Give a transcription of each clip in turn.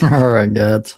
All right, guys.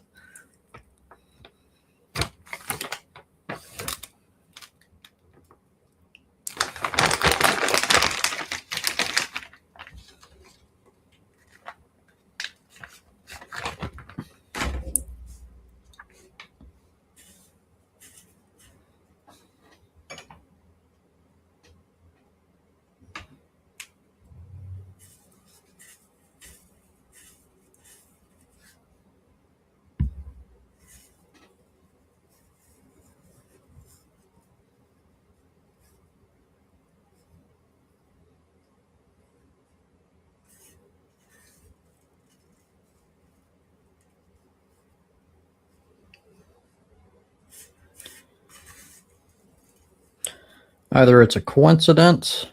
Either it's a coincidence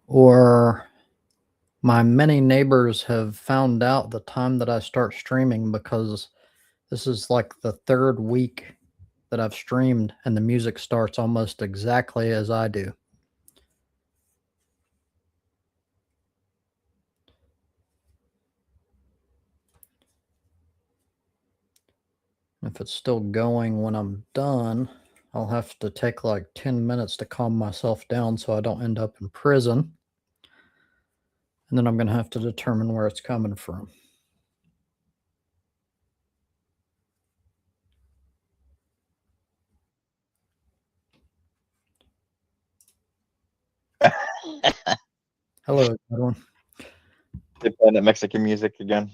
or my many neighbors have found out the time that I start streaming, because this is like the third week that I've streamed and the music starts almost exactly as I do. If it's still going when I'm done, I'll have to take like 10 minutes to calm myself down so I don't end up in prison. And then I'm going to have to determine where it's coming from. Hello, everyone. They playing that Mexican music again.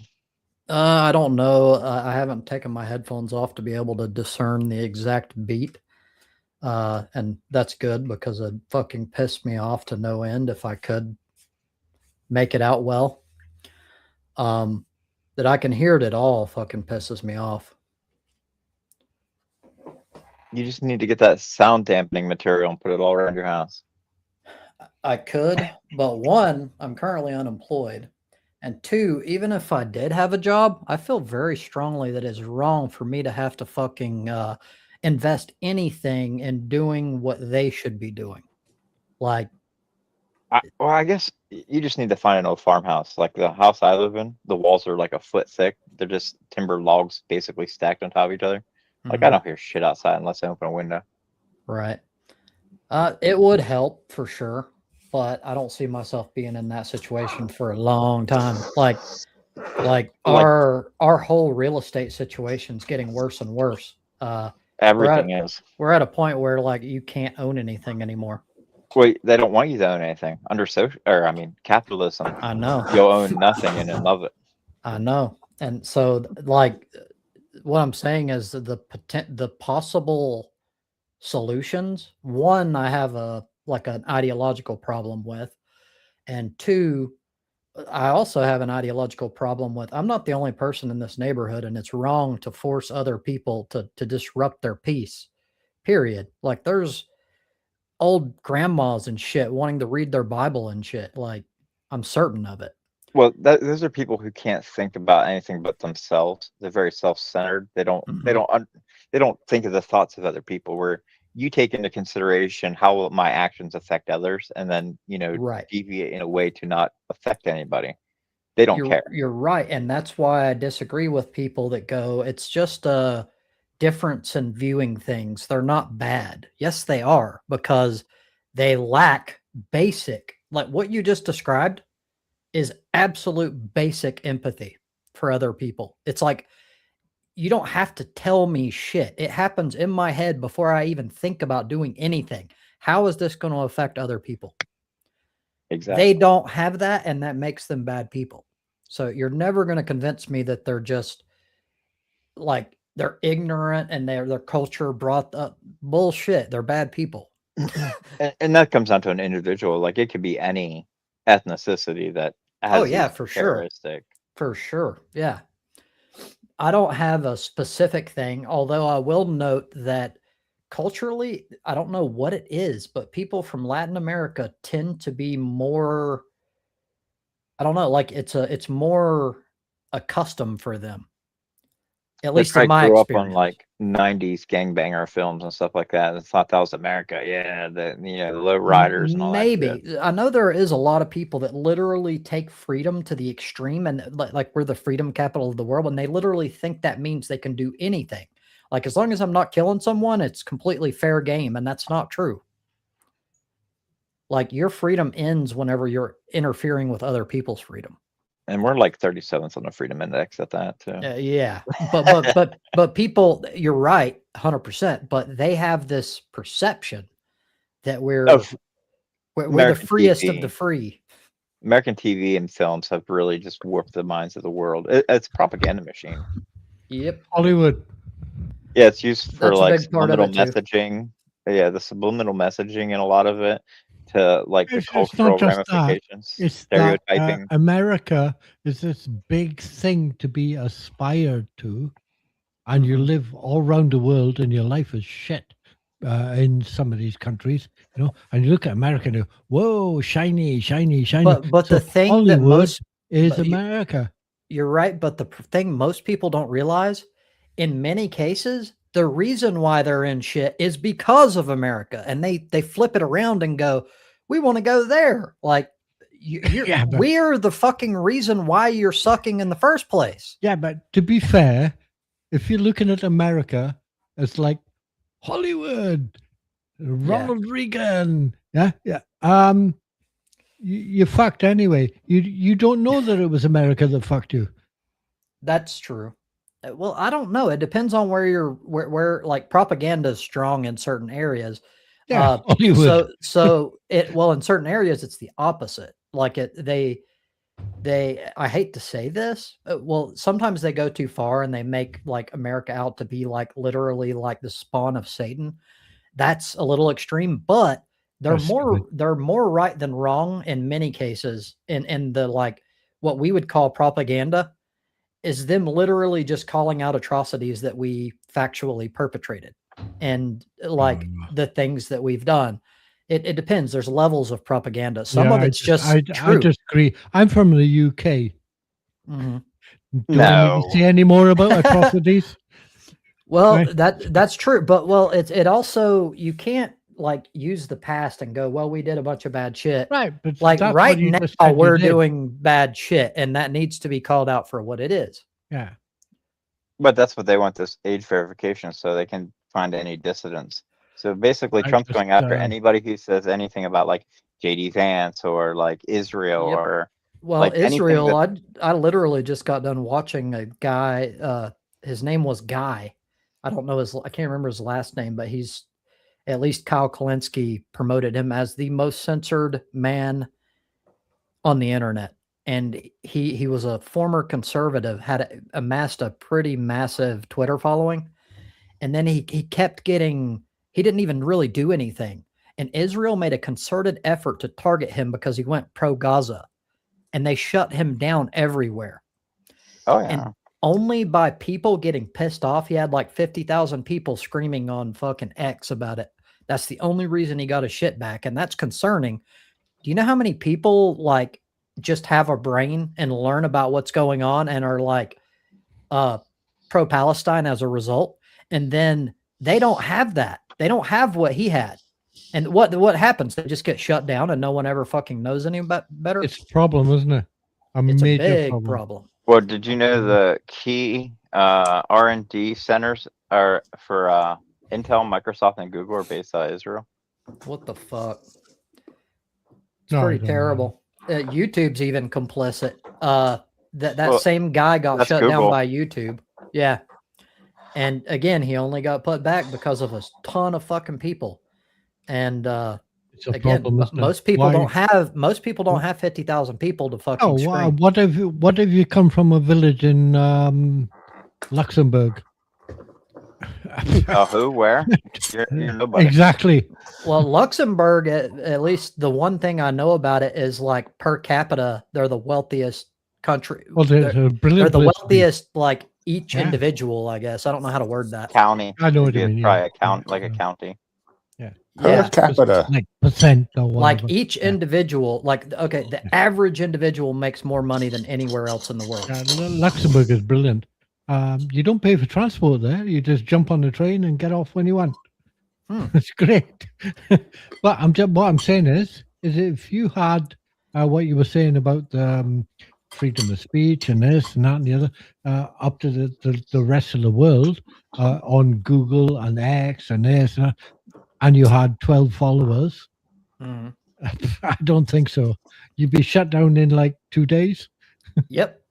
I don't know. I haven't taken my headphones off to be able to discern the exact beat. And that's good, because it fucking pissed me off to no end if I could make it out well. That I can hear it at all fucking pisses me off. You just need to get that sound dampening material and put it all around your house. I could, but one, I'm currently unemployed. And two, even if I did have a job, I feel very strongly that it's wrong for me to have to fucking invest anything in doing what they should be doing. Like, Well, I guess you just need to find an old farmhouse. Like the house I live in, the walls are like a foot thick. They're just timber logs basically stacked on top of each other. Like I don't hear shit outside unless I open a window. right. It would help for sure, but I don't see myself being in that situation for a long time. Like Like our whole real estate situation's getting worse and worse. We're everything at is. we're at a point where like you can't own anything anymore. Wait, they don't want you to own anything under social, or I mean, capitalism. I know. You'll own nothing and then love it. I know. And so like what I'm saying is the possible solutions. One, I have a like an ideological problem with, and two, I also have an ideological problem with. I'm not the only person in this neighborhood, and it's wrong to force other people to disrupt their peace. Period. Like there's old grandmas and shit wanting to read their Bible and shit. Like I'm certain of it. Well, those are people who can't think about anything but themselves. They're very self-centered. They don't. They Mhm. don't. They don't think of the thoughts of other people. Where you take into consideration how will my actions affect others, and then Right. deviate in a way to not affect anybody. They don't care. You're right, and that's why I disagree with people that go, it's just a difference in viewing things. They're not bad. Yes, they are, because they lack basic, like what you just described is absolute basic empathy for other people. It's like you don't have to tell me shit. It happens in my head before I even think about doing anything. How is this going to affect other people? They Exactly. don't have that, and that makes them bad people. So you're never going to convince me that they're just like they're ignorant and their culture brought up bullshit. They're bad people. And that comes down to an individual. Like it could be any ethnicity that Oh has yeah, these for sure. characteristics. For sure. Yeah. I don't have a specific thing, although I will note that culturally, I don't know what it is, but people from Latin America tend to be more, I don't know, like it's more a custom for them. At They least in probably my grew up experience. on like '90s gangbanger films and stuff like that, and thought that was America. Yeah, the low riders and all that shit. Maybe. I know there is a lot of people that literally take freedom to the extreme, and like we're the freedom capital of the world, and they literally think that means they can do anything. Like as long as I'm not killing someone, it's completely fair game, and that's not true. Like your freedom ends whenever you're interfering with other people's freedom. And we're like 37th on the Freedom Index at that too. Yeah, but people, you're right, 100%. But they have this perception that we're Of the American freest of TV. the free. American TV and films have really just warped the minds of the world. It's a propaganda machine. Yep. Hollywood. Yeah, it's used for That's a like big part of subliminal it too. messaging. Yeah, the subliminal messaging and a lot of it to like the It's cultural not just that. ramifications, It's that stereotyping. America is this big thing to be aspired to, and you live all around the world, and your life is shit in some of these countries, you know. And you look at America, and you go, whoa, shiny, shiny, shiny. But So the thing Hollywood that most is but you- America. You're right, but the thing most people don't realize, in many cases, the reason why they're in shit is because of America, and they flip it around and go, "We want to go there." Like Yeah, but- we're the fucking reason why you're sucking in the first place. Yeah, but to be fair, if you're looking at America, it's like Hollywood, Ronald Reagan. Yeah, yeah. You're fucked anyway. You don't know that it was America that fucked you. That's true. Well, I don't know. It depends on where like propaganda is strong in certain areas. Yeah, Hollywood. So in certain areas it's the opposite. Like they I hate to say this. Well, sometimes they go too far and they make like America out to be like literally like the spawn of Satan. That's a little extreme, but they're more right than wrong in many cases. In the like what we would call propaganda is them literally just calling out atrocities that we factually perpetrated and like the things that we've done. It depends. There's levels of propaganda. Some of it's I true. disagree. I'm from the UK. Mm-hmm. Do I need to say any more about atrocities? Well, Right. that's true, but it also you can't like use the past and go, well, we did a bunch of bad shit. Right, but like that's right what you now just said you we're did. doing bad shit, and that needs to be called out for what it is. Yeah. But that's what they want, this age verification, so they can find any dissidents. So basically, Trump's going after anybody who says anything about like JD Vance or like Israel or like Israel. I literally just got done watching a guy. His name was Guy. I don't know I can't remember his last name, but he's at least Kyle Kalinske promoted him as the most censored man on the internet. And he was a former conservative, had amassed a pretty massive Twitter following. And then he kept getting, he didn't even really do anything. And Israel made a concerted effort to target him because he went pro-Gaza. And they shut him down everywhere. Oh, yeah. And only by people getting pissed off, he had like 50,000 people screaming on fucking X about it. That's the only reason he got his shit back. And that's concerning. Do you know how many people like just have a brain and learn about what's going on and are like pro-Palestine as a result? And then they don't have that. They don't have what he had. And what happens? They just get shut down and no one ever fucking knows any better. It's a problem, isn't it? It's major a big problem. Well, did you know the key R&D centers are for Intel, Microsoft, and Google are based out of Israel? What the fuck? It's pretty terrible. YouTube's even complicit. That same guy got shut down by YouTube. Yeah. And again, he only got put back because of a ton of fucking people. And again, most people don't have 50,000 people to fucking scream. What if you come from a village in Luxembourg? Who? Where? You're nobody. Exactly. Well, Luxembourg, at least the one thing I know about it is like per capita, they're the wealthiest country. Well, they're the wealthiest, like each individual, I guess. I don't know how to word that. County. I know what you mean. Probably like a county. Yeah. Per capita. Like percent or whatever. Like each individual, the average individual makes more money than anywhere else in the world. Luxembourg is brilliant. You don't pay for transport there. You just jump on the train and get off when you want. Hmm. It's great. But what I'm saying is if you had what you were saying about freedom of speech and this and that and the other up to the rest of the world on Google and X and this and you had 12 followers, Mhm. I don't think so. You'd be shut down in like 2 days. Yep.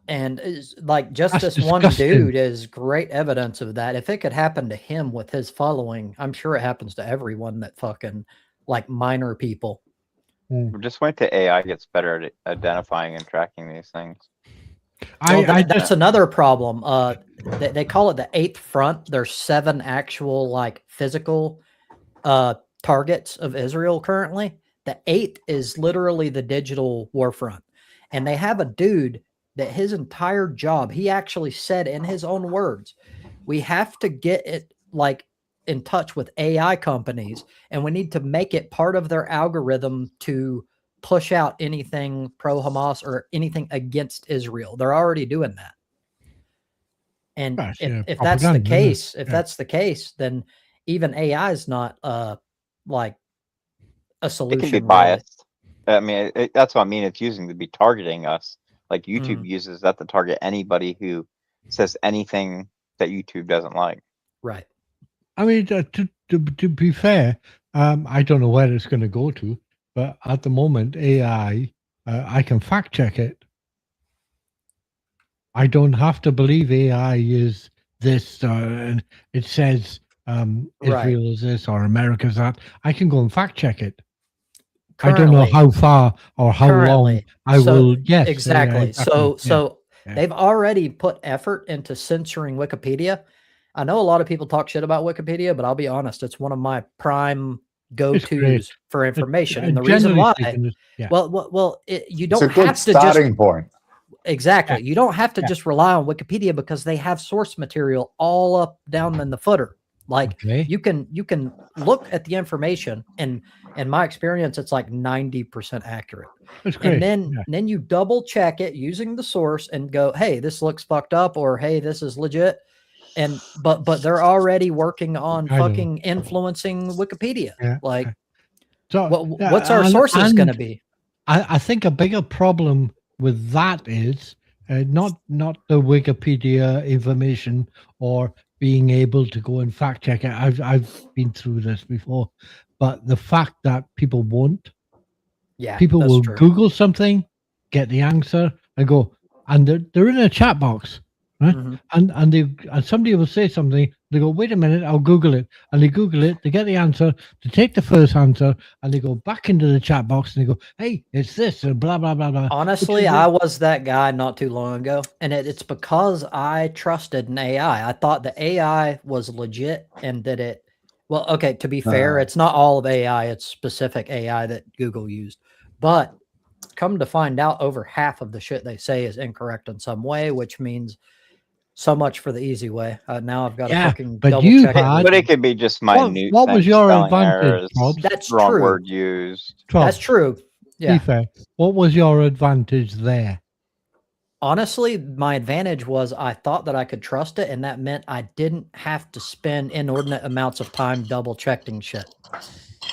And like just That's this one disgusting. dude is great evidence of that. If it could happen to him with his following, I'm sure it happens to everyone that fucking like minor people. We're just wait till AI gets better at identifying and tracking these things. Well, that's another problem. They call it the eighth front. There's 7 actual like physical targets of Israel currently. The 8th is literally the digital war front. And they have a dude that his entire job, he actually said in his own words, we have to get it like in touch with AI companies and we need to make it part of their algorithm to push out anything pro Hamas or anything against Israel. They're already doing that. And Gosh, if that's the case, that's the case, then even AI is not like a solution. It can be biased. I mean, that's what I mean. It's using to be targeting us. Like YouTube uses that to target anybody who says anything that YouTube doesn't like. Right. I mean, to be fair, I don't know where it's going to go to, but at the moment, AI, I can fact check it. I don't have to believe AI is this, and it says Israel is this or America's that. I can go and fact check it. Currently, I don't know how far or how long I will. Yes, exactly. So they've already put effort into censoring Wikipedia. I know a lot of people talk shit about Wikipedia, but I'll be honest, it's one of my prime go-tos for information. And the reason why, you don't have to starting point. Exactly. You don't have to just rely on Wikipedia because they have source material all up down in the footer. Like you can look at the information, and in my experience, it's like 90% accurate. That's great. And then you double check it using the source and go, hey, this looks fucked up, or hey, this is legit. And but they're already working on fucking influencing Wikipedia. Like, so what's our sources going to be? I think a bigger problem with that is not the Wikipedia information or being able to go and fact check it. I've been through this before, but the fact that people won't. Yeah, people will Google something, get the answer, and go, and they're in a chat box, right? And somebody will say something. They go, wait a minute, I'll Google it, and they Google it. They get the answer. They take the first answer, and they go back into the chat box, and they go, hey, it's this, and blah blah blah blah. Honestly, I was that guy not too long ago, and it's because I trusted an AI. I thought the AI was legit, and that it. Well, okay, to be fair, it's not all of AI. It's specific AI that Google used. But come to find out, over half of the shit they say is incorrect in some way, which means so much for the easy way. Now I've got to fucking double check it. But it could be just minute. What was your advantage, Rob? That's wrong true. Word used. That's true. Yeah. Be fair. What was your advantage there? Honestly, my advantage was I thought that I could trust it, and that meant I didn't have to spend inordinate amounts of time double checking shit.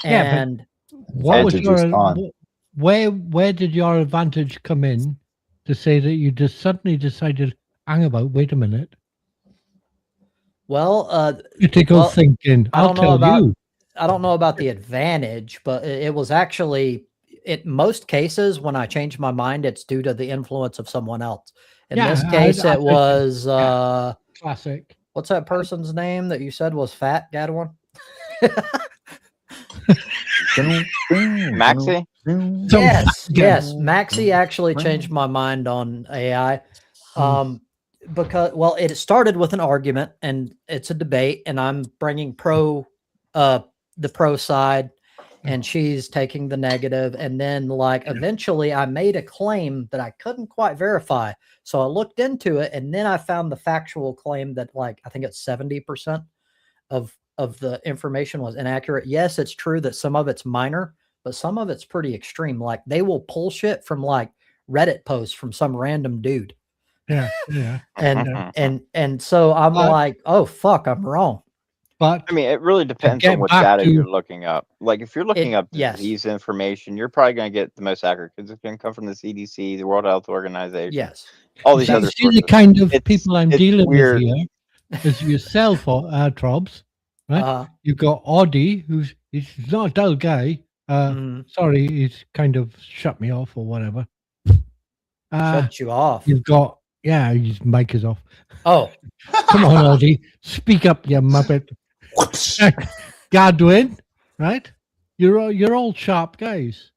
And what was your where did your advantage come in to say that you just suddenly decided, hang about, wait a minute? Well, critical thinking. I don't know about the advantage, but it was actually, in most cases, when I change my mind, it's due to the influence of someone else. In this case, it was classic. What's that person's name that you said was fat, Gadwin? Maxie? Yes. Maxie actually changed my mind on AI. Because, well, it started with an argument, and it's a debate, and I'm bringing the pro side, and she's taking the negative. And then, like, eventually I made a claim that I couldn't quite verify. So I looked into it, and then I found the factual claim that, like, I think it's 70% of the information was inaccurate. Yes, it's true that some of it's minor, but some of it's pretty extreme. Like, they will pull shit from, like, Reddit posts from some random dude. Yeah. And so I'm But- like, oh fuck, I'm wrong. But I mean, it really depends get on what back data to- you're looking up. Like, if you're looking up yes. disease information, you're probably going to get the most accurate because it's going to come from the CDC, the World Health Organization, Yes. all these see, other see sources. the kind of It's- people I'm it's dealing weird. with here is yourself, Trobs, right? You've got Audie, he's not a dull guy. Sorry, he's kind of shut me off or whatever. Shut you off. You've got, his mic is off. Oh, Come on, Audie, speak up, you muppet. Gadwin, right? You're all sharp guys.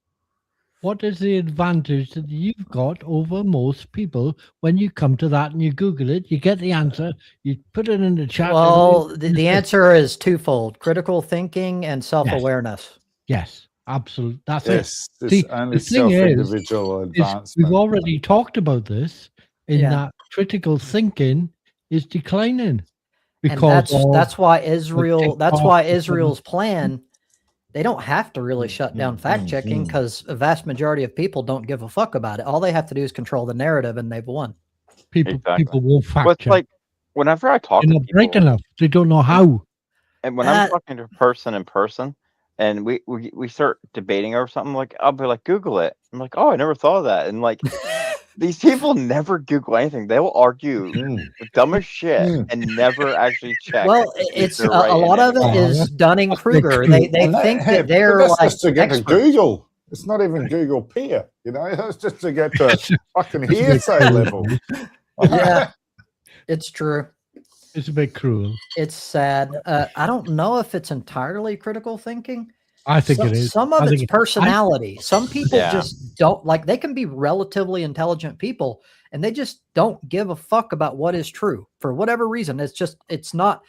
What is the advantage that you've got over most people when you come to that and you Google it, you get the answer, you put it in the chat? well, the answer is twofold: critical thinking and self-awareness. Yes, absolutely. That's Yes, it. it's See, only the thing self-individual is advancement. we've already talked about this in Yeah. that critical thinking is declining And because that's why Israel. That's TikTok why and- Israel's plan. They don't have to really shut down fact checking because a vast majority of people don't give a fuck about it. All they have to do is control the narrative, and they've won. people Exactly. won't fact But check. like, whenever I talk They're to not bright people, enough. They don't know how. and when I'm talking to a person in person, and we start debating over something, like I'll be like, Google it. I'm like, oh, I never thought of that. And like, these people never Google anything. They will argue the dumbest shit and never actually check. Well, if it's they're a right in lot of it anything. is Dunning Kruger. true. They And think hey, that they're but that's like just to get to experts. Google. It's not even Google peer, That's just to get to fucking hearsay level. Yeah, it's true. It's a bit cruel. It's sad. I don't know if it's entirely critical thinking. I think it is. Some I of think it's personality. Some people Yeah. just don't like. They can be relatively intelligent people, and they just don't give a fuck about what is true for whatever reason. It's not.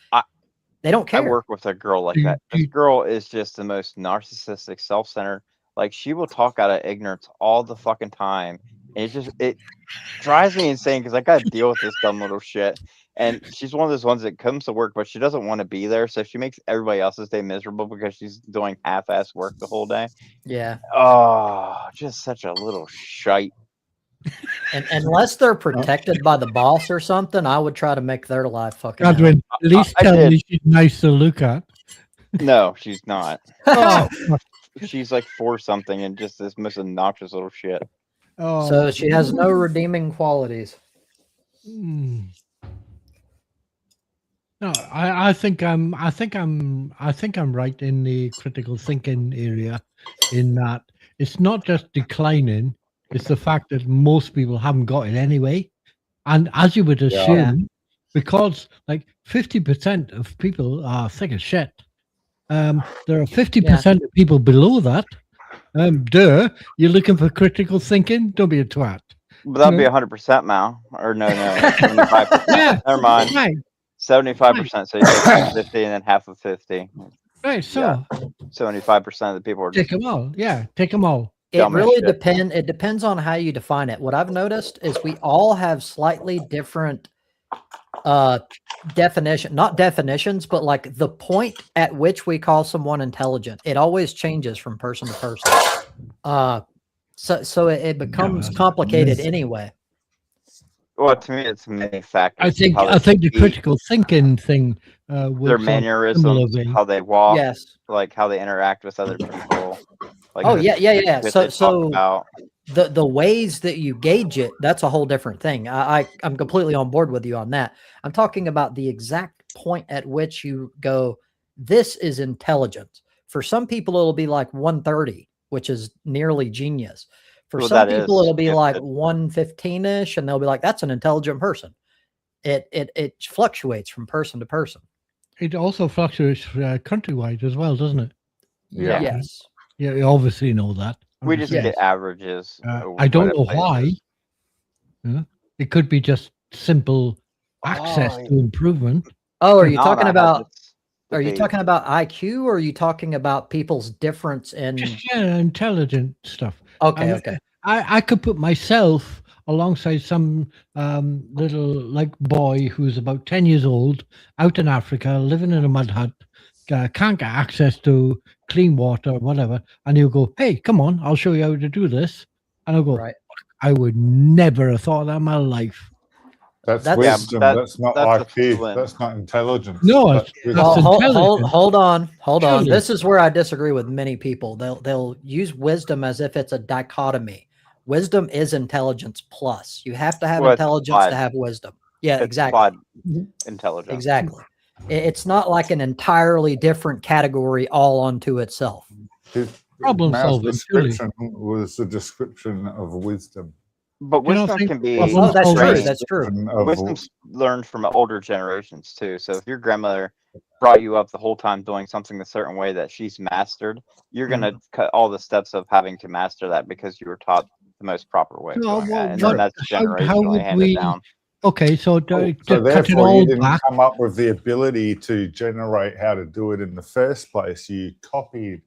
They don't care. I work with a girl like Do- that. do- This girl is just the most narcissistic, self-centered. Like, she will talk out of ignorance all the fucking time, and it drives me insane because I got to deal with this dumb little shit. And she's one of those ones that comes to work, but she doesn't want to be there, so she makes everybody else's day miserable because she's doing half-ass work the whole day. Yeah. Oh, just such a little shite. And unless they're protected by the boss or something, I would try to make their life fucking hell. Godwin, at least I tell did. me she's nice to look at. No, she's not. Oh, She's like 4 something and just this most obnoxious little shit. oh. So she has no redeeming qualities. Hmm. No, I think I'm right in the critical thinking area, in that it's not just declining, it's the fact that most people haven't got it anyway. And as you would assume, because like 50% of people are thick as shit, there are 50% of people below that. You're looking for critical thinking? Don't be a twat. But that'd be 100%, Mal. Or no, 75%. Yeah. Never mind. Right. 75%. So you take 50 and then half of 50. Right. So Yeah. 75% of the people are take just them all. Yeah. Take them all. It dumb as really shit. it depends on how you define it. What I've noticed is we all have slightly different definition, not definitions, but like the point at which we call someone intelligent. It always changes from person to person. So it becomes complicated anyway. Well, to me, it's many factors. I think How they the speak, critical thinking thing their was similar mannerisms, vein. how they walk, Yes. like how they interact with other people. Like Oh the yeah. shit they talk So about. the ways that you gauge it, that's a whole different thing. I'm completely on board with you on that. I'm talking about the exact point at which you go, this is intelligence. For some people, it'll be like 130, which is nearly genius. For Well, some that people, is- it'll be if like it- 115-ish, and they'll be like, that's an intelligent person. It fluctuates from person to person. It also fluctuates countrywide as well, doesn't it? Yeah. Yes. Yeah, you obviously know that. We just Yes. get averages. I don't know what it why. places. Yeah. It could be just simple access Oh, to improvement. Oh, are you Now talking I have about? this Are you debate. talking about IQ, or are you talking about people's difference in? Just intelligent stuff. Okay, I- okay. I could put myself alongside some little like boy who's about 10 years old, out in Africa, living in a mud hut, can't get access to clean water or whatever, and he'll go, "Hey, come on, I'll show you how to do this," and I'll go, Right. "I would never have thought of that in my life." That's That's- wisdom. Yeah, That's not that's a IQ. fluent. That's not intelligence. No, That's it's- wisdom. Well, intelligent. hold on. Surely. This is where I disagree with many people. They'll use wisdom as if it's a dichotomy. Wisdom is intelligence plus. You have to have Well, it's intelligence applied. to have wisdom. Yeah, It's exactly. applied intelligence. Exactly. It's not like an entirely different category all onto itself. Problem Mao's solving, surely. description was a description of wisdom. But You don't wisdom think can be problem Oh, that's true. solving- That's true. Of- wisdom's learned from older generations too. So if your grandmother brought you up the whole time doing something a certain way that she's mastered, you're gonna cut all the steps of having to master that because you were taught the most proper way of No, doing well, it, and what- then that's how generationally would handed we- down. Okay, so to So cut it therefore, all you didn't back. come up with the ability to generate how to do it in the first place. You copied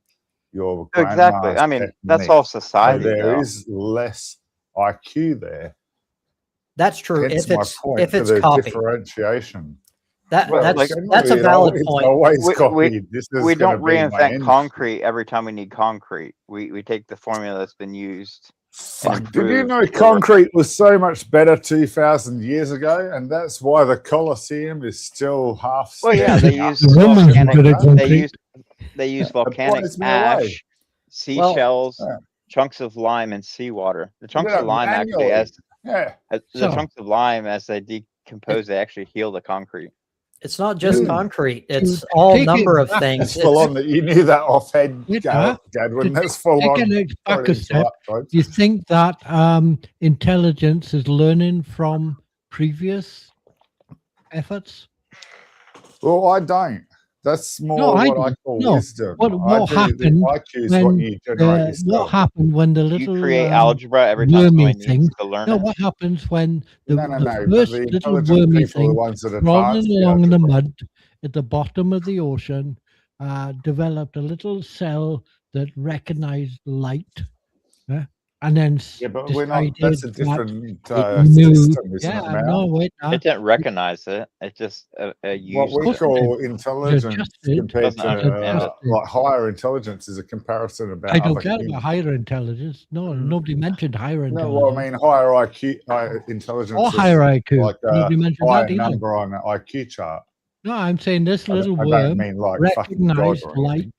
your Exactly. grandma's I mean, that's technique. all So society. there though. is less IQ there. That's true. Hence If for it's the copied, differentiation. that's Well, like, that's a generally, valid it's point. always We- copied. This is We gonna don't be my reinvent end. concrete every time we need concrete. We take the formula that's been used. Fuck, did you improved know or- concrete was so much better 2,000 years ago? And that's why the Colosseum is still half. Well, yeah, they standing use up. The Romans volcanic. did it They concrete. use That volcanic blows me away. ash, seashells, yeah. chunks of lime, and seawater. The chunks Yeah, of lime actually, manually. as Yeah. the So- chunks of lime as they decompose, they actually heal the concrete. It's not just Mm. concrete. It's To all take it number of back- things. That's full It's- on that you knew that offhand, Wait, Gadwin. That's full on. Taking it back Sorry a to step, interrupt, folks. you think that intelligence is learning from previous efforts? Well, I don't. That's more I what I do. call No. wisdom. What I do happened the IQ is what when, you generate What yourself. happened when the You little create algebra every time wormy somebody thing? needs to learn No, it. what happens when the, No, the but first the little intelligent wormy people are the thing ones that crawling advance the along in the algebra. mud at the bottom of the ocean developed a little cell that recognized light, and then Yeah, but we're not. decided That's a that different it knew. system, isn't Yeah, it, Mal? no, wait, It didn't recognize it. It just What used we it. call intelligence adjusted. compared Doesn't to understand it. like higher intelligence is a comparison about I don't other care humans. about higher intelligence. No, Mm. nobody mentioned higher No, intelligence. well, I mean higher IQ, higher intelligence, or is higher IQ. like Nobody a mentioned higher that either. number on an IQ chart. No, I'm saying this I little don't worm mean like fucking God recognized or anything. light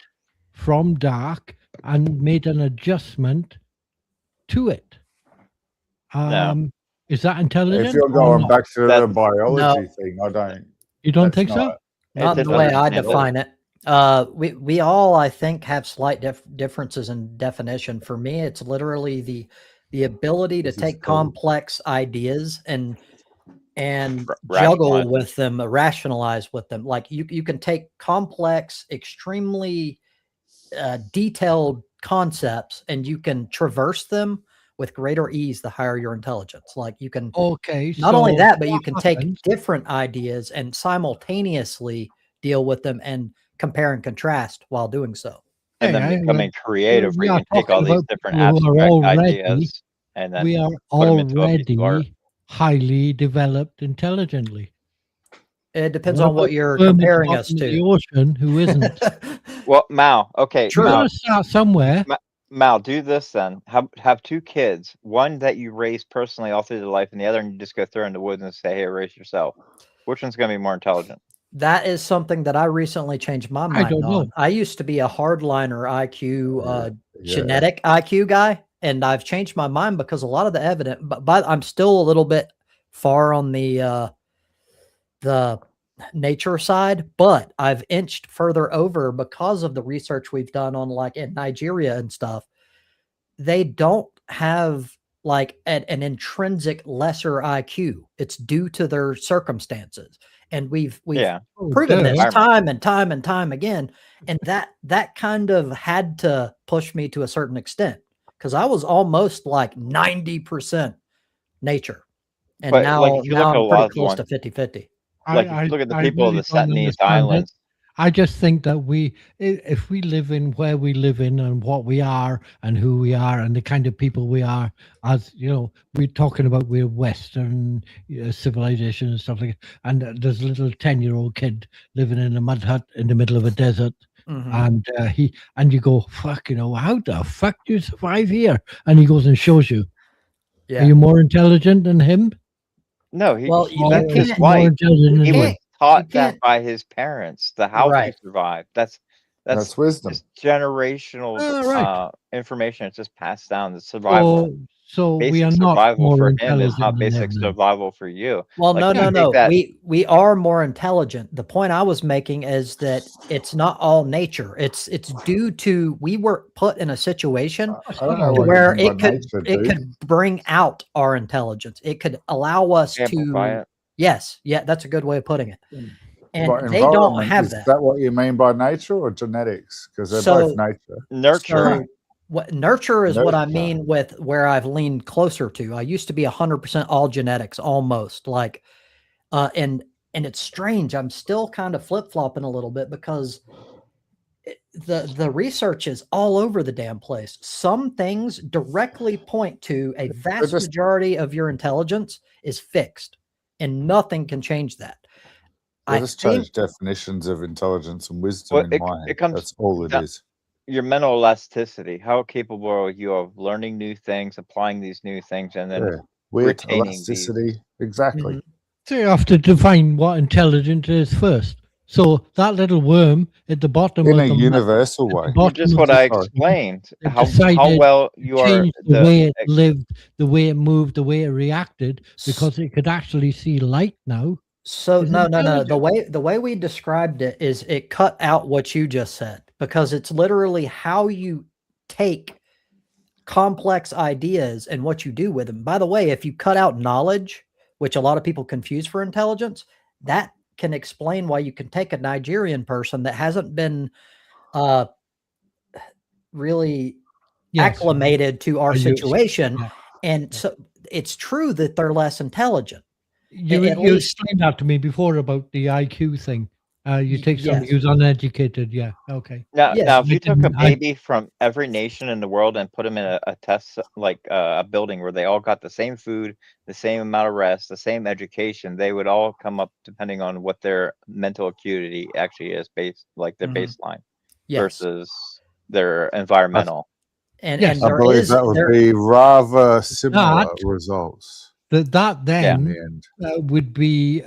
from dark and made an adjustment to it. Is that intelligent? If you're or going not? back to the That's- biology thing, I don't. You don't that's think so? not- Not It the way doesn't I handle- define it. We all, I think, have slight differences in definition. For me, it's literally the ability to This is take cool. complex ideas and rationalize juggle it. with them, rationalize with them. Like you can take complex, extremely detailed concepts, and you can traverse them with greater ease the higher your intelligence. Like you can Okay. not only so that, but you what can happens- take different ideas and simultaneously deal with them and compare and contrast while doing so. And Yeah, then yeah, becoming creative, we where you are can take all talking these about different people who are abstract already- ideas and then we are put 'em into a piece of art. already highly developed intelligently. It depends What on what about you're worm at the comparing us bottom of the to. ocean who isn't? Well, Mal, okay, True. You're Mal, gonna start somewhere. Mal, do this then. Have two kids, one that you raise personally all through their life, and the other, and you just go throw in the woods and say, "Hey, raise yourself." Which one's going to be more intelligent? That is something that I recently changed my mind don't know. on. I used to be a hardliner IQ, Yeah. genetic IQ guy, and I've changed my mind because a lot of the evidence, but I'm still a little bit far on the nature side, but I've inched further over because of the research we've done on like in Nigeria and stuff. They don't have like an intrinsic lesser IQ. It's due to their circumstances. And we've Yeah, Oh, proven duh. this Environment. time and time and time again. And that kind of had to push me to a certain extent because I was almost like 90% nature. And But, now, like, if you look now at a I'm lot pretty of the close to ones- 50-50. like if you look at the people of really the don't Satanese understand it. Islands. I just think that if we live in where we live in and what we are and who we are and the kind of people we are, as you know, we're talking about we're Western civilization and stuff like that. And there's a little 10-year-old kid living in a mud hut in the middle of a desert. Mhm. And you go, fuck, how the fuck do you survive here? And he goes and shows you. Yeah. Are you more intelligent than him? No, he, Well, he you met his can't- more wife. intelligent than He you was we. taught that can't- by his parents, how to Right. survive. That's wisdom. just generational Right. information. It's just passed down. The survival, So we basic are not survival more for him is intelligent not than basic them. survival for you. Well, Like, no, you no, take no. that- We are more intelligent. The point I was making is that it's not all nature. It's due to we were put in a situation I don't know what where you mean it by could nature, it dude. could bring out our intelligence. It could allow us amplify to it. yes, yeah, that's a good way of putting it. And But they don't environment, have is that. that what you mean by nature or genetics? Because they're So- both nature. Nurturing. So what nurture is what I Nurture. mean with where I've leaned closer to. I used to be 100% all genetics, almost like, and it's strange. I'm still kind of flip flopping a little bit because the research is all over the damn place. Some things directly point to a vast just- majority of your intelligence is fixed, and nothing can change that. They I just think change definitions of intelligence and wisdom Well, in my head. it comes That's all it down- is. your mental elasticity. How capable are you of learning new things, applying these new things, and then Yeah. Weight, retaining these. elasticity. Exactly. Mhm. So you have to define what intelligent is first. So that little worm at the bottom In of a the universal at the way. bottom just of what the- I sorry. explained. It How decided well you are. changed the way it lived, the way it moved, the way it reacted, because it could actually see light now. So Is no. intelligent. The way we described it is it cut out what you just said because it's literally how you take complex ideas and what you do with them. By the way, if you cut out knowledge, which a lot of people confuse for intelligence, that can explain why you can take a Nigerian person that hasn't been really Yes. acclimated to our Are you- situation, yeah. and so it's true that they're less intelligent. You at you least- explained that to me before about the IQ thing. You take somebody yes. who's uneducated. Yeah. Okay. Now, Yes, now, if you took a I- baby from every nation in the world and put them in a test, like a building where they all got the same food, the same amount of rest, the same education, they would all come up depending on what their mental acuity actually is, based like their Mhm. baseline Yes, versus their environmental. and Yes. and I there believe is that would there, be rather similar That- results That in then the end. would be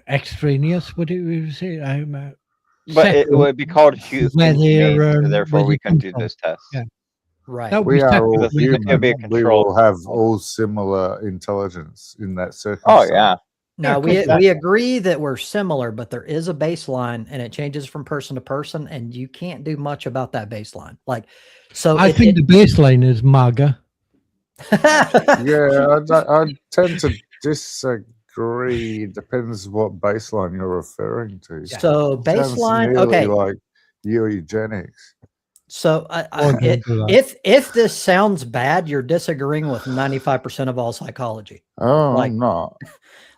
extraneous. What do you say? But it separate would be called where inhumane, they're, so therefore where we they couldn't come do from. those tests. Yeah. right. That would We be are separate all Because with it could be a human. We control. will have all similar intelligence in that Oh circumstance. yeah, Now Yeah, we agree that we're similar, but there is a baseline, and it changes from person to person, and you can't do much about that baseline. Like, so I think the baseline is MAGA. Yeah, I tend to disagree. Depends what baseline you're referring to. so Sounds baseline. nearly Okay, like eugenics. so Oh, don't do that. if this sounds bad, you're disagreeing with 95% of all psychology. Oh, Like- I'm not.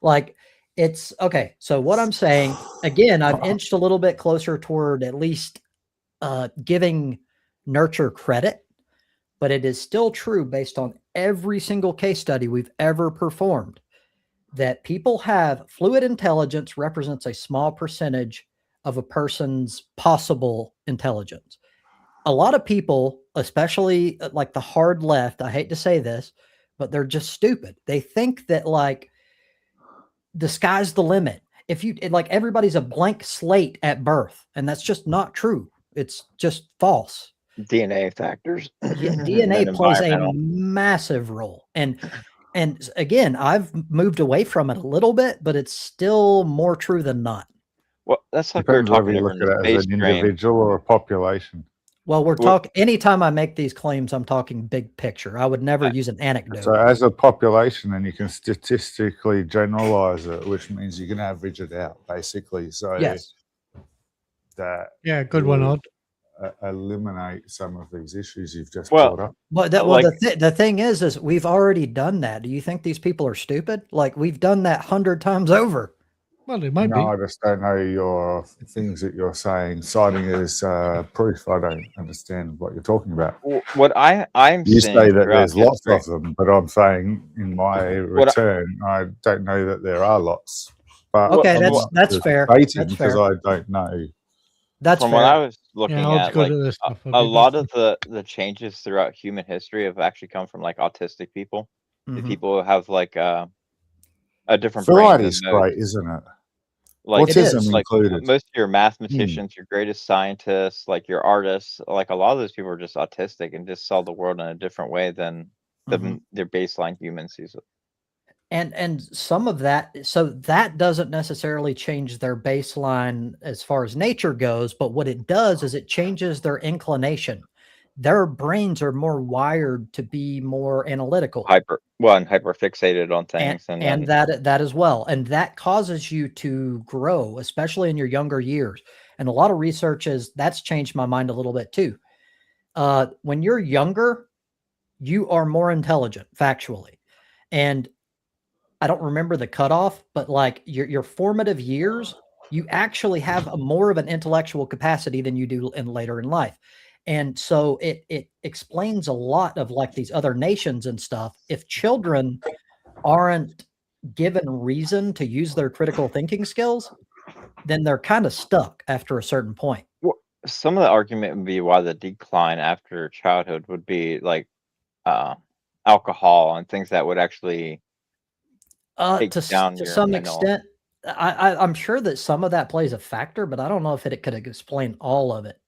Like, it's okay. So what I'm saying again, I've inched a little bit closer toward at least giving nurture credit, but it is still true based on every single case study we've ever performed that people have fluid intelligence represents a small percentage of a person's possible intelligence. A lot of people, especially like the hard left, I hate to say this, but they're just stupid. They think that like the sky's the limit. If you like everybody's a blank slate at birth, and that's just not true. It's just false. DNA factors. DNA and plays a environmental. massive role. And again, I've moved away from it a little bit, but it's still more true than not. Well, that's like we were Depends whether talking you over look in at the it as space an train. individual or a population. Well, we're Well- talking anytime I make these claims, I'm talking big picture. I would never use an anecdote. So as a population, then you can statistically generalize it, which means you can average it out, basically. So Yes. that Yeah, good one, will Odd. eliminate some of these issues you've just Well, brought up. But that, Like- the thing is we've already done that. Do you think these people are stupid? Like we've done that 100 times over. Well, it might No, be. I just don't know your things that you're saying, citing it as proof. I don't understand what you're talking about. What I'm You seeing say that throughout there's lots history- of them, but I'm saying in my return, I don't know that there are lots. But Well, Okay, I'm that's not fair. debating That's because fair. I don't know. That's From fair. what I was looking Yeah, Odd's at, good like at this stuff. a lot of the changes throughout human history have actually come from like autistic people. Mhm. people have like a different brain Variety's than most. great, isn't it? Like It is. Autism like included. most of your mathematicians, your greatest scientists, like your artists, like a lot of those people are just autistic and just saw the world in a different way than Mhm. their baseline human sees it. And some of that, so that doesn't necessarily change their baseline as far as nature goes, but what it does is it changes their inclination. Their brains are more wired to be more analytical. Hyper fixated on things, and then that as well, and that causes you to grow, especially in your younger years. And a lot of research is that's changed my mind a little bit too. When you're younger, you are more intelligent factually, and I don't remember the cutoff, but like your formative years, you actually have a more of an intellectual capacity than you do in later in life. And so it explains a lot of like these other nations and stuff. If children aren't given reason to use their critical thinking skills, then they're kind of stuck after a certain point. well, some of the argument would be why the decline after childhood would be like alcohol and things that would actually take down To your some mental. extent, I'm sure that some of that plays a factor, but I don't know if it could explain all of it.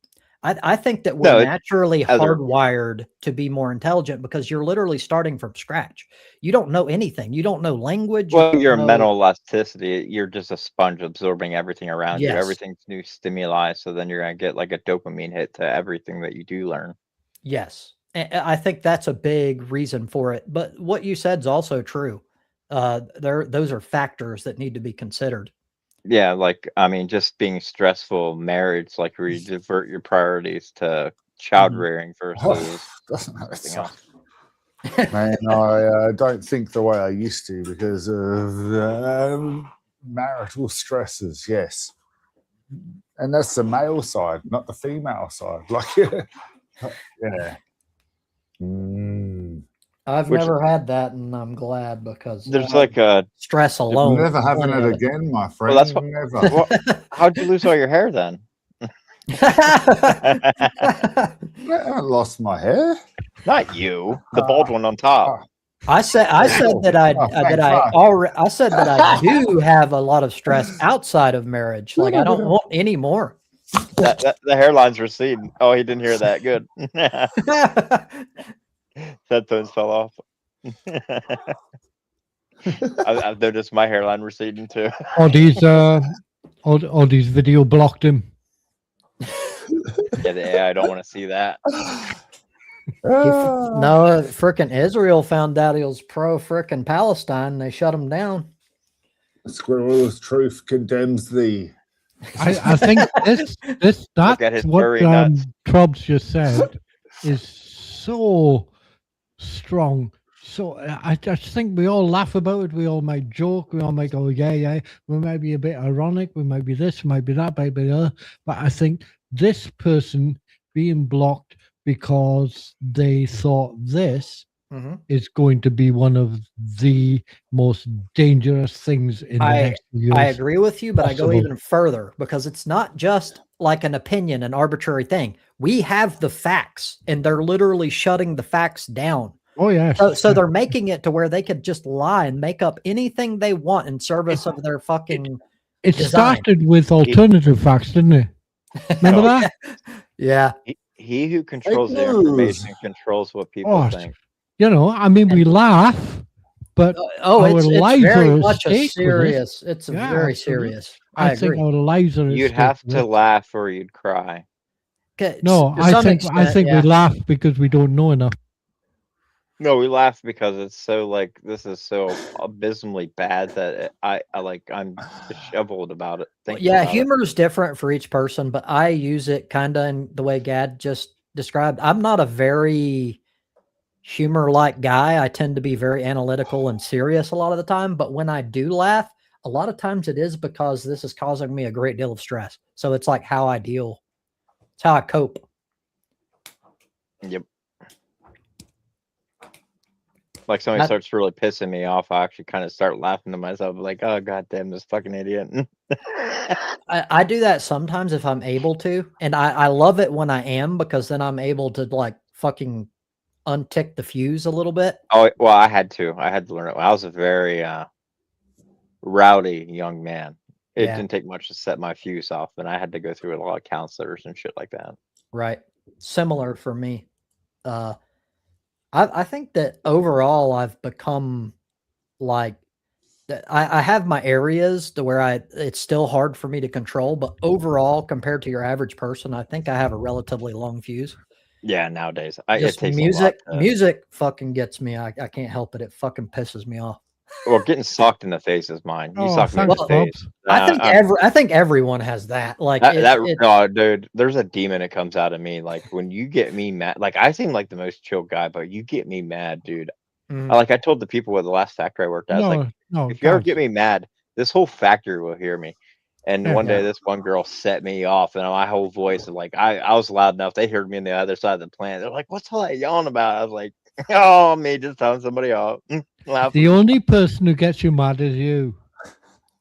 I think that we're No, naturally other- hardwired to be more intelligent because you're literally starting from scratch. You don't know anything. You don't know language. You Well, don't your know- mental elasticity, you're just a sponge absorbing everything around you. Yes. Everything's new stimuli, so then you're gonna get like a dopamine hit to everything that you do learn. Yes. I think that's a big reason for it. But what you said is also true. Those are factors that need to be considered. Yeah, like I mean, just being stressful marriage, like where you divert your priorities to child rearing versus Doesn't matter. something else. Man, I don't think the way I used to because of marital stresses. Yes, and that's the male side, not the female side. Like, yeah. I've Which- never had that, and I'm glad because There's like a stress alone. Never having plenty it of again, my friend. Well, that's what- Never. well, how'd you lose all your hair then? I haven't lost my hair. Not you, the bald one on top. I said that I said that I do have a lot of stress outside of marriage. Like I don't want any more. The hairline's receding. Oh, he didn't hear that. Good. Headphones fell off. I've noticed my hairline receding too. All these video blocked him. Yeah, the AI don't want to see that. No, frickin' Israel found out he was pro frickin' Palestine. They shut him down. Squirrel's truth condemns thee. I think Look at his that's what furry nuts. Trobs just said is so strong. So I just think we all laugh about it. We all might joke. We all might go, yeah. We might be a bit ironic. We might be this, we might be that, might be the other. But I think this person being blocked because they thought this is going to be one of the most dangerous things in the next years. I agree with you, but possible. I go even further because it's not just like an opinion, an arbitrary thing. We have the facts, and they're literally shutting the facts down. Oh, yes. So they're making it to where they could just lie and make up anything they want in service of their fucking It design. started with alternative facts, didn't it? Remember that? Yeah. He who controls the Fake news. information controls what people think. You know, I mean, we laugh, but our it's lives very are at much a stake with serious. It's Yeah, very absolutely. serious. I I think agree. our lives are at You'd stake have with to it. laugh or you'd cry. No, To I some think extent, yeah. we laugh because we don't know enough. No, we laugh because it's so like this is so abysmally bad that I'm disheveled about it. thinking Yeah, about it. humor is different for each person, but I use it kind of in the way Gad just described. I'm not a very humor-like guy. I tend to be very analytical and serious a lot of the time, but when I do laugh, a lot of times it is because this is causing me a great deal of stress. So it's like how I deal. It's how I cope. Yep. Like somebody starts really pissing me off, I actually kind of start laughing to myself, like, "Oh goddamn, this fucking idiot." I do that sometimes if I'm able to, and I love it when I am because then I'm able to like fucking untick the fuse a little bit. Oh well, I had to learn it. I was a very rowdy young man. It Yeah. didn't take much to set my fuse off, and I had to go through a lot of counselors and shit like that. Right. Similar for me. I think that overall I've become like I have my areas to where it's still hard for me to control, but overall, compared to your average person, I think I have a relatively long fuse. Yeah, nowadays it Just takes music, a lot. music fucking gets me. I can't help it. It fucking pisses me off. Well, getting socked in the face is mine. You Oh, sock me in thanks, the Bob. face. I think everyone has that. Like No, dude, there's a demon that comes out of me. Like when you get me mad, like I seem like the most chill guy, but you get me mad, dude. mm, I told the people at the last factory I worked at, I was like, No, if you ever guys. get me mad, this whole factory will hear me. And Yeah. one day, Yeah. this one girl set me off, and my whole voice, like I was loud enough. They heard me on the other side of the plant. They're like, "What's all that yelling about?" I was like, "Oh, me just telling somebody off." The only person who gets you mad is you.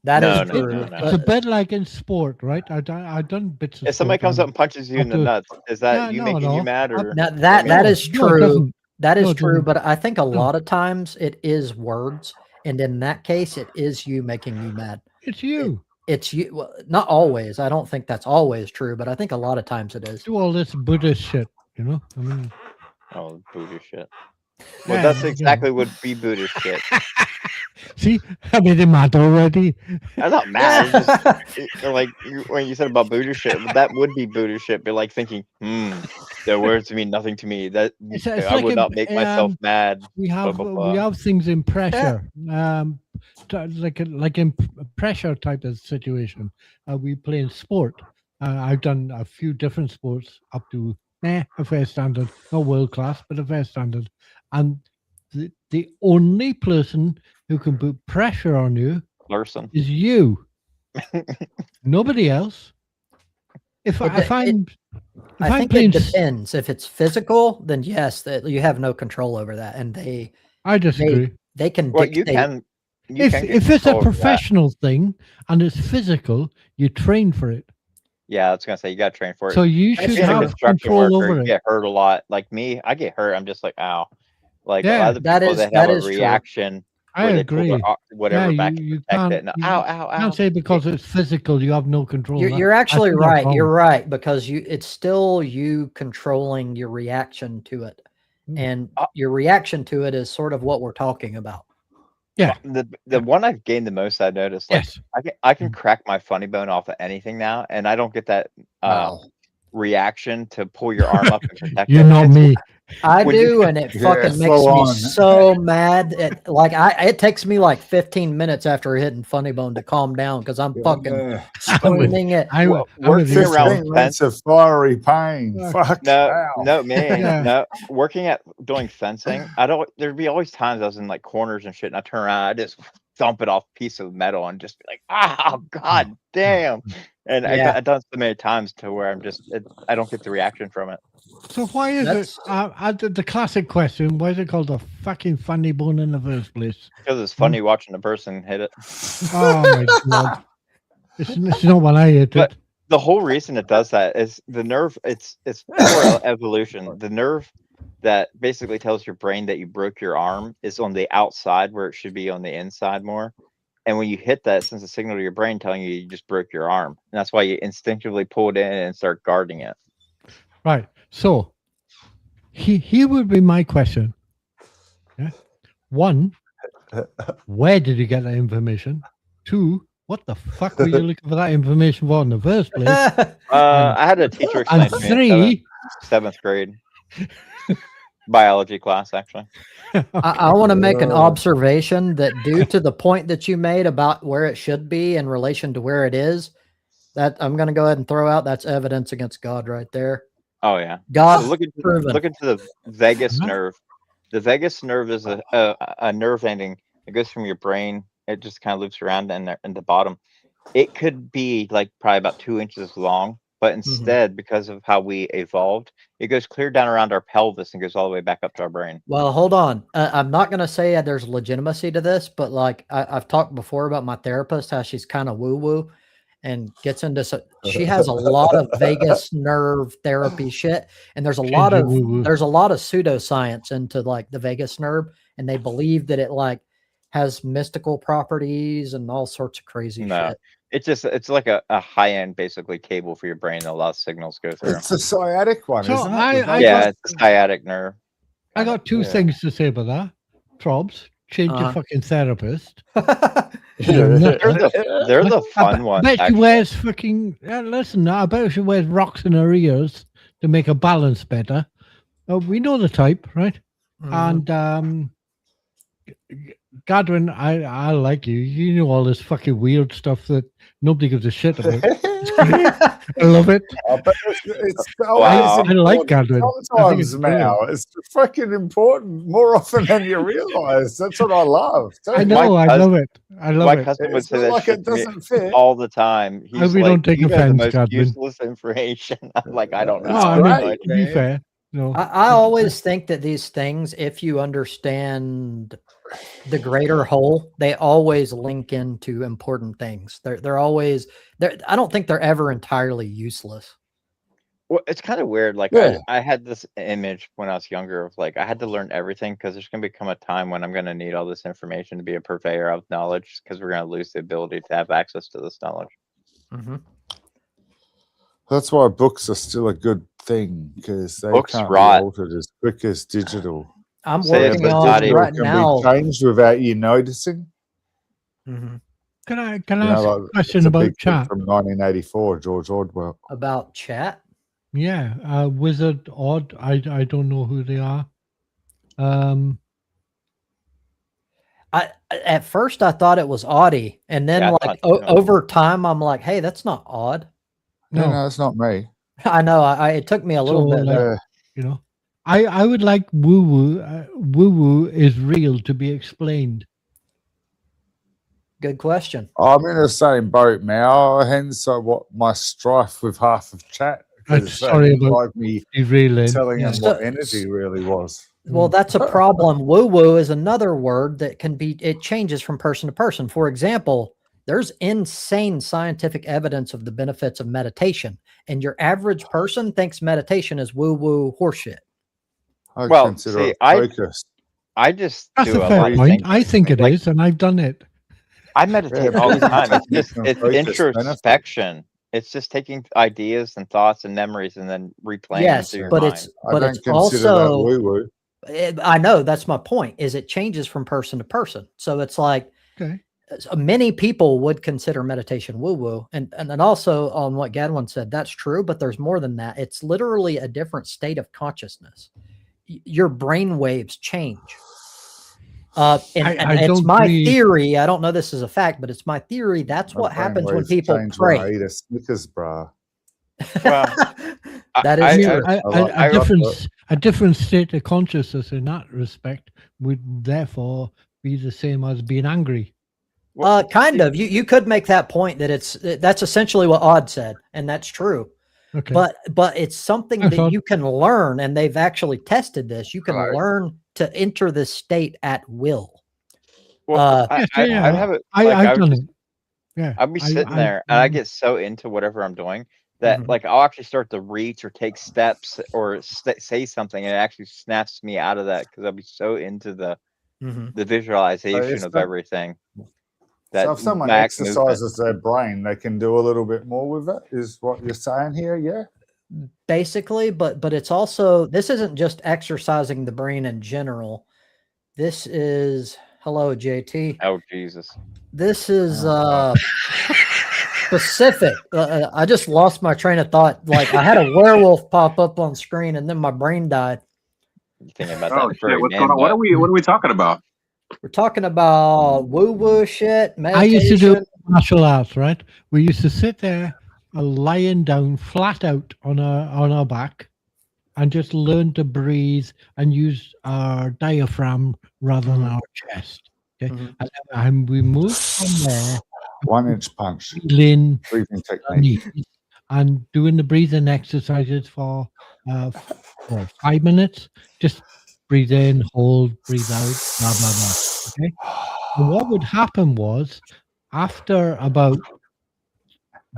that No, is no, true. no, no. It's a bit like in sport, right? I've done bits of If somebody sport comes up and punches you in the do- nuts, is that Yeah, you no, making you no. mad or? Now that is No, it true. doesn't. That is No, it true. doesn't. But I think a lot of times it is words, and in that case, it is you making you mad. It's you. It's you. Well, not always. I don't think that's always true, but I think a lot of times it is. Do all this Buddhist shit, you know? I mean, Oh, Buddhist shit. Well, yeah, that's you exactly know. what be Buddhist shit. See, I made him mad already. I'm not mad. It's just like when you said about Buddhist shit, that would be Buddhist shit. But like thinking, their words mean nothing to me. That It's I like would not make myself mad. we Blah, have blah, we blah. have things in pressure, like in pressure type of situation. We play in sport. I've done a few different sports up to a fair standard, not world class, but a fair standard. And the only person who can put pressure on you Person. is you. Nobody else. If I I'm think playing, it depends. If it's physical, then yes, that you have no control over that, and I disagree. they can Well, dictate. you can. If get it's a control over that. professional thing and it's physical, you train for it. Yeah, I was gonna say you got to train for it. So you That's should Being a have construction control worker, over you it. get hurt a lot. Like me, I get hurt. I'm just like, ow. Like Yeah, other that people is- that that have a is true. reaction I where they pull agree. their whatever Yeah, back you and protect can't. it. And, You ow. can't say because it's physical, you have no control. You're actually I think that's right. You're wrong. right, because it's still you controlling your reaction to it, and your reaction to it is sort of what we're talking about. Yeah. The one I've gained the most, I noticed, like Yes. I can crack my funny bone off of anything now, and I don't get that Wow. reaction to pull your arm up and protect You're it. not It's- me. I When you- do, and it Yeah, fucking makes full me on. so mad. It takes me like 15 minutes after hitting funny bone to calm down because I'm fucking Yeah. screaming it. I Well, I'm with working you. around 15 minutes of fiery pain. Fuck. Fuck. No, ow. no, man, Yeah. no. Working at doing fencing, there'd be always times I was in like corners and shit, and I turn around, I just thump it off a piece of metal and just be like, oh god damn. And Yeah. I've done so many times to where I don't get the reaction from it. So why is That's- it? The classic question: why is it called a fucking funny bone in the first place? Because it's funny watching a person hit it. Oh my god! It's not when I hit But- it. The whole reason it does that is the nerve. It's for evolution. The nerve that basically tells your brain that you broke your arm is on the outside where it should be on the inside more. And when you hit that, it sends a signal to your brain telling you just broke your arm. And that's why you instinctively pull it in and start guarding it. Right. So here would be my question. Yeah. One, where did you get that information? Two, what the fuck were you looking for that information for in the first place? I had a teacher explain And to me in three, seventh grade biology class, actually. I want to make an Whoa. observation that due to the point that you made about where it should be in relation to where it is, that I'm going to go ahead and throw out, that's evidence against God right there. Oh yeah. God Look proven. into the vagus Uh-huh. nerve. The vagus nerve is a nerve ending. It goes from your brain. It just kind of loops around in the bottom. It could be like probably about 2 inches long, but instead, because of how we evolved, it goes clear down around our pelvis and goes all the way back up to our brain. Well, hold on. I'm not going to say there's legitimacy to this, but like I've talked before about my therapist, how she's kind of woo-woo. and gets into she has a lot of vagus nerve therapy shit, and there's a lot of pseudoscience into like the vagus nerve, and they believe that it like has mystical properties and all sorts of crazy shit. It's like a high-end basically cable for your brain that a lot of signals go through. It's the sciatic one, So isn't it? It's the sciatic nerve. I got two things to say about that. Probs, change your fucking therapist. They're the fun ones. I bet she wears fucking. Listen, I bet she wears rocks in her ears to make her balance better. We know the type, right? And Godwin, I like you. You know all this fucking weird stuff that nobody gives a shit about. I love it. Wow. I like Godwin. Sometimes now it's fucking important more often than you realize. That's what I love. I know. I love it. I love it. My cousin would It's say not that like shit it to me doesn't fit. all the time. He's hope you like, don't take you have offense, the most Godwin. useless information. I'm like, I don't know. No, I That's mean, right, to be fair. No. I always think that these things, if you understand the greater whole, they always link into important things. They're always there. I don't think they're ever entirely useless. Well, it's kind of weird. Like I had this image when I was younger of like I had to learn everything because there's going to become a time when I'm going to need all this information to be a purveyor of knowledge because we're going to lose the ability to have access to this knowledge. Mm-hmm. That's why books are still a good thing because they Books can't rot. be altered as quick as digital. I'm Say working it's on not even- right Can now. be changed without you noticing. Mhm. Can I You ask know, a like, question it's a about big thing chat? from 1984, George Orwell. About chat. Yeah, Wizard Odd. I don't know who they are. At first I thought it was Audie, and then Yeah, I like thought- over time I'm like, hey, that's not odd. No, it's not me. I know. It took me a little So, bit. like, There. you know, I would like woo woo. Woo woo is real to be explained. Good question. I'm in the same boat now, hence what my strife with half of chat. I'm 'cause they sorry didn't about like me derailing. telling Yeah. them what energy really was. Well, that's a problem. Woo woo is another word that can be, it changes from person to person. For example, there's insane scientific evidence of the benefits of meditation, and your average person thinks meditation is woo woo horseshit. I Well, consider see, it focused. I just That's do a a fair lot of point. thinking. I think it is, Like, and I've done it. I meditate Yeah, all the breathing time. It's techniques just and it's focus benefit. introspection. It's just taking ideas and thoughts and memories and then replaying Yes, them through your but mind. it's I but don't it's consider that also woo-woo. I know that's my point. Is it changes from person to person. So it's like Okay. many people would consider meditation woo woo, and then also on what Gadwin said, that's true. But there's more than that. It's literally a different state of consciousness. Your brain waves change. And I it's don't my agree. theory. I don't know this is a fact, but it's my theory. That's My what brain happens when waves people change when I pray. eat a Snickers bar. Well, That I- is I- true. A different state of consciousness in that respect would therefore be the same as being angry. Kind of. You could make that point that that's essentially what Odd said, and that's true. Okay. But it's something Thanks, that Odd. you can learn, and they've actually tested this. You can Hello. learn to enter this state at will. well, Yes, I'd yeah, have it. I've Like, I would done just, it. Yeah. I'd be sitting there and I get so into whatever I'm doing that Mhm. like I'll actually start to reach or take steps or say something and it actually snaps me out of that because I'll be so into the visualization of that- everything. So if someone back movement. exercises their brain, they can do a little bit more with it, is what you're saying here, yeah? Basically, but it's also, this isn't just exercising the brain in general. This is, hello, JT. Oh Jesus! This is specific. I just lost my train of thought. Like I had a werewolf pop up on screen, and then my brain died. You thinking about Oh that? shit! furry What's man going on? What butt. are we talking about? We're talking about woo woo shit, I meditation. used to do martial arts, right? We used to sit there lying down flat out on our back and just learn to breathe and use our diaphragm rather than our chest. Okay. Mhm. And we moved from there, 1 inch punch, feeling breathing technique. knees and doing the breathing exercises for 5 minutes. Just breathe in, hold, breathe out, blah, blah, blah. Okay. And what would happen was after about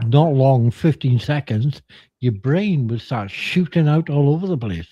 not long, 15 seconds, your brain would start shooting out all over the place,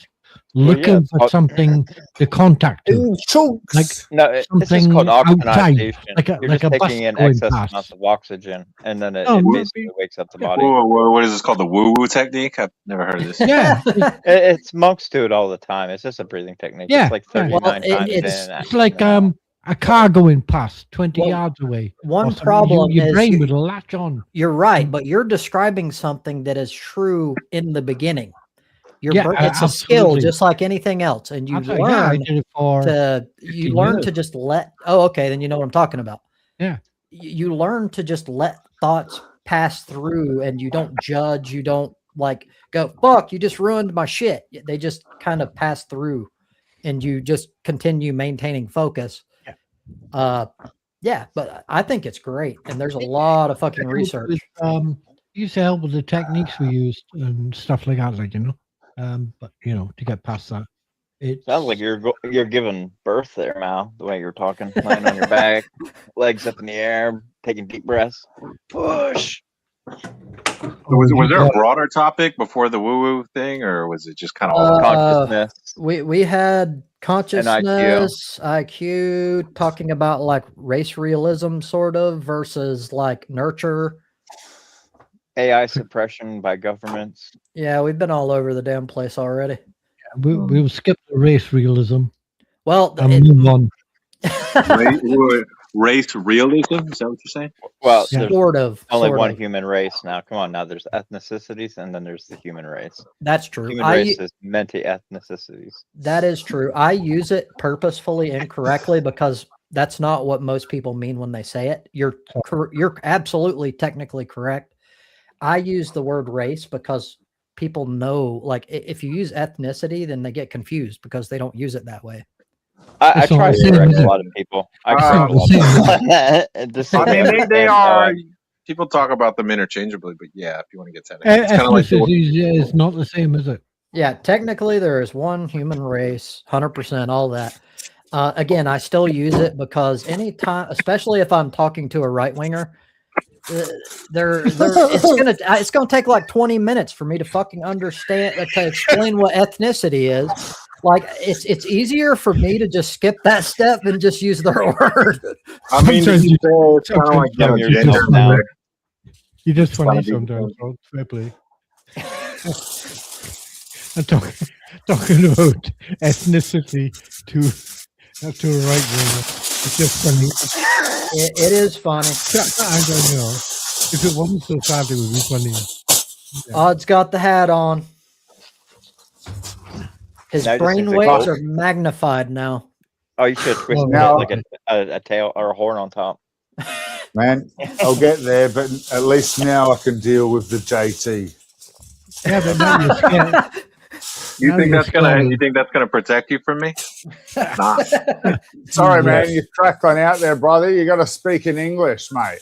Well, looking yeah, it's for called- something to contact to. In chunks. Like No, this is something called outside, oxygenation. like a You're like just a bus taking in going excess past. amounts of oxygen, and then it, No, it maybe- basically wakes up the body. What is this called? The woo-woo technique? I've never heard of this. Yeah, It's monks do it all the time. It's just a breathing technique. Yeah, It's like yeah. 39 Well, times it's- in. it's like a car going past 20 Well, yards away. one or something. problem your is brain you- would latch on. You're right, but you're describing something that is true in the beginning. Yeah, It's a skill, absolutely. just like anything else, and you I learn did it for to 15 learn years. to just let. Oh, okay, then you know what I'm talking about. Yeah. You learn to just let thoughts pass through, and you don't judge. You don't like go, fuck, you just ruined my shit. They just kind of pass through, and you just continue maintaining focus. Yeah, but I think it's great, and there's a lot of fucking research. It used to help with the techniques we used and stuff like that, like, you know. But you know, to get past that, it Sounds like you're giving birth there, Mal. The way you're talking, laying on your back, legs up in the air, taking deep breaths. Push. Was there a broader topic before the woo-woo thing, or was it just kind of all Consciousness. We had consciousness, IQ, talking about like race realism, sort of, versus like nurture. AI suppression by governments. Yeah, we've been all over the damn place already. we'll skip the race realism Well, and move on. race realism? Is that what you're saying? Well, Yeah. there's sort of. only sort one of. human race now. Come on, now there's ethnicities, and then there's the human race. That's true. Human race is many ethnicities. That is true. I use it purposefully incorrectly because that's not what most people mean when they say it. You're absolutely technically correct. I use the word race because people know, like, if you use ethnicity, then they get confused because they don't use it that way. I It's not try the to same, correct is a it? lot of people. I It's correct not a the lot of same. people on that. And just so I mean, understand they how are. I- People talk about them interchangeably, but yeah, if you want to get technical, it's kind of like Ethnicity is not the same, is it? Yeah, technically there is one human race, 100%, all that. Again, I still use it because anytime, especially if I'm talking to a right winger, it's gonna take like 20 minutes for me to fucking understand, to explain what ethnicity is. Like it's easier for me to just skip that step and just use their word. I mean, Sometimes it's kind of like Sometimes gender you're just now. there. You're just funny Funny. sometimes, bro. Fair play. I'm talking about ethnicity to a right winger. It's just funny. It is funny. I don't know. If it wasn't so sad, it would be funny. Odd's got the hat on. His Now just brain seems like waves all- are magnified now. Oh, you should twist Well, it now- like a tail or a horn on top. Man, I'll get there, but at least now I can deal with the JT. Yeah, but now you're scared. You Now think you're that's gonna? scared. You think that's gonna protect you from me? Nah. Sorry, Yeah. man, you crack on out there, brother. You got to speak in English, mate.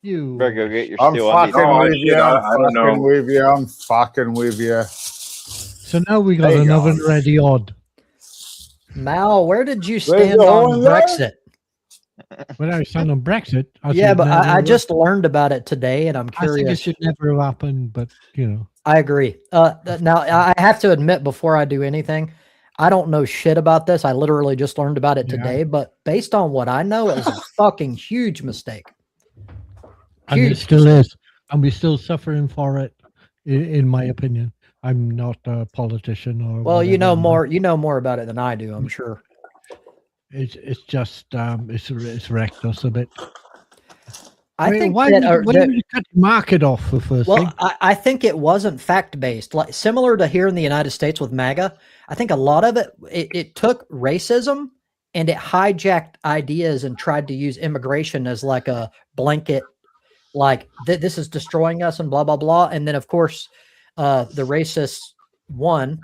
You. Better go get your I'm steel fucking undies. Oh, with shit, you. I I'm don't know. fucking with you. I'm fucking with you. So now we got There you another go. ready odd. Mal, where did you Where's stand the on horn there? Brexit? When I stand on Brexit, Yeah, said but I never- just learned about it today, and I'm I think it curious. should never have happened, but you know. I agree. Now, I have to admit, before I do anything, I don't know shit about this. I literally just learned about it Yeah. today, but based on what I know, it was a fucking huge mistake. And it Huge still mistake. is. And we're still suffering for it, in my opinion. I'm not a politician or Well, you whatever, know but more. You know more about it than I do. I'm sure. It's just it's wrecked us a bit. I think why that, would you cut the market off for first thing? well, I think it wasn't fact based. Like similar to here in the United States with MAGA, I think a lot of it took racism and it hijacked ideas and tried to use immigration as like a blanket, like this is destroying us and blah blah blah. And then of course, the racists won.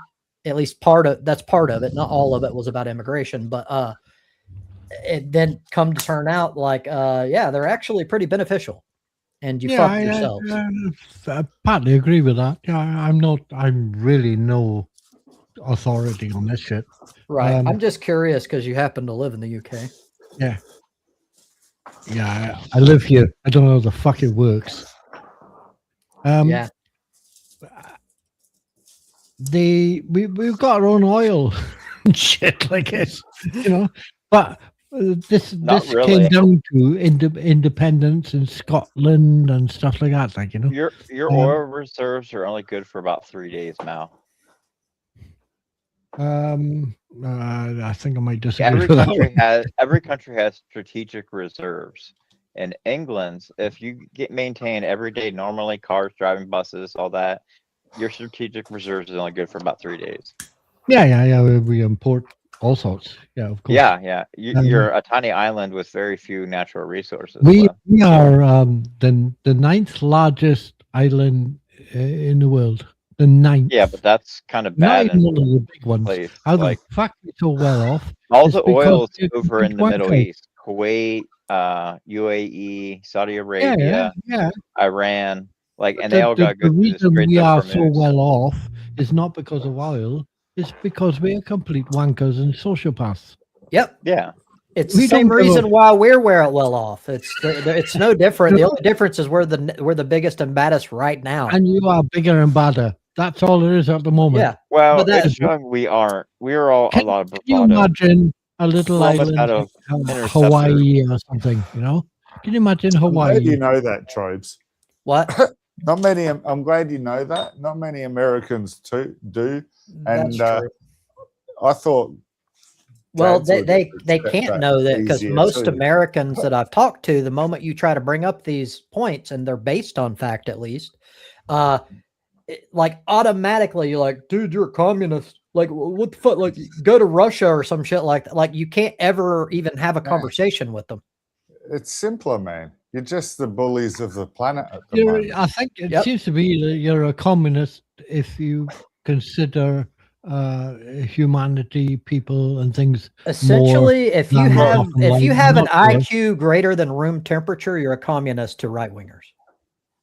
At least that's part of it. Not all of it was about immigration, but it then come to turn out like yeah, they're actually pretty beneficial. And you fuck yourselves. I partly agree with that. Yeah, I'm really no authority on this shit. Right. Um, I'm just curious because you happen to live in the UK. Yeah, I live here. I don't know how the fuck it works. Yeah. We've got our own oil and shit like this, you know. But this really. came down to independence in Scotland and stuff like that, like, you know. Your oil reserves are only good for about 3 days, Mal. I think I might disagree with that one. Every country has strategic reserves. In England, if you maintain every day normally, cars, driving, buses, all that, your strategic reserves is only good for about 3 days. Yeah. We import all sorts. Yeah, of course. Yeah. You're a tiny island with very few natural resources. We are the ninth largest island in the world. The ninth. Yeah, but that's kind of Not bad. even one of the big ones. Place. How Like, the fuck we so well off? all It's the because oil is it's over in the one Middle country. East, Kuwait, UAE, Saudi Arabia, Yeah. Iran, like, and they all got The good reason Strait we of are so Hormuz. well off is not because of oil. It's because we are complete wankers and sociopaths. Yep. Yeah. It's We the same don't give a- reason why we're well off. It's no different. The only difference is we're the biggest and baddest right now. And you are bigger and badder. That's all there is at the moment. Yeah. Well, But that- it's showing we aren't. We're all a lot of Can you bravado. imagine a little We're almost island out of like interceptor. Hawaii or something, you know? Can you imagine I'm glad Hawaii? you know that, Tribes. What? Not many. I'm glad you know that. Not many Americans do. That's And true. I thought. Well, Dads would they accept can't that know that because easier most too. Americans that I've talked to, the moment you try to bring up these points, and they're based on fact at least, like automatically you're like, dude, you're a communist. Like, what the fuck? Like, go to Russia or some shit like that. Like, you can't ever even have a Yeah. conversation with them. It's simpler, man. You're just the bullies of the planet at the moment. I think it Yep. seems to be that you're a communist if you consider humanity, people, and things. Essentially, if you than have bottom line, an not good. IQ greater than room temperature, you're a communist to right wingers.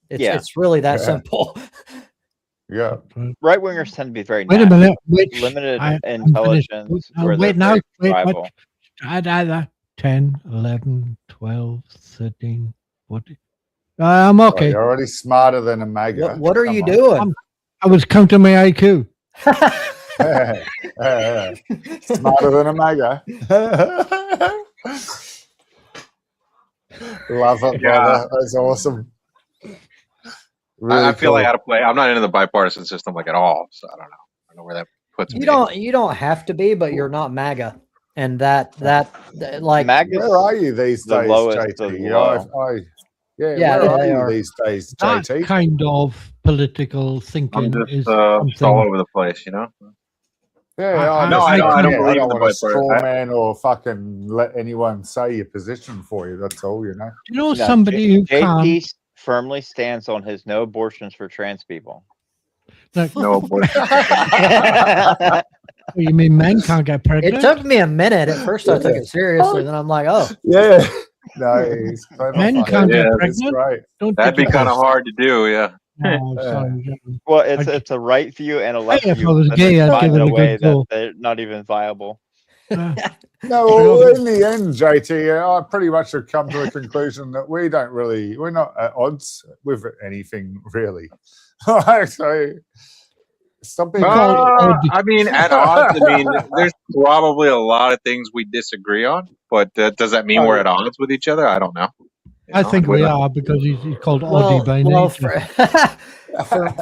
Yeah. It's really that Yeah. simple. Yeah. Right wingers tend to be very Wait a nasty, minute. Which limited I'm finished. intelligence. where Wait they're now. very Wait, tribal. what? 10, 11, 12, 13, 14. I'm okay. You're already smarter than a MAGA. What are Come you on. doing? I was counting my IQ. Smarter than a MAGA. Love it, Yeah. brother. That's awesome. Really I feel cool. like how to play. I'm not into the bipartisan system like at all, so I don't know. I don't know where that puts me. You don't have to be, but you're not MAGA, and that like MAGA's Where are you these the days, lowest of JT? low. Yeah, where are they you are. these days, That JT? kind of political thinking I'm is just all something. over the place, you know. Yeah, No, I don't believe in the want to straw bipartisan. man or fucking let anyone say your position for you. That's all, you know. You know, No, somebody who JP can't. firmly stands on his no abortions for trans people. Like, No abortion. you mean men can't get pregnant? it took me a minute. At first, I took it seriously. Then I'm like, oh, Yeah. No, he's clever. Men fucker. can't get Yeah, It's pregnant. great. Don't That'd be take it kind of personally. hard to do, yeah. Oh, sorry, John. Well, it's I- it's a right view and a left if I view. was but gay, they I'd find give it a way good that go. they're not even viable. Uh, No, well, in the end, JT, I pretty much have come to a conclusion that we're not at odds with anything really. So stop being I mean, at odds. I mean, there's probably a lot of things we disagree on, but does that mean we're at odds with each other? I don't know. You I know, think we we're- are because he's called Audie by nature.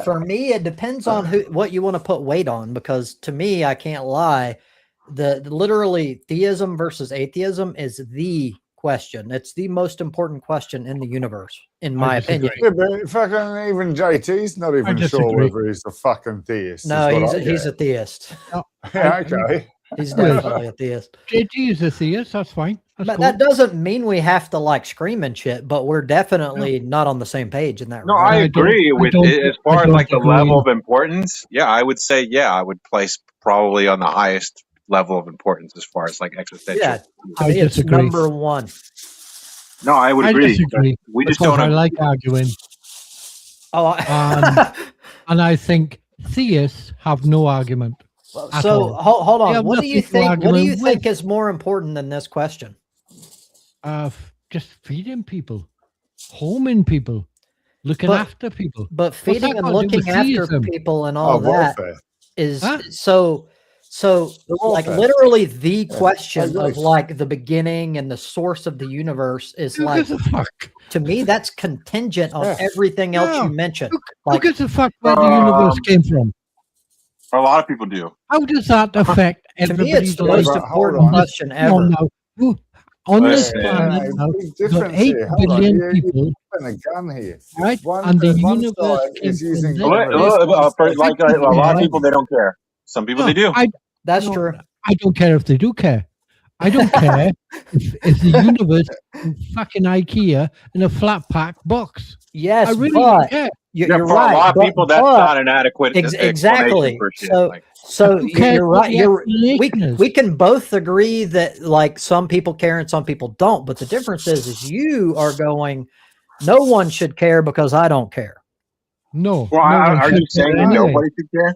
for me, it depends on what you want to put weight on. Because to me, I can't lie. The literally theism versus atheism is the question. It's the most important question in the universe, in my disagree. opinion. Yeah, but fucking even JT's not even sure disagree. whether he's a fucking theist. No, is what he's I a theist. No, get. Yeah, okay. He's definitely a theist. JT is a theist. That's fine. That's But cool. that doesn't mean we have to like scream and shit. But we're definitely not on the same page in that. No, regard. I I don't- agree I with don't- it. As I far as don't like the agree. level of importance, yeah, I would say, I would place probably on the highest level of importance as far as like existential. Yeah, to I me, it's disagree. number one. No, I would I agree. disagree. We just because don't. I like arguing, Oh, and I think theists have no argument. at so all. hold They on. have What do you nothing to think? What do argue you think with. is more important than this question? Just feeding people, homing people. looking But- after people. But feeding that and got to do looking with after theism? people and all that welfare. is Huh? so The like welfare. literally the Yeah, I question agree. of like the beginning and the source of the universe is Who like, gives a fuck? to me, that's contingent on Yeah. everything else Yeah. you mentioned. Who Like, gives a fuck where the universe came from? A lot of people do. How does that affect to me, everybody's it's the life? most But hold important on. question No, ever. no. Who- On Yeah, this yeah, planet, No, now, big you've got difference 8 here. Hold on. billion You're people, putting a gun here. right? One, And the one universe side came is from using this. Like a lot of people, they don't care. Some people they do. That's No, true. I don't care if they do care. I don't care if the universe is fucking IKEA in a flat pack box. Yes, I really but don't care. you're Yeah, for right. a lot of but- people, that's but- not an adequate explanation exactly. for shit. So, Like, so Who cares you're what right. the You're explanation is? we can both agree that like some people care and some people don't. But the difference is you are going. No one should care because I don't care. No. well, no one are should you saying care that anyway. nobody should care?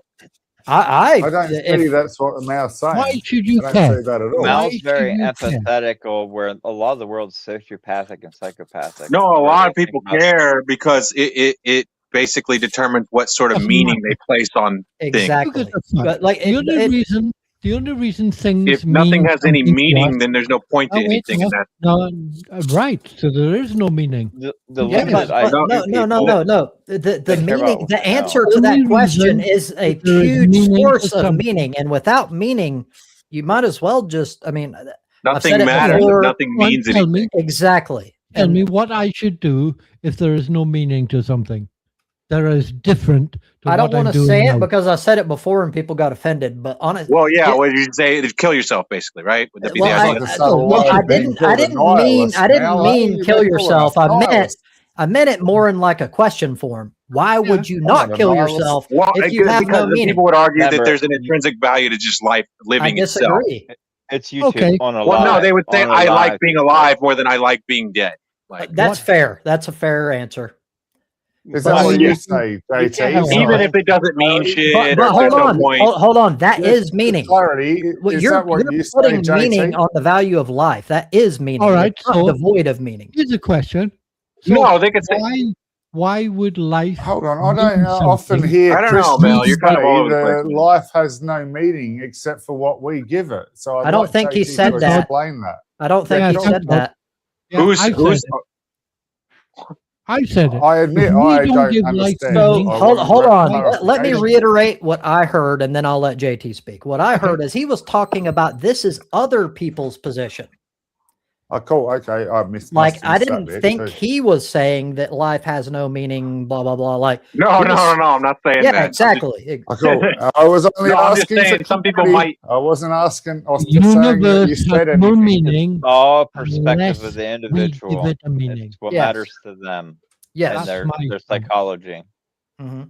I I don't if- see that's what the mouth's saying. Why should you I don't care? see that at all. Mal- Mal's very should you care? empathetical, where a lot of the world's sociopathic and psychopathic. No, a where lot they of people think about- care because it basically determines what sort of Doesn't meaning matter. they place on things. Who exactly. gives a fuck? But like The only reason things If nothing mean has any something to meaning, us- then there's no point to Oh, wait, anything. no. And that's No, right. So there is no meaning. the Yeah, limited but IQ no. people- The They care meaning, about the what they know. answer to The that only question reason is a that there is huge meaning to source of something. meaning, and without meaning, you might as well just. I mean, nothing said it matters. before. Nothing Go on, means tell anything. me, exactly. tell And- me what I should do if there is no meaning to something that is different to I don't what I'm want to doing say it now. because I said it before and people got offended. But honestly, Well, yeah, what did you say? Kill yourself, basally, right? Would that be well, the I, idea? Like a subtle well, way I of being didn't. called I a didn't mean. nihilist. I didn't Now, mean hey, kill you're calling yourself. us I meant. nihilists. I meant it more in like a question form. Why would you I'm not not a kill nihilist. yourself Well, if you have because no meaning? people would argue that Remember- there's an intrinsic value to just life I living itself. disagree. It's YouTube Okay. on a Well, no, live- they would say on a I like live. being alive more than I like being dead. Like, That's What? fair. That's a fair answer. Is But that what you- you say, you can't JT? have Sorry. even if it doesn't mean shit, But or hold there's no on, point. hold on. That Just is for meaning. clarity, Well, is you're that what you say, putting meaning JT? on the value of life. That is meaning. All right, It's not so- devoid of meaning. Here's a question. So No, they could say. why would life Hold on, I don't mean often something? hear I don't know, Christians Mel, you're kind of all over the say place, that man. life has no meaning except for what we give it. So I don't think he JT said to that. Explain that. I don't think Yeah, he talk said about- that. Yeah, Who's I said who's? it. I said it. I admit If we I don't don't give life understand. So meaning- I hold want on. Let me clarification. reiterate what I heard, and then I'll let JT speak. What I heard is he was talking about this is other people's position. Oh, cool. Okay, I missed. Like must I have missed didn't that bit, think too. he was saying that life has no meaning. Blah blah blah. Like No, He no, was- no, no. I'm not saying yeah, that. exactly. Oh, cool. I was only No, I'm just asking. saying for some people clarity. might- I wasn't asking. I was The just saying that you universe said has no anything. meaning all perspective unless of the we individual. give it a meaning. It's what Yes. matters to them Yes. and their my- psychology. hmm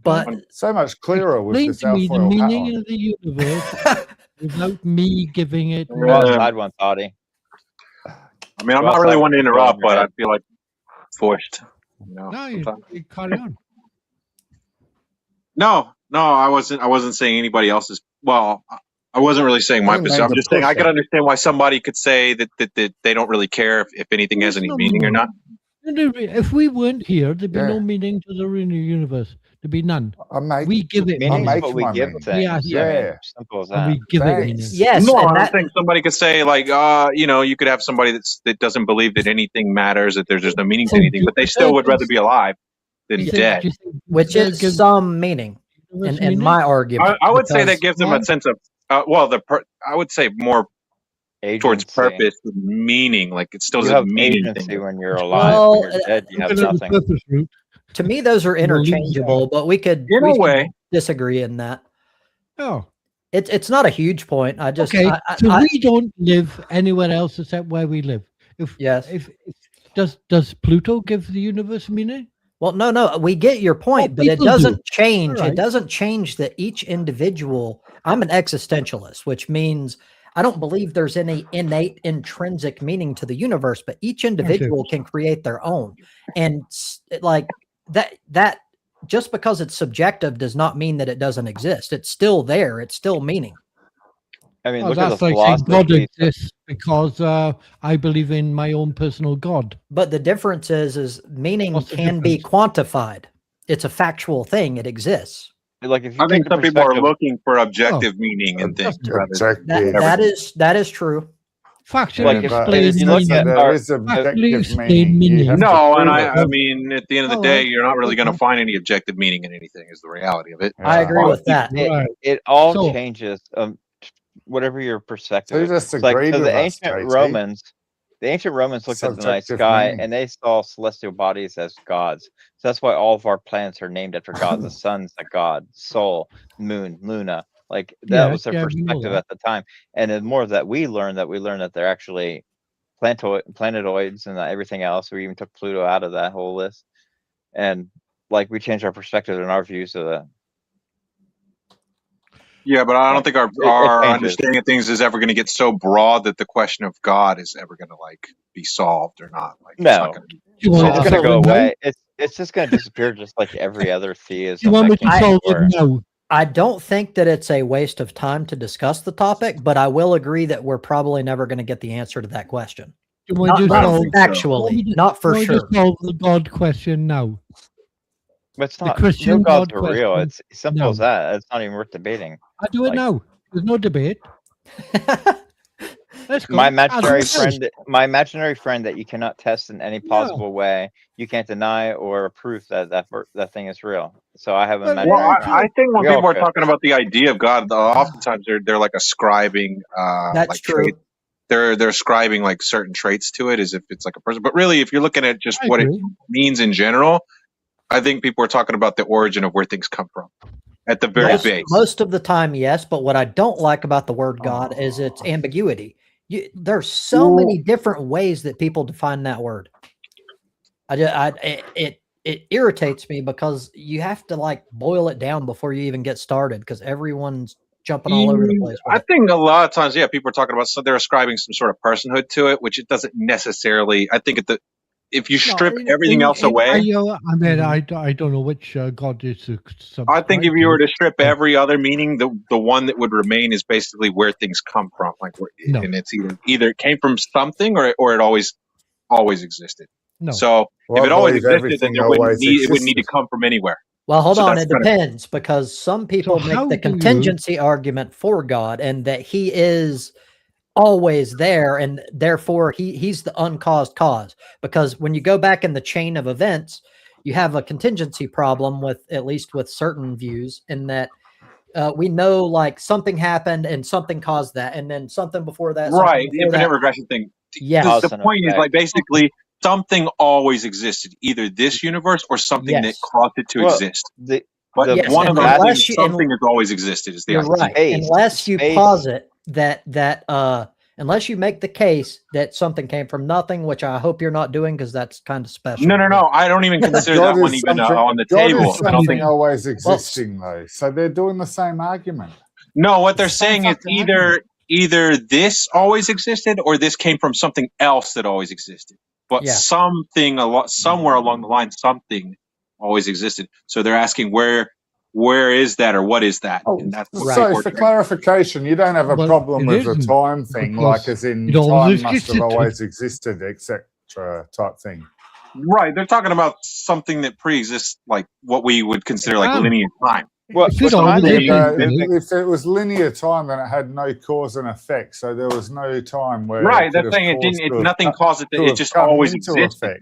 But So much clearer with Explain this to me the alfoil hat meaning on. of the universe without me giving it. Yeah. Go outside one, Toddy. I mean, I'm Well, not really it's one to like- interrupt, but I feel like forced. You know, No, sometimes. you carry on. No, I wasn't saying anybody else's. Well, I wasn't really saying my You position. I'm made the just saying I push could up. understand why somebody could say that they don't really care if anything has There's any no meaning or not. If we weren't here, there'd be Yeah. no meaning to the universe. There'd be none. I make, We give it Meaning meaning. is make what we my give meaning. things. Yeah, I mean, yeah. simple as And that. we give it Thanks. meaning. yes, No, and I'm that, saying somebody could say like, you know, you could have somebody that doesn't believe that anything matters, that there's no meaning to So anything, but they still would rather do be alive than you dead. think- do you think which that is gives some meaning the universe in meaning? my argument. I would say that because- gives them a sense of, I would say more towards Agency. purpose and meaning. Like it still You doesn't have mean agency anything. when you're alive. Well, when you're dead, you have Look at the nothing. purpose route. to me, those are We'll leave it interchangeable, but we could In we a could way. disagree in that. Oh, It's not a huge point. I just okay. So I- we don't live anywhere else except where we live. yes. If does Pluto give the universe meaning? Well, no, we get your point, but it people do. doesn't change. Alright. It doesn't change that each individual. I'm an existentialist, which means I don't believe there's any innate intrinsic meaning to the universe, but each individual can create their own. And like that just because it's subjective does not mean that it doesn't exist. It's still there. It's still meaning. I mean, Oh, look at the that's like saying God philosophy. exists because I believe in my own personal God. But the difference is meaning What's the can be difference? quantified. It's a factual thing. It exists. Like if you I take think the some people are perspective, looking for objective meaning in things. rather than Objective. That is true. Factually like if explain you look meaning. at there our, is Factually objective explain meaning. You have meaning. to No, and prove I it. mean, at the end of the All day, right. you're not really going to Okay. find any objective meaning in anything. Is the reality of it. I agree Yeah. with that. Right. it all So- changes. Whatever your perspective Who is. just It's like agreed so with the us, ancient JT? Romans. The ancient Romans looked at the night Subjective sky meaning. and they saw celestial bodies as gods. So that's why all of our planets are named after gods. The sun's a god, Sol, Moon, Luna. Like that Yeah, was their yeah, we know perspective that. at the time. And the more that we learned that they're actually planetoids and everything else. We even took Pluto out of that whole list. And like we changed our perspective and our views of that. Yeah, but I don't think our changes. understanding of things is ever going to get so broad that the question of God is ever going to like be solved or not. Like, No. it's not gonna be You want It's to going to solve go it now? away. It's just going to disappear, just like every other theism. You want me that to came solve before. it now? I don't think that it's a waste of time to discuss the topic, but I will agree that we're probably never going to get the answer to that question. You want to Not solve factually, not for you want sure. to solve the God question now? But it's The not. Christian No gods God are real. question. It's simple No. as that. It's not even worth debating. I do it Like- now. There's no debate. Let's go. My I'll do imaginary it now. friend that you cannot test in any possible way, you can't deny or prove that thing is real. So I have an Well, imaginary Well, friend. I think when We all people are could. talking about the idea of God, oftentimes they're like ascribing That's like true. traits. They're ascribing like certain traits to it as if it's like a person. But really, if you're looking at just I what it agree. means in general, I think people are talking about the origin of where things come from at the very base. Most of the time, yes. But what I don't like about the word God is its ambiguity. There's so many different ways that people define that word. It irritates me because you have to like boil it down before you even get started because everyone's jumping all over the place. with I it. think a lot of times, people are talking about they're ascribing some sort of personhood to it, which it doesn't necessarily. I think if you strip everything else away, I mean, I don't know which God is. I think if you were to strip every other meaning, the one that would remain is basically where things come from. Like, No. and it's either it came from something or it always existed. No. So Well, if it I always believe existed, then everything it wouldn't always need to existed. come from anywhere. Well, hold So on. that's It kind of- depends because some people how make the do you- contingency argument for God and that he is always there and therefore he's the uncaused cause. Because when you go back in the chain of events, you have a contingency problem with at least with certain views in that we know like something happened and something caused that, and then something before that. something Right, the before infinite that. regression thing. Yes. The Cause and point is effect. like basically something always existed, either this universe or something that Yes. caused it to Well, exist. the But Yes, one of and those unless things, you- something has always existed. Is the You're idea. right. Space- Unless you space- posit that unless you make the case that something came from nothing, which I hope you're not doing because that's kind of special. No. I don't even consider that one even on the table. God is I don't something think. always existing, though. So they're doing the same argument. No, what they're Same saying is fucking either this always existed or this came from something else that always existed. But Yeah. somewhere along the line, something always existed. So they're asking where is that or what is that? And that's what Right. So, people are for trying- clarification, you don't have a Well, problem it with the isn't, time thing, because like as in it always time must have existed. always existed, etc. type thing. Right, they're talking about something that pre-exists, like what we would consider like Time. linear time. Well, If it time always is existed, moving. If it was linear time, then it had no cause and effect. So there was no time where Right, it could that's have saying it caused didn't. to have Nothing co- caused it. to It have just come always into existed. effect.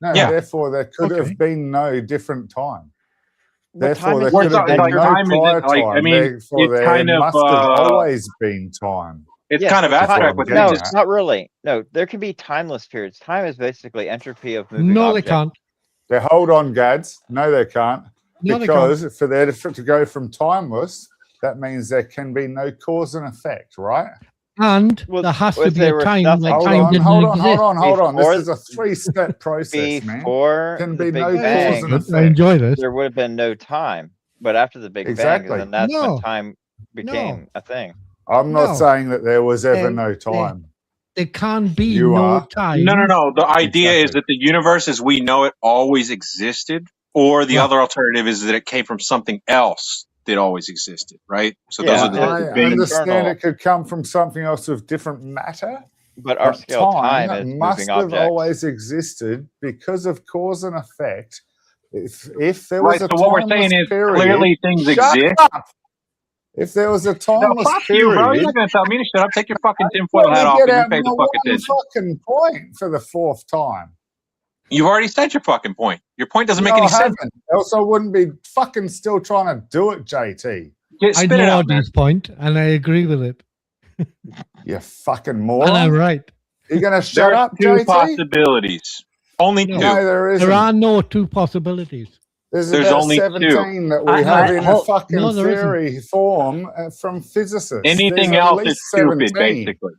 No, Yeah. therefore there could Okay. have been no different time. What Therefore, time there is Well, could it's have not- been like no time isn't, prior like, I time. mean, Therefore, it's there kind of, must have always been time. It's Yeah, kind of but time- abstract with getting No, things. at. not really. No, there can be timeless periods. Time is basically entropy of moving no, they objects. can't. They hold on, Gads. No, they can't. No, they Because for there to go from timeless, that means there can be no cause and effect, right? And Well, there has to if be there a was time nothing- when Hold time on, didn't hold on, exist. hold on. Before- This is a three-step process, man. Before Can the be Big no Bang, cause and I effect. enjoy this. there would have been no time. But after the Big Exactly. Bang, then that's No. when time became a thing. I'm not No. saying that there was ever They- no time. There can be You no are. time. No. The idea is Exactly. that the universe as we know it always existed, or the Right. other alternative is that it came from something else that always existed, right? So those Yeah, are the I big. understand Eternal. it could come from something else with different matter. But our But scale of time is must moving have objects. always existed because of cause and effect. If there Right. was a So what we're timeless saying is period, clearly things shut exist. up. If there was a No, timeless fuck you, bro. You're period, not going to tell me to shut up. Take your fucking tinfoil let hat me off get and you out pay my the fuck one attention. fucking point for the fourth time. You've already said your fucking point. Your point doesn't make No, any I sense. haven't. Else I wouldn't be fucking still trying to do it, JT. Yeah, I spit it know out, man. Audie's point, and I agree with it. You fucking And I'm moron. right. You gonna shut There's up, two JT? possibilities. Only No. two. No, there isn't. There are no two possibilities. There's There's about only 17 that we I- have I- in a hold- fucking No, there isn't. theory form from physicists. Anything There's at else is least stupid, 17. basically.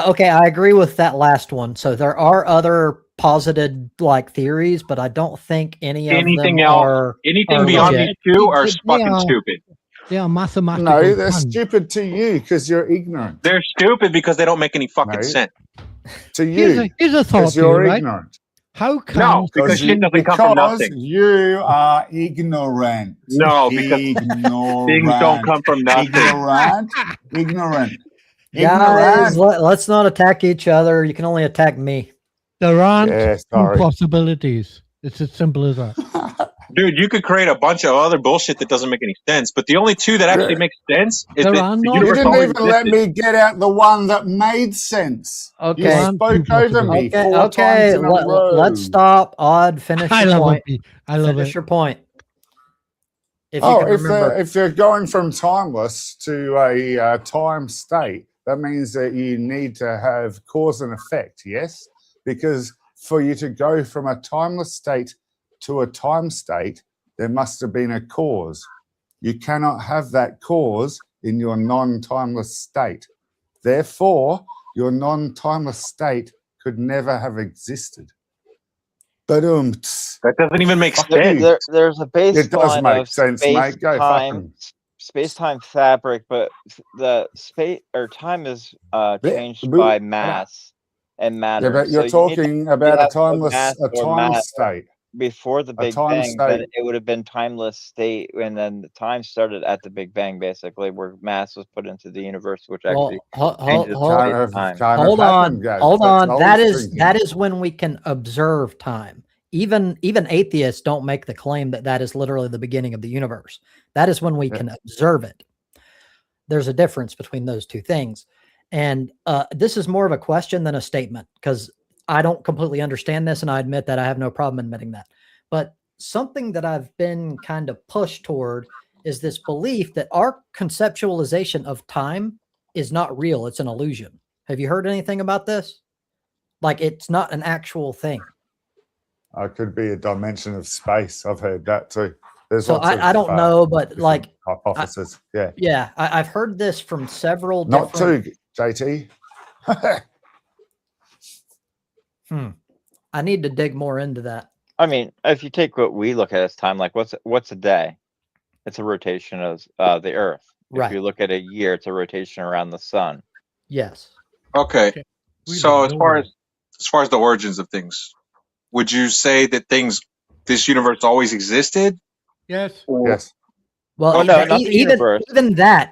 Okay, I agree with that last one. So there are other posited like theories, but I don't think any of Anything them else, are anything are beyond legit. these two are They fucking are- stupid. They are mathematical. No, they're puns. stupid to you because you're ignorant. They're stupid because they don't make any fucking No. sense. To Here's you a thought because to you, you're right? ignorant. How come? No, because shit doesn't come from nothing. you are ignorant. No, because ignorant. things don't come from nothing. Ignorant. Guys, Ignorant. let's not attack each other. You can only attack me. There aren't Yeah, two sorry. possibilities. It's as simple as that. Dude, you could create a bunch of other bullshit that doesn't make any sense, but the only two that actually make sense is There that are the no- You universe didn't always even let existed. me get out the one that made sense. Okay. You One, spoke two over me Okay, four okay. times in a row. Let's stop. Odd, finish I your love point. it. I love Finish it. your point. If you Oh, can remember. if you're going from timeless to a time state, that means that you need to have cause and effect, yes? Because for you to go from a timeless state to a time state, there must have been a cause. You cannot have that cause in your non-timeless state. Therefore, your non-timeless state could never have existed. But That doesn't even make Fuck sense. you. There's a it does baseline make of sense, mate. Go fucking. space-time fabric, but the space or time is changed by mass and matter. Yeah, but you're So you need to talking about a have no timeless, mass a or time matter state. before the Big time Bang. Then state. it would have been timeless state, and then the time started at the Big Bang, basically, where mass was put into the universe, which Well, actually hold changes Can't space-time. hold have on, happened, guys. hold That's on. old That is thinking. when we can observe time. Even atheists don't make the claim that that is literally the beginning of the universe. That is when we Yeah. can observe it. There's a difference between those two things. And this is more of a question than a statement because I don't completely understand this, and I admit that I have no problem admitting that. But something that I've been kind of pushed toward is this belief that our conceptualization of time is not real. It's an illusion. Have you heard anything about this? Like it's not an actual thing. It could be a dimension of space. I've heard that too. There's So lots of, I don't know, but different like, hypothesis. Yeah, yeah, I've heard this from several not different. too, JT. I need to dig more into that. I mean, if you take what we look at as time, like what's a day? It's a rotation of the Earth. Right. If you look at a year, it's a rotation around the sun. Yes. Okay. We So don't as know far as the origins of things, would you say that this universe always existed? Yes. Or- Yes. Well, Oh, no, not the universe.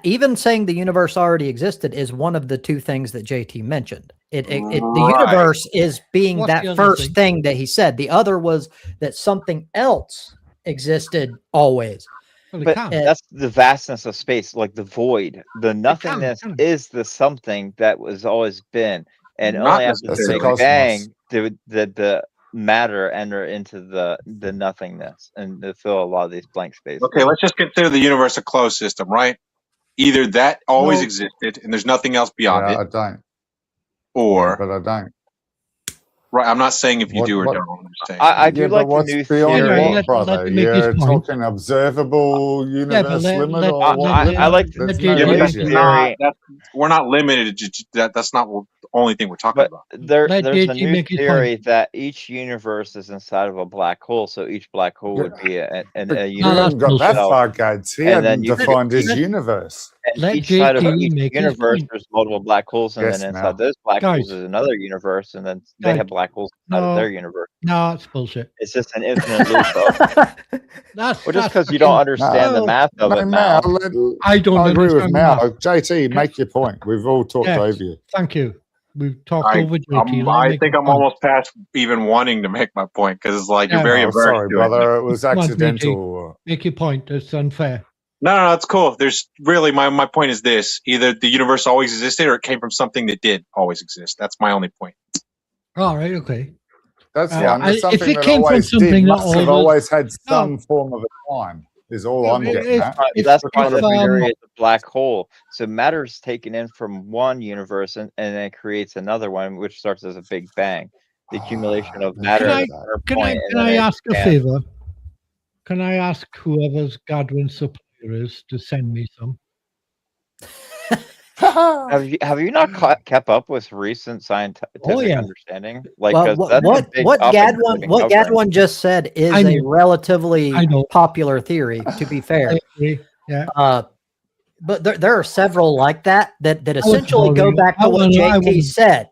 even saying the universe already existed is one of the two things that JT mentioned. The Right. universe is being What's that the other first thing? thing that he said. The other was that something else existed always. Well, it But can't. that's the vastness of space, like the void. The nothingness can. is the something that was always been, and Not only after the necessarily. Big That's the Bang did the matter enter into the nothingness and to fill a lot of these blank spaces. Okay, let's just consider the universe a closed system, right? Either that always No. existed and there's nothing else beyond Yeah, I it, don't. or But I don't. right. I'm not saying if you What- do or what- don't. I'm just saying. I do Yeah, but like the what's new beyond theory. Let- what, brother? let me make his You're point. talking observable universe let- limit let- or I- what? I like the There's Yeah, no yeah, but but that's age yet. not. We're not limited to that. That's not the only thing we're talking But about. there's Let a JT new make his theory that each universe is inside of a black hole, so each black hole Yeah. would be a But a you universe hadn't got that itself. far, Gads. He And hadn't then you could- defined his universe. And let each side of JT each make his universe, point. there's multiple black holes, and Yes, then Mal. inside those black Guys. holes is another universe, and then they Guys. have black holes inside of No. their universe. No, it's bullshit. It's just an infinite loop of. That's Well, just that's because you don't fucking- understand the No, math of No, it, Mal. Mal. I don't I agree with understand Mal. math. JT, make your point. We've all talked Yes. over you. Thank you. We've talked over JT. I think I'm almost past even wanting to make my point because it's like you're Yeah. very Oh, averse sorry, to brother. It was Come on, accidental. Make your point. It's unfair. No, it's cool. There's really my point is this: either the universe always existed, or it came from something that did always exist. That's my only point. All right. Okay. That's Yeah, fine. There's if something it that came from always something did. that Must have always- always had some form of a time. Is all I'm getting at. That's why if, the theory is a black hole. So matter is taken in from one universe and then creates another one, which starts as a big bang. The accumulation of matter. Can I- at a certain Can point, I and can then I it ask a expands. favor? Can I ask whoever's Godwin supplier is to send me some? Have you not kept up with recent scientific yeah. understanding? Like, Well, 'cause that's a what big what topic that we've Gadwin been what covering. Gadwin just said is I a know. relatively I know. popular theory. To be fair, I agree. Yeah. But there are several like that essentially go boring. back to I what wouldn't- I JT wouldn't- said,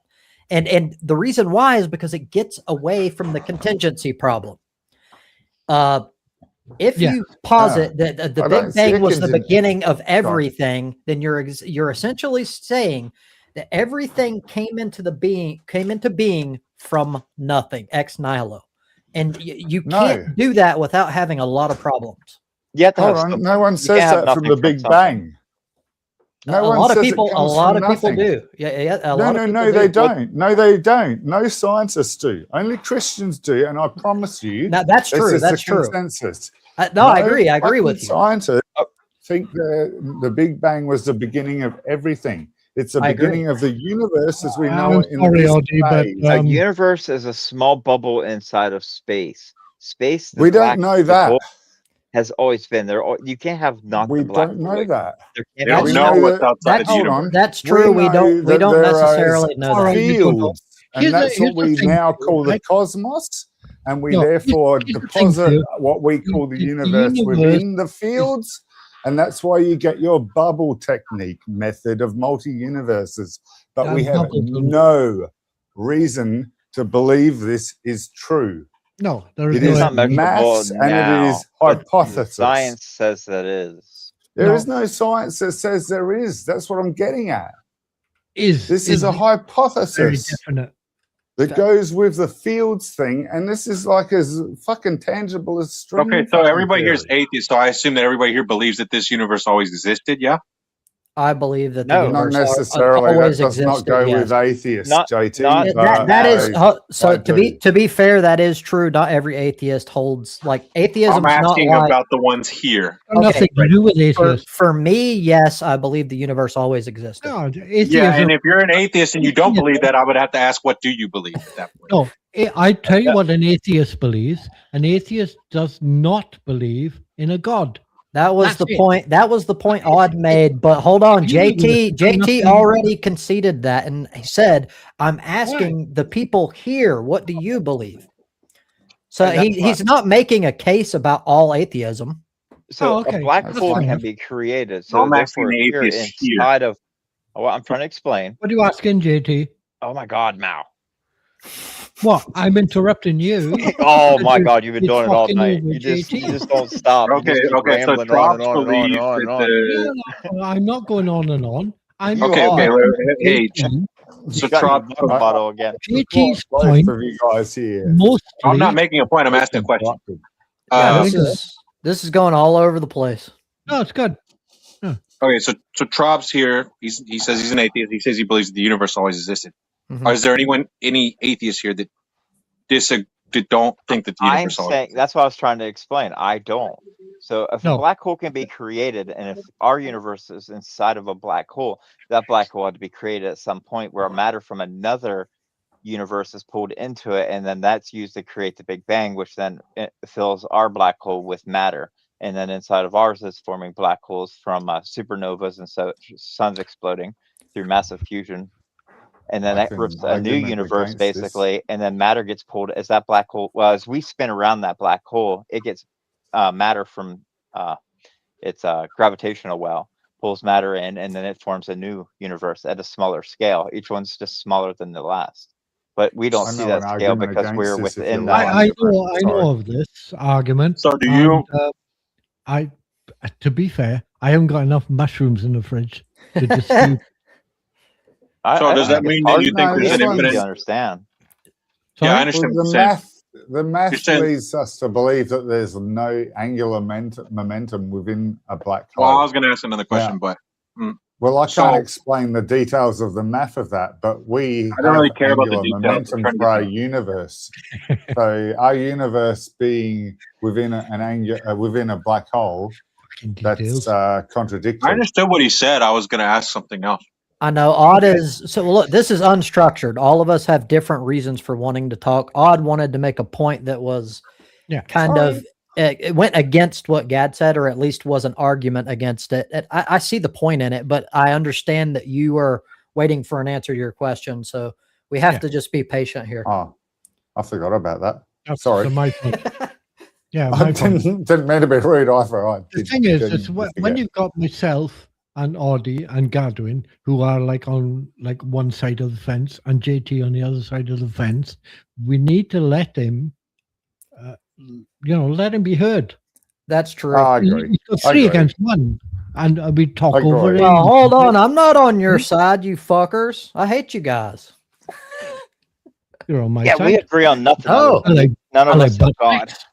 and the reason why is because it gets away from the contingency problem. If Yeah. you posit that the I Big don't see a Bang was the contingency. beginning of everything, then you're essentially saying that everything came into being from nothing, ex nihilo, and you can't do that without having a lot of problems. You have to Hold have on. something. No one You says can't have that from nothing the Big something. Bang. No a one lot of says people, it a comes lot from of people nothing. do. Yeah. A No, lot no, of no, people they do. don't. No, they don't. No scientists do. Only Christians do, and I promise you, Now, that's this true. is That's the true. consensus. No, I agree. I agree fucking with you. Scientists think the Big Bang was the beginning of everything. It's the I agree. beginning of the universe as we I'm know it in sorry, this Audie, but, phase. A universe is a small bubble inside of space. Space. We don't know that. Has always been there. You can't have not. We the black don't hole. know Like, that. there They can't don't be know no- what's outside of the Hold universe. on. That's true. We don't there necessarily is know All that. right, you don't know. fields, Here's and that's here's what we the thing, now call the right? cosmos, and we No, therefore here's the thing, deposit Phil. what we call the The universe universe within the fields, and that's why you get your bubble technique method of multi-universes. But we have Bubble technique. no reason to believe this is true. No, there is It no is not measurable maths and now, it is but hypothesis. Science says that is. There No. is no science that says there is. That's what I'm getting at. This This is a very hypothesis definite. that goes with the fields thing, and this is like as fucking tangible as string. Okay, so fucking everybody here is theory. atheist, so I assume that everybody here believes that this universe always existed. Yeah. I believe that the No. Not universe necessarily. That always does not existed. go yes. with atheists, Not- JT. not- but That is so. I do. To be fair, that is true. Not every atheist holds like atheism. I'm Not asking like, about the ones here. Okay, Nothing to do with atheists. for me, yes, I believe the universe always existed. No, atheism. Yeah, and if you're an atheist and you don't believe that, I would have to ask, what do you believe at that point? No, I tell you what an atheist believes. An atheist does not believe in a god. That was That's the it. point. That was the point Odd made. But hold on, JT. JT Nothing- already conceded that, and he said, "I'm asking the people here, what do you believe?" So And that's he's not making a case about all atheism. So Oh, okay. a black That's hole fine. can be created. So I'm asking therefore, the you're atheist here. inside of. Well, I'm trying to explain. What are you asking, JT? Oh my God, Mao. What? I'm interrupting you. Oh my God, you've been You're doing it all talking night. over You just JT. don't stop. You Okay, just keep okay. So rambling Trops on and on and on and believes on and on. that No, I'm not going on and on. I'm You okay, are. hey, JT, so You got your Trops. water bottle again. JT's Both point of you guys here. mostly. I'm not making a point. I'm asking a question. Yeah, Um, this is going all over the place. No, it's good. Okay, so Trops here. He says he's an atheist. He says he believes that the universe always existed. Mhm. Is there any atheists here that don't think that the I'm universe always saying existed? that's what I was trying to explain. I don't. So if No. a black hole can be created, and if our universe is inside of a black hole, that black hole had to be created at some point where matter from another universe is pulled into it, and then that's used to create the Big Bang, which then fills our black hole with matter. And then inside of ours is forming black holes from supernovas and so suns exploding through massive fusion. And then I that can rips a argue new maybe universe against this. basically, and then matter gets pulled as that black hole. Well, as we spin around that black hole, it gets matter from its gravitational well pulls matter in, and then it forms a new universe at a smaller scale. Each one's just smaller than the last. But we don't I see know that an scale argument because we're against this if within you that like. I universe. know of this argument. So do you? And, to be fair, I haven't got enough mushrooms in the fridge to dispute. So does that think it's mean that hard you to think No, there's this an one's- infinite? You understand? Yeah, I Sorry? understand Well, what you're saying. the math saying- leads us to believe that there's no angular momentum within a black hole. Well, I was going to ask another question, but Well, I So- can't explain the details of the math of that, but we I don't really have care about the angular details. I'm momentum trying to for get our that. universe. So our universe being within within a black hole, Fucking that's details. I contradictory. understood what he said. I was going to ask something else. I know Odd is so look, this is unstructured. All of us have different reasons for wanting to talk. Odd wanted to make a point that was kind of it went against what Gad said, or at least was an argument against it. I see the point in it, but I understand that you are waiting for an answer to your question. So we have to just be patient here. Oh, I forgot about that. That's Sorry. my point. Yeah, I my point. didn't mean to be rude. The thing is when you've got myself and Audie and Gadwin, who are like on like one side of the fence, and JT on the other side of the fence, we need to let him, let him be heard. That's true. I agree. It's I three agree. against one, and we talk I agree. over it. Well, hold on. I'm not on your side, you fuckers. I hate you guys. You're on my Yeah, side. we agree on nothing. No. other than none of I like us is butt God. sex.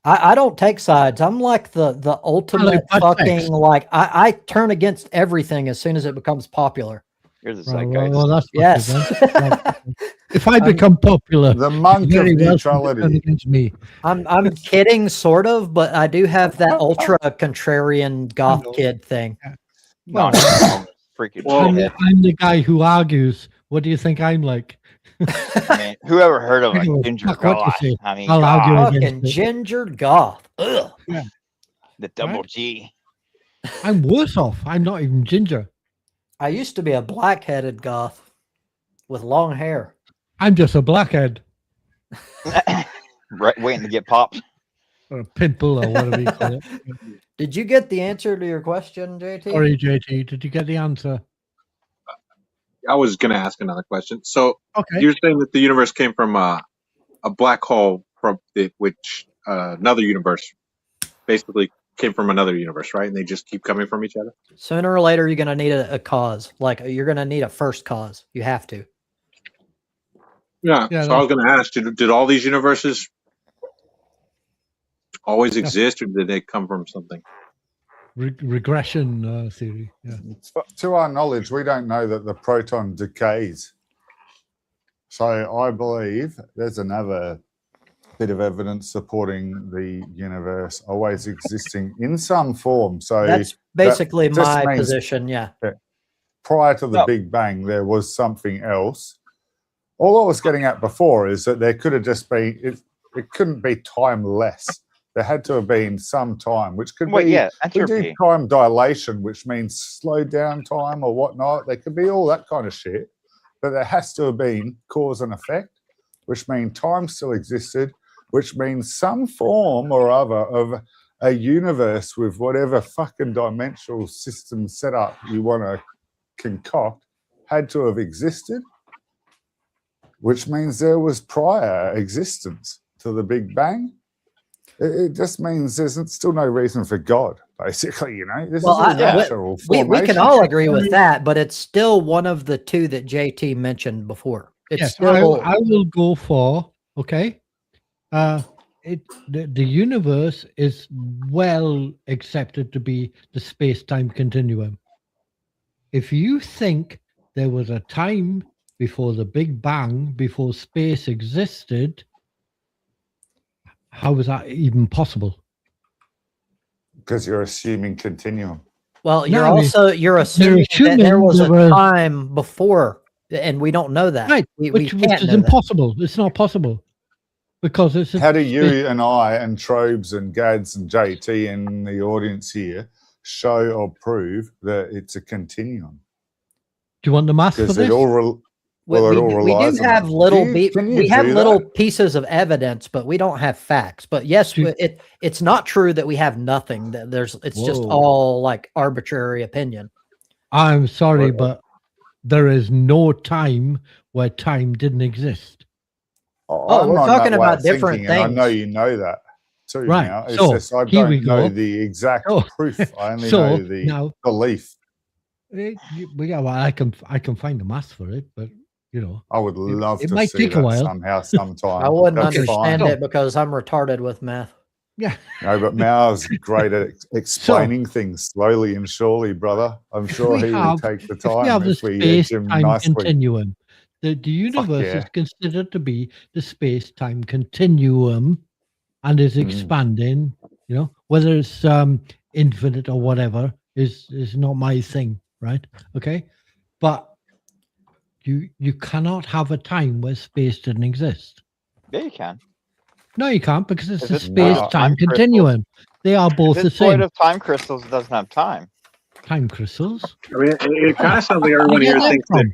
I don't take sides. I'm like the ultimate butt fucking sex. like I turn against everything as soon as it becomes popular. You're the Right, zeitgeist. well, that's Yes. if I become popular, The monk of very well turn neutrality. against me. I'm kidding, sort of, but I do have that ultra contrarian goth know. kid thing. Not freaking Well, shit. I'm the guy who argues. What do you think I'm like? I mean, whoever heard of I don't a give a ginger fuck what you god? say. I mean, I'll argue God, against Fucking it. ginger goth. Ugh. the double Right? G. I'm worse off. I'm not even ginger. I used to be a black-headed goth with long hair. I'm just a blackhead Right, waiting to get popped. or a pimple or whatever you call it. Did you get the answer to your question, JT? Sorry, JT. Did you get the answer? I was going to ask another question. So Okay. you're saying that the universe came from a black hole which another universe basically came from another universe, right? And they just keep coming from each other? Sooner or later, you're going to need a cause. Like, you're going to need a first cause. You have to. Yeah. Yeah, So I was going to ask, did all these universes always Yeah. exist, or did they come from something? Regression theory. Yeah. To our knowledge, we don't know that the proton decays. So I believe there's another bit of evidence supporting the universe always existing in some form. So That's basically just my means- position. Yeah. prior to the No. Big Bang, there was something else. All I was getting at before is that there could have just been, it couldn't be timeless. There had to have been some time, which could Wait, be, yeah, we do entropy. time dilation, which means slow down time or whatnot. There could be all that kind of shit. But there has to have been cause and effect, which means time still existed, which means some form or other of a universe with whatever fucking dimensional system setup you want to concoct had to have existed, which means there was prior existence to the Big Bang. It just means there's still no reason for God, basically, you know. This Well, is all natural we can formation. all agree with that, but it's still one of the two that JT mentioned before. It's Yes, still I will go for, okay. The universe is well accepted to be the space-time continuum. If you think there was a time before the Big Bang, before space existed, how was that even possible? Because you're assuming continuum. well. You're No, you're assuming that assuming there was a there was- time before, and we don't know that. Right, We which can't is know that. impossible. It's not possible because it's How do you and I and Trobes and Gads and JT and the audience here show or prove that it's a continuum? Do you want the math for Because this? it all Well, it all we relies do on have that. little Can you we have do little that? pieces of evidence, but we don't have facts. But yes, Do- it's not true that we have nothing. That it's just Whoa. all like arbitrary opinion. I'm sorry, What- but there is no time where time didn't exist. Oh, I'm we're on talking that way about of different thinking, and I know things. you know that too. Right, Now it's so just I here we don't know go. the exact So- proof. I only so know the now- belief. Well, I can find the math for it, but you know, I would love it to might see take a that while. somehow, sometime. I wouldn't That's understand fine. it because I'm retarded with math. Yeah. No, but Mao's great at explaining things slowly and surely, brother. I'm sure he would take the If we time have the if we edge him space-time nicely. continuum, the universe yeah. is considered to be the space-time continuum and is expanding. You know, whether it's infinite or whatever is not my thing, right? Okay, but you cannot have a time where space didn't exist. Yeah, you can. No, you can't, because it's If the it's made of space-time time crystals- continuum. They are If both the it's void same. of time crystals, it doesn't have time. Time crystals. I mean, it kind of sounds like Where everyone do you here get that thinks that from?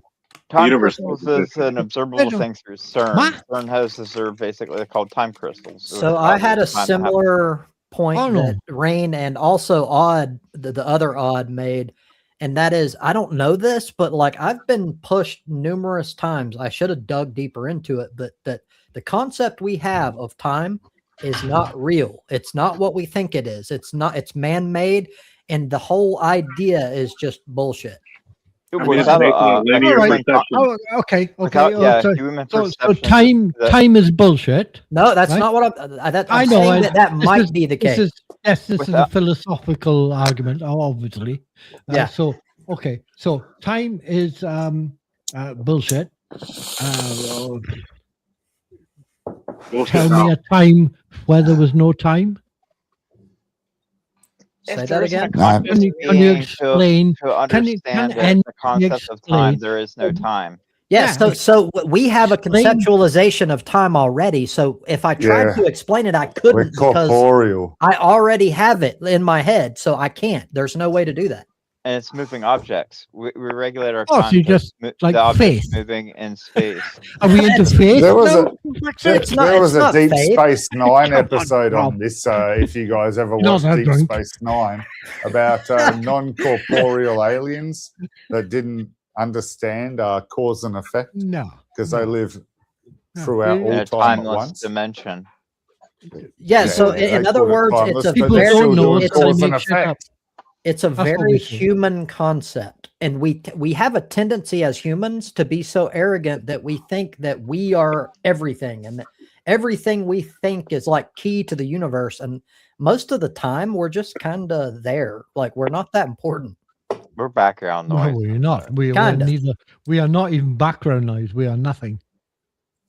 Time universe crystals doesn't is an observable Wait, no. thing through CERN. What? CERN has observed basically they're called time crystals. which So I causes had a time to happen. similar point Oh, no. that Rain and also Odd, the other Odd made, and that is I don't know this, but like I've been pushed numerous times. I should have dug deeper into it, but that the concept we have of time is not real. It's not what we think it is. It's not. It's man-made, and the whole idea is just bullshit. I mean, Without it's basically a linear Alright. perception. Oh, okay. Without, yeah, so, human so perception. time that- time is bullshit. No, that's Right? not what I'm. I'm I know, saying I- that this might is- be the case. This is a Without- philosophical argument, obviously. Yeah. So okay. So time is bullshit. Bullshit. Tell me a time where there was no time. If Say there that isn't a again. conscious Can you being explain? to understand can the concept of explain- time, there is no time. Yeah, Yeah. so we have a Explain- conceptualization of time already. So if I tried Yeah. to explain it, I We're couldn't because corporeal. I already have it in my head. So I can't. There's no way to do that. And it's moving objects. We regulate our Oh, so you concepts, just, the like, objects faith. moving in space. Are we into space? There was now? It's not- there was it's a not Deep fake. Space Nine Come on, episode on Rob. this. If you guys ever You're not watched that Deep drunk. Space Nine, about non-corporeal aliens that didn't understand cause and effect No. because no. they live No. throughout In In all a time at timeless once. dimension. Yeah. So they in call other it words, timeless, it's a but People they're very don't still know doing it's until a, they cause and make shit up. effect. it's a That's what very we say. human concept, and we have a tendency as humans to be so arrogant that we think that we are everything, and that everything we think is like key to the universe. And most of the time, we're just kind of there. Like we're not that important. We're background No, noise. we're not. We're Kinda. neither. We are not even background noise. We are nothing.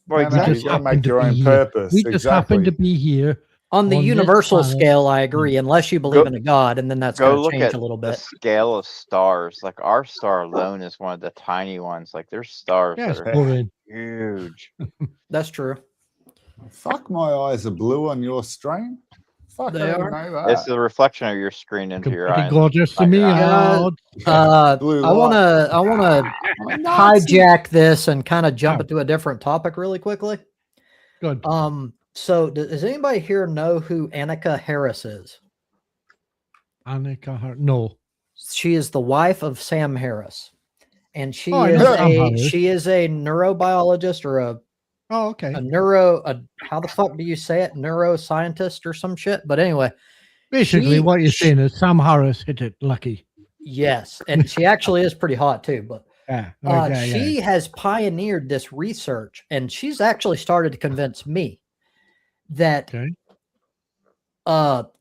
Well, No, no, exactly. you gotta happen make to your be own here. purpose. We just happen to be here. On the On this universal planet- scale, I agree, unless you believe in a god, and then that's Go going to look change at a little the bit. scale of stars. Like our star alone is one of the tiny ones. Like there's stars Yes, that are Corinne. huge. That's true. Fuck, my eyes are blue on your stream. Fuck, They I didn't are. know that. It's the reflection of your screen into your Pretty eyes. gorgeous to Not me. your eyes. Blue I want light. to I'm a Nazi. hijack this and kind of jump Oh. into a different topic really quickly. Good. So does anybody here know who Annika Harris is? Annika Hart. No. She is the wife of Sam Harris, and she Oh, I is know Sam Harris. she is a neurobiologist or Oh, okay. how the fuck do you say it? Neuroscientist or some shit. But anyway, Basically, she- what you're saying is Sam Harris hit it lucky. yes, and she actually is pretty hot too. But Yeah. Okay, she has pioneered this research, and she's actually started to convince me that Okay.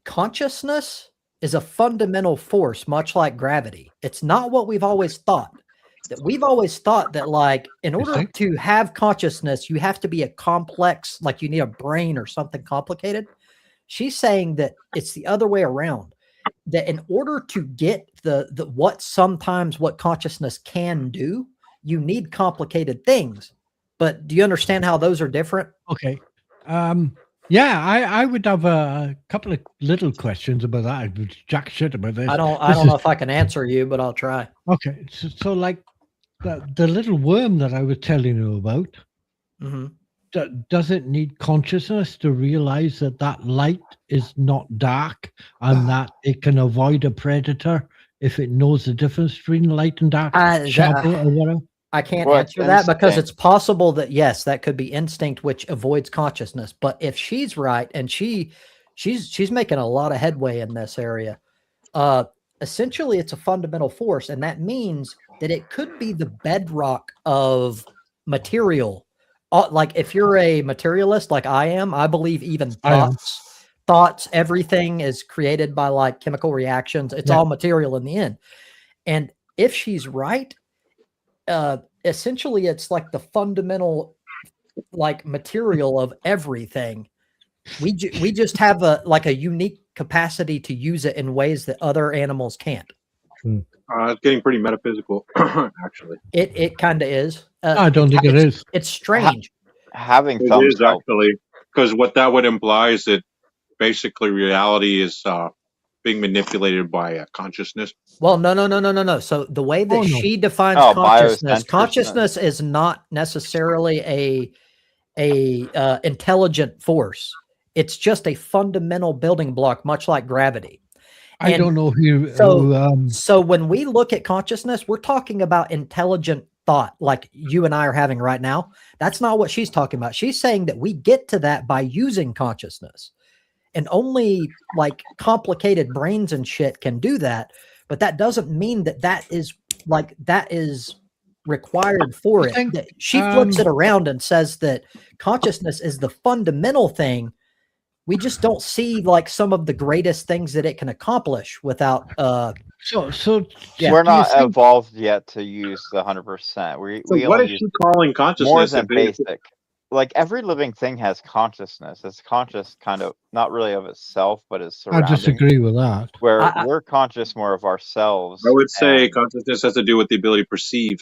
consciousness is a fundamental force, much like gravity. It's not what we've always thought. That we've always thought that, like, in order think? to have consciousness, you have to be a complex, like you need a brain or something complicated. She's saying that it's the other way around. That in order to get the what consciousness can do, you need complicated things. But do you understand how those are different? Okay. Yeah, I would have a couple of little questions about that. I was jack shit about this. I don't This know is- if I can answer you, but I'll try. Okay. So like the little worm that I was telling you about, Hmm. does it need consciousness to realize that that light is not dark and that it can avoid a predator if it knows the difference between light and dark that- shadow or whatever? I can't Well, it's answer that because it's instinct. possible that yes, that could be instinct, which avoids consciousness. But if she's right, and she's making a lot of headway in this area, essentially it's a fundamental force, and that means that it could be the bedrock of material. Like if you're a materialist, like I am, I believe even I am. thoughts, everything is created by like chemical reactions. It's Yeah. all material in the end. And if she's right, essentially it's like the fundamental like material of everything. We just have a unique capacity to use it in ways that other animals can't. It's getting pretty metaphysical, actually. It kind of is. I don't think it is. It's strange. Having It thumbs is help. actually, because what that would imply is that basically reality is being manipulated by consciousness. Well, no. So the way that Oh, no. she defines Oh, consciousness, biocentrism. consciousness is not necessarily a intelligent force. It's just a fundamental building block, much like gravity. I And don't know who. So when we look at consciousness, we're talking about intelligent thought, like you and I are having right now. That's not what she's talking about. She's saying that we get to that by using consciousness. And only like complicated brains and shit can do that. But that doesn't mean that is required for I it. think, That she flips it around and says that consciousness is the fundamental thing. We just don't see like some of the greatest things that it can accomplish without So Yeah. We're do you not think- evolved yet to use the 100%. We What only is use she calling consciousness? more if than it- basic. Like every living thing has consciousness. It's conscious, kind of not really of itself, but its I surroundings. disagree with that. Where I- we're conscious more of ourselves. I would say and- consciousness has to do with the ability to perceive,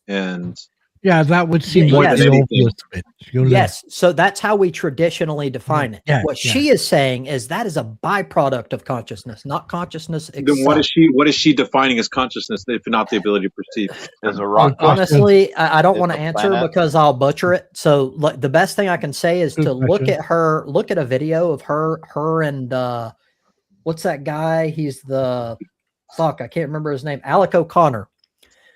and Yeah, that would seem Yeah, like yes. the Anything. obvious bit. You know? yes. So that's how we traditionally define it. Yeah, What yeah. she is saying is that is a byproduct of consciousness, not consciousness then itself. what is she defining as consciousness if not the ability to perceive? There's a rock. Oh, Honestly, I don't Is want to the answer planet- because I'll butcher it. So like, the best thing I can say is Good to look question. at a video of her and what's that guy? He's the I can't remember his name. Alec O'Connor.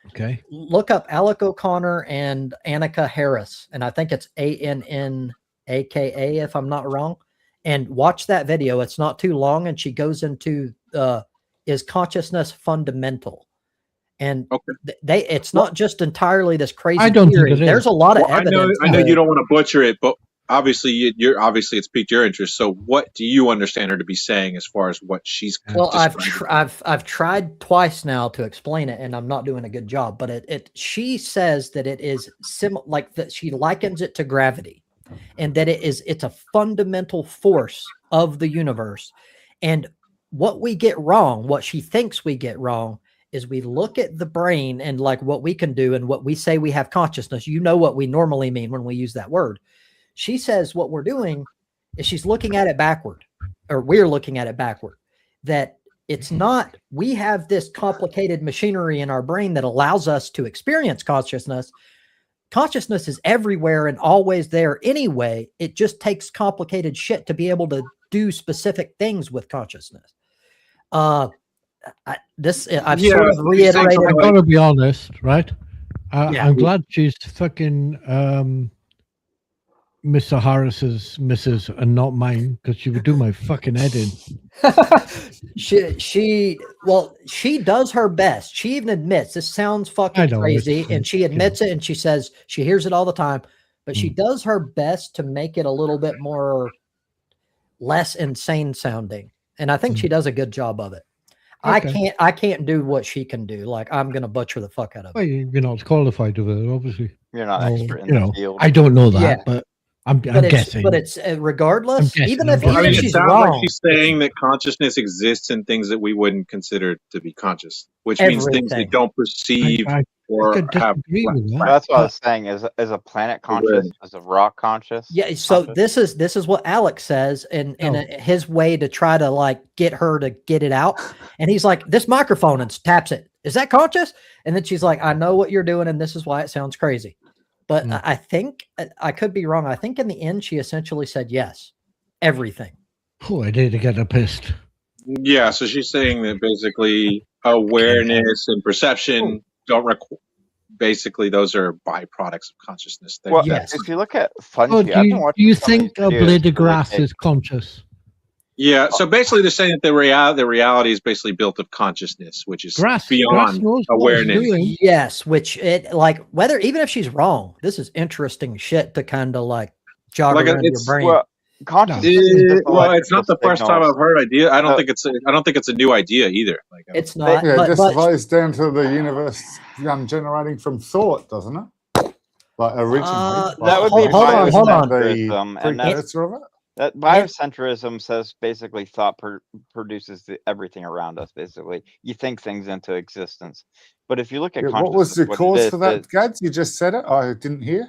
Okay. Look up Alec O'Connor and Annika Harris, and I think it's ANNAKA if I'm not wrong. And watch that video. It's not too long, and she goes into is consciousness fundamental? And Okay. it's not just entirely this crazy I don't think theory. it is. There's a lot of Well, I know evidence. you don't want to butcher it, but obviously it's piqued your interest. So what do you understand her to be saying as far as what she's Well, describing? I've tried twice now to explain it, and I'm not doing a good job. But she says that it is like that. She likens it to gravity, and that it's a fundamental force of the universe. And what we get wrong, what she thinks we get wrong, is we look at the brain and like what we can do and what we say we have consciousness. You know what we normally mean when we use that word. She says what we're doing is she's looking at it backward, or we're looking at it backward. That it's not, we have this complicated machinery in our brain that allows us to experience consciousness. Consciousness is everywhere and always there anyway. It just takes complicated shit to be able to do specific things with consciousness. I've sort of reiterated. I gotta be honest, right? Yeah. I'm glad she's fucking Mr. Harris's missus and not mine, because she would do my fucking head in. she does her best. She even admits this sounds I fucking know, crazy, it's- and she admits it, and she says she hears it all the time, but she does her best to make it a little bit less insane sounding, and I think she does a good job of it. Okay. I can't do what she can do. Like, I'm gonna butcher the fuck out of it. Well, you're not qualified to it, obviously. You're not Oh, expert in you the know, field. I don't know that, Yeah. but I'm But guessing. it's regardless, I'm even guessing. if I mean, it she's sounds wrong, like she's saying that consciousness exists in things that we wouldn't consider to be conscious, which means things Everything. we don't perceive I or could have. disagree with that. That's what I but- was saying. Is a planet conscious? Is a rock conscious? yeah. So Conscious? this is what Alex says in Oh. his way to try to like get her to get it out, and he's like, this microphone, and taps it. Is that conscious? And then she's like, I know what you're doing, and this is why it sounds crazy. But I think I could be wrong. I think in the end, she essentially said yes, everything. Oh, I need to get her pissed. Yeah, so she's saying that basically awareness and perception don't require. Basically, those are byproducts of consciousness. Well, Yes. if you look at Fungi, Oh, I've been do watching you some of think these a videos blade of where they grass take- is conscious? Yeah, so basically they're saying that the reality is basically built of consciousness, which is Grass beyond knows what it's awareness. doing. Yes, which it like whether even if she's wrong, this is interesting shit to kind of like jog Like, around your it's- brain. Well, consciousness is just Well, it's not the electrical first time signals. I've heard idea. I don't No. think it's a new idea either. Like, It's not, Yeah, it just but flows down to the universe generating from thought, doesn't it? Like originally. that would hold be on, hold on. The biocentrism, and that's precursor of it. that biocentrism says basically thought produces everything around us. Basically, you think things into existence. But if you look at Yeah, consciousness, what was the it cause is, for that, Gads? You just said it. I didn't hear.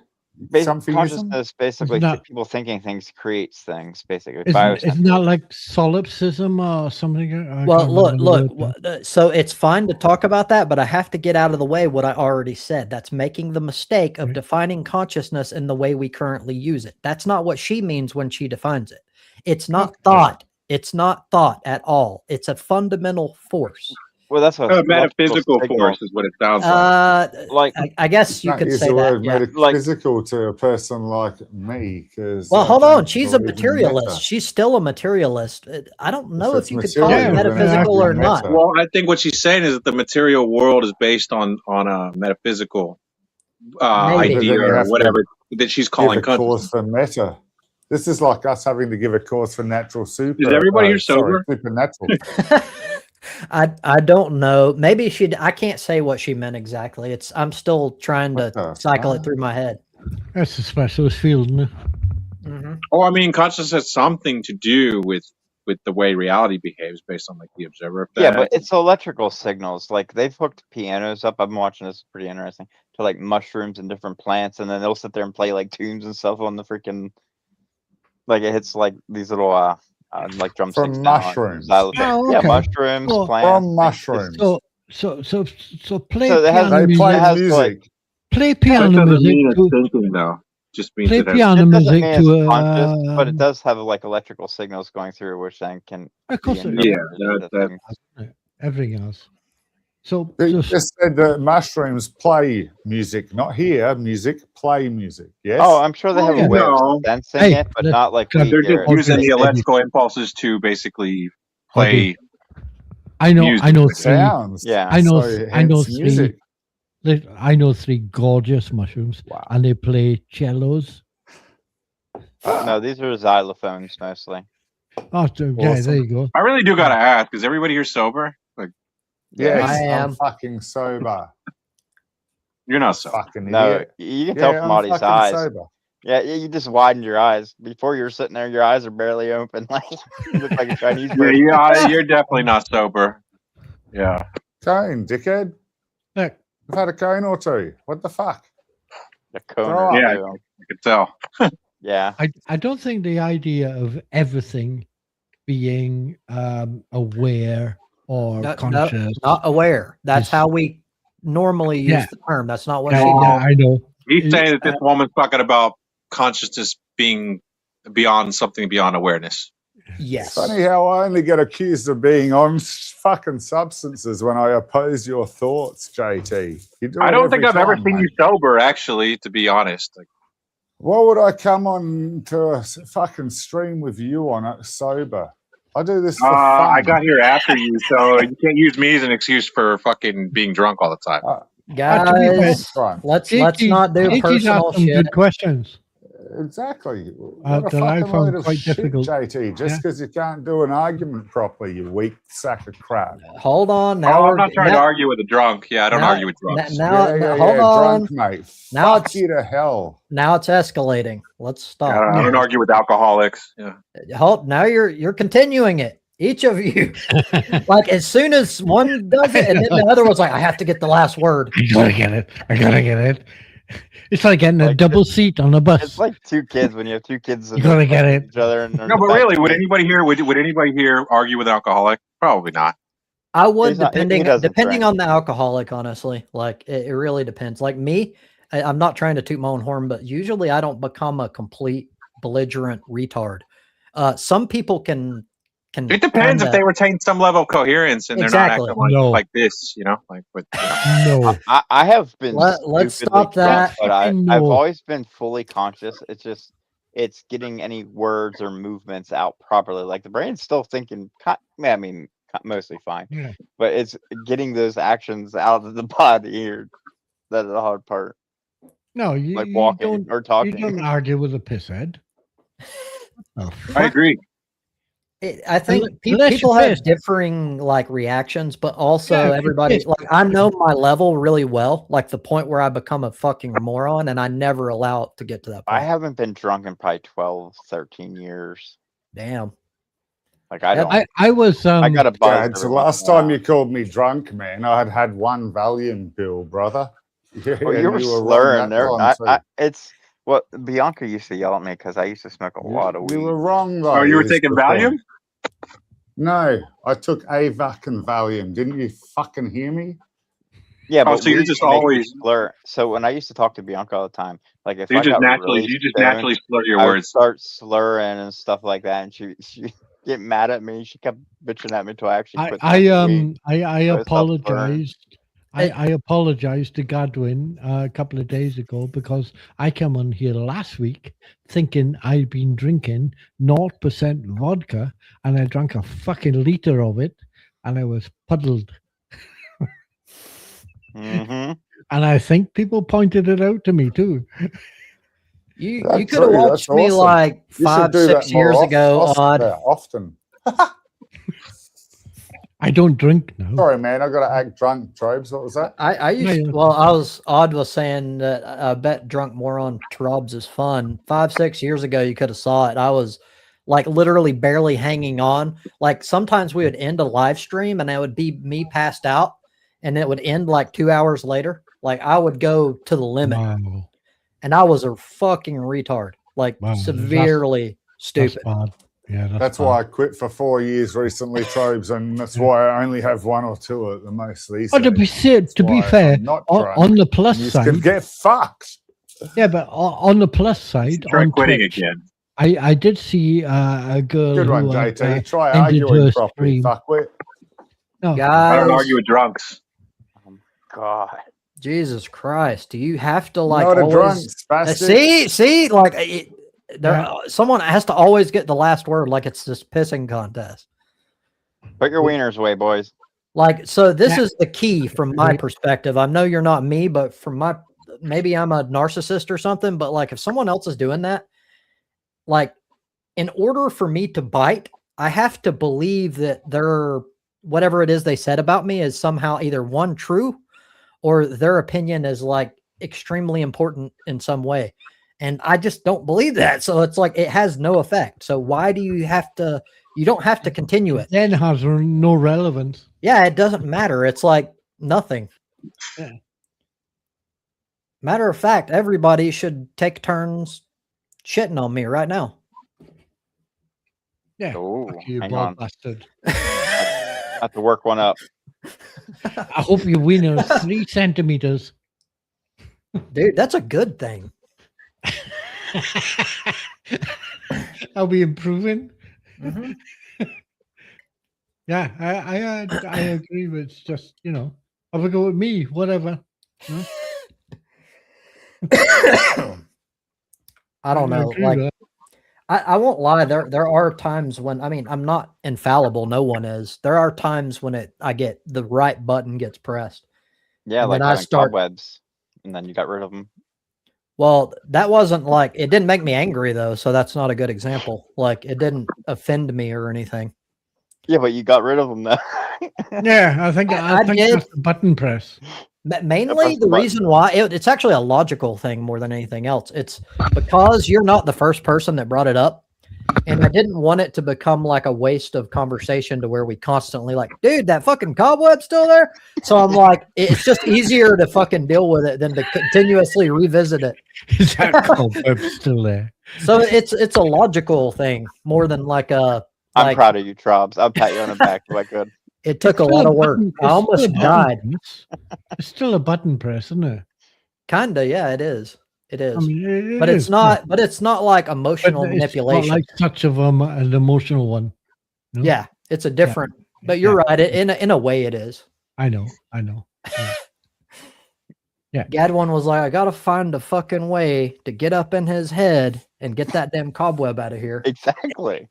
Something consciousness basically not- people thinking things creates things. Basically, Isn't that like solipsism or something? I well, can't look, remember the word now. so it's fine to talk about that, but I have to get out of the way what I already said. That's making the mistake of Right. defining consciousness in the way we currently use it. That's not what she means when she defines it. It's not thought. It's not thought at all. It's a fundamental force. well, that's what a metaphysical signal. force is what it sounds like. Like I guess you Don't could use say the that. word Yeah. metaphysical to a person like me, because Well, hold on. She's a materialist. She's still a materialist. I don't know if it's you could call it material, then it has metaphysical to be or not. meta. Well, I think what she's saying is that the material world is based on a metaphysical Maybe. But idea then you or have to whatever that she's calling give a cause consciousness. for meta. This is like us having to give a cause for natural super. Is everybody here sorry, sober? supernatural. I don't know. Maybe I can't say what she meant exactly. I'm still trying What to the cycle it fuck? through my head. That's a specialist field, isn't it? Oh, I mean, consciousness has something to do with the way reality behaves based on like the observer effect. yeah, but it's electrical signals. Like they've hooked pianos up. I'm watching this, pretty interesting, to like mushrooms and different plants, and then they'll sit there and play like tunes and stuff on the freaking. Like it hits like these little like drumsticks From down on mushrooms. xylophone. Oh, Yeah, okay. mushrooms, Cool. plants. From mushrooms. So play So it has- piano They music. play has, music. like- Play that piano doesn't music. mean it's To, thinking though. Just means play it has. piano It doesn't music mean it's to conscious, but it does have like electrical signals going through, which then can Of course, be it Yeah, interpreted that- into things. everything else. So, They so just said that mushrooms play music, not hear music, play music. Yes. Oh, I'm sure they Oh, have yeah. a way No. of sensing Hey, it, but let's- not like They're we They're hear just it. using the Okay. electrical impulses to basically play. I know music. three. sounds. Yeah. I know. So I know hence music. I know three gorgeous mushrooms, Wow. and they play cellos. No, these are xylophones mostly. Oh, so, yeah, Awesome. there you go. I really do gotta ask: is everybody here sober? Like, Yes, I am. I'm fucking sober. you're not sober. Fucking No, idiot. you can tell Yeah, from I'm Audie's fucking eyes. sober. Yeah, you just widened your eyes. Before you were sitting there, your eyes are barely open. Like you look like a Chinese Yeah, person. you're definitely not sober. Yeah. Cone, dickhead. Look, I've had a cone or two. What the fuck? The cone Throw or up. Yeah. two. I could tell. Yeah. I don't think the idea of everything being aware or No, conscious. not aware. That's Yes. how we normally use Yeah. the term. That's not what Yeah, she yeah, meant. I know. He's saying that this woman's talking about consciousness being beyond something beyond awareness. Yes. Funny how I only get accused of being on fucking substances when I oppose your thoughts, JT. You do I it don't think every I've ever time, seen mate. you sober, actually, to be honest. Like, Why would I come on to a fucking stream with you on it sober? I do this for fun. I got here after you, so you can't use me as an excuse for fucking being drunk all the time. to be fair, Guys, Fine. let's JT not do JT's personal asked some shit. good questions. Exactly. What a that I fucking found load of quite shit, difficult. JT. Just Yeah. because you can't do an argument properly, you weak sack of crap. Hold on. Now Oh, I'm we're not trying to now, argue with a drunk. Yeah, I don't now- argue with drunks. Now, hold on. Drunk, mate. Now Fuck it's- you to hell. Now it's escalating. Let's stop. I don't argue with alcoholics. Yeah. Hold. Now you're continuing it. Each of you, like as soon as one does it, and then the other one's like, I have to get the last word. I gotta get it. I gotta get it. It's like getting a Like, double seat on a It's bus. like two kids when you have two kids and You gotta they're get fighting it. each other. And they're No, in the but back really, would seat. anybody here argue with an alcoholic? Probably not. I would, He's not- he depending doesn't depending drink. on the alcoholic. Honestly, like it really depends. Like me, I'm not trying to toot my own horn, but usually I don't become a complete belligerent retard. Some people can can. It depends if kinda- they retain some level of coherence and they're not Exactly. acting like, No. like this, like with, No. I have been Let's stupidly stop that. drunk, but Fucking I've no. always been fully conscious. It's getting any words or movements out properly. Like the brain's still thinking. I mean, mostly fine, Yeah. but it's getting those actions out of the body here. That's the hard part. No, you, Like you walking don't. or You talking. don't argue with a pisshead. Oh, I fuck. agree. I think Unless people you're have pissed. differing like reactions, but also Yeah, if you're everybody pissed. like I know my level really well, like the point where I become a fucking moron, and I never allow it to get to that I point. haven't been drunk in probably 12, 13 years. Damn. Like I Yep. don't. I was I got a buzz. Yeah, it's the last time you called me drunk, man. I had one Valium pill, brother. Yeah, Well, and you were wrong slurring that there. time too. It's what Bianca used to yell at me because I used to smoke a lot of You weed. were wrong though. Oh, you were is taking the point. Valium? No, I took AVAC and Valium. Didn't you fucking hear me? Yeah, Oh, but so you're weed just can make you always- slur. So when I used to talk to Bianca all the time, like if So you I just got naturally, really you just stoned, naturally slur your I would words. start slurring and stuff like that, and she get mad at me. She kept bitching at me until I actually quit. I smoking weed. I So I stopped slurring. apologized. I apologized to Godwin a couple of days ago because I came on here last week thinking I'd been drinking 0% vodka and I drank a fucking liter of it and I was puddled. Mm-hmm. And I think people pointed it out to me too. You That's could have true, watched that's me awesome. like You should 5, do 6 that more years ago, Odd. often. I don't drink now. Sorry, man. I got to act drunk. Trobes, what was that? I used yeah. well, Odd was saying that I bet drunk moron Trobs is fun. 5, 6 years ago, you could have saw it. I was like literally barely hanging on. Like sometimes we would end a live stream and it would be me passed out, and it would end like 2 hours later. Like I would go to the limit, Wow. and I was a fucking retard, like Wow, severely That's stupid. bad. Yeah, That's why I quit for 4 years recently, Trobes, and that's why I only have 1 or 2 at the most these Oh, to be days. said, to be Why fair, I'm not on, drunk. on the plus You side, can get fucked. yeah, but on the plus side, Try on quitting Twitch, again. I did see a girl Good who one, had, JT. Try ended arguing her properly, stream. fuckwit. no, I Guys, don't argue with drunks. God. Jesus Christ, do you have to like Not a drunk, always spastic. see, like there, Yeah. someone has to always get the last word, like it's this pissing contest. Put your wieners away, boys. Like, so this Yeah. is the key from my perspective. I know you're not me, but from my, maybe I'm a narcissist or something, but like if someone else is doing that, like in order for me to bite, I have to believe that their, whatever it is they said about me is somehow either one true or their opinion is like extremely important in some way. And I just don't believe that. So it's like, it has no effect. So why do you have to, you don't have to continue it. then has no relevance. Yeah, it doesn't matter. It's like nothing. Yeah. Matter of fact, everybody should take turns shitting on me right now. Yeah, Oh, fuck you, hang bald on. bastard. I have to work one up. I hope your wiener is 3 centimeters. Dude, that's a good thing. Are we improving? Mhm. Yeah, I agree with just, have a go with me, whatever. I don't know. agree Like, with that. I won't lie. There are times when, I mean, I'm not infallible. No one is. There are times when I get the right button gets pressed. Yeah, And like then I having start- cobwebs, and then you got rid of them. Well, that wasn't like, it didn't make me angry though. So that's not a good example. Like it didn't offend me or anything. Yeah, but you got rid of them though. Yeah, I think I did. that's the button press. Mainly press the the button. reason why it's actually a logical thing more than anything else. It's because you're not the first person that brought it up. And I didn't want it to become like a waste of conversation to where we constantly like, dude, that fucking cobweb's still there. So I'm like, it's just easier to fucking deal with it than to continuously revisit it. Is that cobweb still there? So it's a logical thing more than like a, I'm like, proud of you, Trobs. I'll pat you on the back if I could. it took a lot of work. I almost died. It's still a button press, isn't it? Kinda, yeah, it is. It is. I mean, But it's not like emotional But it's manipulation. not like such of an emotional one. No? Yeah, it's a different. But you're right. In a way, it is. I know. Yeah. Gadwin was like, I gotta find a fucking way to get up in his head and get that damn cobweb out of here. Exactly.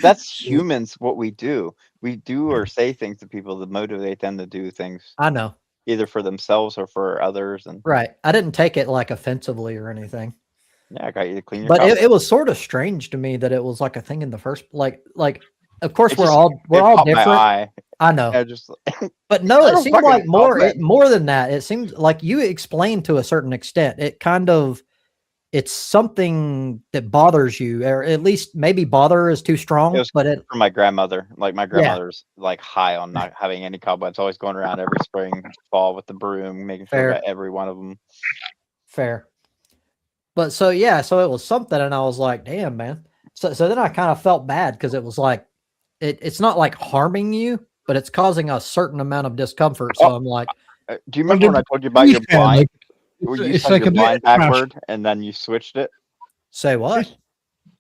That's humans. What we do or say things to people to motivate them to do things I know. either for themselves or for others. And Right. I didn't take it like offensively or anything. yeah, I got you to clean your But cobweb. it was sort of strange to me that it was like a thing in the first like of course It we're just- all it caught my different. eye. I know. I just But no, I it don't seemed fucking like cobweb. more than that. It seems like you explained to a certain extent. It kind of it's something that bothers you, or at least maybe bother is too strong. It was But it for my grandmother. Like my grandmother's like high on not having any cobwebs, always going around every spring, fall with the broom, making sure Fair. I got every one of them. fair. But so yeah, so it was something, and I was like, damn, man. So then I kind of felt bad because it was like it's not like harming you, but it's causing a certain amount of discomfort. So I'm like, Do you remember when I told you about your Yeah, blind? like, Where you it's set like your a bit blind trash. backward and then you switched it? say what?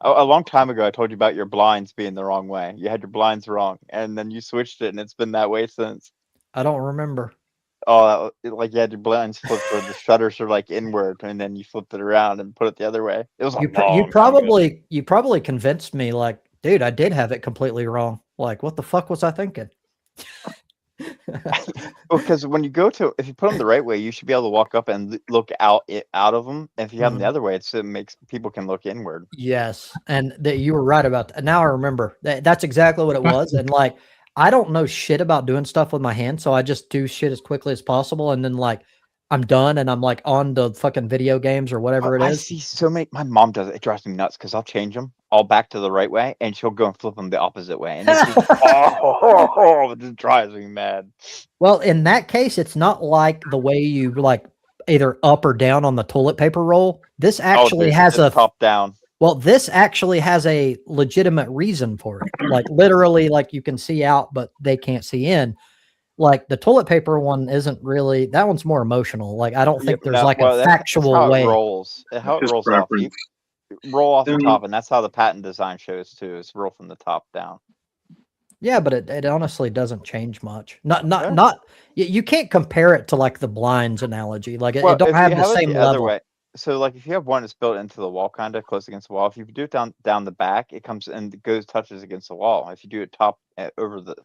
A long time ago, I told you about your blinds being the wrong way. You had your blinds wrong, and then you switched it, and it's been that way since. I don't remember. Oh, like you had your blinds flipped where the shutters are like inward, and then you flipped it around and put it the other way. It was a You long time ago. probably convinced me, like, dude, I did have it completely wrong. Like, what the fuck was I thinking? Because when you if you put them the right way, you should be able to walk up and look out of them. And if you have them the other way, it makes people can look inward. Yes, and that you were right about that. Now I remember that's exactly what it was. And like, I don't know shit about doing stuff with my hands, so I just do shit as quickly as possible, and then like I'm done, and I'm like on the fucking video games or whatever it I is. see so many. My mom does it. It drives me nuts because I'll change them all back to the right way, and she'll go and flip them the opposite way, and it's just, it just drives me mad. Well, in that case, it's not like the way you like either up or down on the toilet paper roll. This actually has a top down. Well, this actually has a legitimate reason for it. Like literally, like you can see out, but they can't see in. Like the toilet paper one isn't really, that one's more emotional. Like I don't think there's like a factual how way. It rolls. How it Just rolls off. You preference. roll off the top, and that's how the patent design shows too. Is roll from the top down. Yeah, but it honestly doesn't change much. Not you can't compare it to like the blinds analogy. Like it don't have the same level. Way. So like if you have one that's built into the wall, kind of close against the wall, if you do it down the back, it comes and touches against the wall. If you do it top over the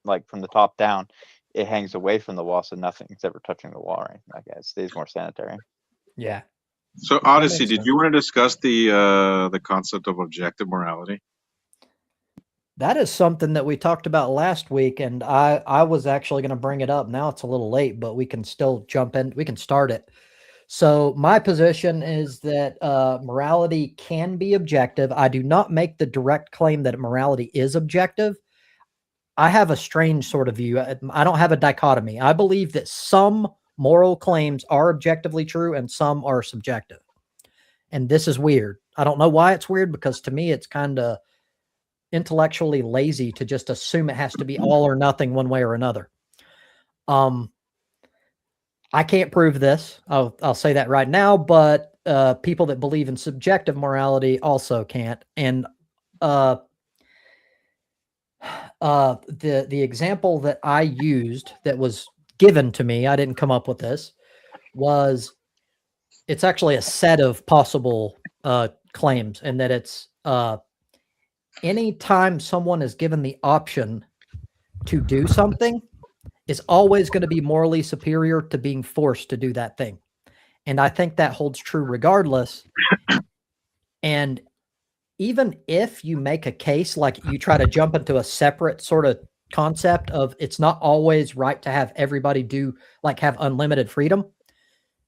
like from the top down, it hangs away from the wall, so nothing's ever touching the wall, right? I guess it stays more sanitary. Yeah. So Odyssey, did you want to discuss the concept of objective morality? That is something that we talked about last week, and I was actually going to bring it up. Now it's a little late, but we can still jump in. We can start it. So my position is that morality can be objective. I do not make the direct claim that morality is objective. I have a strange sort of view. I don't have a dichotomy. I believe that some moral claims are objectively true and some are subjective. And this is weird. I don't know why it's weird, because to me, it's kind of intellectually lazy to just assume it has to be all or nothing one way or another. I can't prove this. I'll say that right now, but people that believe in subjective morality also can't. And the example that I used that was given to me, I didn't come up with this, was it's actually a set of possible claims, and that it's anytime someone is given the option to do something, is always going to be morally superior to being forced to do that thing. And I think that holds true regardless. And even if you make a case, like you try to jump into a separate sort of concept of it's not always right to have everybody have unlimited freedom,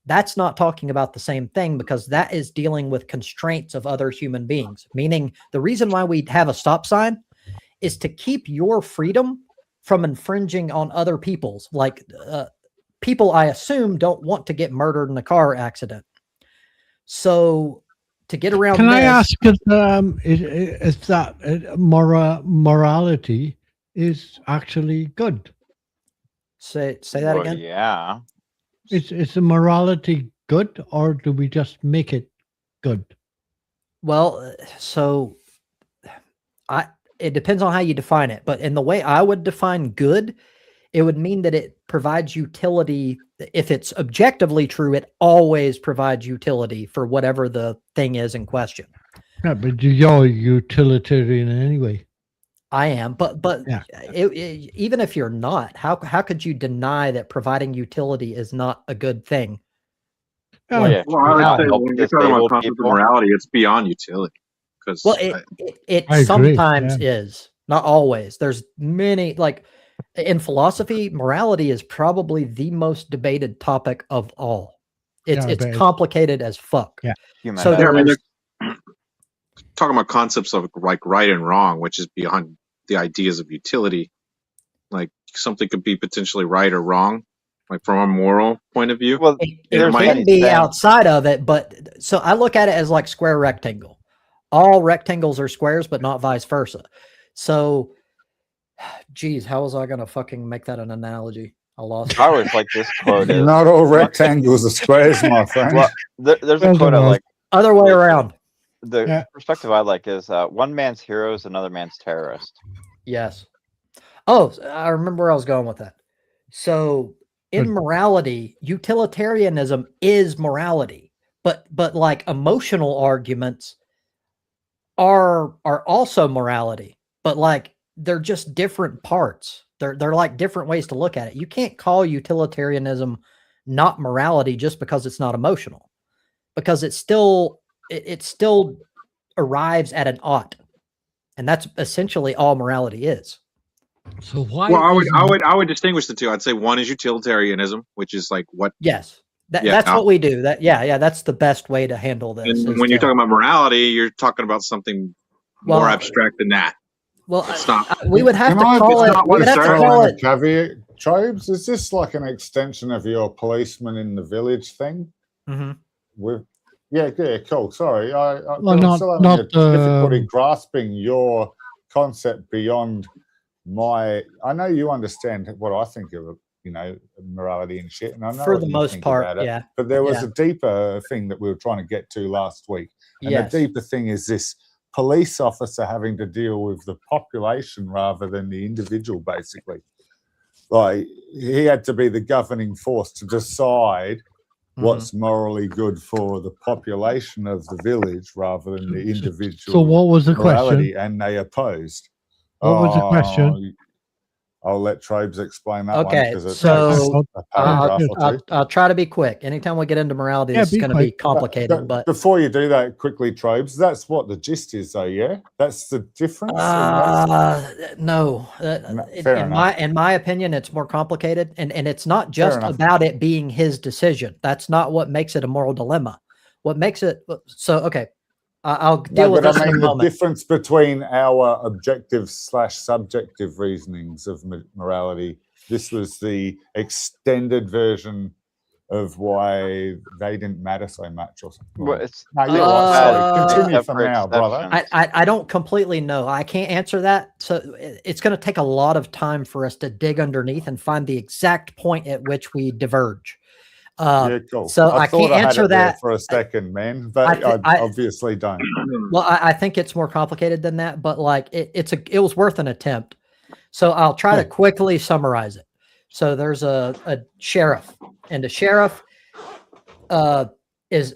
that's not talking about the same thing, because that is dealing with constraints of other human beings. Meaning the reason why we have a stop sign is to keep your freedom from infringing on other people's. Like people, I assume, don't want to get murdered in a car accident. So to get around Can this, I ask if that morality is actually good? say that again? Yeah. Is the morality good, or do we just make it good? Well, so it depends on how you define it. But in the way I would define good, it would mean that it provides utility. If it's objectively true, it always provides utility for whatever the thing is in question. Yeah, but you're utilitarian anyway. I am, but Yeah. even if you're not, how could you deny that providing utility is not a good thing? Oh, yeah. Well, I would say Help when you're talking about disabled concept of people. morality, it's beyond utility. Because Well, it I agree, sometimes is, not always. There's many, like in philosophy, morality is probably the most debated topic of all. It's Yeah, I bet. complicated as fuck. Yeah. Human So yeah, I mean, there's they're talking about concepts of like right and wrong, which is beyond the ideas of utility. Like something could be potentially right or wrong, like from a moral point of view. Well, it there's might can many be things- outside of it, but so I look at it as like square rectangle. All rectangles are squares, but not vice versa. So, geez, how was I going to fucking make that an analogy? I lost it. I always like this quote is Not all rectangles are squares, my friend. well, there's a Well, quote I well. like. Other way around. The Yeah. perspective I like is one man's hero is another man's terrorist. Yes. Oh, I remember where I was going with that. So in Good. morality, utilitarianism is morality, but like emotional arguments are also morality, but like they're just different parts. They're like different ways to look at it. You can't call utilitarianism not morality just because it's not emotional, because it still arrives at an ought, and that's essentially all morality is. So why? Well, isn't- I would distinguish the two. I'd say one is utilitarianism, which is like what. Yes, Yeah. that's what we do. That's the best way to handle this. And is when you're to- talking about morality, you're talking about something more Well, abstract than that. well, It's not. we would have Can to I call just it. not We would have to necessarily call throw in it. a caveat, Tribes? Is this like an extension of your policeman in the village thing? Mhm. With yeah, cool. Sorry, Well, I'm not- still having not, difficulty grasping your concept beyond my. I know you understand what I think of, morality and shit, and I know For what the you most think part, about it. yeah. But there was Yeah. a deeper thing that we were trying to get to last week, and Yes. the deeper thing is this police officer having to deal with the population rather than the individual, basically. Like he had to be the governing force to decide what's morally good for the population of the village rather than the individual So what was the morality, question? and they opposed. What was the question? I'll let Tribes explain that one Okay, because it's so a paragraph or two. I'll try to be quick. Anytime we get into morality, Yeah, this is be going to be quick. complicated. But before you do that, quickly, Tribes, that's what the gist is, though. Yeah, that's the difference. no, fair enough. in my opinion, it's more complicated, and it's not just enough. about it being his decision. That's not what makes it a moral dilemma. What makes it so? Okay, I'll deal with this in a the moment. difference between our objective/subjective reasonings of morality. This was the extended version of why they didn't matter so much, or something. Well, it's No, you're right. Sorry. Continue except from for now, brother. exceptions. I don't completely know. I can't answer that. So it's going to take a lot of time for us to dig underneath and find the exact point at which we diverge. Yeah, cool. So I thought can't I had answer it there that for a second, man, but I obviously don't. Well, I think it's more complicated than that, but like it was worth an attempt. So I'll try to Cool. quickly summarize it. So there's a sheriff, and the sheriff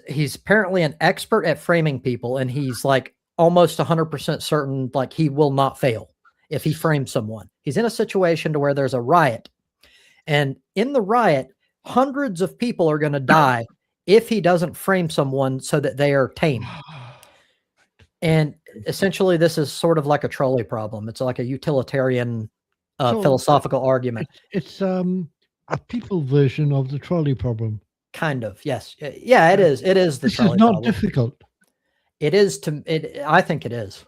he's apparently an expert at framing people, and he's like almost 100% certain like he will not fail if he frames someone. He's in a situation to where there's a riot, and in the riot, hundreds of people are going to die if he doesn't frame someone so that they are tamed. And essentially, this is sort of like a trolley problem. It's like a utilitarian philosophical argument. It's a people version of the trolley problem. Kind of, yes. Yeah, it is. It is the This trolley is not problem. difficult. It is I think it is.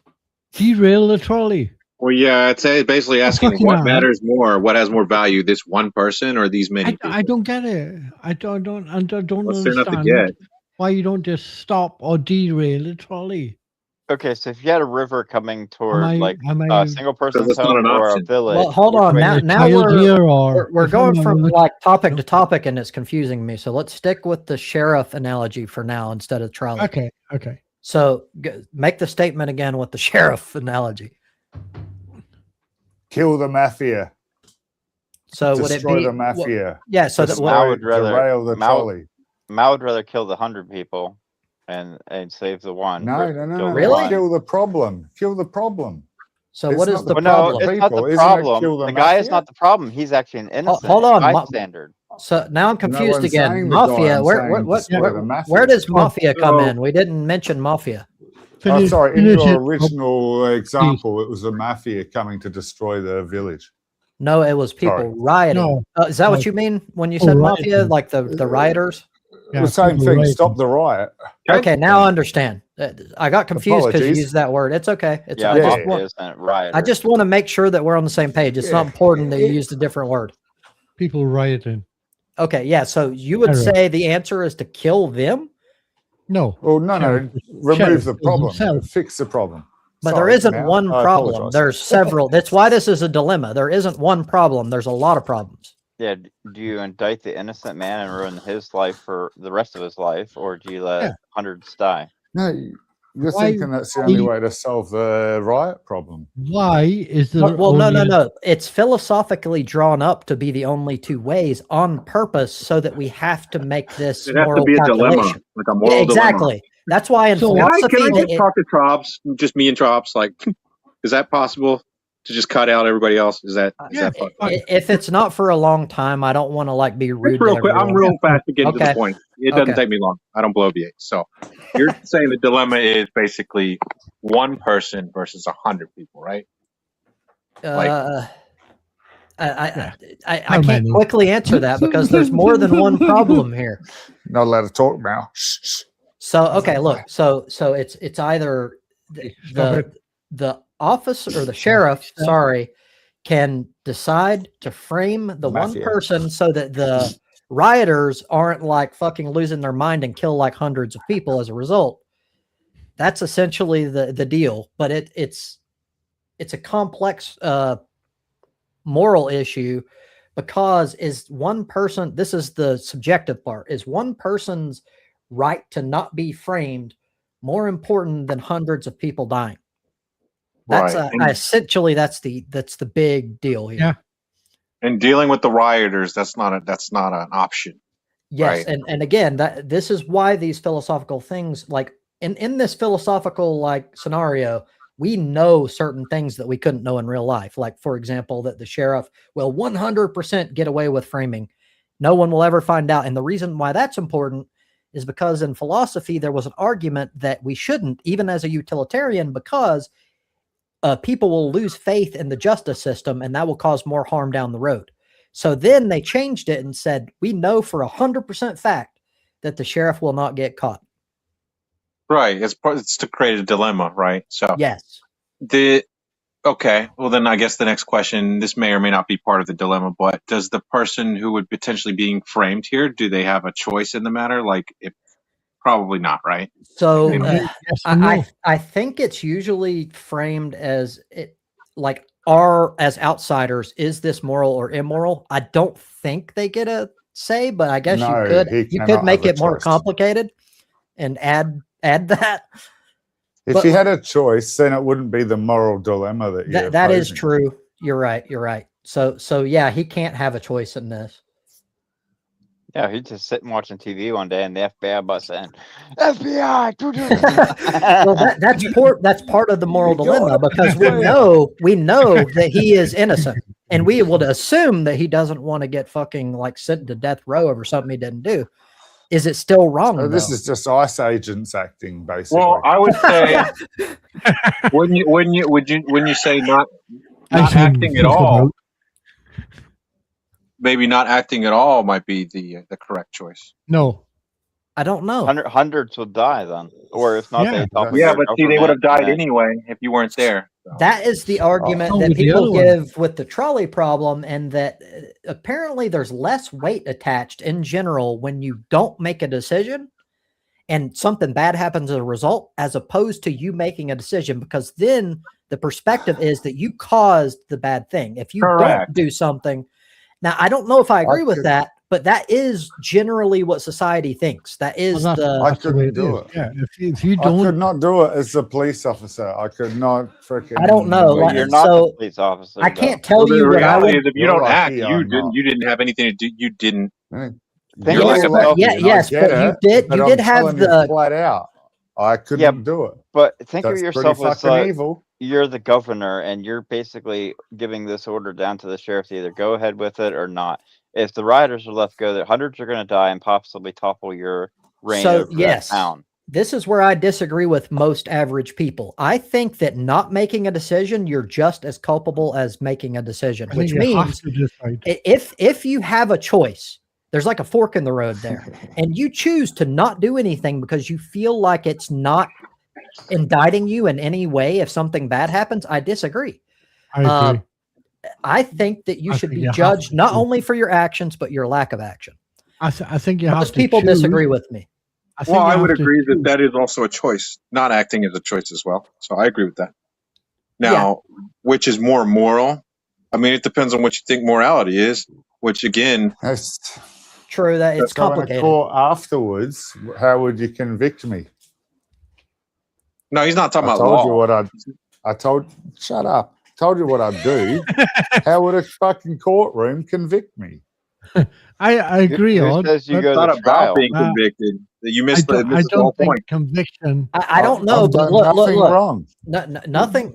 Derail the trolley. Well, yeah, it's basically asking fucking what hell. matters more, what has more value, this one person or these many people. I don't get it. I don't What's there not to understand get? why you don't just stop or derail the trolley. Okay, so if you had a river coming toward like am a I single person's it's not home an or a option. village. Well, hold which on. way- Now child here or we're if going I'm from not- like topic to topic, and it's confusing me. So let's stick with the sheriff analogy for now instead of trolley. Okay. So make the statement again with the sheriff analogy. Kill the mafia. So would it Destroy be the mafia. yeah? So that Mao what, would rather- derail the Mao- trolley. Mao would rather kill the 100 people and save the one. No, versus no, no, kill no. the Really? one. Kill the problem. Kill the problem. so It's what is not the But no, problem? it's not People, the isn't it problem. kill the The guy is mafia? not the problem. He's actually an innocent hold on, bystander. So now I'm confused one's again. saying the guy, Mafia. I'm Where saying destroy the mafia. where does mafia come So- in? We didn't mention mafia. Oh, sorry. In finish your it. original example, it was the mafia coming to destroy the village. No, it was people Sorry. rioting. No. Is that No. what you mean when you Oh, said mafia? rioting. Like the rioters? Yeah, The same people thing. rioting. Stop the riot. Okay, now I understand. I got confused because you Apologies. used that word. It's okay. It's Yeah, I just mafia want isn't riot. I just want to make sure that we're on the same page. It's not Yeah. important that you used a different word. People rioting. Okay, yeah. So you would Terror. say the answer is to kill them, No. Well, no, Sheriff- remove Sheriff the kills problem. himself. Fix the problem. but Sorry, there isn't Mal, one I problem. apologise. There's several. That's why this is a dilemma. There isn't one problem. There's a lot of problems. Yeah, do you indict the innocent man and ruin his life for the rest of his life, or do you let Yeah. hundreds die? No, you're Why- thinking that's the only why- way to solve the riot problem. Why is there Well, no, only no. It's philosophically drawn up to be the only two ways on purpose, so that we have to make this It has to moral be a dilemma, calculation. like a moral Yeah, dilemma. exactly. That's why in So Can I philosophy, just talk to Trops, just me and Trops? Like, is that possible to just cut out everybody else? Is that Yeah, possible? fine. if it's not for a long time, I don't want to like be rude. Just real to quick, I'm everyone. real fast to get to Okay. the point. It doesn't Okay. take me long. I don't bloviate. So you're saying the dilemma is basically one person versus 100 people, right? I How can't many? quickly answer that because there's more than one problem here. Not allowed to talk now. Shh, shh. So okay, look, so it's either Stop the office or the sheriff, sorry, can decide to frame the one Mafia. person so that the rioters aren't like fucking losing their mind and kill like hundreds of people as a result. That's essentially the deal, but it's a complex moral issue because is one person, this is the subjective part, is one person's right to not be framed more important than hundreds of people dying? That's Right. essentially that's the big deal here. Yeah. And dealing with the rioters, that's not an option. Yes, Right. and again, that this is why these philosophical things, like in this philosophical like scenario, we know certain things that we couldn't know in real life. Like, for example, that the sheriff will 100% get away with framing. No one will ever find out. And the reason why that's important is because in philosophy, there was an argument that we shouldn't, even as a utilitarian, because people will lose faith in the justice system and that will cause more harm down the road. So then they changed it and said, we know for 100% fact that the sheriff will not get caught. Right. It's to create a dilemma, right? So Yes. okay. Well, then I guess the next question, this may or may not be part of the dilemma, but does the person who would potentially being framed here, do they have a choice in the matter? Like, probably not, right? So Yes and no. I think it's usually framed as it like as outsiders, is this moral or immoral? I don't think they get a say, but I guess No, you he could cannot make have a it more choice. complicated and add that. If But- you had a choice, then it wouldn't be the moral dilemma that you're That is posing. true. You're right. So yeah, he can't have a choice in this. Yeah, he's just sitting watching TV one day and the FBI butts in. FBI! Well, that's part of the moral dilemma because we know that he is innocent, and we would assume that he doesn't want to get fucking like sent to death row over something he didn't do. Is it still wrong? So this though? is just ICE agents acting, basically. Well, I would say, wouldn't you say not acting at all? Maybe not acting at all might be the correct choice. No. I don't know. Hundreds will die then. Or if not, Yeah. they talk with Yeah, their but see, they would have government died and then- anyway if you weren't there. So. That is the argument Oh, that with the people other one. give with the trolley problem, and that apparently there's less weight attached in general when you don't make a decision and something bad happens as a result, as opposed to you making a decision, because then the perspective is that you caused the bad thing. If you Correct. don't do something, now I don't know if I agree with could- that, but that is generally what society thinks. That is Well, the. I couldn't do it. Yeah, if you I could don't, not do it as a police officer. I could not freaking. I don't know, Well, like, you're not so the police officer. I though. can't tell Well, the you what I reality would. is, if you You're don't act, lucky I'm not. you didn't have anything to do. You didn't. Think You're of like a yourself- Yeah, and yes, I get but you it, did. but You I'm did have telling you the. flat out. I couldn't do it. But think That's of pretty yourself as fucking evil. you're the governor, and you're basically giving this order down to the sheriff to either go ahead with it or not. If the rioters are left go, that hundreds are going to die and possibly topple your reign So over that yes, town. this is where I disagree with most average people. I think that not making a decision, you're just as culpable as making a decision, I which think you have means to decide. if you have a choice, there's like a fork in the road there, and you choose to not do anything because you feel like it's not indicting you in any way if something bad happens, I disagree. I agree. I think that you I should think be you have judged to not choose. only for your actions but your lack of action. I think you have Most to people choose. disagree with me. I think Well, you I would have to agree that choose. that is also a choice. Not acting is a choice as well. So I agree with that. Now, which is more moral? I mean, it depends on what you think morality is. Which again, That's True that it's going to complicated. court afterwards. How would you convict me? no, he's not talking I about told law. you what I told. Shut up. Told you what I'd do. How would a fucking courtroom convict me? I agree Who on. says you but go It's not to about trial? being Wow. convicted. You I missed the, don't, I missed the whole don't think point. conviction I don't know, I've but done look, nothing look. wrong.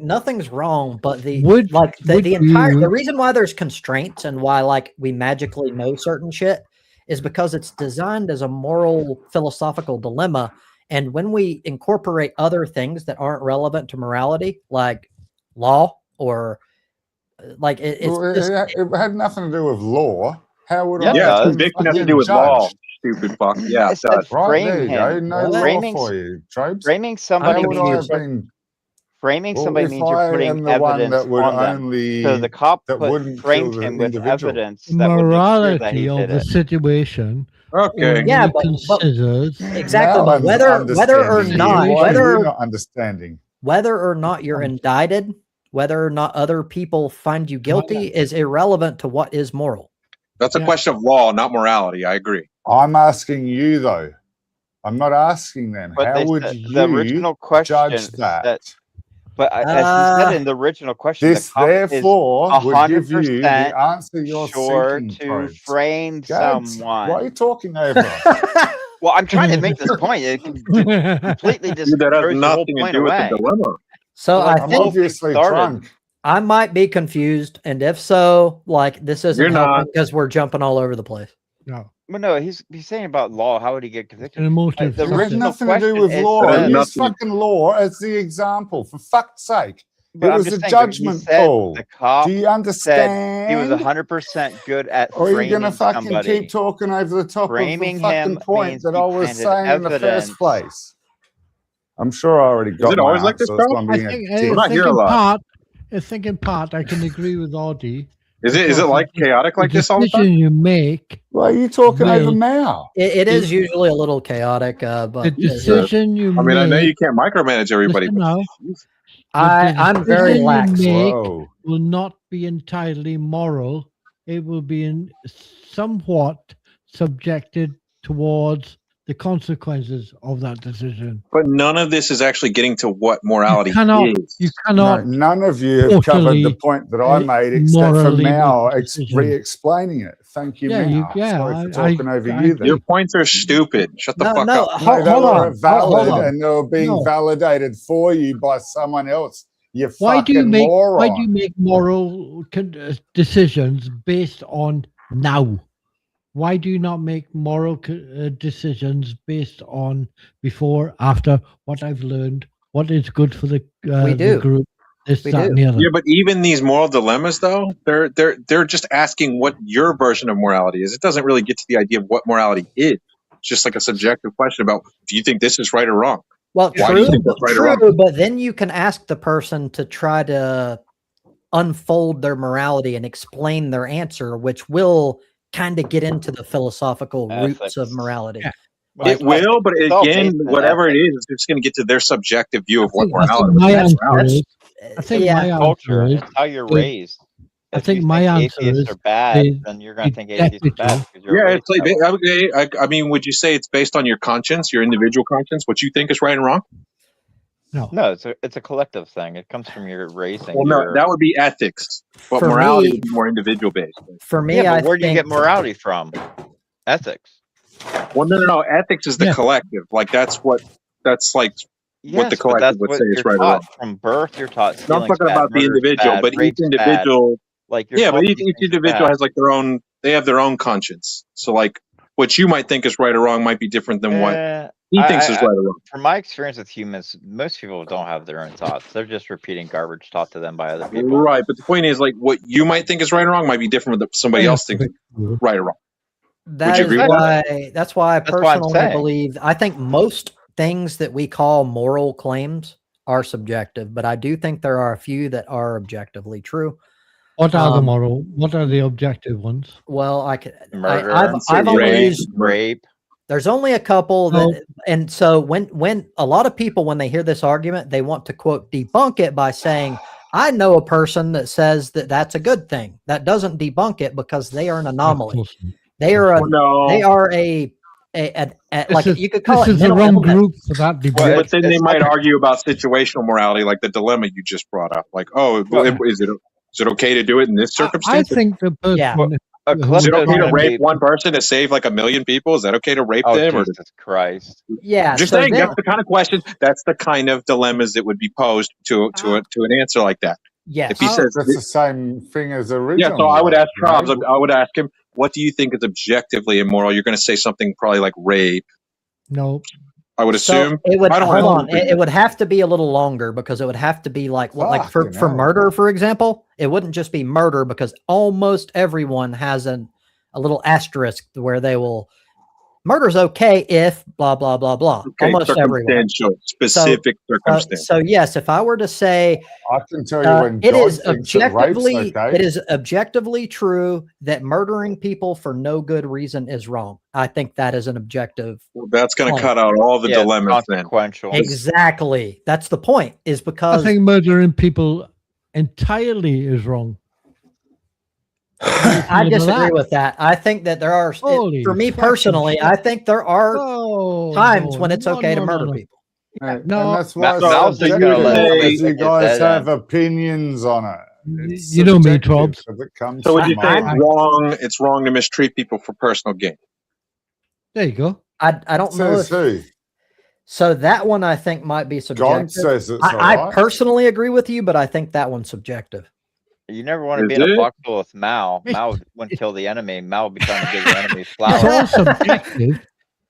Nothing's wrong, but the Would- the would entire you- the reason why there's constraints and why like we magically know certain shit is because it's designed as a moral philosophical dilemma. And when we incorporate other things that aren't relevant to morality, like law or like it's Well, just, it had nothing to do with law. How would Yeah, I? it Yeah, does. conviction has to fucking do with law. judged? Stupid fuck. Yeah, I it said does. Right, frame there you go. him. No law Framing, for you, Trapes. framing somebody How I'm would I means have confused. been? framing Well, somebody if means you're I am putting the one evidence that would on them. only So the cop that wouldn't framed kill the him with individual. evidence the that would make sure that he morality of did the it. situation Okay. Yeah, only but considers exactly. Now But I'm whether or understanding you. not, Why are you whether not understanding? whether or not you're indicted, whether or not other people find you guilty is irrelevant to what is moral. That's a Yeah. question of law, not morality. I agree. I'm asking you though. I'm not asking them. But How they would said, you the original question judge that? said, but as he said in the original question, This the cop is therefore would give you 100% the answer you're sure seeking. to Probes. frame Gads, someone. why are you talking over? Well, I'm trying to make this point. It completely just That has throws your whole nothing to point do with away. the dilemma. So Like, I I'm think obviously started. drunk. I might be confused, and if so, like this isn't You're helping not. because we're jumping all over the place. no, Well, no, he's saying about law. How would he get convicted? an emotive The It had original nothing to do question with is law. It has Use nothing- fucking law as the example, for fuck's sake. But It I'm was just a saying, but he judgment said call. The cop Do you said understand? he was 100% good at Or are you framing going to fucking somebody. keep talking over the top Framing of the fucking him point means that he I was planted saying in the evidence. first place? I'm sure I already got it my always like this, answer. It's Carl? gonna I be a think, dick. We're not here a lot. I think in part I can agree with Audie. Is it like chaotic like this all the time? decision you make, Well, you talking over Will- now? It is usually a little chaotic, the but decision you I mean, I know you make, can't micromanage everybody. listen But now, I'm very decision you lax. make Whoa. will not be entirely moral. It will be somewhat subjected towards the consequences of that decision. But none of this is actually getting to what morality You cannot, is. you No, cannot none of you have covered totally, the point that I made, except for morally now make a decision. re-explaining it. Thank you, Yeah, Mal. Sorry for talking over you. Then. Your points are stupid. Shut the No, fuck no, up. No, they hold were on, valid, hold on. and they were being No. validated for you by someone else. You Why do fucking you make moron. why do you make moral decisions based on now? Why do you not make moral decisions based on before, after, what I've learned, what is good for the, We do. the group, this, We that, do. and the other? Yeah, but even these moral dilemmas, though, they're just asking what your version of morality is. It doesn't really get to the idea of what morality is. It's just like a subjective question about, do you think this is right or wrong? Well, Why do you true, think that's right or true, but then you can ask the person to try to unfold their morality and explain their answer, which will kind of get into the philosophical roots of Ethics. morality. Yeah. Well, It will, but it's all again, based on whatever it ethics. is, it's just going to get to their subjective view of what I think morality my is. answer is, I think Yeah, my answer Culture. is, It's how you're that- raised. I If think you my answer atheists is are bad, the- then you're going to the think atheists are bad deputy. because you're Yeah, raised it's like that way. I mean, would you say it's based on your conscience, your individual conscience, what you think is right and wrong? No. No, it's a collective thing. It comes from your raising. Well, no, Your that would be ethics, but For morality me- would be more individual based. For me, yeah, I but where do you think get morality from? Ethics. Well, no. Ethics is the Yeah. collective. Like that's like what the Yes, but collective that's would what say is you're right or taught wrong. from birth. You're taught No, I'm stealing's talking bad, about the murder's individual, bad, but each rape's bad. individual, Like you're yeah, taught but each these things are individual bad. has like they have their own conscience. So like what you might think is right or wrong might be different than what he thinks is right or wrong. From my experience with humans, most people don't have their own thoughts. They're just repeating garbage taught to them by other people. Right, but the point is like what you might think is right or wrong might be different than somebody Yeah, else thinks is right or wrong. That you is agree with why. That's why I That's why I'm personally saying. believe. I think most things that we call moral claims are subjective, but I do think there are a few that are objectively true. What are the Um, moral? What are the objective ones? Well, I could. Murder, I've only rape, used. rape. There's only a couple No. that, and so when a lot of people when they hear this argument, they want to quote debunk it by saying, "I know a person that says that that's a good thing." That doesn't debunk it because they are an anomaly. They are a. No, They are a like is, you could call this it is the mental wrong illness. group for that debate. Well, but then they it's- might argue about situational morality, like the dilemma you just brought up. Like, oh, Well, is it okay to do it in this I circumstance? think the person Yeah. A who- Is it klepto okay to gonna rape be- one person to save like 1 million people? Is that okay to rape Oh, them? Or Jesus Christ. Yeah, just so saying, then- that's the kind of question. That's the kind of dilemmas that would be posed to an answer like that. yes. If he says, That's the same thing as original. yeah, so I would ask Trobs. right? I would ask him, what do you think is objectively immoral? You're going to say something probably like rape. No, I would So assume. it would I don't hold know. on. It would have to be a little longer because it would have to be like like for Fucking hell. murder, for example. It wouldn't just be murder because almost everyone has a little asterisk where they will murder's okay if blah blah blah blah. Okay, Almost everyone. circumstantial, specific circumstance. So yes, if I were to say I can tell you when it God is thinks that rape's objectively okay. it is objectively true that murdering people for no good reason is wrong. I think that is an objective. Well, that's going to Oh. cut out all the Yeah, dilemmas then. consequential. Exactly. That's the point. Is I because think murdering people entirely is wrong. I disagree with that. I think that there are, Holy for me fucking personally, shit. I think there are No, times no, when it's no, okay to no, murder no. people. And No. that's why Mal's it's just gonna let subjective, it because stick you at guys dead have end. opinions on it. It's You know me, subjective, Trobs. 'cause it comes So would from you say my- it's wrong to mistreat people for personal gain? There you go. I don't know. Says who? So that one I think might be subjective. God says it's all I right. personally agree with you, but I think that one's subjective. You never want to Is be in a it? foxhole with Mao. Mao wouldn't kill the enemy. Mao would be trying to give the enemy It's flowers. all subjective.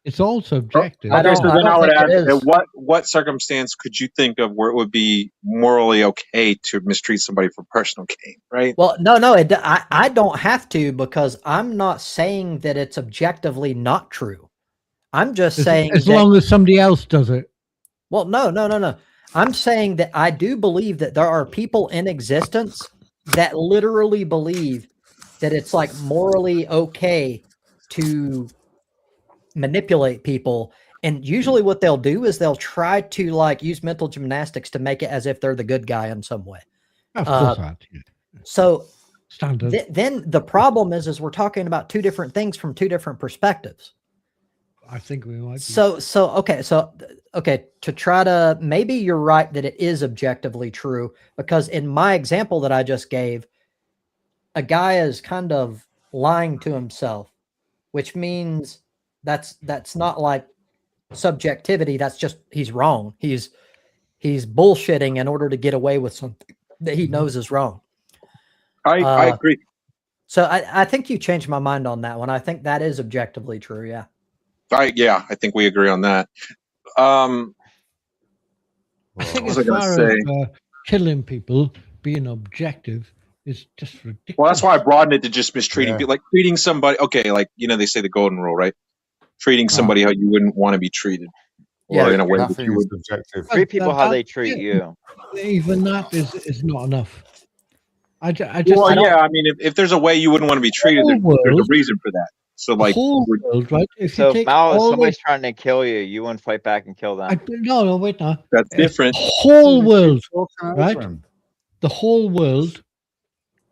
It's all subjective. I Okay, don't- so then I would think ask, it is. what circumstance could you think of where it would be morally okay to mistreat somebody for personal gain, right? Well, no, I don't have to because I'm not saying that it's objectively not true. I'm just saying as that, long as somebody else does it. well, no. I'm saying that I do believe that there are people in existence that literally believe that it's like morally okay to manipulate people. And usually what they'll do is they'll try to like use mental gymnastics to make it as if they're the good guy in some way. Of course, that. Yeah. So Standard. then the problem is we're talking about two different things from two different perspectives. I think we might. Be. So okay, to try to, maybe you're right that it is objectively true, because in my example that I just gave, a guy is kind of lying to himself, which means that's not like subjectivity. That's just, he's wrong. He's bullshitting in order to get away with something that he knows is wrong. I agree. So I think you changed my mind on that one. I think that is objectively true. Yeah. I think we agree on that. I think What was as I gonna far say? as killing people being objective is just ridiculous. Well, that's why I broadened it to just mistreating Yeah. people, like treating somebody. Okay, like they say the golden rule, right? Treating somebody how you wouldn't want to be treated, or Yeah, in a way that Nothing you is would. subjective. Treat people how they That- treat yeah. you. Even that is not enough. I just Well, I don't- yeah, I mean, if there's a way you wouldn't want to be treated, there's a world- reason for that. So, the like, whole world, right? If So you if take Mao, if all somebody's trying to kill you, you wouldn't fight back and kill them. no, wait now. that's If different. The whole world, Talking over right? him. the whole world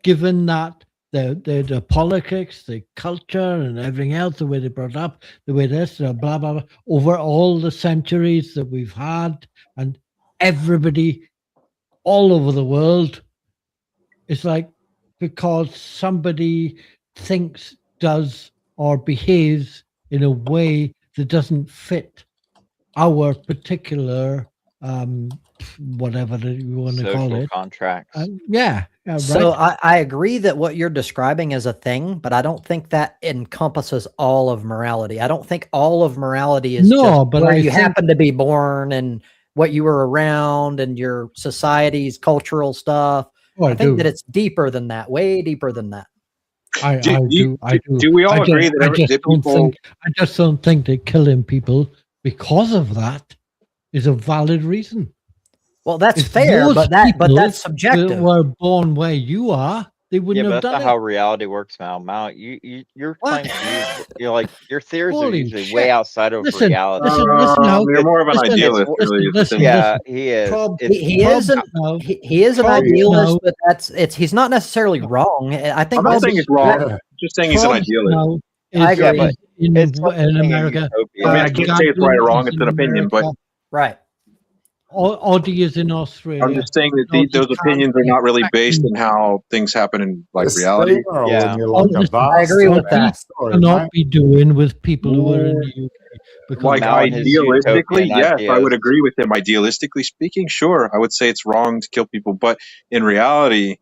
given that the politics, the culture, and everything else, the way they brought up, the way this, blah, blah, blah, over all the centuries that we've had, and everybody all over the world, it's like because somebody thinks, does, or behaves in a way that doesn't fit our particular whatever that you want to call Social it. contracts. Yeah, So right. I agree that what you're describing is a thing, but I don't think that encompasses all of morality. I don't think all of morality is No, just but where I you think- happen to be born and what you were around and your society's cultural stuff. Oh, I think do. that it's deeper than that, way deeper than that. I do. Do we all I agree just, I that, just that don't people? think. I just don't think that killing people because of that is a valid reason. Well, that's If fair, most but that's people subjective. were born where you are, they Yeah, wouldn't but have that's done not it. how reality works, Mal. Mal, your What? claims to use, like your theories are Holy usually shit. way outside of Listen, reality. listen now. You're more of an Listen, idealist, it's- really. is the listen, thing. Yeah, he is. Prob- It's, He is an now, he is an Probably idealist, no. but he's not necessarily wrong. I think I'm not this saying is- it's wrong. Yeah. I'm just saying he's an Probs idealist. now I is- agree. Yeah, is in, it's something in in America. utopia. I mean, I can't say it's right or wrong. It's an opinion, but right. Audi is in Australia. I'm just saying that No, you those can't opinions are be not really based expecting- in how things happen in like It's reality. steamroll Yeah. and you're like a Listen, vast I agree with that. story, Cannot mate. be doing with people who are in the UK. Because Like Mal and his idealistically, utopian yes, I ideas. would agree with him. Idealistically speaking, sure, I would say it's wrong to kill people, but in reality,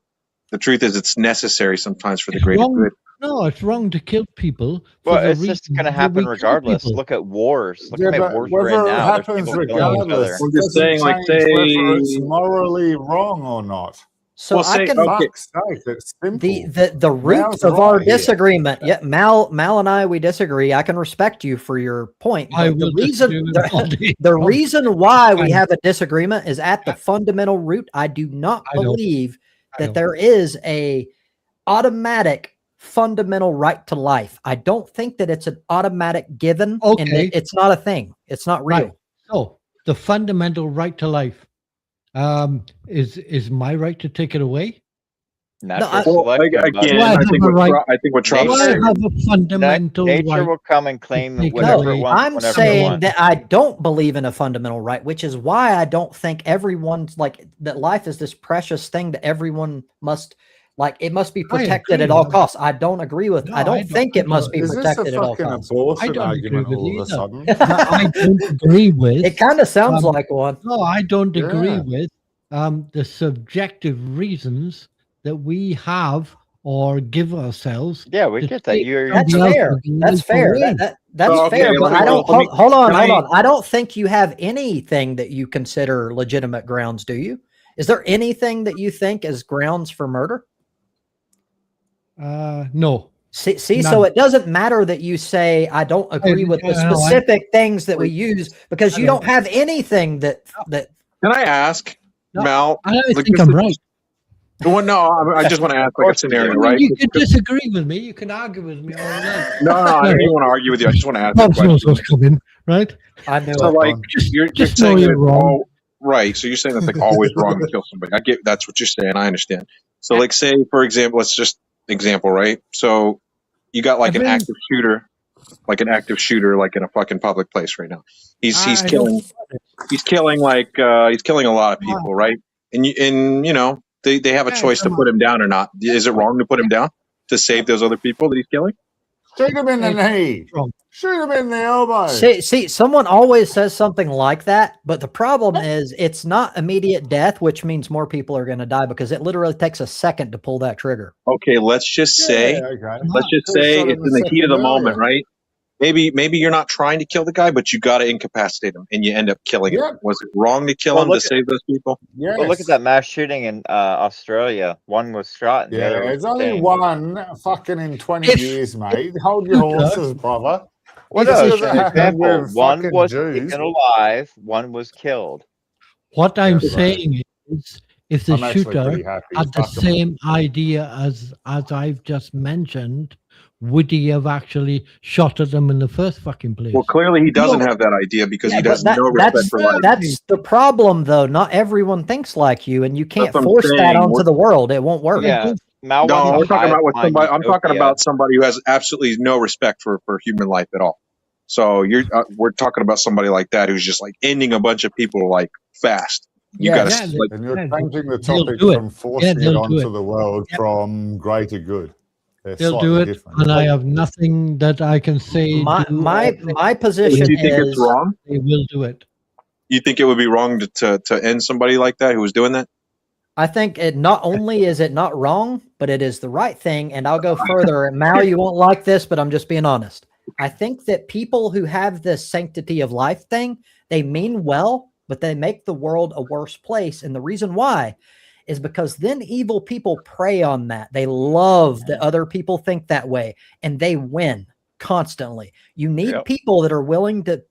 the truth is it's necessary sometimes for the It's greater wrong. good. No, it's wrong to kill people. For Well, the it's just reason going to that happen we kill regardless. people. Look at wars. Look Yeah, how many but wars we're in whether it now. There's happens people killing each other. regardless I'm just doesn't saying, like, change whether it's say- morally wrong or not. So Well, I say- can okay. Fuck's sake, it's simple. the root Mal's of our right here. disagreement. Yeah, Mal and I we disagree. I can respect you for your point. I But the will reason disagree with Audi. the reason why we I- have a disagreement is at the fundamental root. I do not I don't- believe I that don't. there is a automatic fundamental right to life. I don't think that it's an automatic given and Okay. it's not a thing. It's not real. Right. So the fundamental right to life is my right to take it away. Natural I- Well, selection. bud. again, Do I I have think a what right- I think what Do Trump's I Nature- have a fundamental Nature right? will come and claim take it whatever away. it wants. I'm whenever it saying wants. that I don't believe in a fundamental right, which is why I don't think everyone's like that life is this precious thing that everyone must like it must be protected agree, at all man. costs. I don't agree with No, I don't I think don't- it must be Is this a protected at all fucking costs. I abortion don't argument agree with all of a either. sudden? I don't agree with. It kind of sounds Um, like one. No, I don't agree Yeah. with the subjective reasons that we have or give ourselves. Yeah, we to get that. take You're That's somebody fair. else's That's life fair. away. That's Oh, okay, fair. But let me- I don't. let me- Hold on. can Hold I- on. I don't think you have anything that you consider legitimate grounds. Do you? Is there anything that you think is grounds for murder? No. See, so None. it doesn't matter that you say I don't agree with the no, I- specific things that we use because you I don't have anything that Can I ask, No, Mal? I don't like, think this I'm is- right. Well, no, I just want to ask like a course you do. scenario, I mean, right? you can disagree with me. You can argue with me all night. No, I don't even want to argue with you. I just want to ask a Bob's knows question. what's coming, right? I knew So, it. like, you're Just know saying you're that wrong. all right. So you're saying that's like always wrong to kill somebody. I get that's what you're saying. I understand. So, like, say for example, let's just example, right? So you got like an Every- active shooter, like in a fucking public place right now. He's I killing. don't- He's killing he's killing a lot of people, right? And you know they have a Yeah, choice to come put him down or not. Is it wrong to put him down to save those other people that he's killing? Shoot him in the knee. Wrong. Shoot him in the elbow. See, someone always says something like that, but the problem is it's not immediate death, which means more people are going to die because it literally takes a second to pull that trigger. Okay, let's just say Yeah, okay. let's just Could've say shot him it's in the heat of the second moment, earlier. right? Maybe you're not trying to kill the guy, but you got to incapacitate him, and you end up killing Yeah. him. Was it wrong to kill Well, him to look at- save those people? Yes. Well, look at that mass shooting in Australia. One was shot, and the Yeah, other was it's only detained. one fucking in 20 If- years, mate. Hold your horses, brother. Well, This no, doesn't it's an happen example. with One fucking was Jews. taken alive. One was killed. What I'm Yeah, right. saying is, if the I'm actually shooter pretty happy. had the Fuck 'em. same idea as I've just mentioned, would he have actually shot at them in the first fucking place? Well, clearly he doesn't No. have that idea because Yeah, he but has no respect for life. that's the problem, though. Not everyone thinks like you, and you can't That's what I'm force that saying. onto the world. It won't work. Yeah. Mal No, wants we're a talking about with hive mind somebody. I'm talking utopia. about somebody who has absolutely no respect for human life at all. So we're talking about somebody like that who's just like ending a bunch of people like fast. You Yes. got to Yeah, like, And you're Yeah, changing the they'll topic do it. from forcing it they'll do onto it. the world Yep. from greater good. They're They'll slightly do it, different. and I have nothing that I can say. My do, my or say. my do position you think it's is wrong? They will do it. You think it would be wrong to end somebody like that who was doing that? I think it not only is it not wrong, but it is the right thing. And I'll go further. And Mal, you won't like this, but I'm just being honest. I think that people who have this sanctity of life thing, they mean well, but they make the world a worse place. And the reason why is because then evil people prey on that. They love that other people think that way, and they win constantly. You need Yep. people that are willing to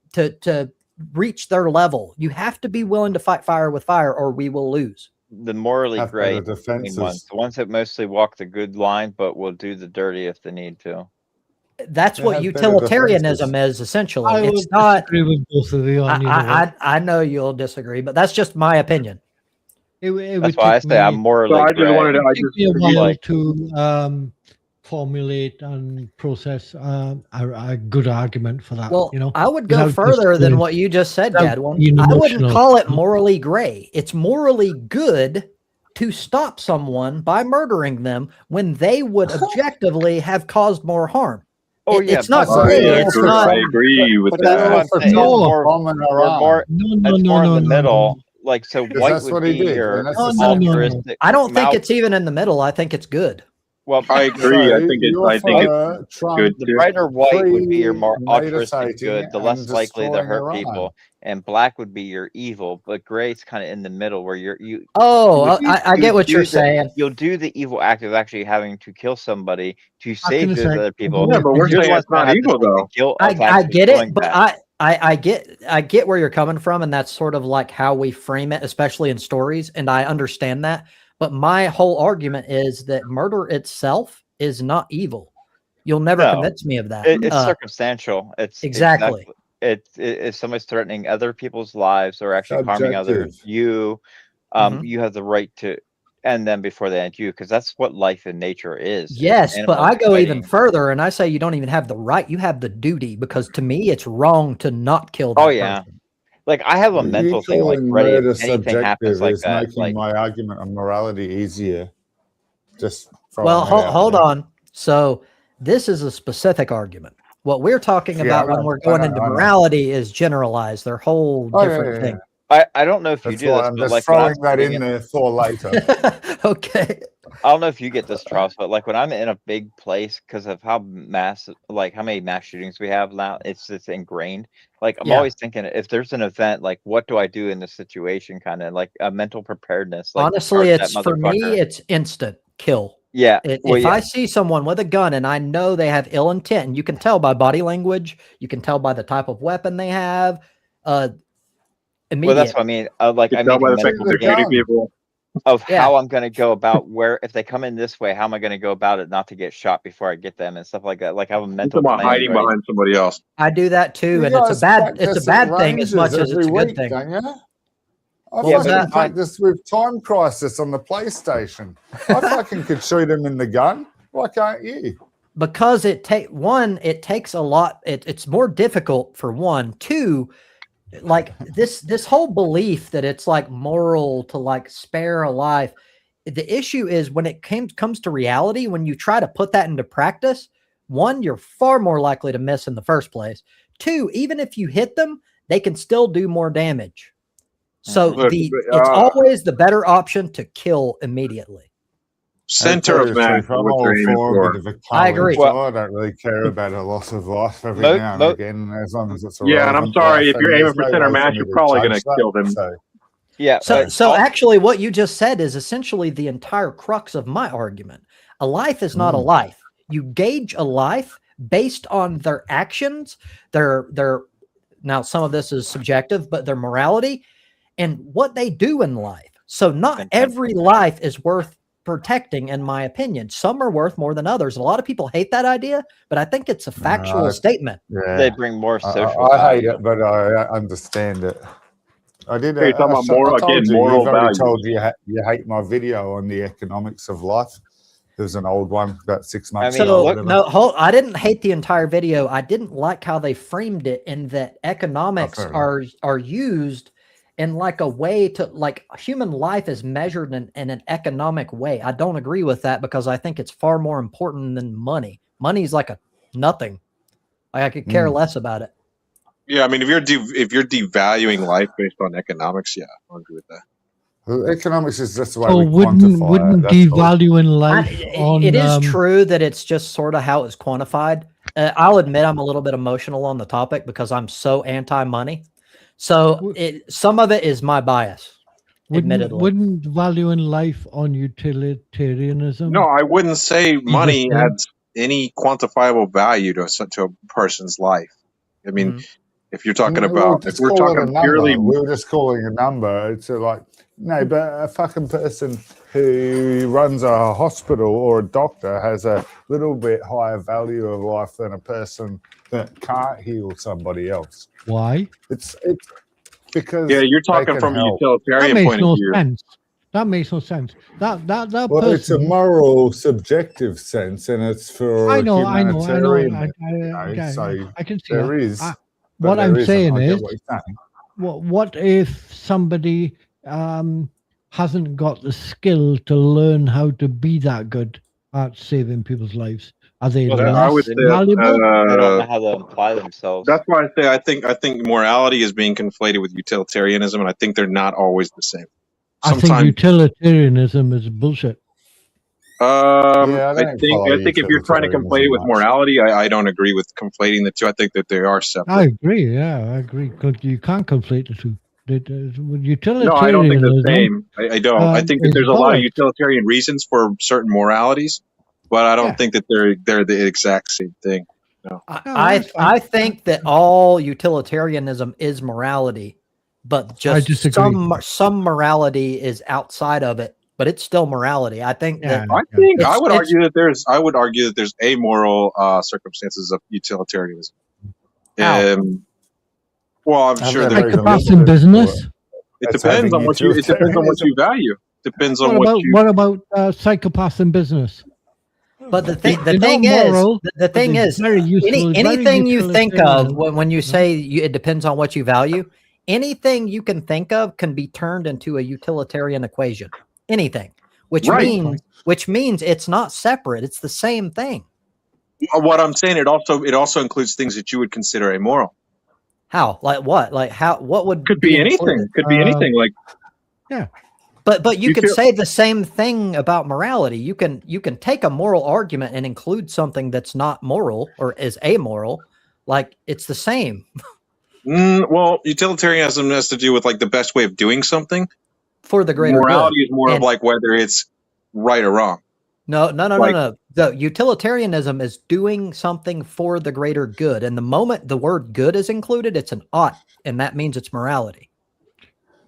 reach their level. You have to be willing to fight fire with fire, or we will lose. The morally Have gray better defenses. ones, the ones that mostly walk the good line, but will do the dirty if they need to. That's They what have better utilitarianism is essentially. I It's would not. disagree with both of you on either one. I know you'll disagree, but that's just my opinion. It That's would why I take say I'm me. morally So I just gray. wanted to. I Take me a just while like- to formulate and process a good argument for that. Well, you know, I would go without further just than going- what you just said, without Gadwin. being I wouldn't emotional. call it morally gray. It's morally good to stop someone by murdering them when they would objectively have caused more harm. Oh It- yeah, it's not but- gray. I It's agree. not. I agree with But that's that. what I'm saying. No. More, Bomb in we're Iran. more, No, it's more in the middle. no. Like so, Because white that's would what he be did, your and that's No, the no, same. no, no. altruistic. I don't think Mal- it's even in the middle. I think it's good. well. I agree. I think it's. you I think it's offer Trump good The too. brighter white would be your more altruistic meditating good, the and less likely to destroying hurt Iran. people, and black would be your evil. But gray's kind of in the middle, where you Oh, you- I you get what do you're the- saying. you'll do the evil act of actually having to kill somebody to How can save I those say- other people. Yeah, but we're You're the saying ones it's not that have to evil, take the though. guilt of I actually get doing it, but that. I get where you're coming from, and that's sort of like how we frame it, especially in stories. And I understand that. But my whole argument is that murder itself is not evil. You'll never No. convince me of that. It's circumstantial. It's exactly. if somebody's threatening other people's lives or actually harming others, Subjective. you Mhm. you have the right to end them before they end you, because that's what life in nature is. It's Yes, but animals I go even fighting. further, and I say you don't even have the right; you have the duty. Because to me, it's wrong to not kill that Oh, yeah. person. Like I have a You mental thing, like calling ready murder if anything happens subjective like is that. making Like my argument on morality easier. Just throwing Well, that out hold there. on. So this is a specific argument. What we're talking Yeah, about I when know, we're I going know, into I know. morality is generalized. They're whole Oh, yeah, different yeah, thing. I don't know if you That's do why this, I'm but just like when I'm throwing that sitting in there for later. Okay. I don't know if you get this, Charles, but like when I'm in a big place because of how massive, like how many mass shootings we have now, it's ingrained. Like I'm Yeah. always thinking, if there's an event, like what do I do in this situation? Kind of like a mental preparedness. Like Honestly, charge that it's for me, motherfucker. it's instant kill. Yeah. Well, If yeah. I see someone with a gun and I know they have ill intent, and you can tell by body language, you can tell by the type of weapon they have. Well, that's Immediate. what I mean. Like You I can tell make by a the fact mental that they're game shooting people. of Yeah. how I'm going to go about where if they come in this way, how am I going to go about it not to get shot before I get them and stuff like that. Like I have a You're mental talking about plan hiding ready. behind somebody else. I do that too, You and it's a guys bad practice at thing as much ranges as it's a every good week, thing. don't you? I What was fucking that? practiced with Time Crisis on the PlayStation. I fucking could shoot him in the gun. Why can't you? Because it takes a lot. It's more difficult for one. Two, like this whole belief that it's like moral to like spare a life. The issue is when it comes to reality, when you try to put that into practice, one, you're far more likely to miss in the first place. Two, even if you hit them, they can still do more damage. So Look, it's always the better option to kill immediately. Center of mass is I'm what all you're aiming for a for. bit of a I agree. challenge. I don't really care about a loss of life every now and again, as long as it's a Yeah, and I'm relevant sorry, life, if you're and aiming there's for no center way mass, me you're to probably going judge to kill that. them. So, Yeah. So actually what you just said is essentially the entire crux of my argument. A life is not a life. You gauge a life based on their actions, their now some of this is subjective, but their morality and what they do in life. So not every life is worth protecting, in my opinion. Some are worth more than others. A lot of people hate that idea, but I think it's a factual statement. yeah, They bring more social I hate value. it, but I understand it. I did. You're talking about moral, I told again, you, moral you've already values. told you hate my video on the economics of life. There's an old one about 6 months I mean, ago. or So whatever. no, I didn't hate the entire video. I didn't like how they framed it in that economics fair enough. are used in like a way to like human life is measured in an economic way. I don't agree with that because I think it's far more important than money. Money's like a nothing. Like I could care less about it. Yeah, I mean, if you're devaluing life based on economics, yeah, I agree with that. Well, economics is just the way So we wouldn't quantify it. That's all. devaluing life on It is true that it's just sort of how it's quantified. I'll admit I'm a little bit emotional on the topic because I'm so anti-money. So some of it is my bias, admittedly. Wouldn't valuing life on utilitarianism? No, I wouldn't say money same? adds any quantifiable value to a person's life. I mean, if you're talking about, if we're talking purely, we were just calling a number. It's like, no, but a fucking person who runs a hospital or a doctor has a little bit higher value of life than a person that can't heal somebody else. Why? It's because yeah, you're they talking can from a help. utilitarian That makes point no of view. sense. That makes no sense. That Well, it's a person. moral, subjective sense, and it's for I know. humanitarian. I can see there that. is. but What there I'm isn't. saying I get is, what you're saying. what if somebody hasn't got the skill to learn how to be that good at saving people's lives? Are they Well, less I would say, valuable? They don't know how to apply themselves. that's why I say I think morality is being conflated with utilitarianism, and I think they're not always the same. I think Sometimes, utilitarianism is bullshit. Yeah, I think if you're trying to conflate it with morality, I don't agree with conflating the two. I think that they are separate. I agree. Yeah, I agree. 'Cause you can't conflate the two. Utilitarianism. No, I don't think the same. I don't. I think that is there's a lot of bollocks. utilitarian reasons for certain moralities, but I don't think that they're the exact same thing. No. I think that all utilitarianism is morality, but just some morality is outside of it, but it's still morality. I think that I would argue that there's amoral circumstances of utilitarianism. Well, I'm sure there's psychopaths in business. It depends on what you value. Depends on what about psychopaths in business? But the thing is, anything you think of when you say it depends on what you value, anything you can think of can be turned into a utilitarian equation. Anything, which means it's not separate; it's the same thing. What I'm saying, it also includes things that you would consider immoral. How? Like what? Like how? What would could be anything? Could be anything. Like But you could say the same thing about morality. You can take a moral argument and include something that's not moral or is amoral. Like it's the same. Well, utilitarianism has to do with like the best way of doing something. For the greater morality good. is more of like whether it's right or wrong. No. The utilitarianism is doing something for the greater good. And the moment the word good is included, it's an ought, and that means it's morality.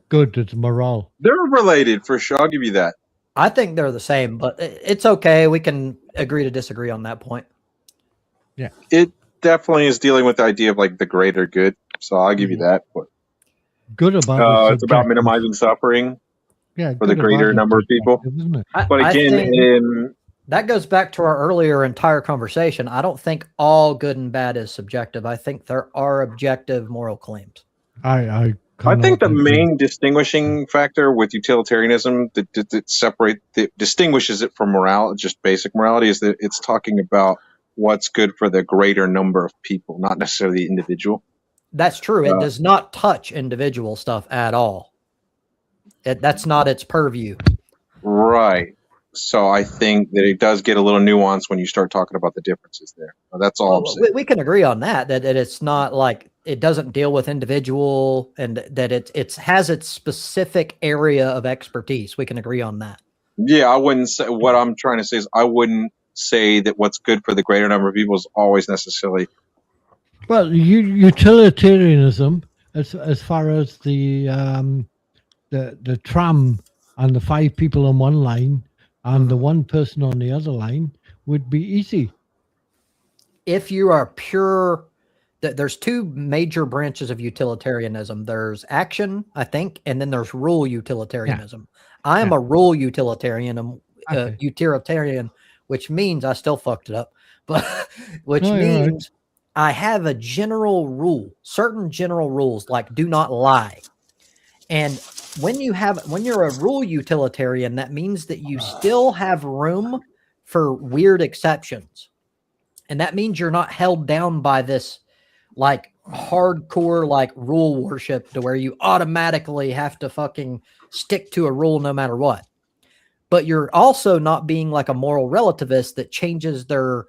Good, it's moral. They're related for sure. I'll give you that. I think they're the same, but it's okay. We can agree to disagree on that point. Yeah. It definitely is dealing with the idea of like the greater good. So I'll give you that. But good about it's about minimizing suffering. Yeah, for the greater number of people. But again, that goes back to our earlier entire conversation. I don't think all good and bad is subjective. I think there are objective moral claims. I think the main distinguishing factor with utilitarianism that distinguishes it from morality, just basic morality, is that it's talking about what's good for the greater number of people, not necessarily the individual. That's true. It does not touch individual stuff at all. That's not its purview. Right. So I think that it does get a little nuanced when you start talking about the differences there. That's all I'm saying. We can agree on that it's not like it doesn't deal with individual and that it has its specific area of expertise. We can agree on that. Yeah, I wouldn't say, what I'm trying to say is I wouldn't say that what's good for the greater number of people is always necessarily. Well, utilitarianism, as far as the tram and the 5 people on one line and the one person on the other line would be easy. If you are pure, there's 2 major branches of utilitarianism. There's action, I think, and then there's rule utilitarianism. I am a rule utilitarian, which means I still fucked it up, but which No, you're right. means I have a general rule, certain general rules like do not lie. And when you're a rule utilitarian, that means that you still have room for weird exceptions. And that means you're not held down by this like hardcore like rule worship to where you automatically have to fucking stick to a rule no matter what. But you're also not being like a moral relativist that changes their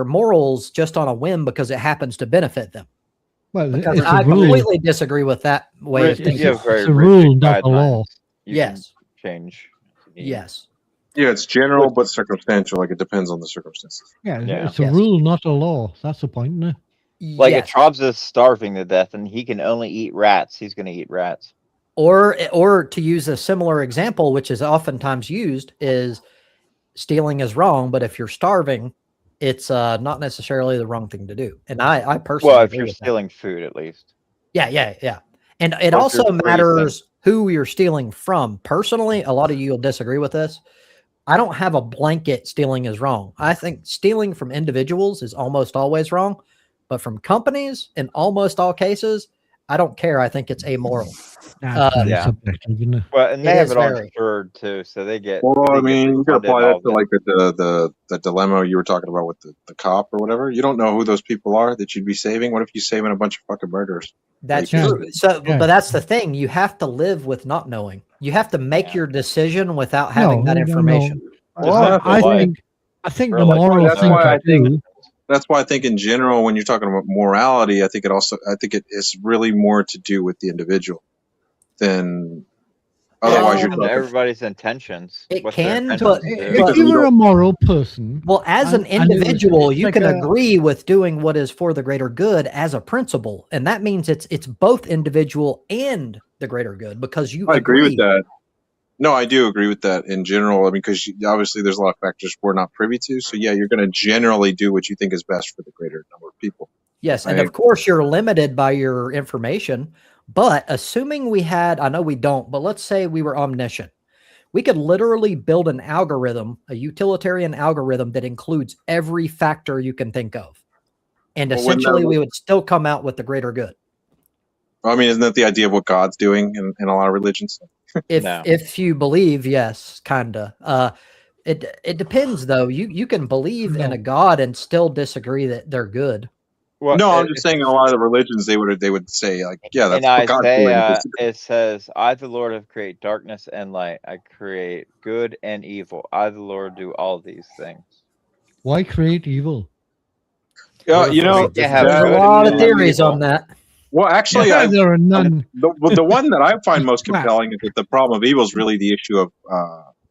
morals just on a whim because it happens to benefit them. Well, Because it's I a rule. completely disagree with that way of If thinking. you have very It's a rigid rule, not a law. guidelines, you can Yes. change. if you need. Yes. Yeah, it's general but circumstantial. Like it depends on the circumstances. Yeah, Yeah. it's a Yes. rule, not a law. That's the point, isn't it? Like Yes. if Trobs is starving to death and he can only eat rats, he's going to eat rats. Or to use a similar example, which is oftentimes used, is stealing is wrong, but if you're starving, it's not necessarily the wrong thing to do. And I personally Well, if agree you're with that. stealing food, at least. Yeah. And it if also you're matters who you're stealing from. Personally, a lot of you will disagree with this. I don't have a blanket stealing is wrong. I think stealing from individuals is almost always wrong, but from companies, in almost all cases, I don't care. I think it's amoral. That's very Yeah. subjective, isn't it? Well, and It they have is it on very. third too, so they get. Well, they I get mean, you can refunded apply that all to the- like the dilemma you were talking about with the cop or whatever. You don't know who those people are that you'd be saving. What if you're saving a bunch of fucking murderers? That's Yeah. true. So, Yeah. but that's the thing. You have to live with not knowing. You have to make Yeah. your decision without having that No. information. Well, I that's why- think Or the like- moral that's thing why to I think- do. That's why I think in general, when you're talking about morality, I think it is really more to do with the individual than otherwise. You're and talking. everybody's intentions. It what their can, intentions but- do. If but- you were a moral person, Well, as an And it was- individual, it's you like can a- agree with doing what is for the greater good as a principle, and that means it's both individual and the greater good because you I agree with that. No, I do agree with that in general. I mean, because obviously there's a lot of factors we're not privy to. So yeah, you're going to generally do what you think is best for the greater number of people. Yes, and I of course you're limited by your information, but assuming we had, I know we don't, but let's say we were omniscient. We could literally build an algorithm, a utilitarian algorithm that includes every factor you can think of. And Well, wouldn't essentially that- we would still come out with the greater good. I mean, isn't that the idea of what God's doing in a lot of religions? No. If you believe, yes, kinda. It depends though. You can believe in No. a God and still disagree that they're good. Well, No, I'm it- just saying in a lot of the religions they would say like, yeah, that's in what God's doing. Isaiah, it says, "I, the Lord, have created darkness and light. I create good and evil. I, the Lord, do all these things." why create evil? Yeah, What if you know, we can't have There's good a and lot of evil? theories on that. well, actually, Yeah, there are none. the one that I find most Right. compelling is that the problem of evil is really the issue of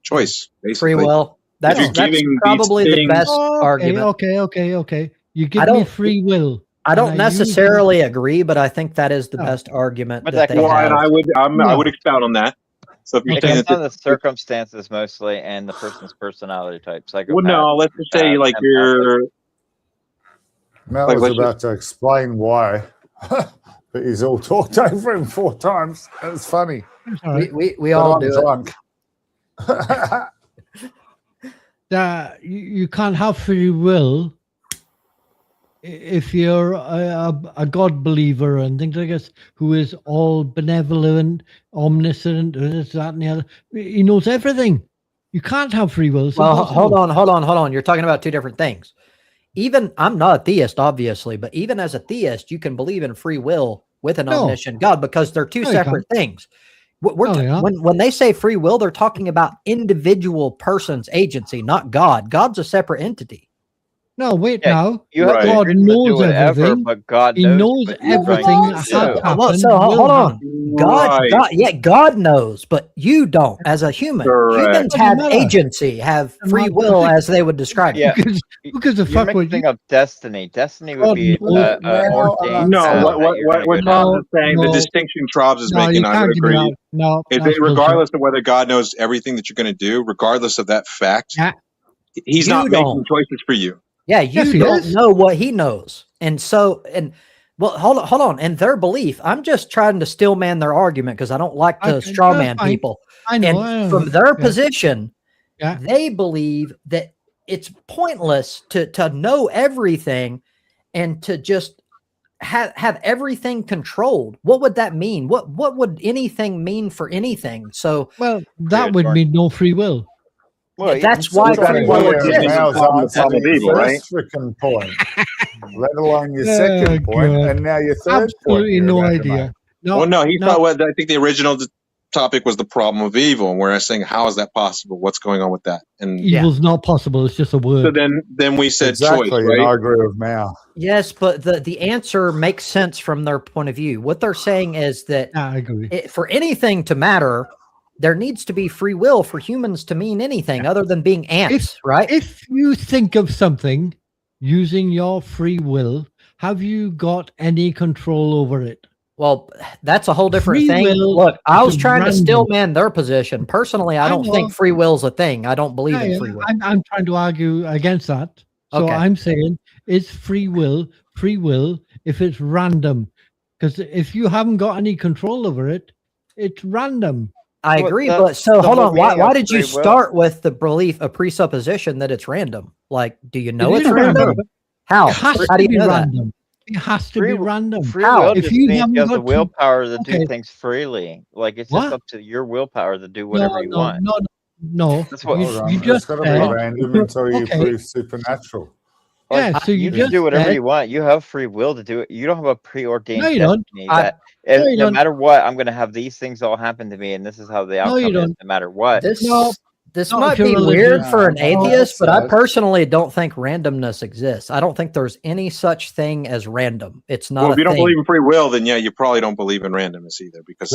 choice, basically. Free will. That's you're giving these probably the things- best Okay, argument. okay. You I give me don't- free will. I don't And I use necessarily agree, but I think that is the No. best argument But that that they Well, and have. I No. would expound on that. So if you're It saying comes that, down to the circumstances mostly and the person's personality type. well, no, let's just say like empath. you're. Mel Like, was let's about to explain why, but he's all talked over him 4 times. It's funny. It's all right. We But all I'm do it. drunk. You can't have free will if you're a God believer and things like this, who is all benevolent, omniscient, this, that, and the other. He knows everything. You can't have free will. It's Well, impossible. hold on. You're talking about two different things. Even I'm not a theist, obviously, but even as a theist, you can believe in free will with an No. omniscient God because they're two No, you separate things. No, they aren't. When they say free will, they're talking about individual person's agency, not God. God's a separate entity. No, wait Yeah, now. You have Right. the God freedom to do knows whatever, everything. but God He knows, knows what you're everything going to has do. happened. Well, so will hold on. Right. God knows, but you don't as a human. Correct. Humans Doesn't have matter. agency, have free Doesn't will, matter. as they would describe it. Yeah. Who gives a You're fuck what mixing you... up destiny. Destiny would God be knows- ordained. No, path what that you're gonna go down. Trobs is saying, the No. distinction Trobs is No, making, you I can't would give me agree. that. No, If that's they, regardless of whether God knows everything that you're going to do, regardless of that fact, Yeah. he's You not making don't. choices for you. Yeah, you Yes, he don't is. know what he knows. Well, hold on. And their belief, I'm just trying to still man their argument because I don't like to Okay, straw that's man fine. people. I know. And from their position, Yeah. they believe that it's pointless to know everything and to just have everything controlled. What would that mean? What would anything mean for anything? So Well, that would mean no free will. Well, that's why that's free why will we're exists. getting Mal's problem answer to of your evil, right? first freaking point, let alone your second Oh, point, God. and now your third point. Absolutely you're no about to idea. make. No, Well, no, he no. thought. Well, I think the original topic was the problem of evil, and we're saying, how is that possible? What's going on with that? And Evil's not possible. It's just a word. so then we said Exactly, choice, and right? I agree with Mal. Yes, but the answer makes sense from their point of view. What they're saying is that Yeah, I agree. for anything to matter, there needs to be free will for humans to mean anything other than being ants, right? If you think of something using your free will, have you got any control over it? Well, that's a whole different Free thing. will Look, I was is trying to random. still man their position. Personally, I I don't know. think free will's a thing. I don't believe in free will. I'm trying to argue against that. So Okay. I'm saying it's free will if it's random. Because if you haven't got any control over it, it's random. I Well, agree, that's but so the hold whole on. Why meaning of did you free will. start with the belief, a presupposition that it's random? Like, do you know It it's is random? How? It has How to do you be know that? random. It has to Free be w- random. Free How? will If just you means haven't you have the got to- willpower to Okay. do things freely. Like it's just What? up to your willpower to do whatever you want. No. That's what- Hold on, You it's just got to be said, random until you okay. prove supernatural. Like, Yeah, so you you just just do whatever said, you want. You have free will to do it. You don't have a preordained No, you don't. destiny I- that No, you no don't. matter what, I'm going to have these things all happen to me, and this is how the No, outcome you is. don't. No matter what. This No, this not might if you're be religious. weird for an No, atheist, but I that's- personally don't think randomness exists. I don't think there's any such thing as random. It's not Well, a if you don't thing. believe in free will, then yeah, you probably don't believe in randomness either, because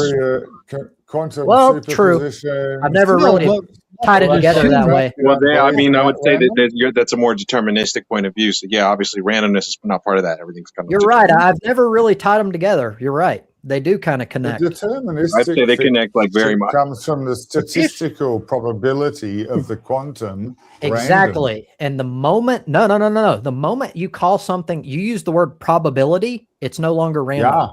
Quantum Well, true. superposition. I've never No, really but tied it what together assume- that way. well, I mean, I would say random? that's a more deterministic point of view. So yeah, obviously randomness is not part of that. Everything's kind of You're right. I've never really tied them together. You're right. They do kind of The connect. deterministic I'd say they connect like very much. comes from the statistical probability of the quantum. Exactly. And the moment, no. The moment you call something, you use the word probability, it's no longer random. Yeah.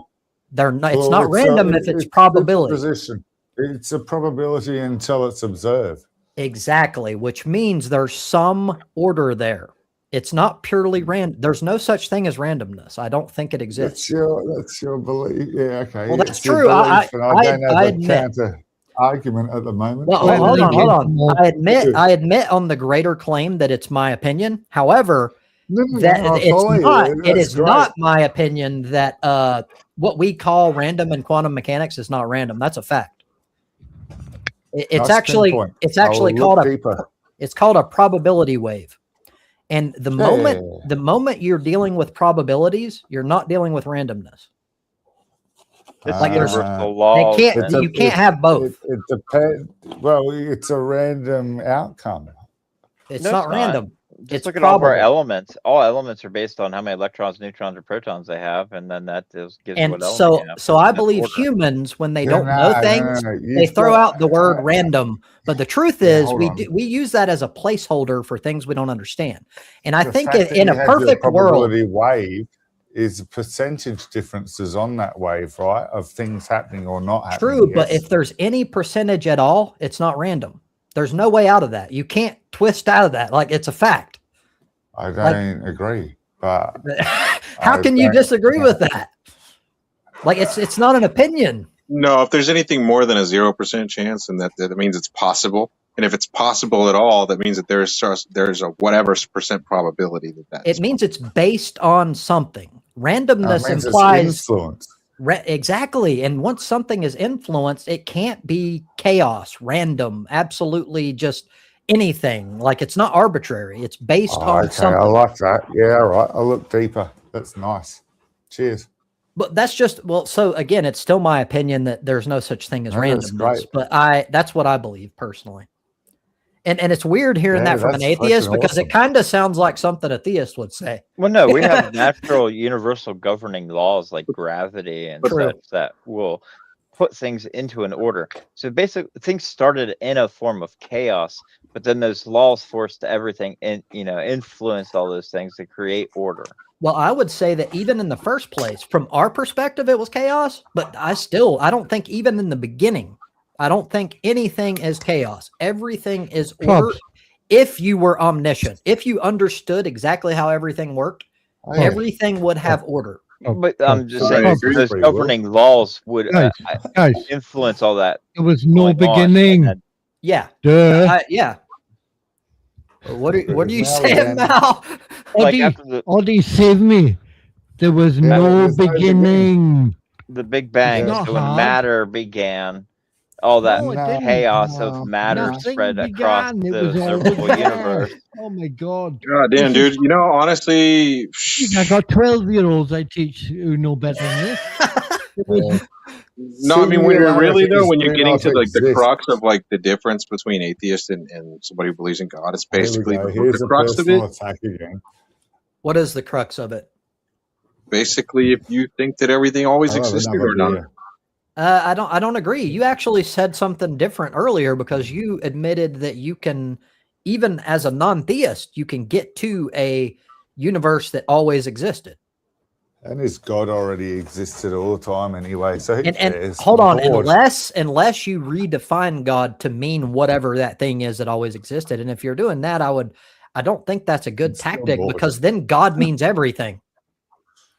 They're not, it's Well, not random if it's probability. superposition. It's a probability until it's observed. Exactly. Which means there's some order there. It's not purely random. There's no such thing as randomness. I don't think it exists. That's your belief. Yeah, okay. Well, that's It's your true. I belief, and I don't have I a admit. counter argument at the moment. Well, Well, hold on, again, hold on. well, I admit on the greater claim that it's my opinion. However, that I follow you. it That's is great. not my opinion that what we call random in quantum mechanics is not random. That's a fact. It's Nice actually pinpoint. it's actually I'll look called deeper. it's called a probability wave. And the moment you're dealing with probabilities, you're not dealing with randomness. It's Like there's- universal law. They can't. You can't have both. It depends. Well, it's a random outcome. It's No, not it's not. random. Just It's look at all of our probable. elements. All elements are based on how many electrons, neutrons, or protons they have, and then that gives you And what element so, you have. so I That's believe order. humans, when they Yeah, don't know things, no. they You've throw got- out the word random. But the truth Yeah, is, hold on. we use that as a placeholder for things we don't understand. And I the think fact that in you a have your perfect world, probability wave is percentage differences on that wave, right? Of things happening or not happening. true. But yes. if there's any percentage at all, it's not random. There's no way out of that. You can't twist out of that. Like it's a fact. I don't agree, but How I can you don't- disagree with that? Like it's not an opinion. No, if there's anything more than a 0% chance, then that means it's possible. And if it's possible at all, that means that there's a whatever percent probability that It means it's based on something. Randomness it means it's implies influence. Exactly. And once something is influenced, it can't be chaos, random, absolutely just anything. Like it's not arbitrary. It's based on Okay, something. I like that. Yeah, all right. I'll look deeper. That's nice. Cheers. But that's just, well, so again, it's still my opinion that there's no such thing as No, that's randomness. great. But that's what I believe personally. And it's weird hearing Yeah, that from an that's atheist fucking because awesome. it kind of sounds like something a theist would say. Well, no, we have natural, universal governing laws like gravity and True. such that will put things into an order. So basically, things started in a form of chaos, but then those laws forced everything and influenced all those things to create order. Well, I would say that even in the first place, from our perspective, it was chaos. But I don't think even in the beginning, I don't think anything is chaos. Everything is order. Props. if you were omniscient, if you understood exactly how everything worked, everything would have order. But I'm just I saying, agree. those governing laws would Guys, influence all that. there was no going on, beginning. and Yeah. Duh. Yeah. What are you Now saying again. now? like Odie, after Odie, save me. There was Yeah, no there's no beginning. the Big Bang, not so when hard. matter began, all that No, it didn't. chaos of No, matter Nothing spread across began. It the was always observable there. universe. Oh my God. God damn, dude. You know, honestly, I got 12-year-olds I teach who know better than this. It was- no, I mean, when you're really though, Singularities when you're do getting not to like the exist. crux of like the difference between atheist and somebody who believes in God, it's Here we basically go. the Here's a crux of personal it. attack again. What is the crux of it? Basically, if you think that everything always I have existed another or not. beer. I don't agree. You actually said something different earlier because you admitted that you can, even as a non-theist, you can get to a universe that always existed. And his God already existed all the time anyway. So who And cares? hold on, Bored. unless you redefine God to mean whatever that thing is that always existed. And if you're doing that, I don't think that's a good I'm still tactic bored. because then God means everything.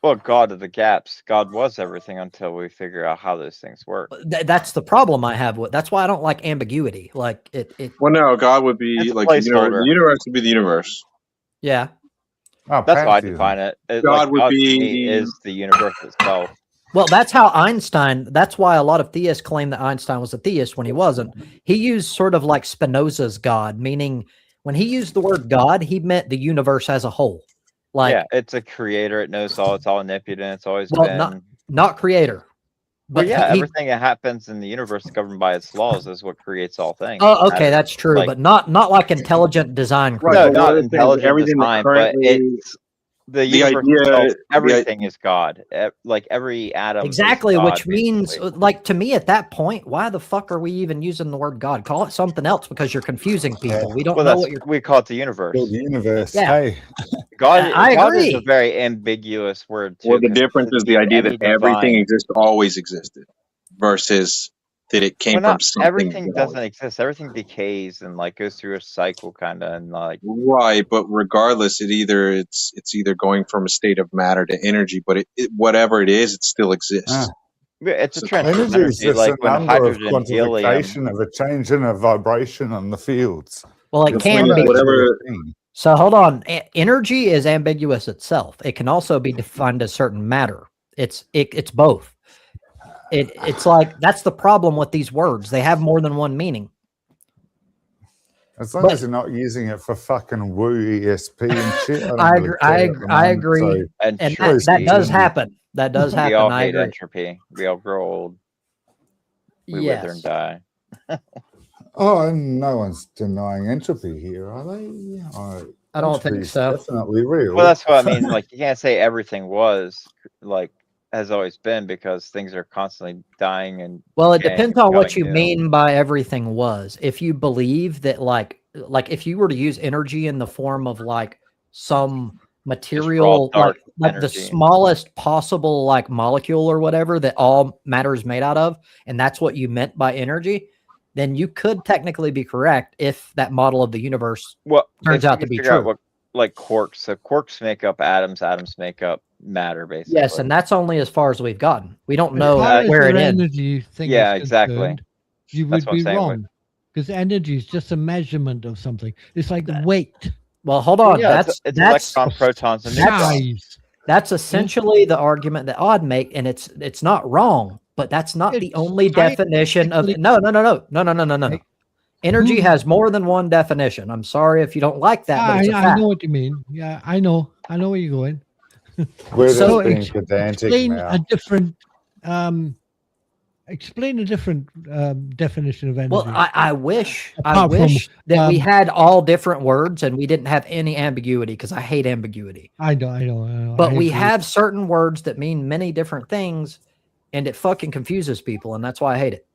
Well, God of the gaps. God was everything until we figure out how those things work. That's the problem I have with. That's why I don't like ambiguity. Like it. Well, no, God would be It's a like the universe. placeholder. The universe would be the universe. Yeah. Oh, That's how I pantheism. define it. God Like, would God to be me the- is the universe itself. Well, that's how Einstein. That's why a lot of theists claim that Einstein was a theist when he wasn't. He used sort of like Spinoza's God, meaning when he used the word God, he meant the universe as a whole. Like, Yeah, it's a creator. It knows all. It's all omnipotent. It's always well, been. not creator. But But yeah, he- everything that happens in the universe is governed by its laws. Is what creates all things. Oh, okay, Matter. that's true, like- but not like intelligent design. Right, No, but one not of the things, intelligent everything that design, but currently- it's the universe idea- itself. the Everything is God. Like every atom. is Exactly, God, which means, basically. like, to me at that point, why the fuck are we even using the word God? Call it something else because you're confusing people. We don't Well, know that's what you're. we call it the universe. Build the universe. Yeah. Hey, God, I God is a agree. very ambiguous word too. Well, the 'cause difference to is be the idea any that everything divine- exists always existed, versus that it came Well, from not something. everything that doesn't always- exist. Everything decays and like goes through a cycle, kind of, and like Right, but regardless, it's either going from a state of matter to energy, but whatever it is, it still exists. it's a So transfer of energy is energy. just Like a when number of hydrogen, helium. quantification of a change in a vibration on the fields. Well, it It's can not be. whatever- So hold on. Energy is ambiguous itself. It can also be defined as certain matter. It's both. It's like that's the problem with these words. They have more than one meaning. As long But- as you're not using it for fucking woo ESP and shit. don't I really agree- care at the I moment, agree. so- And Entropy. that does Entropy. happen. That does We happen. all I hate agree. entropy. We all grow old. We wither and Yes. die. Oh, and no one's denying entropy here, are they? I don't think Entropy's so. Definitely real. Well, that's what I mean. Like you can't say everything was like has always been because things are constantly dying and. Well, it decaying depends and on what becoming you new. mean by everything was. If you believe that like if you were to use energy in the form of like some material dark like the energy. smallest possible like molecule or whatever that all matter is made out of, and that's what you meant by energy, then you could technically be correct if that model of the universe Well, turns if out you to be figure out true. what like quarks. So quarks make up atoms. Atoms make up matter, basically. Yes, and that's only as far as we've gotten. We don't As know far as where your it ends. energy thing Yeah, is exactly. concerned, you That's would what I'm be saying, wrong because energy is just a measurement of something. It's like weight, Well, hold Well, on. yeah, That's it's that's electrons, protons, and neutrons. size. That's essentially the argument that I'd make, and it's not wrong, but that's not the It's only definition of scientifically- no. Like, Energy who- has more than one definition. I'm sorry if you don't like that, but it's a I fact. know what you mean. Yeah, I know where you're going. We're just So being ex- pedantic Explain now. a different. Explain a different definition of energy. Well, I wish Apart from, that we um, had all different words and we didn't have any ambiguity because I hate ambiguity. I know. But I we agree. have certain words that mean many different things, and it fucking confuses people, and that's why I hate it.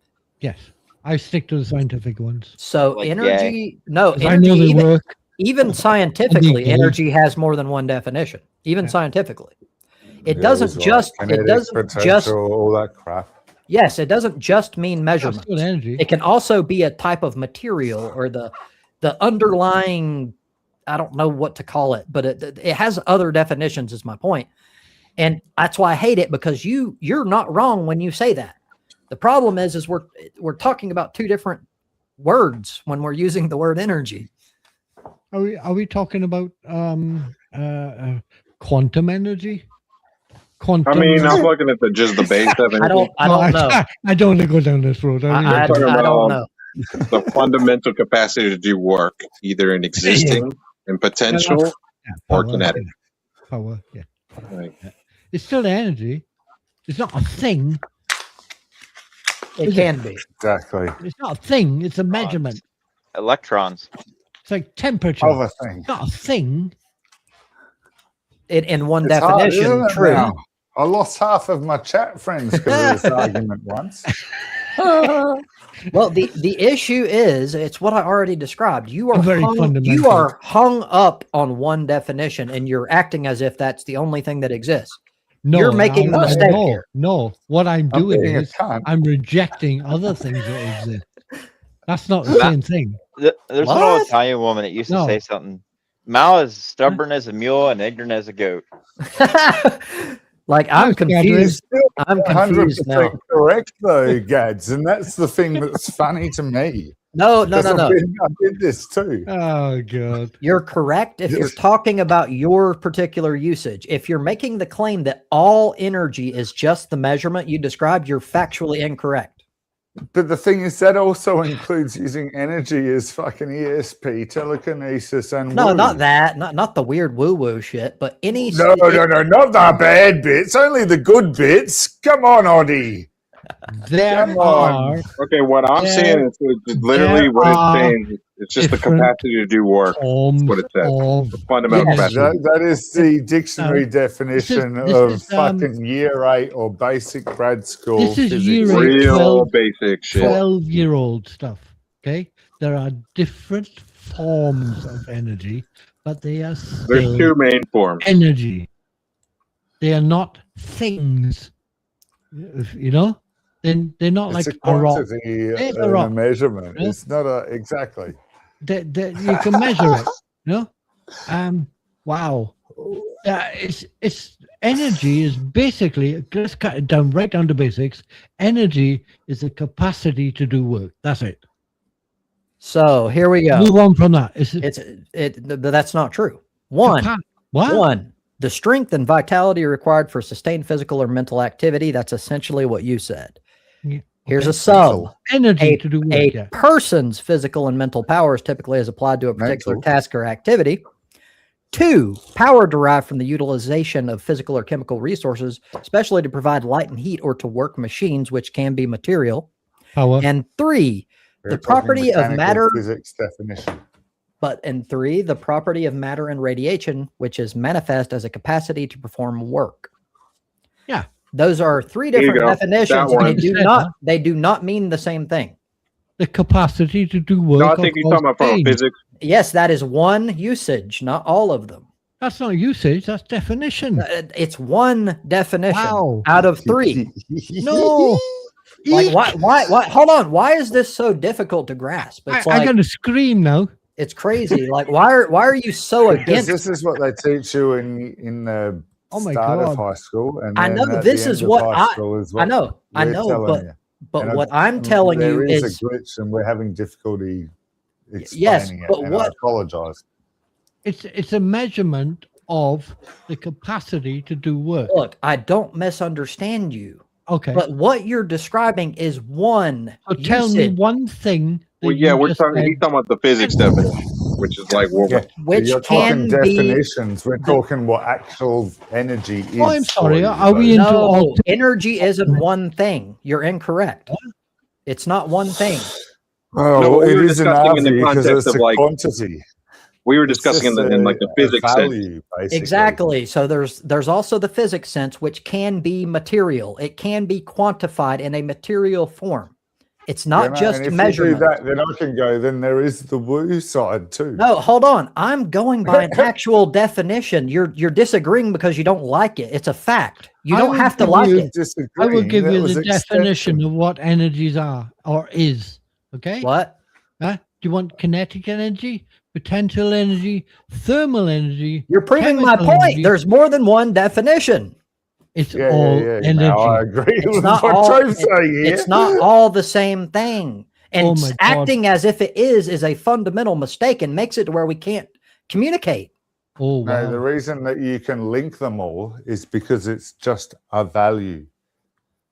Yes, I stick to the scientific ones. So Like energy, no, 'Cause I energy, know they even, work. even scientifically, gay. energy has more than one definition. Even Yeah. scientifically, it Yeah, doesn't it's like just it kinetic doesn't potential, just all that crap. yes, it doesn't just mean That's measurements. still energy. It can also be a type of material or the the underlying, I don't know what to call it, but it has other definitions is my point. And that's why I hate it, because you're not wrong when you say that. The problem is we're talking about two different words when we're using the word energy. Are we talking about quantum energy? Quantum. I mean, I'm looking at just the base of it. I don't know. I don't want to go down this road. I talking don't about- know. The fundamental capacity to do work, either in existing and potential or kinetic. Power, yeah. Right. It's still energy. It's not a thing. It can be. Exactly. It's not a thing. It's a measurement. Electrons. It's like temperature. Other thing. It's not a thing. In one It's hard, definition, isn't it, true. now? I lost half of my chat friends because of this argument once. Well, the issue is, it's what I already described. You are Very you fundamental. are hung up on one definition, and you're acting as if that's the only thing that exists. No, You're making the mistake no, here. No, what I'm I'm doing being a is cunt. I'm rejecting other things that exist. That's not the same thing. There's an What? old Italian woman that used to No. say something. Mal is stubborn as a mule and ignorant as a goat. Like, I'm Thanks, Gabriel. confused. I'm confused 100% now. correct though, Gads, and that's the thing that's funny to me. No. 'Cause I did this too. Oh god. You're correct if you're Yes. talking about your particular usage. If you're making the claim that all energy is just the measurement you described, you're factually incorrect. But the thing is, that also includes using energy as fucking ESP, telekinesis, and No, woo. not that. Not the weird woo-woo shit, but any... No, not the bad bits, only the good bits. Come on, Oddie. There Come on. are Okay, what I'm There- saying is literally there what it's are saying. It's just the different capacity to do work. forms what it says. of The fundamental Yes. capacity. That is the dictionary No, definition this of is, fucking year 8 or basic grad school This is physics. year 8. Real 12 basic shit. 12-year-old stuff. Okay, there are different forms of energy, but they are There's still two main forms. energy. They are not things. You know, they're not It's like a a rock. quantity It's a and a rock. measurement. Yeah. It's not a exactly. You can measure it. You know, wow. It's energy is basically, let's cut it down right down to basics. Energy is the capacity to do work. That's it. So here we go. Move on from that. But that's not true. What? One, the strength and vitality required for sustained physical or mental activity. That's essentially what you said. Yeah, Here's okay. a sub. Energy to do work. A Yeah. person's physical and mental powers typically is applied to a particular Mental. task or activity. 2, power derived from the utilization of physical or chemical resources, especially to provide light and heat or to work machines, which can be material. Power. And 3, We're the talking property of mechanical matter. physics definition. But in 3, the property of matter and radiation, which is manifest as a capacity to perform work. Yeah. Those are 3 There you different go. definitions. That And one. they do not mean the same thing. The capacity to do work. No, I or think you're cause talking about from pain. physics. Yes, that is one usage, not all of them. That's not usage. That's definition. It's one definition Wow. out of 3. No. Like why hold on, why is this so difficult to grasp? It's I'm like going to scream now. it's crazy. Like why are you so Because against this is what they teach you in the Oh my start God. of high school. And I then know at this the is end of what high school is I know, we're telling but you. but And what I'm telling you there is a glitch, and we're having difficulty Yes, explaining but it. And what- I apologize. It's a measurement of the capacity to do work. look, I don't misunderstand you. Okay. But what you're describing is one So tell me usage, one thing. that Well, yeah, you we're just talking. said- He's talking about the physics definition, which is like what Yeah, which you're can talking be definitions. We're talking what actual energy is. Oh, I'm sorry, for you, are we though. in- into no all- energy isn't one thing. You're incorrect. It's not one thing. Oh, No, we it were is an discussing in the RV because context it's of, a like, quantity. we were It's discussing just in like the a physics sense. value, basically. Exactly. So there's also the physics sense, which can be material. It can be quantified in a material form. It's not You know, just and if measurement. you do that, then I can go. Then there is the woo side too. No, hold on. I'm going by an actual definition. You're disagreeing because you don't like it. It's a fact. You I don't would have to give like you- it. I will give you the extension. definition of what energies are or is. Okay. What? Huh? you want kinetic energy, potential energy, thermal energy? You're proving my chemical point. energy? There's more than one definition. It's Yeah, all yeah, yeah. energy. Now I agree It's with not what all. Joe's saying here. It's not all the same thing. And Oh my God. acting as if it is a fundamental mistake and makes it to where we can't communicate. Oh No, wow. the reason that you can link them all is because it's just a value.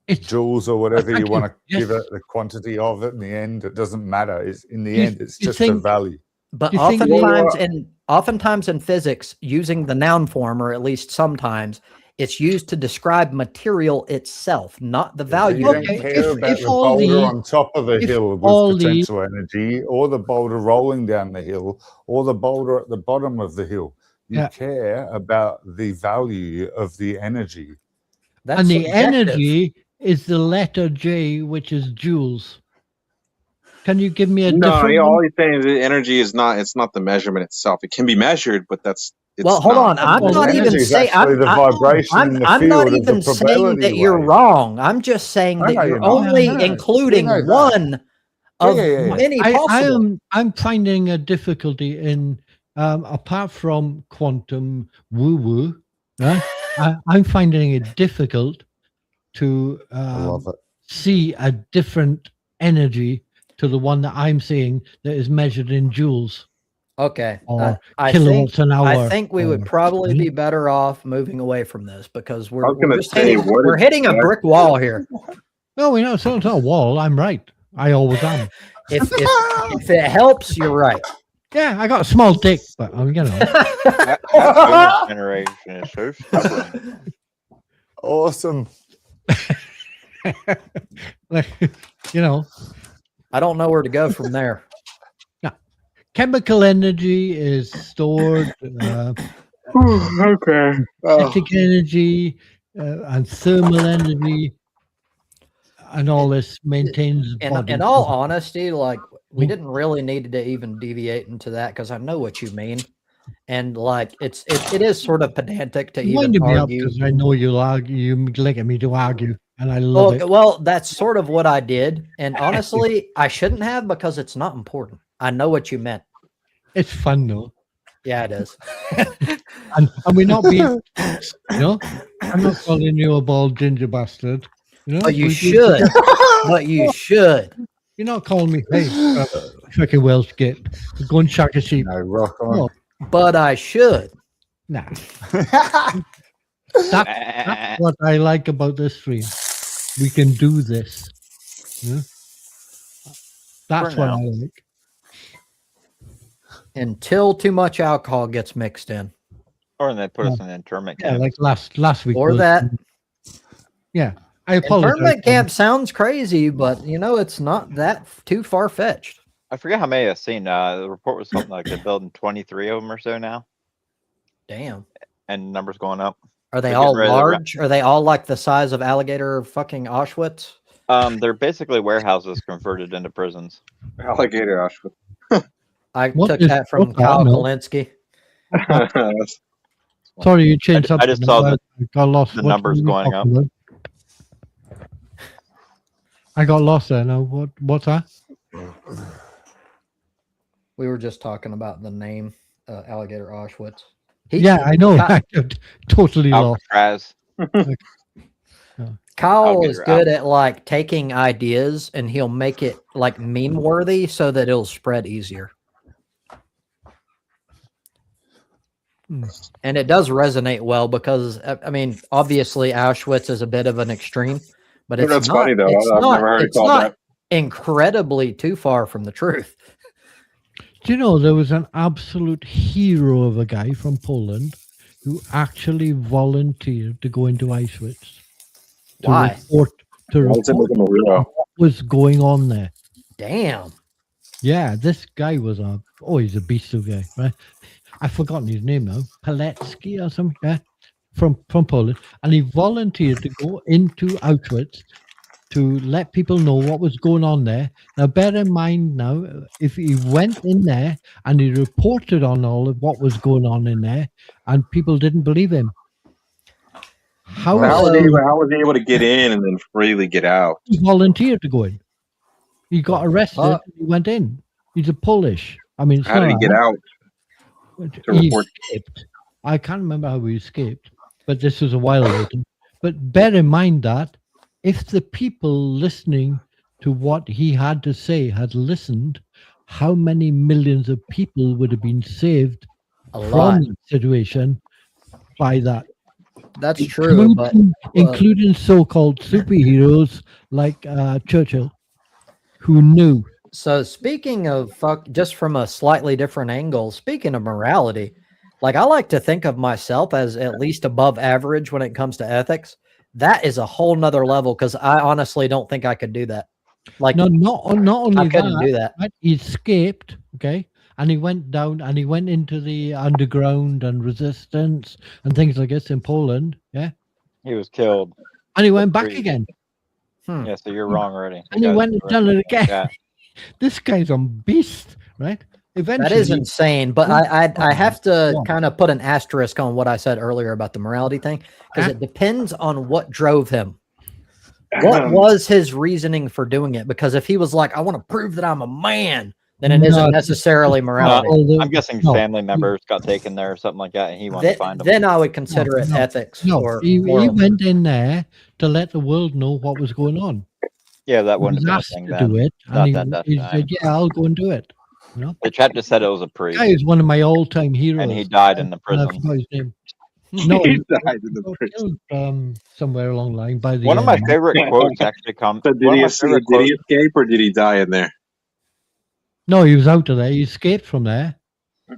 It's Joules or whatever thank you want you. to Yes. give it, the quantity of it in the end, it doesn't matter. It's in the You- end, it's you just a think- value. But You think oftentimes in physics, using the noun form, or at least sometimes, it's used to describe material itself, not the value. You of don't the Okay, care material. about if the all boulder the- on top of the if hill all with the- potential energy, or the boulder rolling down the hill, or the boulder at the bottom of the hill. You Yeah. care about the value of the energy. That's and the subjective. energy is the letter J, which is joules. Can you give me a No, different all one? he's saying is the energy is not. It's not the measurement itself. It can be measured, but it's Well, hold not. on. I'm Well, not the even energy is saying actually the vibration in the I'm field not of the even saying probability that you're wave. wrong. I'm just saying I that know you're you're not. only No, no, including we know that. one of yeah. many possible. I'm finding a difficulty in apart from quantum woo woo, right? I'm finding it difficult to I love it. see a different energy to the one that I'm seeing that is measured in joules Okay. or I think kilowatts an hour. I think we would or- probably be better off moving away from this because I was we're gonna just say, hitting, what we're is hitting a that? brick wall here. No, we know it's not a wall. I'm right. I always am. If it helps, you're right. Yeah, I got a small dick, but you know. That boomer generation is so stubborn. Awesome. Like, you know, I don't know where to go from there. chemical energy is stored, Okay. kinetic energy, and thermal energy, and all this maintains body. In all honesty, like we Hmm. didn't really need to even deviate into that because I know what you mean, and like it is sort of pedantic to You even winded me up argue. because I know you'll argue. You like me to argue, and I love it. Well, that's sort of what I did, and honestly, I shouldn't have because it's not important. I know what you meant. It's fun though, Yeah, it is. and we're not being, you know. I'm not calling you a bald ginger bastard. You know, But you We- should. But you should. You're not calling me, hey, fucking Welsh git, go and shack a sheep. No, rock on. No, But I should. nah. That's what I like about this stream. We can do this. Yeah? That's For what now. I like. Until too much alcohol gets mixed in. Or they put us in internment Yeah, camp. like last week. Or was- that. Yeah, I apologize. Internment camp sounds crazy, but you know, it's not that too far fetched. I forget how many I've seen. The report was something like they're building 23 of them or so now, Damn. and numbers going up. Are they They're all getting rid of the large? Are they all like the size of alligator fucking Auschwitz? They're basically warehouses converted into prisons. Alligator Auschwitz. I What took is- that from what- Kyle no. Kalinske. That's- Sorry, you changed I something. just saw I got lost. the What numbers were you going up. talking about? I got lost there. Now, what's that? We were just talking about the name alligator Auschwitz. Yeah, I know. Kyle, I got totally lost. Alcatraz. Kyle Alligator is good at like taking ideas and he'll make it like meme worthy so that it'll spread easier. Hmm. And it does resonate well because I mean, obviously Auschwitz is a bit of an extreme, but it's That's not, funny, though. It's I've not, never heard it it's called not that. incredibly too far from the truth. Do you know there was an absolute hero of a guy from Poland who actually volunteered to go into Auschwitz to Why? report Let's make him a hero. what was going on there. Damn. Yeah, this guy was he's a beast of a guy, right? I've forgotten his name now, Palecki or something, yeah, from Poland, and he volunteered to go into Auschwitz to let people know what was going on there. Now, bear in mind now, if he went in there and he reported on all of what was going on in there, and people didn't believe him. How How was was he able to get in and then freely get out? he volunteered to go in? He got arrested and he went in. He's a Polish. I mean, it's How did he not get out? to he report? escaped. I can't remember how he escaped, but this was a while later. But bear in mind that if the people listening to what he had to say had listened, how many millions of people would have been saved A from lot. that situation by that? That's true, but Including so-called superheroes like Churchill, who knew. so speaking of just from a slightly different angle, speaking of morality, like I like to think of myself as at least above average when it comes to ethics. That is a whole nother level because I honestly don't think I could do that. Like, No, not only I couldn't that, do that. but he escaped, okay, and he went down and he went into the underground and resistance and things like this in Poland, yeah, He was killed. and he went back Agreed. again, Yeah, so you're wrong already. and he went and done it again. Yeah. This guy's a beast, right? Eventually, That is insane, but I have to Yeah. kind of put an asterisk on what I said earlier about the morality thing because it depends on what drove him. What was his reasoning for doing it? Because if he was like, I want to prove that I'm a man, then it isn't necessarily morality. I'm guessing family members got taken there or something like that, and he wanted to find them. Then I would consider it ethics. No, or he moral. went in there to let the world know what was going on. Yeah, that He wouldn't was have asked been a to thing do then. it, Not and that he time. said, "Yeah, I'll go and do it." You know, The chat just said it was a priest, guy is one of my all-time heroes, and he died in the and I prison. forgot his name. No, He he died in the got prison. killed, somewhere along the line by the. One of my favorite quotes actually comes. So did One of he, my did favorite he quotes. escape or did he die in there? No, he was out of there. He escaped from there,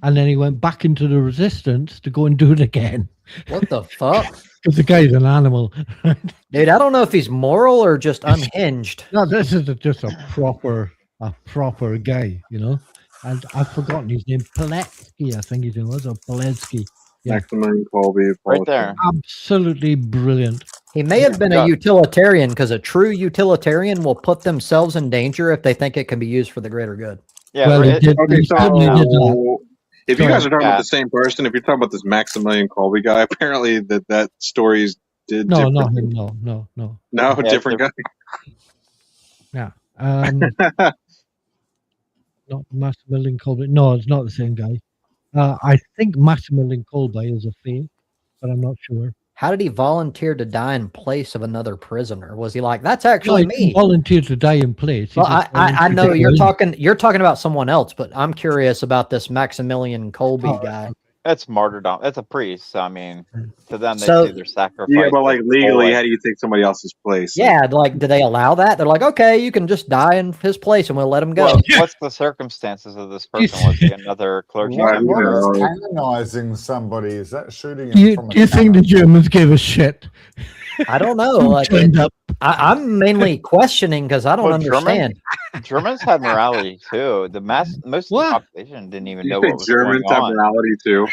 and then he went back into the resistance to go and do it again. What the fuck? Because the guy's an animal. Dude, I don't know if he's moral or just unhinged. No, this is just a proper guy, you know. And I've forgotten his name. Paletsky, I think his name was, or Paletsky. Yeah. Maximilian Colby. Right there. Absolutely brilliant. He may have been a utilitarian because a true utilitarian will put themselves in danger if they think it can be used for the greater good. Yeah, Well, right, he did, Okay, he certainly did that. if you guys are talking Yeah. about the same person, if you're talking about this Maximilian Colby guy, apparently that story's did No, different. not him. No. No, Yeah, different guy. Yeah. Not Maximilian Colby. No, it's not the same guy. I think Maximilian Colby is a fake, but I'm not sure. How did he volunteer to die in place of another prisoner? Was he like, that's actually No, he me? volunteered to die in place. He Well, just I volunteered know to you're die. talking about someone else, but I'm curious about this Maximilian Colby Oh, guy. that's martyrdom. That's a priest. So, I mean, to them, they So- see their sacrifice. Yeah, but like as legally, holy. how do you take somebody else's place? Yeah, like, do they allow that? They're like, okay, you can just die in his place and we'll let him go. Well, what's the circumstances of this person? Was he another clergy Right, member? yeah. or- Canonizing somebody, is that shooting him Do from a you think the cannon? Germans gave a shit? I don't know. Who Like, turned up? I'm mainly questioning because I don't Well, German- understand. Germans had morality too. Most of the What? population didn't even You know think what was Germans going have on. morality too?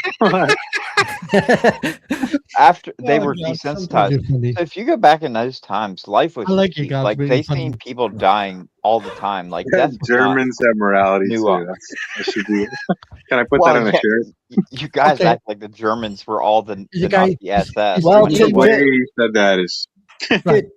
After they Oh, were God, desensitized. sometimes you're funny. So if you go back in those times, life was I like you cheap. guys Like being they funny. seen people dying all the time. Like death was not- Germans have morality too. nuanced. I should do. Can I put Well, that on a yeah, shirt? You guys Okay. act like the Germans were all the Is the guy- Nazi SS. Well, when The to- it way was- you said that is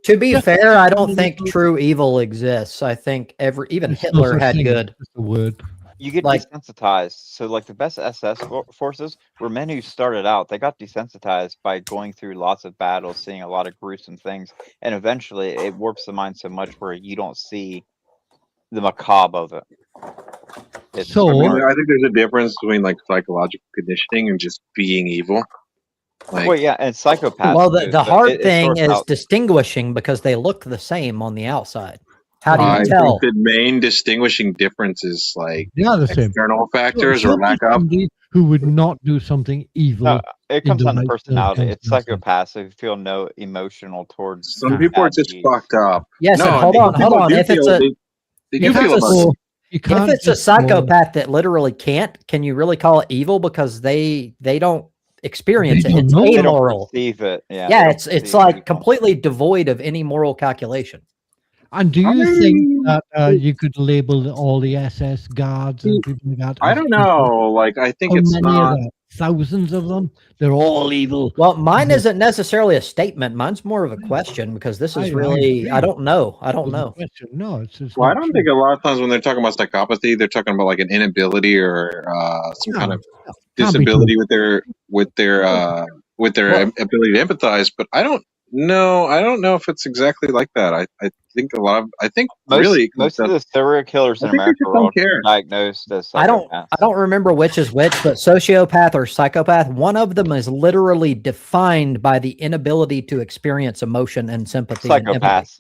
To be fair, I don't think true evil exists. I think even There's no Hitler such had thing. good. Just a word. you get like- desensitized. So like the best SS forces were men who started out. They got desensitized by going through lots of battles, seeing a lot of gruesome things, and eventually it warps the mind so much where you don't see the macabre of it. It's So- I mean, more- I think there's a difference between like psychological conditioning and just being evil. Like, well, yeah, and psychopaths. Well, too, the so hard it thing sorts is out- distinguishing because they look the same on the outside. How do I you tell? think the main distinguishing difference is like They are the same. external factors Show or me lack of. somebody who would not do something evil. No, it comes the down to right personality. It's circumstances. psychopaths who feel no emotional towards. Some people are just bad fucked up. Yes, and No, hold people on. do If it's feel- a they do if feel it's a emotion. You can't if it's a just go- psychopath that literally can't, can you really call it evil because they don't experience They it? don't It's know. They don't amoral. perceive it. Yeah, they Yeah, don't it's perceive like evil. completely devoid of any moral calculation. And do you think that you could label all the SS guards and people like that? I as don't evil? know. Like, I think How it's many are not. there? Thousands of them. They're all evil. Well, mine Yeah. isn't necessarily a statement. Mine's more of a question because this is I really, I agree. don't know. I don't There's a know. question. No, it's just Well, I not don't true. think a lot of times when they're talking about psychopathy, they're talking about like an inability or some kind of No, can't be true. disability with their Well, ability to empathize. But I don't know. I don't know if it's exactly like that. I think I think really it comes Most of down- the serial killers I in think they America just are all don't care. diagnosed as I psychopaths. don't remember which is which, but sociopath or psychopath, one of them is literally defined by the inability to experience emotion and sympathy and empathy. Psychopaths.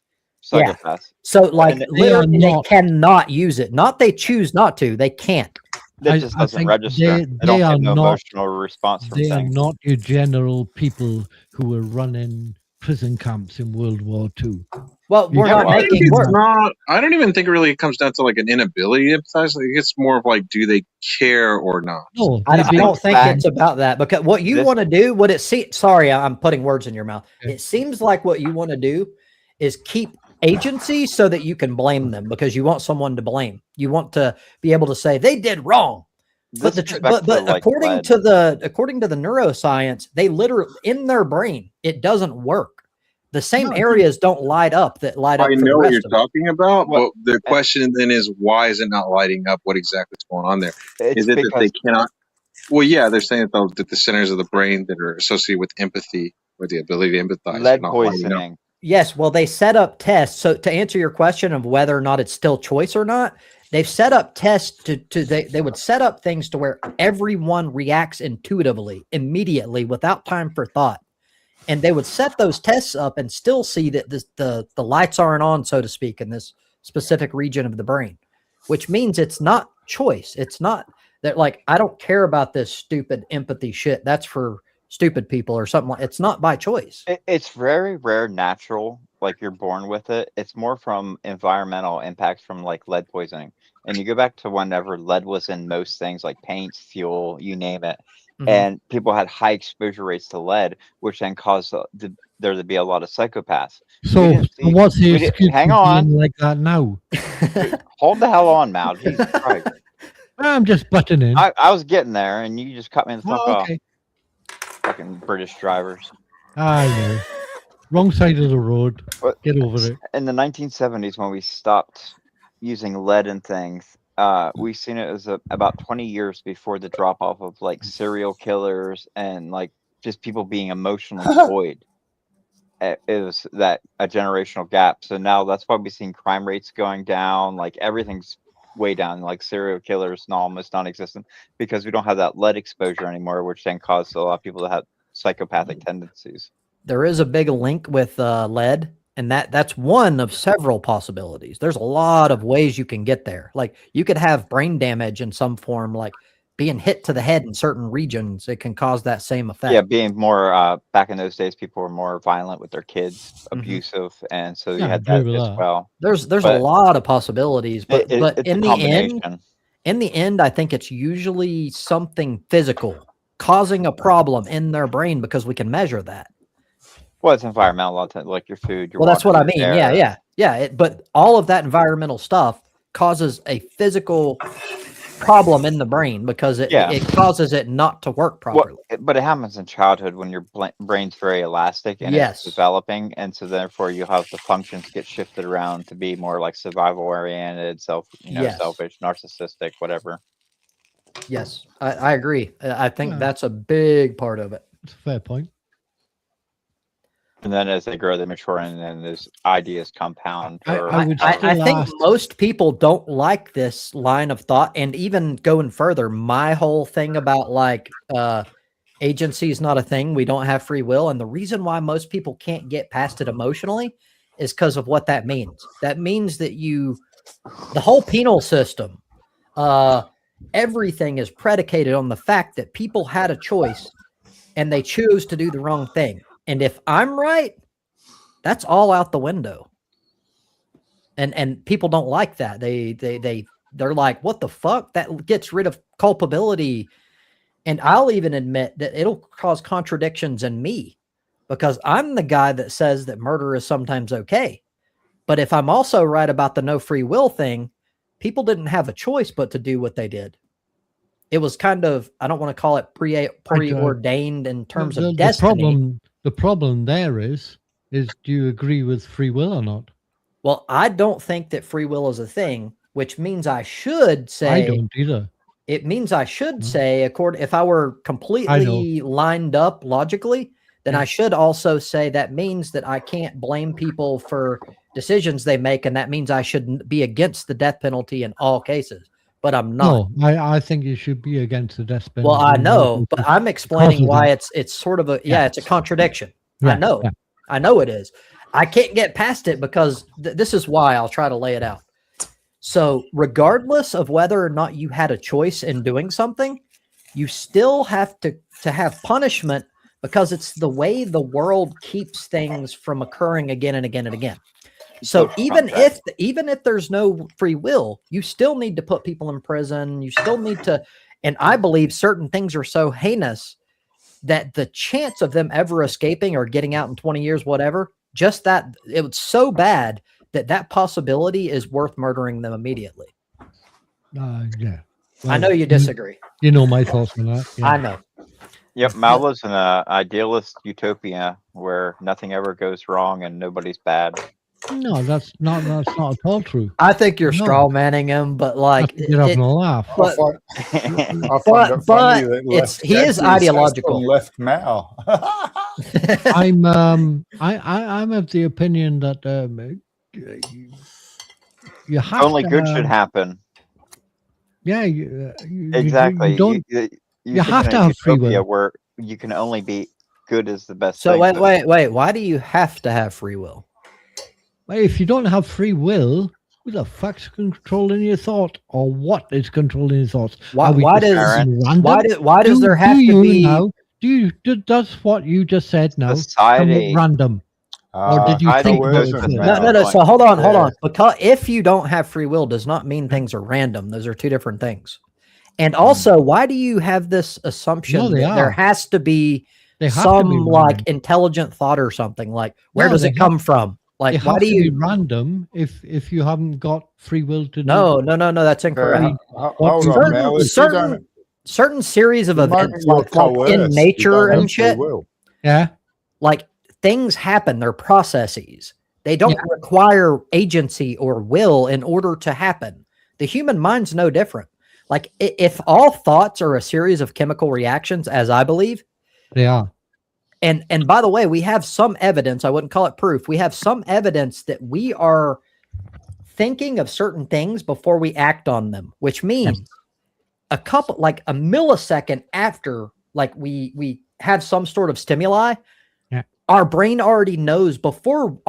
Yeah. Psychopaths. So like And they are literally they not- cannot use it. Not they choose not to, they can't. That just I doesn't think register. they don't are get no not- emotional response from They are things. not your general people who were running prison camps in World War II. Well, we're Yeah, not well, I think making it's work. not. I don't even think it really comes down to like an inability to empathize. Like, it's more of like, do they care or not? No, I they don't think fact- it's about that because what you This- want to do, what it see sorry, I'm putting words in your mouth. Yeah. It seems like what you want to do is keep agency so that you can blame them because you want someone to blame. You want to be able to say they did wrong. But This the goes back but, to, but like, according lead. to the neuroscience, they literally in their brain it doesn't work. The same No, areas don't light up that light up I for the know what rest you're of it. talking about, What- but the question then is, why is it not lighting up? What exactly is going on there? It's Is it that because they cannot? Well, yeah, they're saying that the centers of the brain that are associated with empathy or the ability to empathize lead are not lighting up. poisoning. Yes, well, they set up tests. So to answer your question of whether or not it's still choice or not, they've set up tests they would set up things to where everyone reacts intuitively, immediately, without time for thought. And they would set those tests up and still see that the lights aren't on, so to speak, in this specific region of the brain, which means it's not choice. It's not that like, I don't care about this stupid empathy shit. That's for stupid people or something like it's not by choice. It's very rare natural, like you're born with it. It's more from environmental impacts from like lead poisoning. And you go back to whenever lead was in most things like paints, fuel, you name it. Mhm. And people had high exposure rates to lead, which then caused there to be a lot of psychopaths. So didn't see- what's the we didn't- excuse hang for on. being like that now? Hold the hell on, Mal. Jesus Christ. I'm just butting in. I was getting there, and you just cut me the fuck Oh, off. okay. Fucking British drivers. I know. Wrong side of the road. But Get over it. in the 1970s, when we stopped using lead and things, we've seen it as about 20 years before the drop off of like serial killers and like just people being emotionally void. It was that a generational gap. So now that's why we've seen crime rates going down. Like everything's way down. Like serial killers and almost non-existent because we don't have that lead exposure anymore, which then caused a lot of people to have psychopathic tendencies. There is a big link with lead, and that's one of several possibilities. There's a lot of ways you can get there. Like you could have brain damage in some form, like being hit to the head in certain regions. It can cause that same effect. Yeah, being more back in those days, people were more violent with their kids, Mhm. abusive, and so you Yeah, I had agree that with as that. well. There's a But lot of possibilities, but It's in a the end, combination. I think it's usually something physical causing a problem in their brain because we can measure that. Well, it's environmental, a lot of times, like your food. Your Well, that's what I water, mean. your Yeah, air. yeah. But all of that environmental stuff causes a physical problem in the brain because it causes it not to work properly. But it happens in childhood when your brain's very elastic and Yes. it's developing, and so therefore you have the functions get shifted around to be more like survival oriented, Yes. selfish, narcissistic, whatever. Yes, I agree. I think Yeah. that's a big part of it. That's a fair point. And then as they grow, they mature, and then those ideas compound. I would I still think ask- most people don't like this line of thought, and even going further, my whole thing about like agency is not a thing. We don't have free will, and the reason why most people can't get past it emotionally is because of what that means. That means that the whole penal system, everything is predicated on the fact that people had a choice and they chose to do the wrong thing. And if I'm right, that's all out the window. And people don't like that. They're like, what the fuck? That gets rid of culpability. And I'll even admit that it'll cause contradictions in me because I'm the guy that says that murder is sometimes okay. But if I'm also right about the no free will thing, people didn't have a choice but to do what they did. It was kind of, I don't want to call it preordained in terms of destiny. The problem there is do you agree with free will or not? Well, I don't think that free will is a thing, which means I should say. I don't either. It means I should say, if I were completely lined up logically, then I should also say that means that I can't blame people for decisions they make, and that means I should be against the death penalty in all cases. But I'm not. No, I think you should be against the death penalty. Well, I know, but I'm explaining why it's sort of it's a contradiction. Yeah, I know. yeah. I know it is. I can't get past it because this is why. I'll try to lay it out. So regardless of whether or not you had a choice in doing something, you still have to have punishment because it's the way the world keeps things from occurring again and again and again. So even if there's no free will, you still need to put people in prison. You still need to, and I believe certain things are so heinous that the chance of them ever escaping or getting out in 20 years, whatever, just that it was so bad that possibility is worth murdering them immediately. Yeah. Well, I know you disagree. You know my thoughts on that. Yeah. I know. Yep, Mao lives in an idealist utopia where nothing ever goes wrong and nobody's bad. No, that's not at all true. I think you're straw manning him, but like you're having a laugh. I find it funny that he is ideological. Left Mao. I'm of the opinion that you have only good should happen. Yeah, exactly. You have to have free will. Where you can only be good is the best. So thing, wait. Why do you have to have free will? Well, if you don't have free will, who the fuck's controlling your thought, or what is controlling your thoughts? Why does there have to be? Now, does what you just said now society random? Or did you think no? So hold on. Because if you don't have free will, does not mean things are random. Those are two different things. And also, why do you have this assumption that there has to be some like intelligent thought or something? Like, where does it come from? Like, why do you be random if you haven't got free will to? No, that's incorrect. Certain series of events, like in nature and shit. Yeah, like things happen. They're processes. They don't require agency or will in order to happen. The human mind's no different. Like if all thoughts are a series of chemical reactions, as I believe, they are. And by the way, we have some evidence, I wouldn't call it proof. We have some evidence that we are thinking of certain things before we act on them, which means a millisecond after like we have some sort of stimuli, our brain already knows before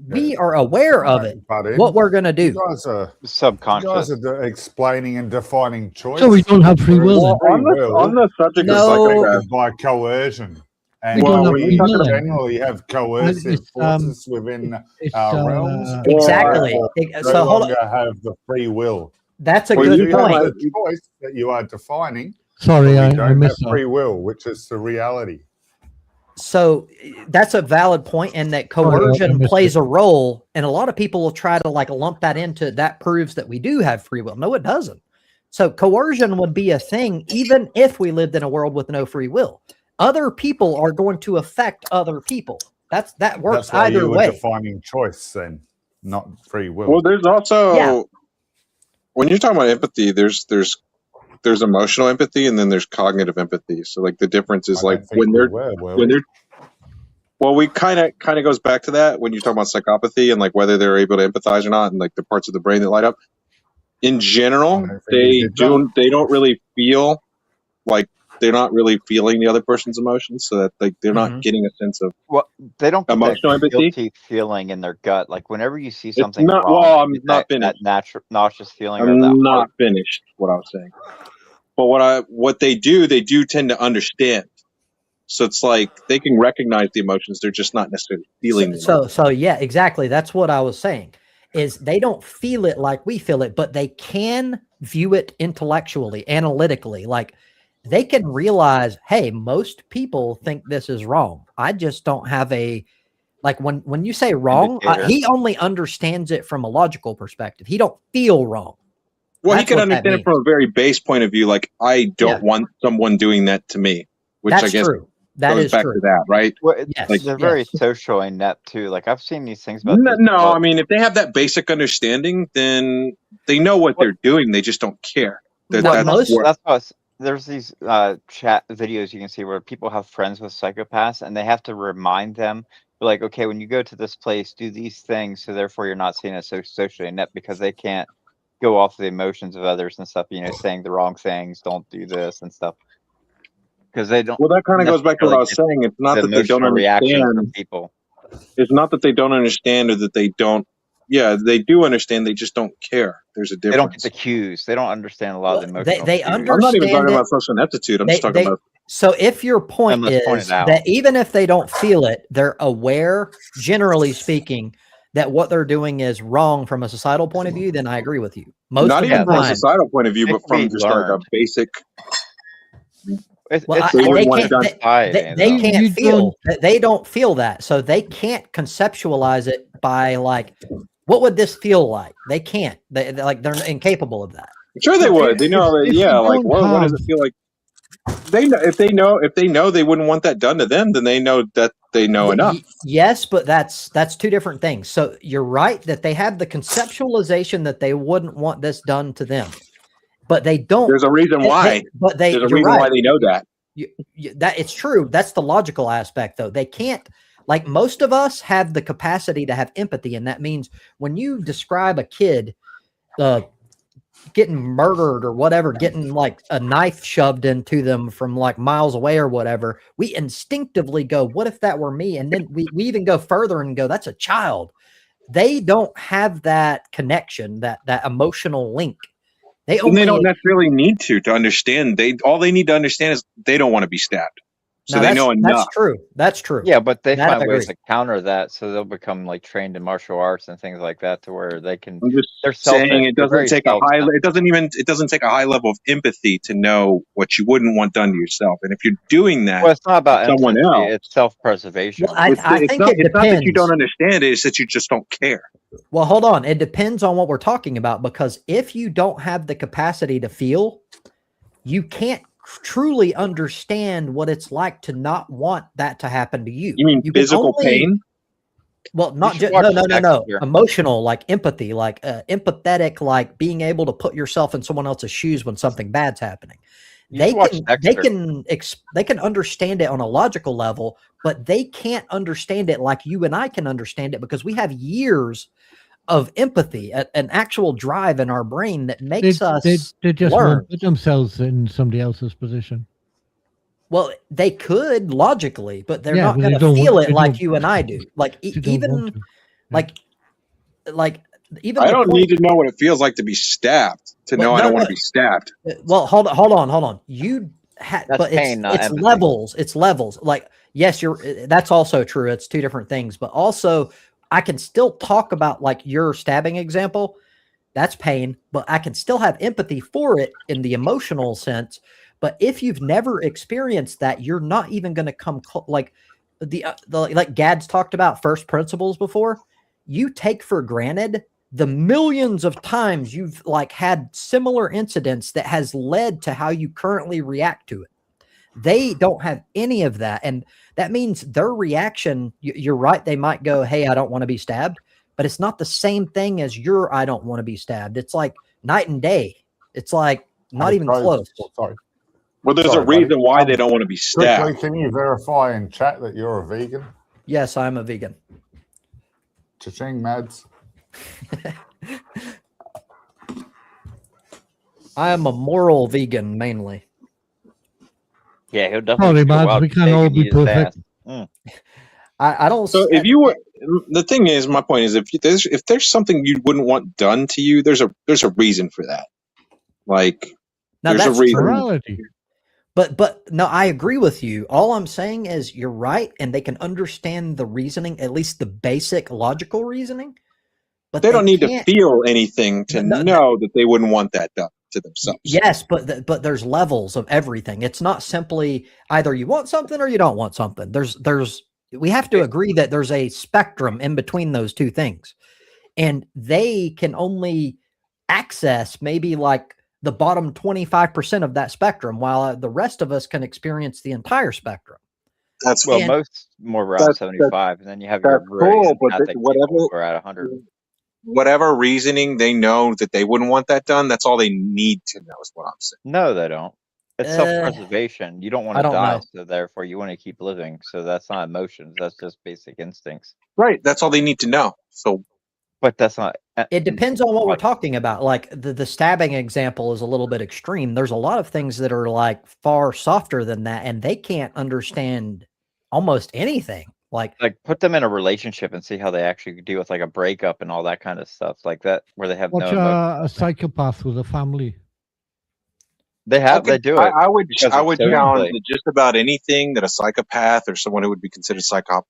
we are aware of it, what we're going to do. You guys are subconscious. You guys are explaining and defining choice. So we don't have free will. On the subject of psychopath, by coercion. And we generally have coercive forces within our realms. Exactly. So hold on. Have the free will. That's a good point. Have the choice that you are defining. Sorry, I missed that. Free will, which is the reality. So that's a valid point, and that coercion plays a role. And a lot of people will try to like lump that into that proves that we do have free will. No, it doesn't. So coercion would be a thing even if we lived in a world with no free will. Other people are going to affect other people. That works That's why either you were way. Defining choice, then, not free will. Well, there's also when you're talking about empathy, there's emotional empathy and then there's cognitive empathy. So like the difference is like we kind of goes back to that when you talk about psychopathy and like whether they're able to empathize or not and like the parts of the brain that light up. In general, they don't really feel like they're not really feeling the other person's emotions, so that like they're not getting a sense of they don't get emotional that empathy guilty feeling in their gut. Like whenever you see something wrong, I'm not finished. That nauseous feeling. I'm not finished. What I was saying, but what they do tend to understand. So it's like they can recognize the emotions; they're just not necessarily feeling them. So yeah, exactly. That's what I was saying. Is they don't feel it like we feel it, but they can view it intellectually, analytically, like. They can realize, hey, most people think this is wrong. I just don't have a Like when you say wrong, Indicator. he only understands it from a logical perspective. He don't feel wrong. Well, he That's can what that understand it means. from a very base point of view. Like, I don't Yeah. want someone doing that to me, which That's I guess true. That goes is back true. to that, right? Well, Yes, they're very yes. social inept too. Like I've seen these things about No, this no, book. I mean, if they have that basic understanding, then they know what they're doing. They just don't care. Well, That's most- what- That's what there's these chat videos you can see where people have friends with psychopaths and they have to remind them, like, okay, when you go to this place, do these things, so therefore you're not seen as so socially inept because they can't go off the emotions of others and stuff. You know, saying the wrong things, don't do this and stuff, because they don't. Well, that kind of goes back to what I was necessarily saying. It's not the that they don't emotional reaction from understand. people. It's not that they don't understand or that they don't. Yeah, they do understand. They just don't care. There's a They don't get difference. the cues. They don't understand a lot of the Well, emotional. they cues. under- I'm not even talking understand it. about social ineptitude. I'm just They- talking about. So if your point Unless pointed is out. that even if they don't feel it, they're aware, generally speaking, that what they're doing is wrong from a societal point of view, then I agree with you. Most Not of even the from a time. societal point of view, It but can from be just like a learned. basic. It's, Well, it's they hard wouldn't to want it done. society, they though. can't You feel. They don't feel that, so they can't conceptualize it by like, what would this feel like? They can't. They're incapable of that. Sure, they But would. They know. if you Yeah, like don't what does have- it feel like? They know if they know they wouldn't want that done to them, then they know that they know enough. Yes, but that's two different things. So you're right that they have the conceptualization that they wouldn't want this done to them, but they don't. There's a reason why. But There's a you're reason right. why they know that. That it's true. That's the logical aspect, though. They can't. Like most of us have the capacity to have empathy, and that means when you describe a kid getting murdered or whatever, getting like a knife shoved into them from like miles away or whatever, we instinctively go, what if that were me? And then we even go further and go, that's a child. They don't have that connection, that emotional link. They And they don't only necessarily need to understand. All they need to understand is they don't want to be stabbed. So now they that's, know enough. that's true. That's true. Yeah, but they That I find ways agree. to counter that, so they'll become like trained in martial arts and things like that, to where they can. I'm just They're saying selfish. it They're doesn't very take a high. self-centered. It doesn't take a high level of empathy to know what you wouldn't want done to yourself. And if you're doing that, Well, it's not about someone empathy, else. it's self-preservation. Well, I think not, it it's not that you depends. don't understand it; it's that you just don't care. Well, hold on. It depends on what we're talking about, because if you don't have the capacity to feel, you can't truly understand what it's like to not want that to happen to you. You mean can physical only- pain? Well, not should just watch no. Dexter. Emotional, like empathy, like empathetic, like being able to put yourself in someone else's shoes when something bad's happening. You should watch They Dexter. can understand it on a logical level, but they can't understand it like you and I can understand it, because we have years of empathy, an actual drive in our brain that makes us they just learn. won't put themselves in somebody else's position. Well, they could logically, but they're Yeah, not but going they to don't feel want- it they like don't- you and I do. Like They don't even want to. like even I the don't point- need to know what it feels like to be stabbed to Well, know I no, don't want no. to be stabbed. Well, hold on. You had, That's but pain, not it's empathy. levels. It's levels. Like yes, that's also true. It's two different things, but also I can still talk about like your stabbing example. That's pain, but I can still have empathy for it in the emotional sense. But if you've never experienced that, you're not even going to come like the like Gad's talked about first principles before. You take for granted the millions of times you've like had similar incidents that has led to how you currently react to it. They don't have any of that. And that means their reaction, you're right. They might go, hey, I don't want to be stabbed, but it's not the same thing as your, I don't want to be stabbed. It's like night and day. It's like not even close. Sorry. Well, there's Sorry, a reason buddy. why they don't want to be Quickly, stabbed. can you verify in chat that you're a vegan? Yes, I'm a vegan. Cha-ching, Mads. I am a moral vegan mainly. Yeah, he'll definitely. Sorry, shoot a Mads, wild we can't pig all and be eat his perfect. ass. I don't. So if you were, the thing is, my point is, if there's something you wouldn't want done to you, there's a reason for that. Like now there's a that's reason. true. Morality. But no, I agree with you. All I'm saying is you're right, and they can understand the reasoning, at least the basic logical reasoning. But They don't need to can't- feel anything to No, know that they wouldn't want that done to themselves. Yes, but there's levels of everything. It's not simply either you want something or you don't want something. There's We have to agree that there's a spectrum in between those two things, and they can only access maybe like the bottom 25% of that spectrum, while the rest of us can experience the entire spectrum. That's Well, And- most more around That's- 75, and then you have your that's very cool, but empathic people whatever who are at 100. whatever reasoning they know that they wouldn't want that done, that's all they need to know is what I'm saying. No, they don't. It's self-preservation. You don't want I to don't die, know. so therefore you want to keep living. So that's not emotions. That's just basic instincts. Right. That's all they need to know. So But that's not. It depends on what we're like- talking about. Like the stabbing example is a little bit extreme. There's a lot of things that are like far softer than that, and they can't understand almost anything. Like put them in a relationship and see how they actually deal with like a breakup and all that kind of stuff like that, where they have Watch no emotion. a psychopath with a family. They have, they do it. I would because I it's would so challenge easily. that just about anything that a psychopath or someone who would be considered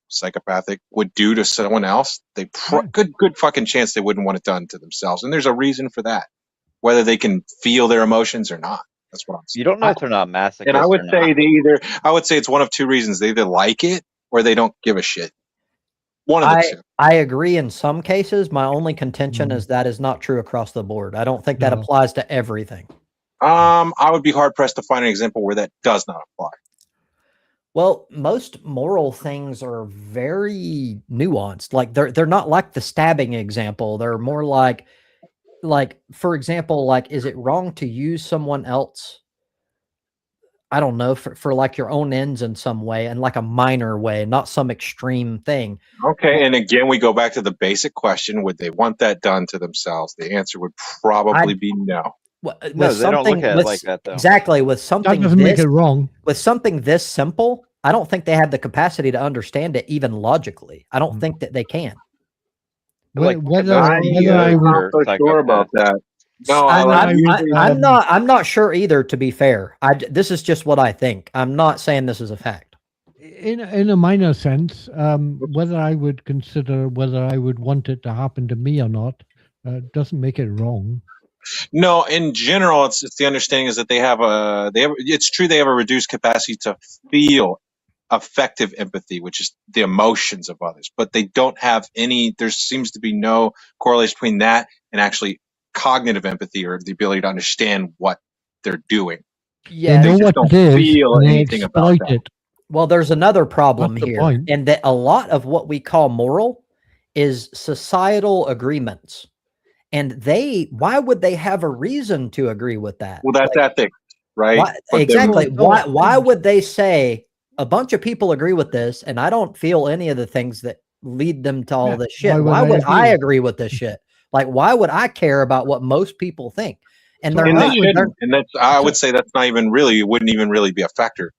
psychopathic would do to someone else. They good fucking chance they wouldn't want it done to themselves, and there's a reason for that. Whether they can feel their emotions or not. That's what I'm saying. You don't know if they're not masochists. And I would or say not. I would say it's one of two reasons. They either like it or they don't give a shit. One of the two. I agree in some cases. My only contention is that is not true across the board. I don't think that No. applies to everything. I would be hard pressed to find an example where that does not apply. Well, most moral things are very nuanced. Like they're not like the stabbing example. They're more like for example, like is it wrong to use someone else? I don't know, for like your own ends in some way, and like a minor way, not some extreme thing. Okay, and again, we go back to the basic question: would they want that done to themselves? The answer would probably be no. No, they don't look at it like that, though. Exactly, with That something doesn't make this, it wrong. with something this simple, I don't think they have the capacity to understand it even logically. I don't think that they can. Like, Whether I'm I would, not so sure about that. No, I'm not sure either. To be fair, this is just what I think. I'm not saying this is a fact. in a minor sense, whether I would consider whether I would want it to happen to me or not, doesn't make it wrong. No, in general, it's the understanding is that they have it's true they have a reduced capacity to feel affective empathy, which is the emotions of others, but they don't have any. There seems to be no correlation between that and actually cognitive empathy or the ability to understand what they're doing. Yeah, They know just what don't it is, feel and they anything about exploit that. it. well, there's another problem That's the here, point. and that a lot of what we call moral is societal agreements. And why would they have a reason to agree with that? Well, that's Like, ethics, right? why, But exactly. No, Why would they say a bunch of people agree with this, and I don't feel any of the things that lead them to all Yeah, this shit? why Why would would I I agree? agree with this shit? Like, why would I care about what most people think? And they're and not. they shouldn't. And that's I would say that's not even really. It wouldn't even really be a factor.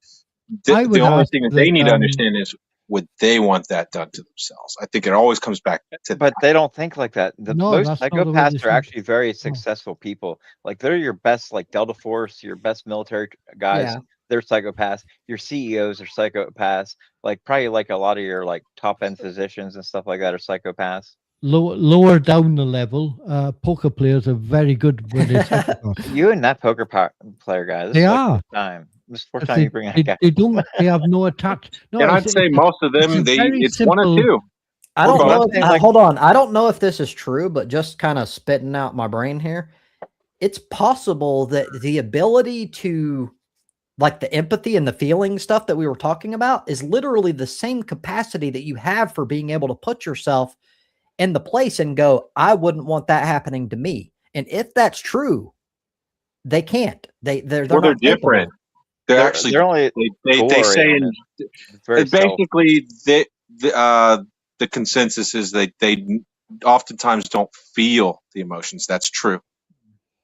I The would only ask thing that they that, need to understand is would they want that done to themselves. I think it always comes back to But they don't think like that. The No, most that's not the way they psychopaths are think. actually very successful people. Like they're your best, like Delta Force, your best military guys. Yeah. They're psychopaths. Your CEOs are psychopaths. Like probably like a lot of your like top end physicians and stuff like that are psychopaths. Lower down the level, poker players are very good with their psychopaths. You and that poker player guy. This They is like are. the first time. This is the first They, time you bring that guy. they have no attach. No, and I'd it's- say it's- most of it's a them, very it's one or simple- two. I We're don't know. both- If, hold on. I don't know if this is true, but just kind of spitting out my brain here. It's possible that the ability to, like the empathy and the feeling stuff that we were talking about, is literally the same capacity that you have for being able to put yourself in the place and go, I wouldn't want that happening to me. And if that's true, they can't. They're Well, they're not capable. different. They're actually they're only they say gory in and it's very self- basically the consensus is that they oftentimes don't feel the emotions. That's true,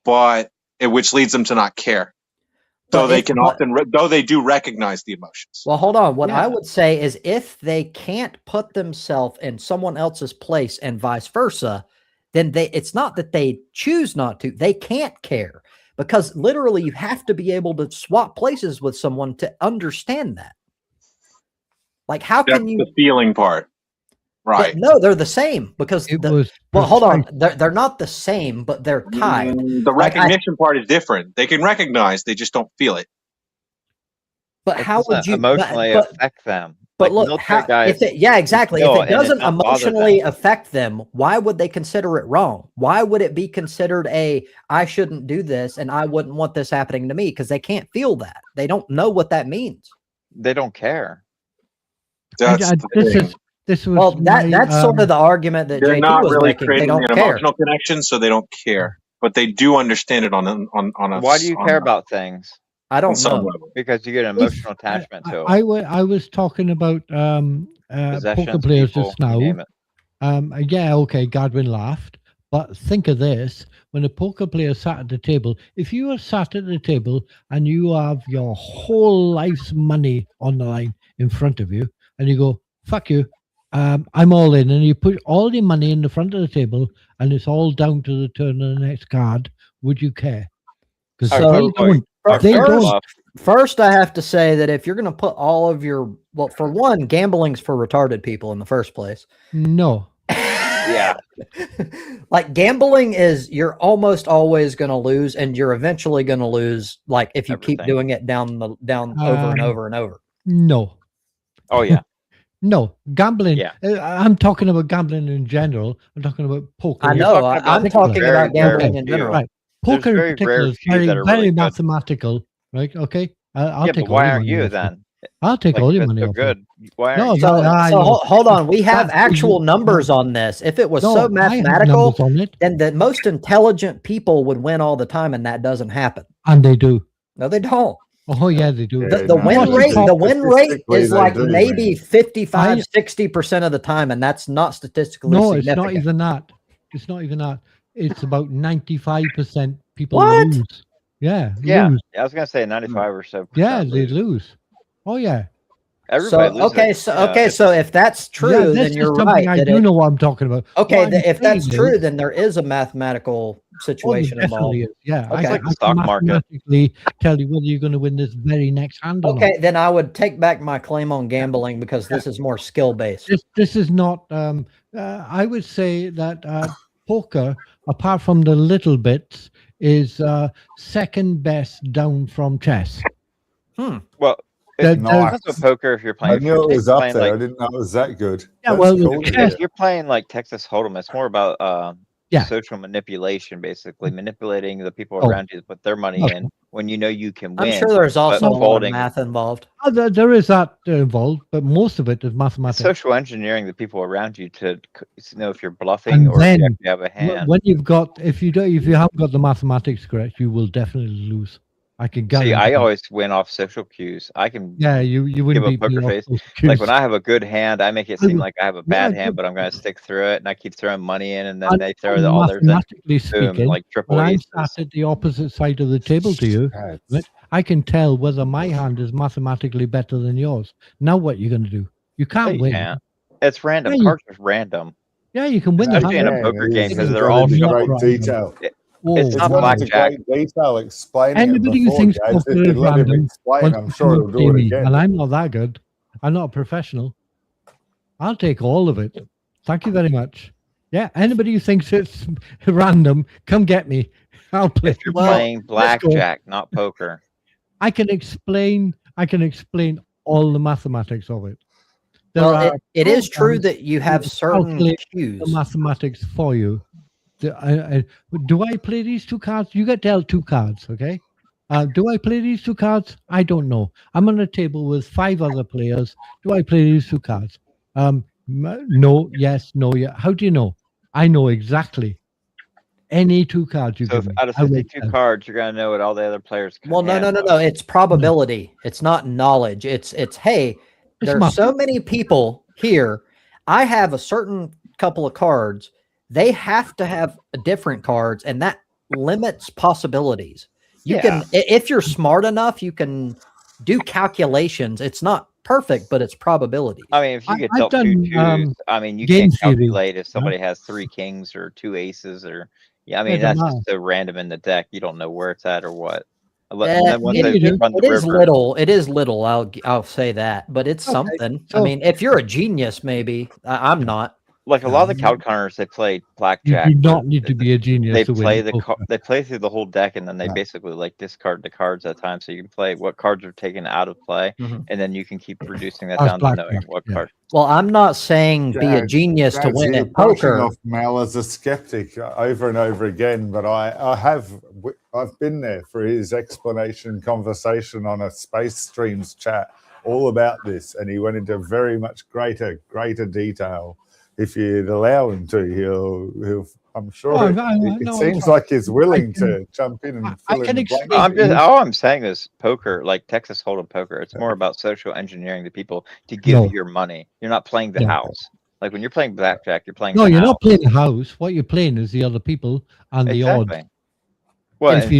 but which leads them to not care. Though they can often, though they do recognize the emotions. Well, hold on. What I Yeah. would say is if they can't put themselves in someone else's place and vice versa, then it's not that they choose not to. They can't care, because literally you have to be able to swap places with someone to understand that. Like, how That's can you? the feeling part, right? No, they're the same because It was well, hold on. precise. They're not the same, but they're tied. The Like, recognition part is different. They can recognize, they just don't feel it. But it how would doesn't you emotionally but affect them? But Like, look, military how, guys if it, yeah, exactly. kill If it and it doesn't don't bother emotionally them. affect them, why would they consider it wrong? Why would it be considered I shouldn't do this and I wouldn't want this happening to me? Because they can't feel that. They don't know what that means. They don't care. That's the this thing. is this was Well, my, that's sort of the argument that They're JT not was really making. They creating don't an care. emotional connection, so they don't care. But they do understand it on a. Why do you care about things? I on don't some know. level? Because you get an emotional attachment to I, it. I was talking about poker Possessions, players people, just you now. name it. Yeah, okay, Godwin laughed. But think of this: when a poker player sat at the table, if you are sat at the table and you have your whole life's money on the line in front of you, and you go, "Fuck you, I'm all in," and you put all your money in the front of the table, and it's all down to the turn of the next card, would you care? Because So- they don't. They don't. First, I have to say that if you're going to put all of your, well, for one, gambling's for retarded people in the first place. No. Yeah. Like gambling is you're almost always going to lose, and you're eventually going to lose. Like if you keep Everything. doing it down over and over and over. No. Oh yeah. No, gambling. Yeah. I'm talking about gambling in general. I'm talking about poker. I in know. talking I'm about talking very, about gambling very in few. general. Right. There's Poker in very particular rare is few very, that are very really good. mathematical, right? Okay, I'll Yeah, take but why all aren't your money you off then? I'll take Like, all if your it's money so off you. good, why No, aren't you? So, I so know. hold on. We have That's actual you- numbers on this. If it was No, so I have mathematical, numbers on it, then the most intelligent people would win all the time, and that doesn't happen. and they do. No, they don't. Oh yeah, they do. Yeah, The no, win they rate, do. the win rate Statistically, is they like do, maybe man. 55, I- 60% of the time, and that's not statistically No, it's significant. not even that. It's not even that. It's about 95% people What? lose. Yeah, Yeah, lose. I was gonna say 95 or so. Yeah, percent they lose. lose. Oh yeah. Everybody loses. So if that's true, Yeah, this then is you're something right. I that do it- know what I'm talking about. Okay, What I'm if that's saying true, is- then there is a mathematical Oh, there situation involved. definitely is. Yeah, Okay. It's like I the can stock market. mathematically tell you whether you're going to win this very next hand or Okay, not. then I would take back my claim on gambling because this is more skill based. This is not. I would say that poker, apart from the little bits, is second best down from chess. Well, That- it's Nice. also poker if you're I playing. knew it if was you're up playing, there. I like, didn't know it was that good. Yeah, That's well, cool. chess- if you're playing like Texas Hold'em, it's more about Yeah. social manipulation, basically manipulating the people Oh. around you to put their money Okay. in when you know you can I'm win. sure there's also a lot of folding- math involved. There is that involved, but most of it is It's mathematics. social engineering the people around you to know if you're bluffing And or if then you actually have a hand. When you've got, if you haven't got the mathematics correct, you will definitely lose. I can guarantee. See, I that. always win off social cues. I can Yeah, you wouldn't give a beat me poker off face. those like cues. when I have a good hand, I make it seem like I have a bad Yeah, hand, but I'm going to stick through it, and I keep throwing money in, and then And- they throw and all theirs in. mathematically Boom, speaking, like triple when I'm aces. sat at the opposite side of the table to you, Cats. right, I can tell whether my hand is mathematically better than yours. Now, what you're going to do? You No, can't you win. can't. It's random. Yeah, you- Cards are random. Yeah, you can win the Especially in hand. a poker it game, is. 'cause It's they're gone all into shuffled. great detail. Oh, It's It's not gone into blackjack. great detail explaining Anybody it who before, thinks guys. poker If is you let him random explain, wants I'm to sure come he'll up do to it me, again. and I'm not that good. I'm not a professional. I'll take all of it. Thank you very much. Yeah, anybody who thinks it's random, come get me. I'll play. If you're Well, playing blackjack, not poker. I can explain all the mathematics of it. There Well, are it is true programs that you have that certain calculate the cues. mathematics for you. Do I play these two cards? You get dealt two cards, okay? Do I play these two cards? I don't know. I'm on a table with 5 other players. Do I play these two cards? No, yes, no, yeah. How do you know? I know exactly. Any two cards you So give if me. out of I will 52 tell. cards, you're going to know what all the other players can Well, no. have. It's probability. It's not knowledge. It's hey, It's there's math. so many people here. I have a certain couple of cards. They have to have different cards, and that limits possibilities. You can, if you're smart enough, you can do calculations. It's not perfect, but it's probability. I mean, if you get I've dealt 2 done, twos, I mean, you game can't theory, calculate if somebody has 3 kings or 2 aces or I mean, it that's don't just so random in the deck. You don't know where it's at or what. And Eh, then once yeah, they you do. run the It is river, little. It is little. I'll say that, but it's Okay, something. I so- mean, if you're a genius, maybe I'm not. Like a lot of the couch counters, they play You blackjack. do where not need to be a genius They to win. play poker. they play through the whole deck, and then they Yeah. basically like discard the cards at a time, so you can play what cards are taken out of play, Mhm. and then you can keep reducing that That's down to knowing blackjack, what yeah. card. Well, I'm not saying be a Dad, genius to Dad, win you're at brushing poker. off Mel as a skeptic over and over again, but I've been there for his explanation conversation on a Space Streams chat all about this, and he went into very much greater detail. If you'd allow him to, he'll I'm sure Oh, it seems like he's willing to jump in and I fill can in the blanks. explain- I'm just all I'm saying is poker, like Texas Hold'em poker. It's more about social engineering the people to give No. you your money. You're not playing the No. house. Like when you're playing blackjack, you're playing. No, the you're house. not playing the house. What you're playing is the other people and the odds. Exactly. Well, If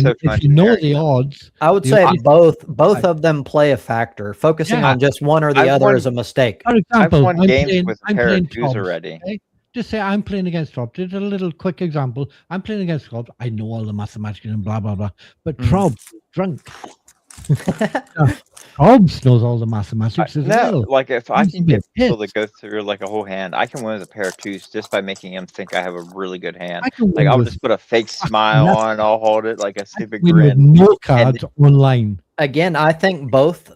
you know the odds, I would you- say I- both of them play a factor. Focusing Yeah. on just one or the I've other won- is a mistake. for I've example, won I'm games playing, with a I'm pair playing of twos Tops, already. okay? Just say I'm playing against Tops. Just a little quick example. I'm playing against Tops. I know all the mathematics and blah blah blah. But Trobs is drunk. Trobs knows all the mathematics as No, well. like if I He's can a get bit people to pissed. go through like a whole hand, I can win with a pair of twos just by making them think I have a really good hand. I can Like win I'll with just put a fake smile nothing. on, I'll hold it like a stupid win with grin. no cards online. Again, I think both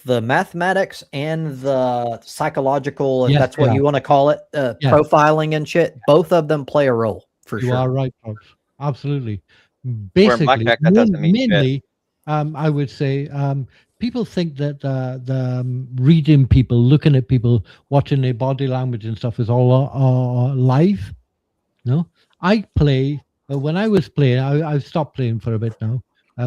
the mathematics and the psychological, if Yes, that's what they you are. want to call it, Yes. profiling and shit, both of them play a role for You sure. are right, Trobs. Absolutely. Where in Basically, blackjack, that doesn't mean shit. mainly, I would say people think that the reading people, looking at people, watching their body language and stuff is all live. No, I play. When I was playing, I've stopped playing for a bit now,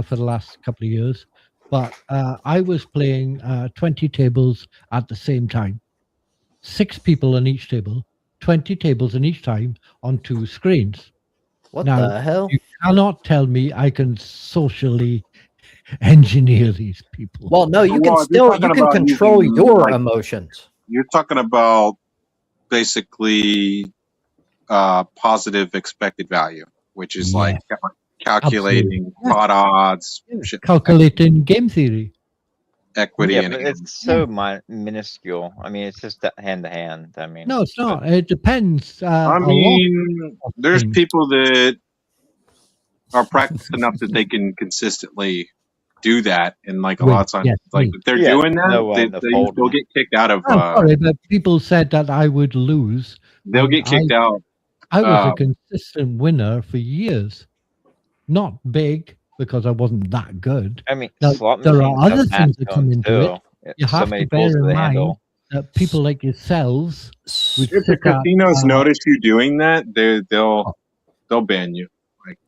for the last couple of years. But I was playing 20 tables at the same time, 6 people on each table, 20 tables in each time on 2 screens. What Now, the hell? You cannot tell me I can socially engineer these people. Well, no, you can Well, if still you're you talking can about control using, your like- emotions. You're talking about basically positive expected value, which is like calculating Absolutely. pot odds, shit, Calculating game theory. equity, Yeah, and but it's so minuscule. I mean, it's just hand to hand. I mean, No, it's not. It depends. I a lot. mean, there's things. people that are practiced enough that they can consistently do that, and like a Wait, lot of times, yes, like wait. if they're Yeah, doing that, no one to fold they'll them. get kicked out of. Sorry, but people said that I would lose. They'll and get kicked out. I was a Um, consistent winner for years. Not big because I wasn't that good. I mean, Now, slot there machines are other have things that math come to into them, too. You So have many to bear pulls to in the mind handle. that people like yourselves would If the sit at, casinos notice you doing that, they'll ban you.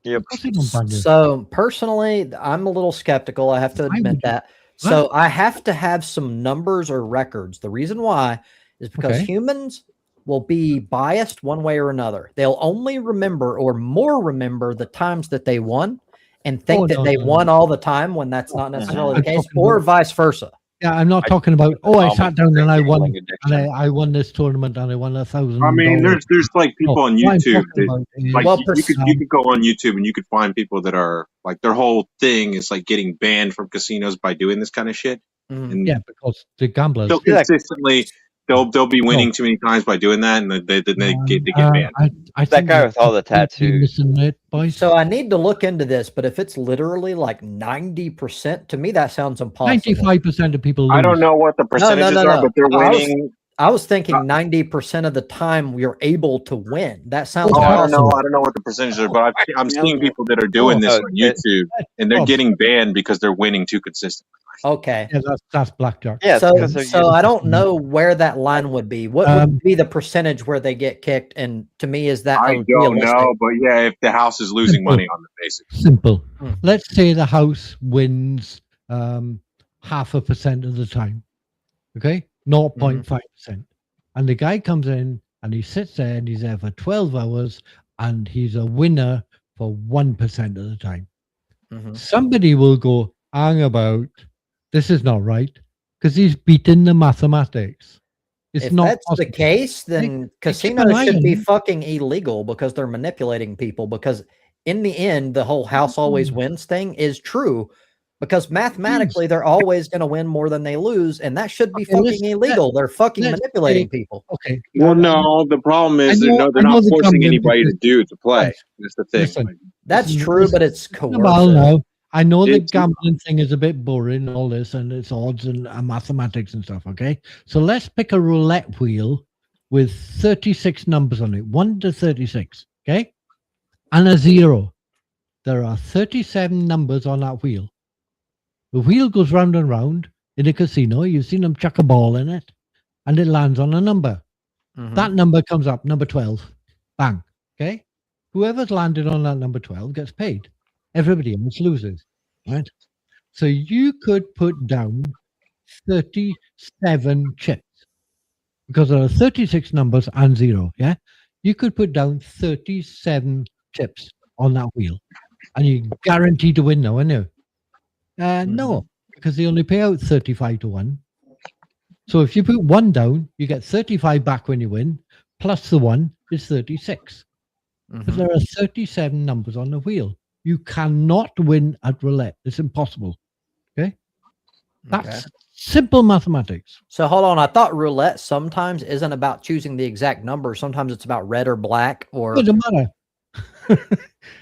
of course they don't ban you. So personally, I'm a little skeptical. I have to admit would- that. So I have to have some numbers or records. The reason why is because Okay. humans will be biased one way or another. They'll only remember or more remember the times that they won and think Oh, that no, they no, won all the time when that's not necessarily the I'm case, talking or about- vice versa. Yeah, I'm not I- talking about, I Almost sat down and I won, gambling addiction. and I won this tournament and I won $1,000. I mean, there's like people on What I'm YouTube talking that, about is- like Well, you could go on YouTube and you could find people that are like their whole thing is like getting banned from casinos by doing this kind of shit. Mhm. And yeah, because the gamblers. they'll consistently they'll be winning too many times by doing that, and they get banned. I That think guy you're with all the completely tattoos. missing it, boys. So I need to look into this, but if it's literally like 90%, to me that sounds impossible. 95% of people lose. I don't know what the percentages no. are, but they're I was- winning. I was thinking 90% of the time we're able to win. That sounds Oh, I impossible. don't know what the percentages are, but I'm seeing people that are doing this Oh, on YouTube, and they're Oh. getting banned because they're winning too consistently. Okay. Yeah, that's blackjack. Yeah, it's So, because they're so using- I don't know where that line would be. What would be the percentage where they get kicked? And to me, is that I don't realistic? know, but yeah, if the house is losing money on the basics, Simple. Hmm. Let's say the house wins 0.5% of the time. Okay? 0.5%. And the guy comes in and he sits there and he's there for 12 hours and he's a winner for 1% of the time. Mhm. Somebody will go, hang about, this is not right, because he's beaten the mathematics. It's If not that's the possible. case, then keep casinos an eye should on be it. fucking illegal because they're manipulating people. Because in the end, the whole house always wins thing is true. Because mathematically, they're always going to win more than they lose, and that should be Okay, let's- fucking illegal. They're fucking let's manipulating say- people. Okay. Well, no, the problem is they're I not know the forcing gambling anybody to business- play. Guys, That's the thing. listen. Like, That's Listen, true, but it's Well, coercive. no, I know the It's- gambling thing is a bit boring and all this, and it's odds and mathematics and stuff. Okay, so let's pick a roulette wheel with 36 numbers on it, 1 to 36. Okay, and a 0. There are 37 numbers on that wheel. The wheel goes round and round in a casino. You've seen them chuck a ball in it, and it lands on a number. Mhm. That number comes up, number 12. Bang. Okay, whoever's landed on that number 12 gets paid. Everybody else loses, right? So you could put down 37 chips because there are 36 numbers and 0. Yeah, you could put down 37 chips on that wheel, and you're guaranteed to win now, aren't you? No, because they only pay out 35 to 1. So if you put 1 down, you get 35 back when you win, plus the 1 is 36. But Mhm. there are 37 numbers on the wheel. You cannot win at roulette. It's impossible. Okay? That's Okay. simple mathematics. So hold on. I thought roulette sometimes isn't about choosing the exact number. Sometimes it's about red or black or It doesn't matter.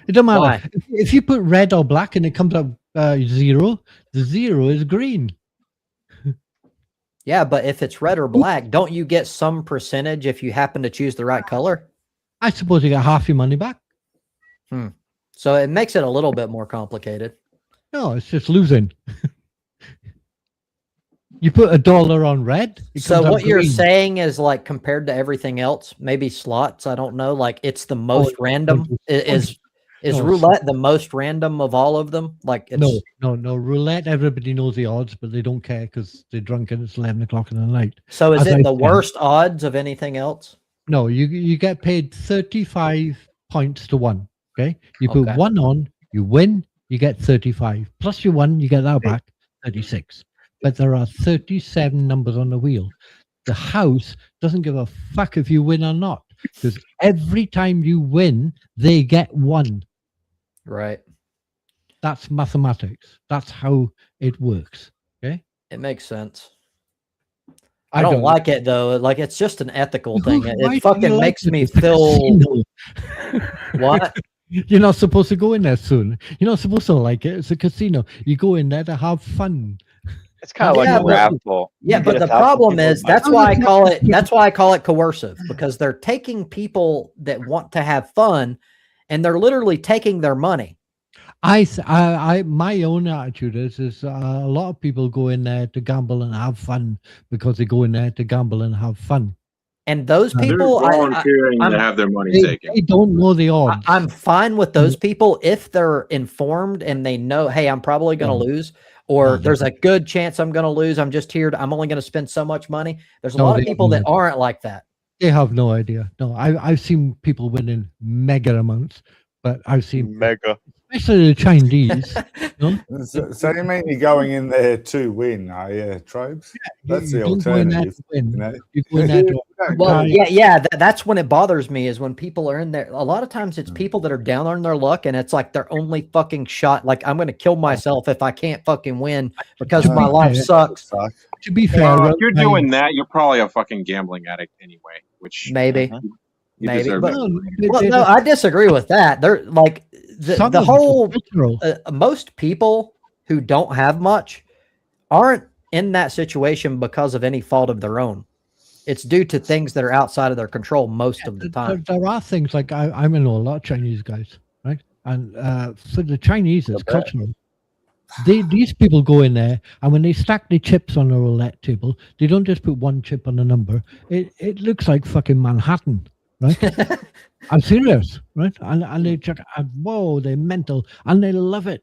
It doesn't matter. Why? If you put red or black and it comes up 0, the 0 is green. yeah, but if it's red or black, don't you get some percentage if you happen to choose the right color? I suppose you get half your money back. So it makes it a little bit more complicated. No, it's just losing. You put $1 on red. It So comes out what you're green. saying is like compared to everything else, maybe slots, I don't know, like it's the most random. Is no, roulette the most random of all of them? Like it's No. Roulette, everybody knows the odds, but they don't care because they're drunk and it's 11 o'clock in the night. so is as it I the said- worst odds of anything else? No, you get paid 35 points to 1. Okay, you put Okay. 1 on, you win, you get 35. Plus you won, you get that back, 36. But there are 37 numbers on the wheel. The house doesn't give a fuck if you win or not, because every time you win, they get 1. Right. That's mathematics. That's how it works. It makes sense. I don't don't like it though. Like it's just an ethical thing. Why It do you fucking like makes it? me It's a feel casino. what? You're not supposed to go in there soon. You're not supposed to like it. It's a casino. You go in there to have fun. It's kind of like Yeah, a but- raffle. Yeah, You but get the 1,000 problem people is to buy that's Oh, why I yeah. call it coercive, because they're taking people that want to have fun and they're literally taking their money. My own attitude is a lot of people go in there to gamble and have fun because they go in there to gamble and have fun. And those they're people, volunteering I'm- to have their money They, taken. they don't know the odds. I'm fine with those people if they're informed and they know, hey, I'm probably going to lose, or No, there's a good chance I'm going to lose. I'm just here. I'm only going to spend so much money. There's a No, lot of they people don't that know. aren't like that. They have no idea. No, I've seen people winning mega amounts, but I've seen, Mega. especially the Chinese. no? So you mean you're going in there to win, are you, Trobes? That's you the don't go in there alternative. to win. You know? You go in there to Well, Yeah. yeah. That's when it bothers me is when people are in there. A lot of times it's people that are down on their luck and it's like their only fucking shot. Like I'm going to kill myself if I can't fucking win because my life sucks. Fuck. to be fair, Well, if you're I- doing that, you're probably a fucking gambling addict anyway, which Maybe. Mhm. you maybe, deserve but- it. Well, no, I disagree with that. They're like some the of it is whole cultural. most people who don't have much aren't in that situation because of any fault of their own. It's due to things that are outside of their control most of the time. There are things like I know a lot of Chinese guys, right? And for the Chinese, it's cultural. These people go in there, and when they stack the chips on a roulette table, they don't just put 1 chip on a number. It looks like fucking Manhattan, right? I'm serious, right? And they check, and whoa, they're mental, and they love it.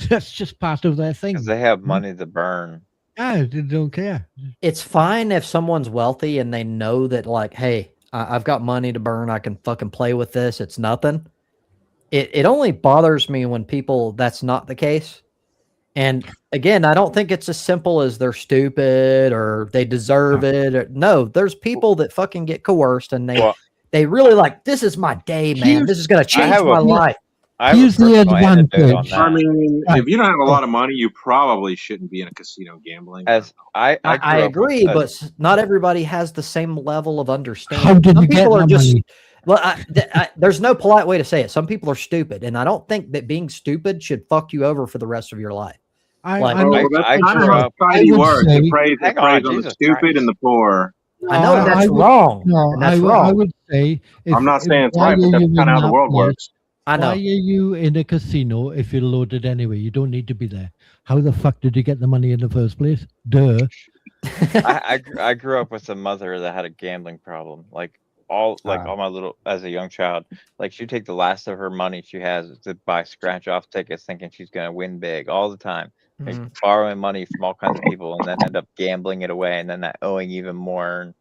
That's just part of their thing. Because they have money to burn. Yeah, they don't care. It's fine if someone's wealthy and they know that, like, hey, I've got money to burn. I can fucking play with this. It's nothing. It only bothers me when people, that's not the case. And again, I don't think it's as simple as they're stupid or they deserve it. Or, no, there's people that fucking get coerced and Well, they really like, this is my day, man. Here's- This is going to change have my a- life. I have Here's a the personal anecdote on advantage. that. I mean, Right. if you don't have a lot of money, you probably shouldn't be in a casino gambling. As I I grew up agree, with, but not everybody has the same level of understanding. How did Some you get people are that just money? well. There's no polite way to say it. Some people are stupid, and I don't think that being stupid should fuck you over for the rest of your life. Like, I Oh, would, well, that's I kind of grew how up. society would works. say- It preys Hang on on, the Jesus stupid Christ. and the poor. I know I that's would- wrong, No, and that's I wrong. would say, I'm not saying it's why right, but are that's you kind in of how the that world place? works. I know. Why are you in a casino if you're loaded anyway? You don't need to be there. How the fuck did you get the money in the first place? Duh. I grew up with a mother that had a gambling problem. Like all my little as a young child, like she'd take the last of her money she has to buy scratch off tickets, thinking she's gonna win big all the time. Like Mhm. borrowing money from all kinds of people and then end up gambling it away and then that owing even more. And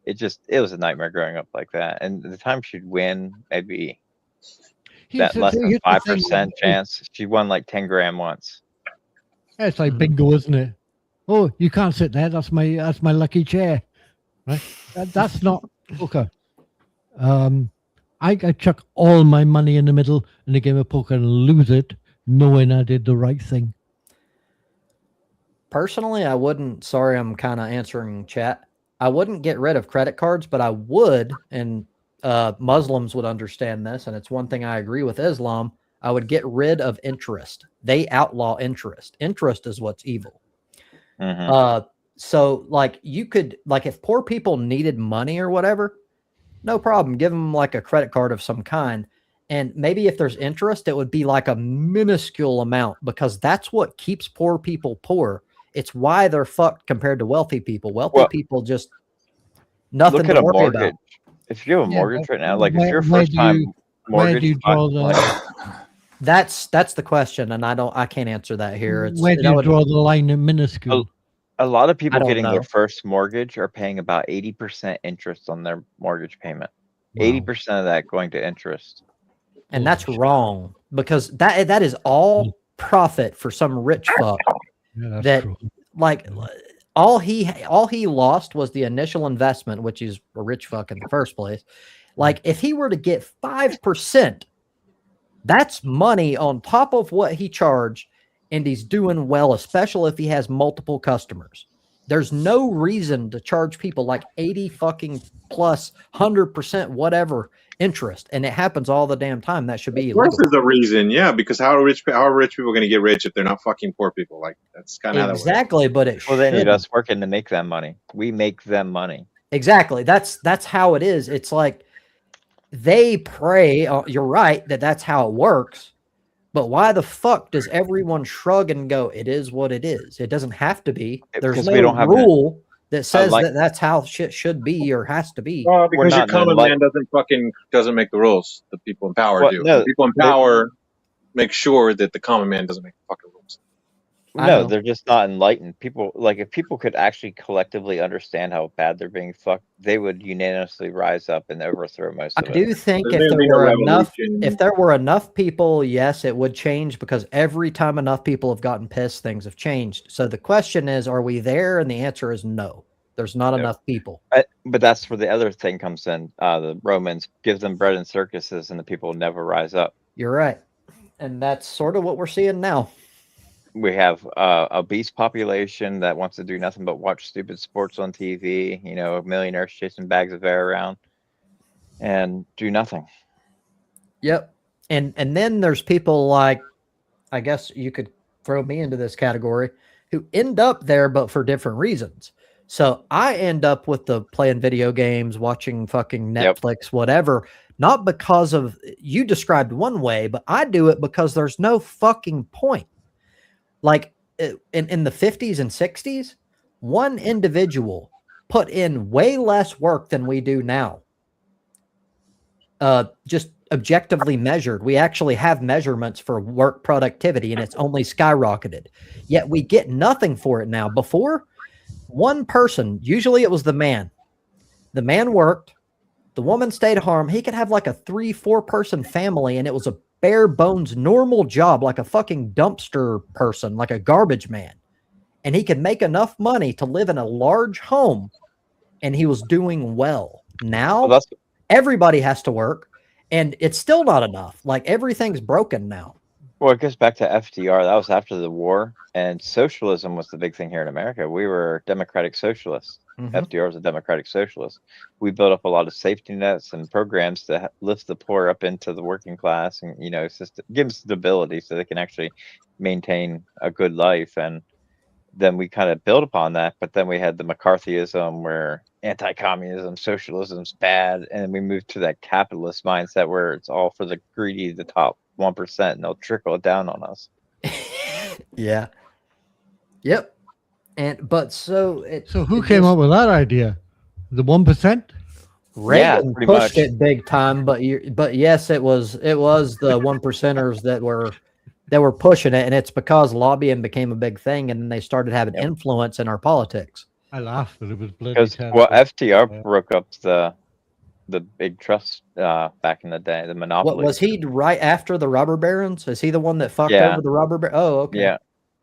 it was a nightmare growing up like that. And the time she'd win, maybe Here's that less than here's the thing, 5% chance. She won like 10 grand once. it's like Mhm. bingo, isn't it? Oh, you can't sit there. That's my lucky chair, right? That's not poker. I chuck all my money in the middle in a game of poker and lose it, knowing I did the right thing. Personally, I wouldn't. Sorry, I'm kind of answering chat. I wouldn't get rid of credit cards, but I would, and Muslims would understand this, and it's one thing I agree with Islam. I would get rid of interest. They outlaw interest. Interest is what's evil. Mhm. So like you could, like if poor people needed money or whatever, no problem. Give them like a credit card of some kind. And maybe if there's interest, it would be like a minuscule amount because that's what keeps poor people poor. It's why they're fucked compared to wealthy people. Wealthy Well, people just nothing Look to at a worry about. mortgage. If you have a Yeah, mortgage but right now, like if where- your where first do time you- mortgage, do you draw the- like, That's the question, and I can't answer that here. It's Where do that you would- draw the line at minuscule? a lot of people don't getting know. their first mortgage are paying about 80% interest on their mortgage payment. Wow. 80% of that going to interest. and that's Holy shit. wrong because that is all profit for some rich fuck. Yeah, that's that true. like all he lost was the initial investment, which is a rich fuck in the first place. Like if he were to get 5%, that's money on top of what he charged, and he's doing well, especially if he has multiple customers. There's no reason to charge people like 80 fucking plus 100% whatever interest, and it happens all the damn time. That should be Of course, illegal. there's a reason, yeah. Because how are rich people going to get rich if they're not fucking poor people? Like that's kind of how that works. Exactly, but it Well, they need shouldn't. us working to make them money. We make them money. Exactly. That's how it is. It's like they pray. You're right that's how it works. But why the fuck does everyone shrug and go, it is what it is? It doesn't have to be. There's Because no we don't have rule that says like- that that's how shit should be or has to be. Well, because your not common like- man doesn't make the rules. The people in power Well, do. no, The people in power make sure that the common man doesn't make the fucking rules. I No, know. they're just not enlightened. People, like, if people could actually collectively understand how bad they're being fucked, they would unanimously rise up and overthrow most I of it. do think There's if gonna there be a were enough, revolution. if there were enough people, yes, it would change because every time enough people have gotten pissed, things have changed. So the question is, are we there? And the answer is no. There's not No. enough people. But that's where the other thing comes in. The Romans give them bread and circuses, and the people never rise up. You're right. And that's sort of what we're seeing now. We have a obese population that wants to do nothing but watch stupid sports on TV. You know, millionaires chasing bags of air around and do nothing. Yep. And then there's people like, I guess you could throw me into this category, who end up there, but for different reasons. So I end up with the playing video games, watching fucking Yep. Netflix, whatever, not because of you described one way, but I do it because there's no fucking point. Like in the 50s and 60s, one individual put in way less work than we do now. Just objectively measured. We actually have measurements for work productivity, and it's only skyrocketed. Yet we get nothing for it now. Before, one person, usually it was the man. The man worked, the woman stayed home. He could have like a 3-4 person family, and it was a bare bones normal job, like a fucking dumpster person, like a garbage man. And he could make enough money to live in a large home, and he was doing well. Now Well, that's everybody has to work. And it's still not enough. Like everything's broken now. Well, it goes back to FDR. That was after the war, and socialism was the big thing here in America. We were democratic socialists. FDR was a democratic socialist. We built up a lot of safety nets and programs to lift the poor up into the working class, and give them stability so they can actually maintain a good life. And then we kind of built upon that. But then we had the McCarthyism, where anti-communism, socialism's bad, and we moved to that capitalist mindset where it's all for the greedy, the top 1%, and they'll trickle it down on us. Yeah. Yep. So who came up with that idea? The 1%? Reagan pretty pushed much. it big time, but yes, it was the 1%ers that were pushing it, and it's because lobbying became a big thing, and then they started having influence in our politics. I laughed, but it was bloody Because terrible. FDR broke up the big trust back in the day, the monopoly. What was he right after the robber barons? Is he the one that fucked Yeah. over the robber baron? Oh, okay.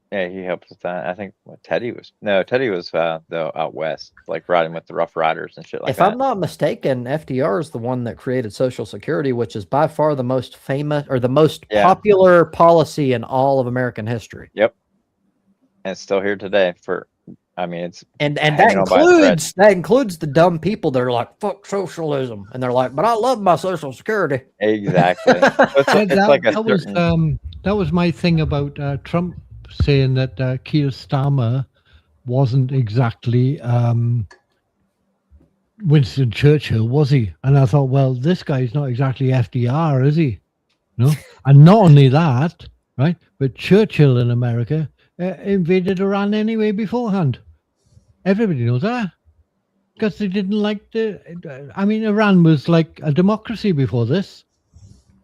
Yeah, he helped with that. I think Teddy was though out west, like riding with the Rough Riders and shit like If that. I'm not mistaken, FDR is the one that created Social Security, which is by far the most famous or the most popular policy in all of American history. Yep. And it's still here today it's and that includes the dumb people that are like, fuck socialism, and they're like, but I love my Social Security. Exactly. That was my thing about Trump saying that Keir Starmer wasn't exactly Winston Churchill, was he? And I thought, well, this guy's not exactly FDR, is he? No. And not only that, right? But Churchill in America invaded Iran anyway beforehand. Everybody knows that. Because they didn't like Iran was like a democracy before this.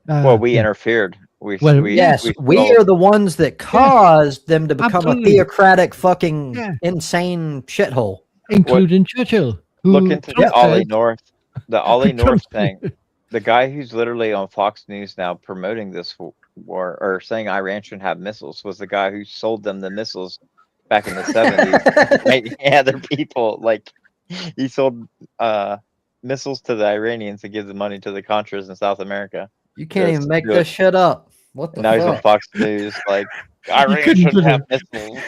We interfered. We are the ones that caused them to become a theocratic fucking insane shithole. Including Churchill. Look into the Ollie North. The Ollie North thing. The guy who's literally on Fox News now promoting this war or saying Iran shouldn't have missiles was the guy who sold them the missiles back in the 70s. They're people like he sold missiles to the Iranians to give the money to the Contras in South America. You can't even make this shit up. What the now fuck? He's on Fox News like Iran shouldn't have missiles.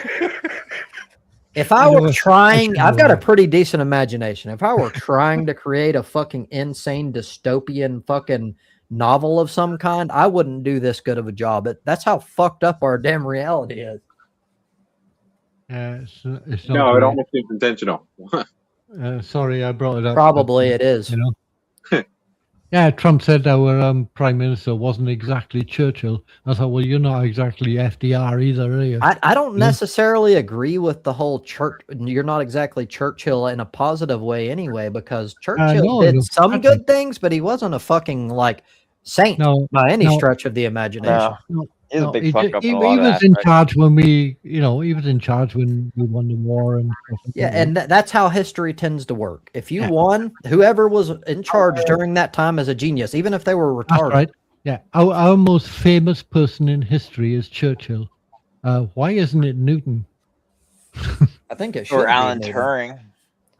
If I were trying, I've got a pretty decent imagination. If I were trying to create a fucking insane dystopian fucking novel of some kind, I wouldn't do this good of a job. That's how fucked up our damn reality is. It's not it great. almost seems intentional. Sorry, I brought it up. Probably it is. You know? Yeah, Trump said our prime minister wasn't exactly Churchill. I thought, well, you're not exactly FDR either, are you? I don't necessarily agree with the whole church. You're not exactly Churchill in a positive way anyway, because Churchill did some good things, but he wasn't a fucking like saint by any stretch of the imagination. He's a big fuck up. He was in charge when he was in charge when we won the war and stuff. Yeah, and that's how history tends to work. If you won, whoever was in charge during that time is a genius, even if they were retarded. That's right. Yeah, our most famous person in history is Churchill. Why isn't it Newton? I think it should or be Alan Newton. Turing.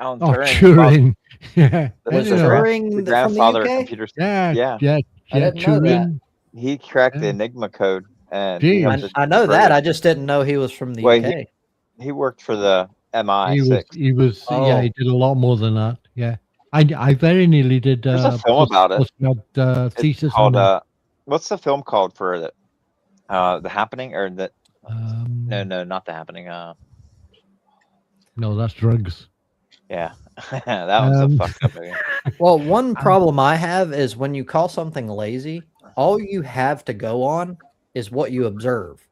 Alan Turing. Yeah. Was Turing the grandfather of UK? computers? Yeah. I didn't know Turing. He cracked the Enigma code. And I know that. I just didn't know he was from the UK. He worked for the MI6. He was he did a lot more than that. Yeah. I very nearly did There's a film about it. Thesis called what's the film called for it? The Happening or the no, not The Happening. No, that's drugs. Yeah. That was a fucked up movie. Well, one problem I have is when you call something lazy, all you have to go on is what you observe.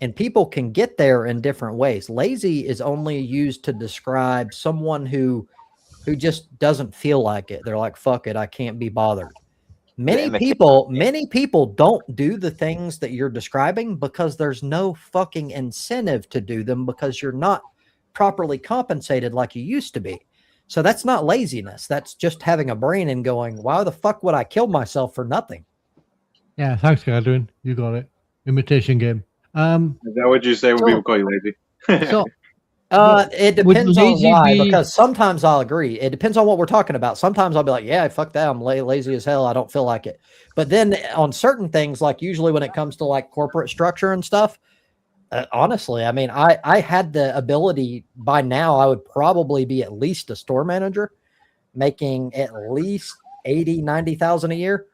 And people can get there in different ways. Lazy is only used to describe someone who just doesn't feel like it. They're like, fuck it, I can't be bothered. Many people don't do the things that you're describing because there's no fucking incentive to do them because you're not properly compensated like you used to be. So that's not laziness. That's just having a brain and going, why the fuck would I kill myself for nothing? Yeah, thanks, Gadwin. You got it. Imitation game. Is that what you say when people call you lazy? It would depends on lazy why, be- because sometimes I'll agree. It depends on what we're talking about. Sometimes I'll be like, yeah, fuck that. I'm lazy as hell. I don't feel like it. But then on certain things, like usually when it comes to like corporate structure and stuff, honestly, I mean, I had the ability by now, I would probably be at least a store manager making at least 80, 90,000 a year.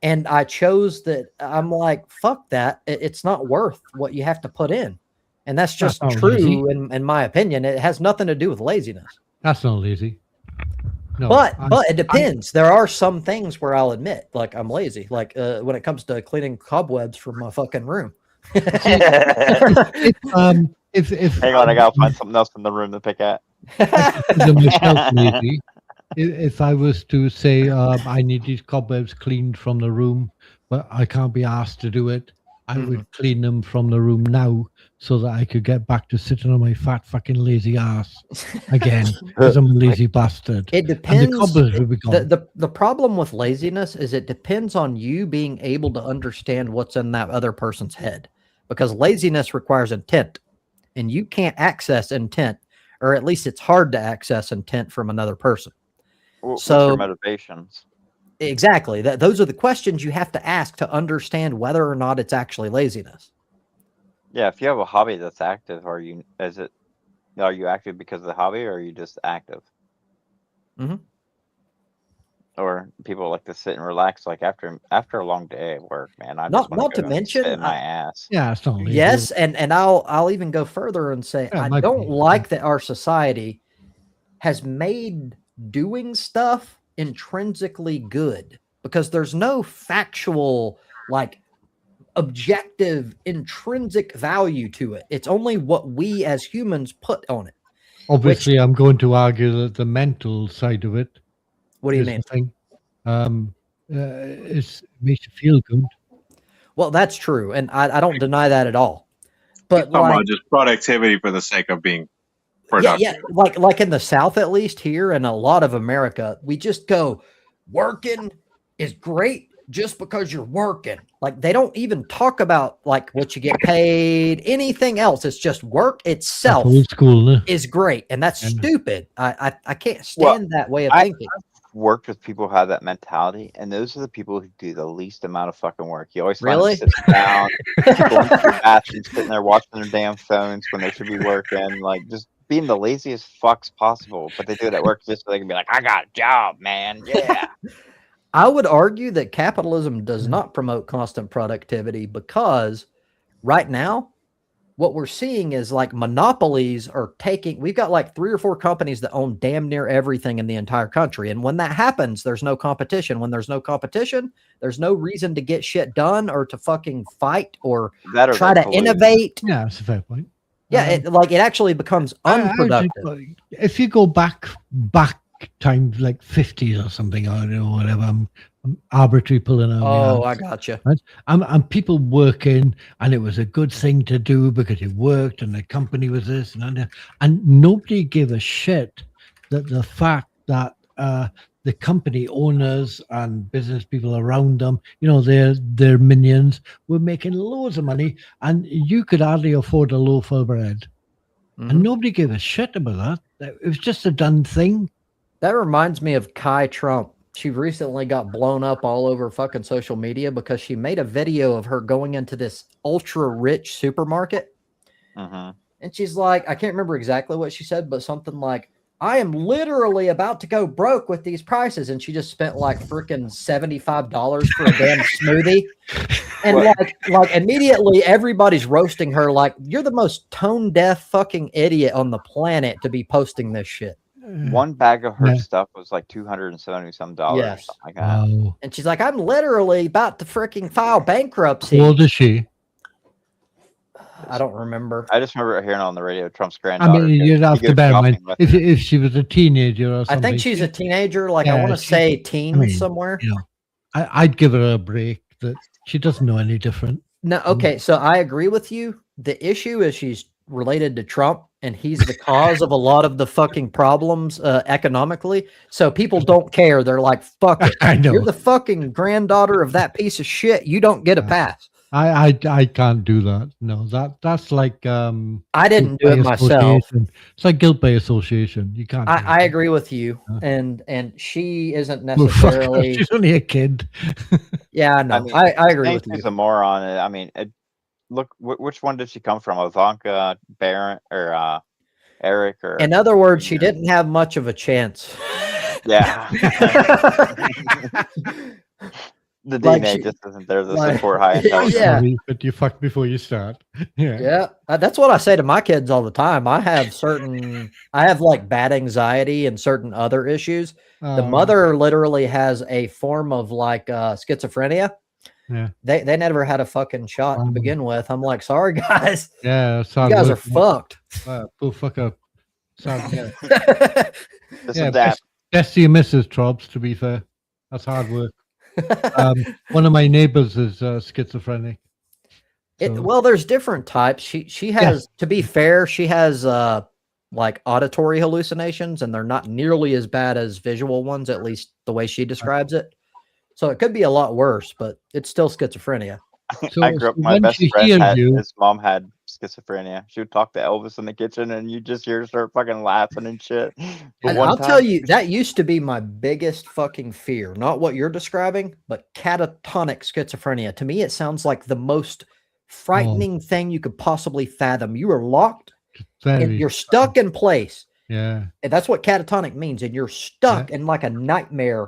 And I chose that. I'm like, fuck that. It's not worth what you have to put in. And that's just not true lazy. in my opinion. It has nothing to do with laziness. That's not lazy. No, But it depends. There are some things where I'll admit, like I'm lazy. Like when it comes to cleaning cobwebs from my fucking room. if Hang on, I gotta find something else in the room to pick at. consider myself lazy, if I was to say I need these cobwebs cleaned from the room, but I can't be asked to do it, I would clean them from the room now so that I could get back to sitting on my fat fucking lazy ass again because I'm a lazy bastard. It depends. And the cobwebs would be gone. The problem with laziness is it depends on you being able to understand what's in that other person's head, because laziness requires intent, and you can't access intent, or at least it's hard to access intent from another person. What's your motivations? Exactly. Those are the questions you have to ask to understand whether or not it's actually laziness. Yeah, if you have a hobby that's active, are you active because of the hobby, or are you just active? Mm-hmm. Or people like to sit and relax, like after a long day at work, man. I Not just want to to mention, sit in my ass. Yeah, it's not lazy. Yes, and I'll even go further and say Yeah, it I might don't be. like that our society has made doing stuff intrinsically good, because there's no factual, like, objective intrinsic value to it. It's only what we as humans put on it. Obviously, I'm going to argue that the mental side of it What do you is mean? the thing. It makes you feel good. Well, that's true, and I don't deny that at all. But Talking about just productivity for the sake of being productive. yeah, like in the South, at least here, and a lot of America, we just go, working is great just because you're working. Like they don't even talk about like what you get paid, anything else. It's just work itself That's old school, no? is great, and that's Yeah. stupid. I can't stand that way of thinking. I've worked with people who have that mentality, and those are the people who do the least amount of fucking work. You always find Really? them sitting down, people in their bathrooms, sitting there watching their damn phones when they should be working, like just being the laziest fucks possible. But they do it at work just so they can be like, "I got a job, man." Yeah. I would argue that capitalism does not promote constant productivity, because right now, what we're seeing is like monopolies are taking, we've got like 3 or 4 companies that own damn near everything in the entire country. And when that happens, there's no competition. When there's no competition, there's no reason to get shit done or to fucking fight or try to innovate. Yeah, that's a fair point. Yeah, it actually becomes unproductive. If you go back times like 50s or something, I don't know, whatever, I'm arbitrary pulling out. Oh, I gotcha. Right? And people working, and it was a good thing to do because it worked, and the company was this and that, and nobody gave a shit that the fact that the company owners and business people around them, you know, their minions were making loads of money, and you could hardly afford a loaf of bread. And nobody gave a shit about that. It was just a done thing. That reminds me of Kai Trump. She recently got blown up all over fucking social media because she made a video of her going into this ultra rich supermarket. And she's like, I can't remember exactly what she said, but something like, I am literally about to go broke with these prices. And she just spent like freaking $75 for a damn smoothie. And like immediately everybody's roasting her like, you're the most tone deaf fucking idiot on the planet to be posting this shit. One bag of her stuff was like $270-some. Yes. Or something like that. Wow. And she's like, I'm literally about to freaking file bankruptcy. How old is she? I don't remember. I just remember hearing on the radio Trump's I granddaughter. mean, you'd have to bear in mind if she was a teenager or I something. think she's a teenager. Like Yeah, I want to say teens somewhere. You know, I'd give her a break. That she doesn't know any different. No, okay. So I agree with you. The issue is she's related to Trump, and he's the cause of a lot of the fucking problems economically. So people don't care. They're like, fuck it. I know. You're the fucking granddaughter of that piece of shit. You don't get a pass. I can't do that. No, that's like I didn't do guilt it by myself. association. It's like guilt by association. You can't. do I that. agree with you, Huh. and she isn't Well, fuck her, necessarily. she's only a kid. Yeah, I I know. mean, I agree saying with you. she's a moron. I mean, look, which one did she come from? Ivanka, Barron, or Eric? Or In other words, she didn't have much of a chance. yeah, the Like DNA she- just isn't there to like- support high Yeah. intelligence. Sorry, but you fuck before you start. Yeah. Yeah, that's what I say to my kids all the time. I have like bad anxiety and certain other issues. The mother literally has a form of like schizophrenia. Yeah. They never had a fucking shot to begin with. I'm like, sorry guys, Yeah. you guys are fucked. Poor fucker. Sad. Yeah. Just Yeah, adapt. best to your missus, Trobs, to be fair. That's hard work. One of my neighbors is schizophrenic. So, Well, there's different types. She has, to be fair, she has like auditory hallucinations, and they're not nearly as bad as visual ones, at least the way she describes it. So it could be a lot worse, but it's still schizophrenia. I grew up. My when best she friend hears had you, his mom had schizophrenia. She would talk to Elvis in the kitchen, and you just hear her start fucking laughing and shit. But And one I'll time, tell you, that used to be my biggest fucking fear. Not what you're describing, but catatonic schizophrenia. To me, it sounds like the most frightening thing you could possibly fathom. You are locked and very, you're stuck in place. yeah. And that's what catatonic means. And you're stuck in like a nightmare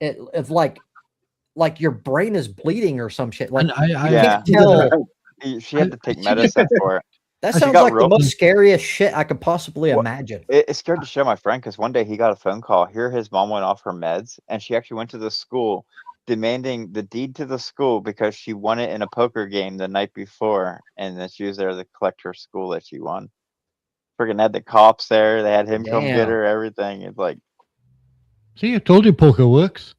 of like your brain is bleeding or some shit. Like And I you can't tell. she had to take medicine for it. That She sounds got like the real- most scariest shit I could possibly imagine. It scared the shit out of my friend because one day he got a phone call. Here, his mom went off her meds, and she actually went to the school demanding the deed to the school because she won it in a poker game the night before, and then she was there to collect her school that she won. Freaking had the cops there. They had him come get Damn. her. Everything. It's like, See, I told you poker works.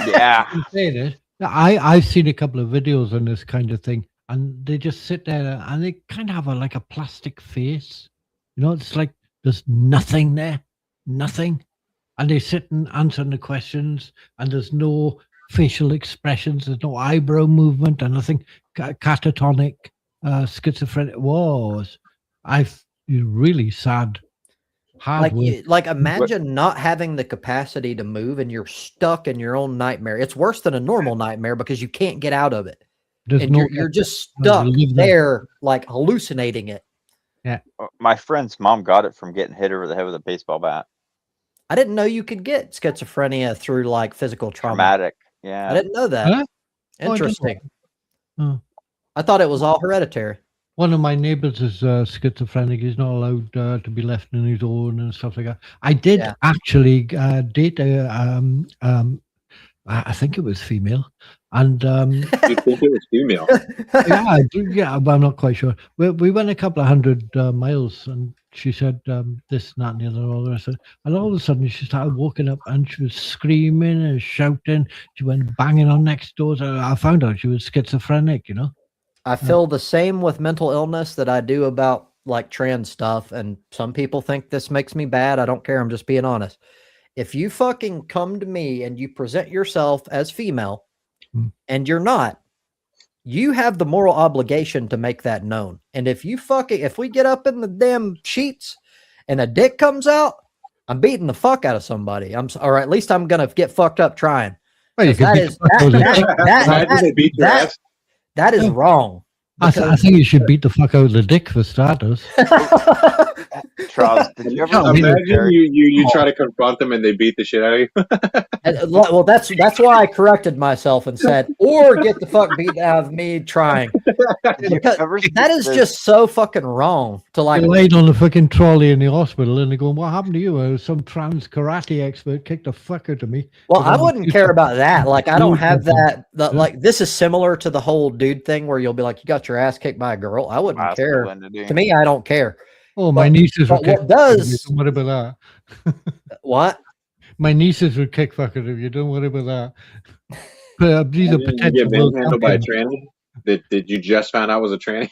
yeah. I'm saying it. I've seen a couple of videos on this kind of thing, and they just sit there and they kind of have like a plastic face. You know, it's like there's nothing there, nothing. And they sit and answer the questions, and there's no facial expressions, there's no eyebrow movement, and nothing. Catatonic, schizophrenic. Whoa, I've really sad. Hard work. Like imagine not having the capacity to move and you're stuck in your own nightmare. It's worse than a normal nightmare because you can't get out of it. There's And no you're just no, you stuck live there. there, like hallucinating it. My friend's mom got it from getting hit over the head with a baseball bat. I didn't know you could get schizophrenia through like physical trauma. Traumatic. I Yeah. didn't know that. Huh? Oh, I didn't know Interesting. Oh. I thought it was all hereditary. One of my neighbors is schizophrenic. He's not allowed to be left on his own and stuff like that. I did Yeah. actually date I think it was female, and You think it was female? yeah, but I'm not quite sure. We went a couple of hundred miles, and she said this, and that, and the other, all the rest of it. And all of a sudden, she started walking up, and she was screaming and shouting. She went banging on next doors. I found out she was schizophrenic. You know. I feel the same with mental illness that I do about like trans stuff. And some people think this makes me bad. I don't care. I'm just being honest. If you fucking come to me and you present yourself as female and you're not, you have the moral obligation to make that known. And if we get up in the damn sheets and a dick comes out, I'm beating the fuck out of somebody. Or at least I'm going to get fucked up trying. Well, you That could is that They beat your ass. that is wrong. I think you should beat the fuck out of the dick for starters. Charles, did you ever No, see the Imagine Jerry- you try to confront them and they beat the shit out of you. Well, that's why I corrected myself and said, or get the fuck beat out of me trying. did you Because ever see that is the- just so fucking wrong to like. They laid on the fucking trolley in the hospital, and they're going, "What happened to you?" Some trans karate expert kicked the fuck out of me. Well, I Because I'm wouldn't care about that. Like, I don't have that. Yeah. Like, this is similar to the whole dude thing where you'll be like, you got your ass kicked by a girl. I wouldn't Wow, care. Linda, To me, I don't care. Oh, my But- nieces would but kick. what fuck out of you, does- Don't worry about that. What? My nieces would kick fuck out of you. Don't worry about that. But these are Did you potential. get manhandled by a champions. tranny? Did you just find out was a tranny?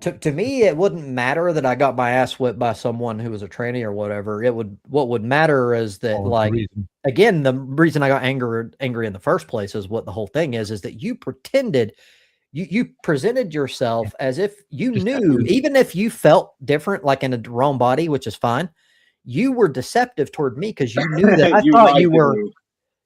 To me, it wouldn't matter that I got my ass whipped by someone who was a tranny or whatever. What would matter is that, Oh, the like, reason. again, the reason I got angry in the first place is what the whole thing is that you pretended You presented yourself as if you knew, even if you felt different, like in a wrong body, which is fine. You were deceptive toward me because you knew that I thought lied you to were. me.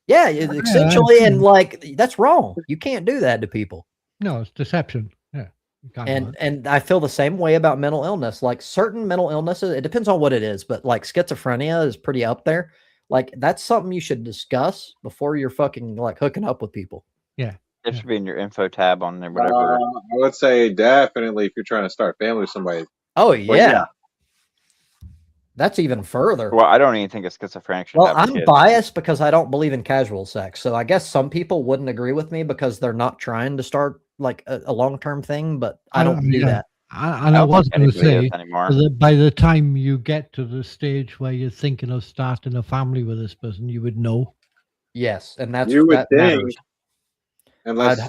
Yeah, essentially, and like that's wrong. You can't do that to people. No, it's deception. Yeah. You can't do that. And I feel the same way about mental illness. Like certain mental illnesses, it depends on what it is, but like schizophrenia is pretty up there. Like that's something you should discuss before you're fucking like hooking up with people. Yeah. It should be in your info tab on there, whatever. I would say definitely if you're trying to start a family with somebody. Oh Well, yeah. yeah. That's even further. Well, I don't even think a schizophrenic should Well, have a I'm kid. biased because I don't believe in casual sex. So I guess some people wouldn't agree with me because they're not trying to start like a long-term thing, but I don't do yeah. that. And I don't was think going to anybody say, does anymore. that by the time you get to the stage where you're thinking of starting a family with this person, you would know. Yes, and that's You would that think, matters. unless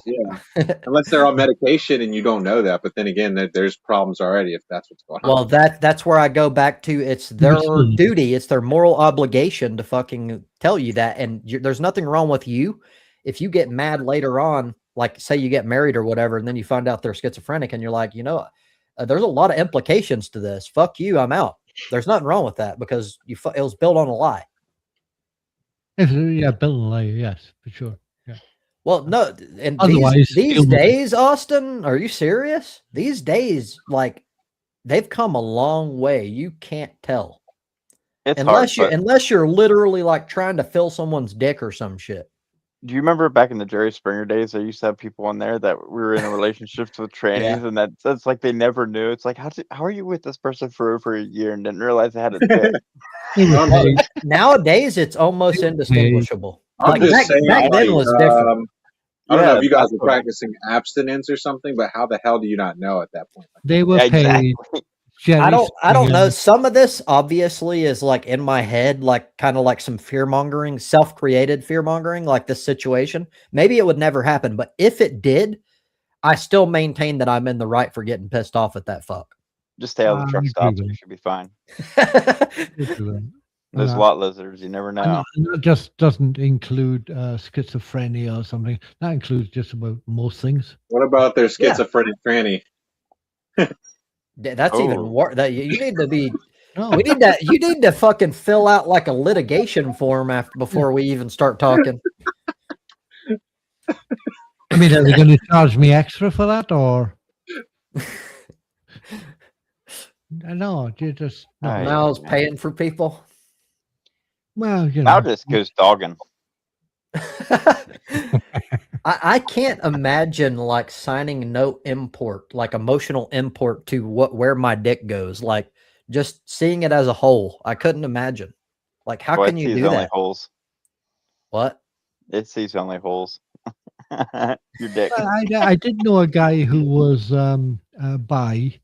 unless they're on medication and you don't know that. But then again, there's problems already if that's what's going on. Well, that's where I go back to. It's their duty. It's their moral obligation to fucking tell you that. And there's nothing wrong with you. If you get mad later on, like say you get married or whatever, and then you find out they're schizophrenic and you're like, there's a lot of implications to this. Fuck you. I'm out. There's nothing wrong with that because it was built on a lie. Yeah, built on a lie. Yes, for sure. Yeah. Well, no, and Otherwise, these days, Austin, are you serious? These days, like they've come a long way. You can't tell It's unless hard, unless you're literally like trying to fill someone's dick or some shit. do you remember back in the Jerry Springer days, I used to have people on there that we were in relationships with trannies, and that's like they never knew. It's like, how are you with this person for over a year and didn't realize they had a dick? Nowadays, it's almost indistinguishable. I'm Like just saying, back then like, was different. I don't know Yeah, if you guys that's were what- practicing abstinence or something, but how the hell do you not know at that point? They were Yeah, paid. exactly. Jerry I don't know. Springer. Some of this obviously is like in my head, like kind of like some fear mongering, self-created fear mongering, like this situation. Maybe it would never happen, but if it did, I still maintain that I'm in the right for getting pissed off at that fuck. Just stay out of the truck I stops, agree and with you should be fine. you. There's Uh, lot lizards, you never know. And that just doesn't include schizophrenia or something. That includes just about most things. What about their Yeah. schizophrenic tranny? That's even Oh. worse. That you need to be. No, We need that. You need to fucking fill out like a litigation form before we even start talking. I mean, are they going to charge me extra for that, or no? You just no. Aye. Mal's paying for people. Well, you Mal know, just goes dogging. I can't imagine like signing no import, like emotional import to where my dick goes. Like just seeing it as a whole. I couldn't imagine. Like how Well, can it you sees do only that? holes. What? It sees only holes. Your dick. I did know a guy who was bi.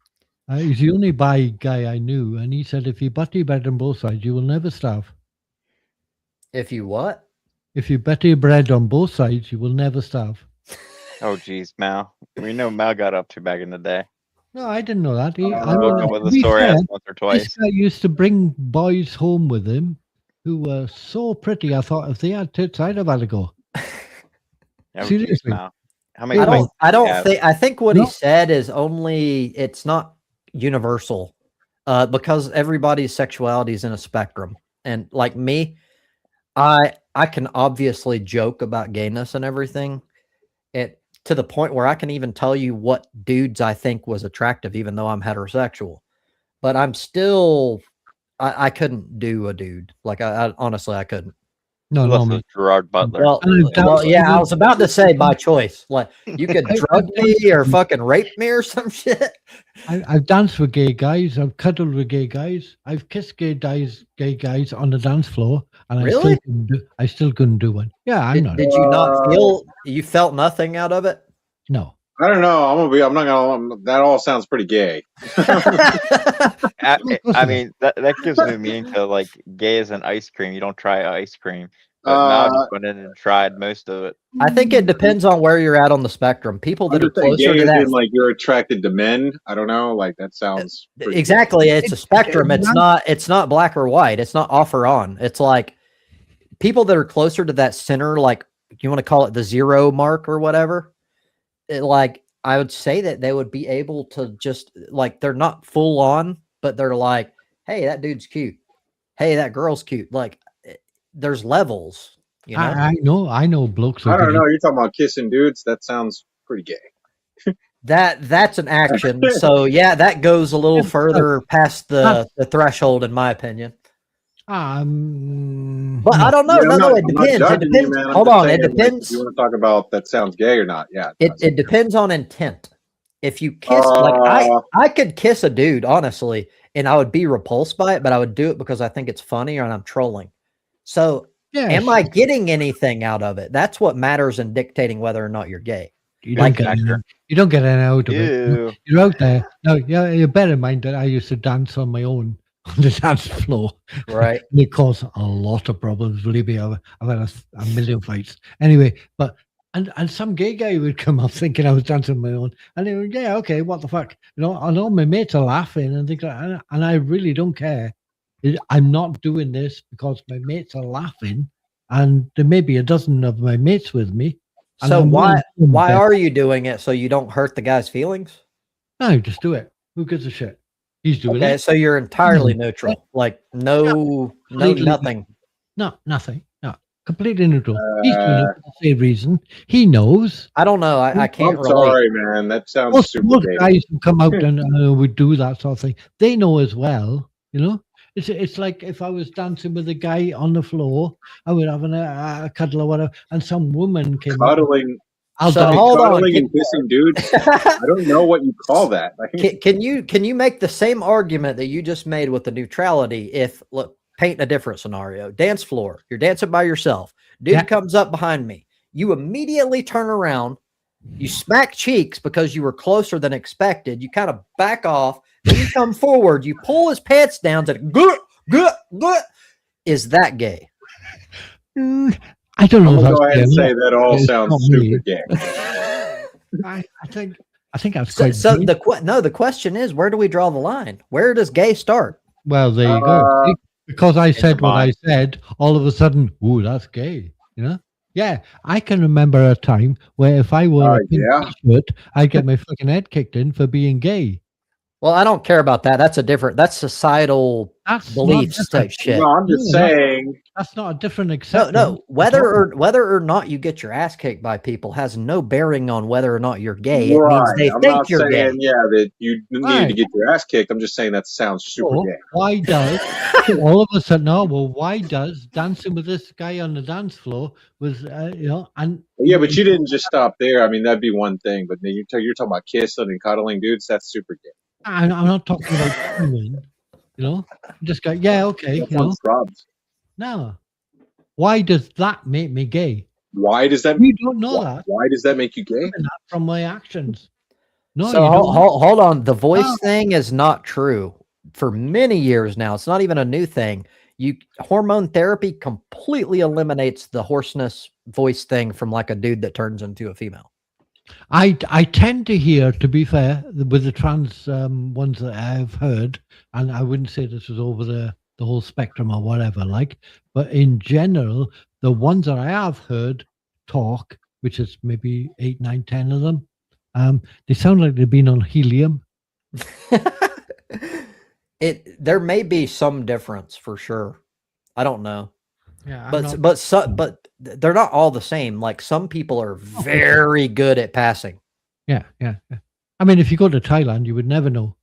He's the only bi guy I knew, and he said if you butt your bread on both sides, you will never starve. If you what? If you butter your bread on both sides, you will never starve. Oh, geez, Mal. We know Mal got up to back in the day. No, I didn't know that. Woke up with to a be sore fair, ass once or this twice. guy used to bring boys home with him who were so pretty. I thought if they had tits, I'd have had a go. Oh, geez, seriously. Mal. How many? I don't Yeah. think. I think what No. he said is only. It's not universal, because everybody's sexuality is in a spectrum, and like me, I can obviously joke about gayness and everything, it to the point where I can even tell you what dudes I think was attractive, even though I'm heterosexual. But I'm still, I couldn't do a dude. Like I honestly, I couldn't. No, Unless no, it's Gerard Butler. Well, yeah, I was about to say by choice. Like you could drug me or fucking rape me or some shit. I've danced with gay guys. I've cuddled with gay guys. I've kissed gay guys on the dance floor, and Really? I still couldn't do one. Yeah, I'm not. Did you not feel? You felt nothing out of it? No. I don't know. I'm not gonna. That all sounds pretty gay. I mean, that gives new meaning to like gay as an ice cream. You don't try ice cream. But Mal just went in and tried most of it. I think it depends on where you're at on the spectrum. People that I'm are just saying closer gay to as that, in, like you're attracted to men. I don't know. Like that sounds pretty exactly. It's a spectrum. It's not- not black or white. It's not off or on. It's like people that are closer to that center, like you want to call it the zero mark or whatever. Like I would say that they would be able to just like they're not full on, but they're like, hey, that dude's cute. Hey, that girl's cute. Like there's levels, you know. I know blokes. I will don't give know. you- You're talking about kissing dudes. That sounds pretty gay. That's an action. So yeah, that goes a little further past the threshold, in my opinion. But I don't know. Yeah, No, it I'm not depends. It judging you, depends. man. I'm Hold just on. It saying, like, depends. if you want to talk about that sounds gay or not? Yeah. It depends on intent. If you kiss, like I could kiss a dude, honestly, and I would be repulsed by it, but I would do it because I think it's funny and I'm trolling. So am I getting anything out of it? That's what matters in dictating whether or not you're gay. You don't get any out of it. You're out there. No, you bear in mind that I used to dance on my own on the dance floor. Right. And it caused a lot of problems. Believe me, I've had a million fights. Anyway, but and some gay guy would come up thinking I was dancing on my own, and they would, yeah, okay, what the fuck, you know? I know my mates are laughing and things like that, and I really don't care. I'm not doing this because my mates are laughing, and there may be a dozen of my mates with me. So why are you doing it so you don't hurt the guy's feelings? No, just do it. Who gives a shit? He's doing it. Okay, so you're entirely neutral. Like no nothing. No, nothing. No, completely neutral. He's doing it for the same reason. He knows. I don't know. I can't relate. Sorry, man. That sounds Most super gay. guys who come out and would do that sort of thing, they know as well. You know, it's like if I was dancing with a guy on the floor, I would have a cuddle or whatever, and some woman came cuddling. So hold on. And kissing dudes. I don't know what you call that. Can you make the same argument that you just made with the neutrality? If look, paint a different scenario. Dance floor. You're dancing by yourself. Dude comes up behind me. You immediately turn around. You smack cheeks because you were closer than expected. You kind of back off. Then you come forward. You pull his pants down to good. Is that gay? I don't know. I'm gonna go ahead and say that all sounds super gay. I think that's quite. So the question is, where do we draw the line? Where does gay start? Well, there you go. See, because I said what I said, all of a sudden, ooh, that's gay. You know? Yeah, I can remember a time where if I wore a pink t-shirt, I'd get my fucking head kicked in for being gay. Well, I don't care about that. That's societal beliefs type shit. No, I'm just saying that's not a different acceptance. No, whether or not you get your ass kicked by people has no bearing on whether or not you're gay. It means they think you're gay. Yeah, that you need to get your ass kicked. I'm just saying that sounds super gay. Why does all of a sudden? No, well, why does dancing with this guy on the dance floor was and yeah, but you didn't just stop there. I mean, that'd be one thing, but then you're talking about kissing and cuddling dudes. That's super gay. I'm not talking about doing, just go, yeah, okay, No. Why does that make me gay? Why does that? You don't know that. Why does that make you gay? From my actions. No, so hold on. The voice thing is not true for many years now. It's not even a new thing. Hormone therapy completely eliminates the hoarseness voice thing from like a dude that turns into a female. I tend to hear, to be fair, with the trans ones that I've heard, and I wouldn't say this was over the whole spectrum or whatever, but in general, the ones that I have heard talk, which is maybe 8, 9, 10 of them, they sound like they've been on helium. There may be some difference for sure. I don't know. Yeah, but they're not all the same. Like some people are very good at passing. Yeah. I mean, if you go to Thailand, you would never know.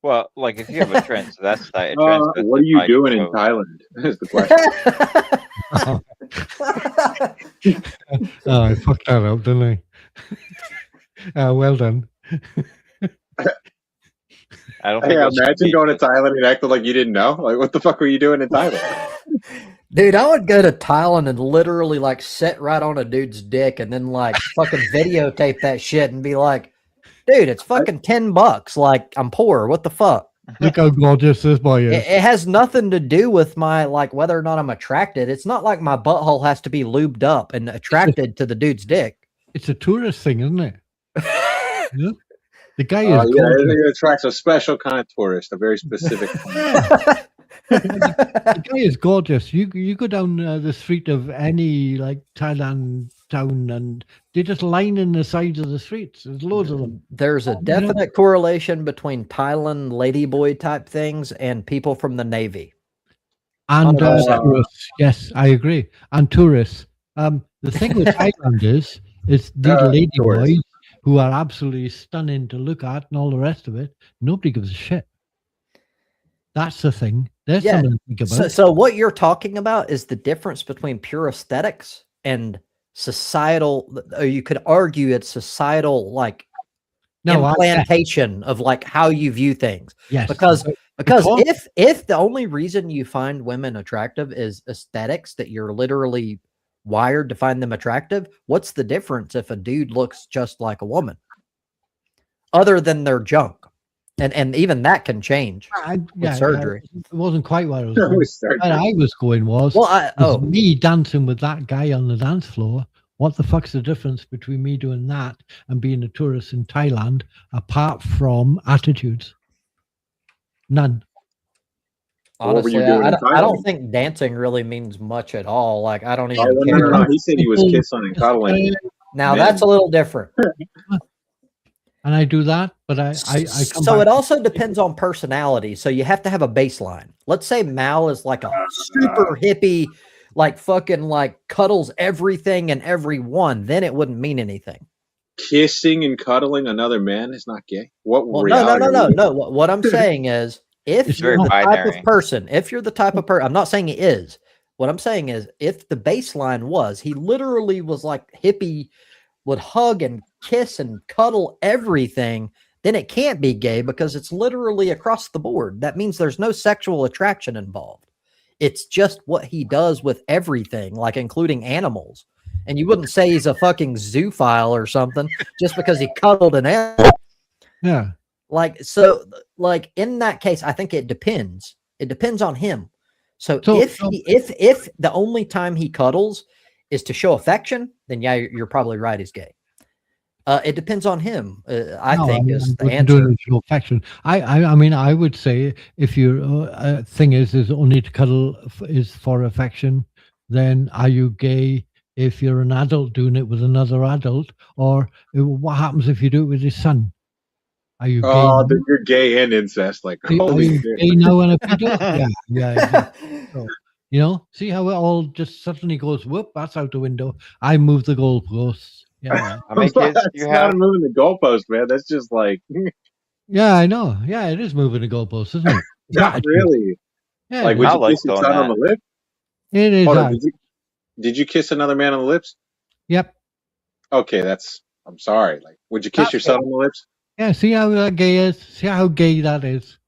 Well, like if you have a transvestite, what are you doing in Thailand? Is the question. I fucked that up, didn't I? Well done. I don't think imagine going to Thailand and acting like you didn't know. Like, what the fuck were you doing in Thailand? Dude, I would go to Thailand and literally like sit right on a dude's dick and then like fucking videotape that shit and be like, dude, it's fucking $10. Like, I'm poor. What the fuck? Look how gorgeous this boy is. It has nothing to do with my like whether or not I'm attracted. It's not like my butthole has to be lubed up and attracted to the dude's dick. It's a tourist thing, isn't it? Yeah? The guy is it attracts a special kind of tourist, a very specific the guy is gorgeous. You go down the street of any like Thailand town, and they're just lining the sides of the streets. There's loads of them. There's a You know? definite correlation between Thailand ladyboy type things and people from the Navy. And 100%. tourists. Yes, I agree. And tourists. The thing with Thailand is these lady tourists. boys who are absolutely stunning to look at and all the rest of it. Nobody gives a shit. That's the thing. There's Yeah. something to think about. So what you're talking about is the difference between pure aesthetics and societal, or you could argue it's societal, like implantation of like how you view things. Yes. Because if the only reason you find women attractive is aesthetics, that you're literally wired to find them attractive, what's the difference if a dude looks just like a woman? Other than their junk. And even that can change with surgery. It wasn't quite what I was going. What I was going was, me dancing with that guy on the dance floor. What the fuck's the difference between me doing that and being a tourist in Thailand, apart from attitudes? None. Honestly, I don't think dancing really means much at all. Like, I don't even care. No. He said he was kissing and cuddling. Now that's a little different. And I do that, but I so it also depends on personality. So you have to have a baseline. Let's say Mal is like a super hippie, like fucking like cuddles everything and everyone. Then it wouldn't mean anything. Kissing and cuddling another man is not gay. No. What I'm saying is, if you're the type of person, I'm not saying he is. What I'm saying is, if the baseline was he literally was like hippie, would hug and kiss and cuddle everything, then it can't be gay because it's literally across the board. That means there's no sexual attraction involved. It's just what he does with everything, like including animals. And you wouldn't say he's a fucking zoophile or something just because he cuddled an animal. Yeah. Like, so like in that case, I think it depends. It depends on him. So if the only time he cuddles is to show affection, then yeah, you're probably right. He's gay. It depends on him. I think is the answer. Affection. I mean, I would say if your thing is only to cuddle is for affection, then are you gay? If you're an adult doing it with another adult, or what happens if you do it with your son? Are you gay? Oh, you're gay and incest. Like, holy shit. Gay now and a pedo? Yeah. So, you know, see how it all just suddenly goes, whoop, that's out the window. I moved the goalposts. Yeah. How many kids do you have? Not moving the goalpost, man. That's just like. Yeah, I know. Yeah, it is moving the goalposts, isn't it? Not really. Yeah, like, would you kiss your son on the lip? It is. Did you kiss another man on the lips? Yep. Okay, I'm sorry. Like, would you kiss your son on the lips? Yeah, see how gay is? See how gay that is?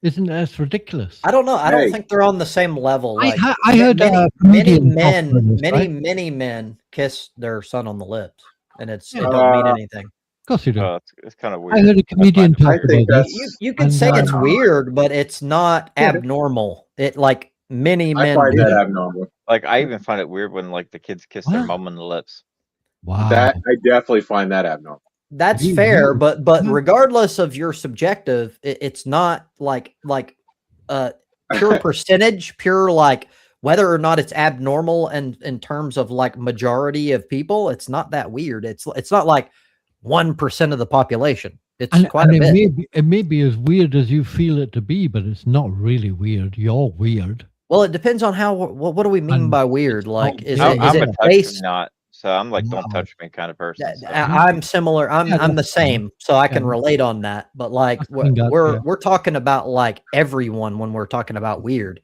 Isn't that ridiculous? I don't know. I don't think they're on the same level. Like, I heard many men kiss their son on the lips, and it don't mean anything. Of course you do. It's kind of weird. I heard a comedian talk about this. You can say it's weird, but it's not abnormal. It like many men find do that abnormal. Like, I even find it weird when like the kids kiss their mom on the lips. Wow. That I definitely find that abnormal. That's fair, but regardless of your subjective, it's not like pure percentage, pure like whether or not it's abnormal and in terms of like majority of people, it's not that weird. It's not like 1% of the population. It's quite a bit. It may be as weird as you feel it to be, but it's not really weird. You're weird. Well, it depends on how. What do we mean by weird? Like, is I'm it based? Not. So I'm like, don't touch me kind of person. So. I'm similar. I'm the same, so I can relate on that. But like, we're talking about like everyone when we're talking about weird.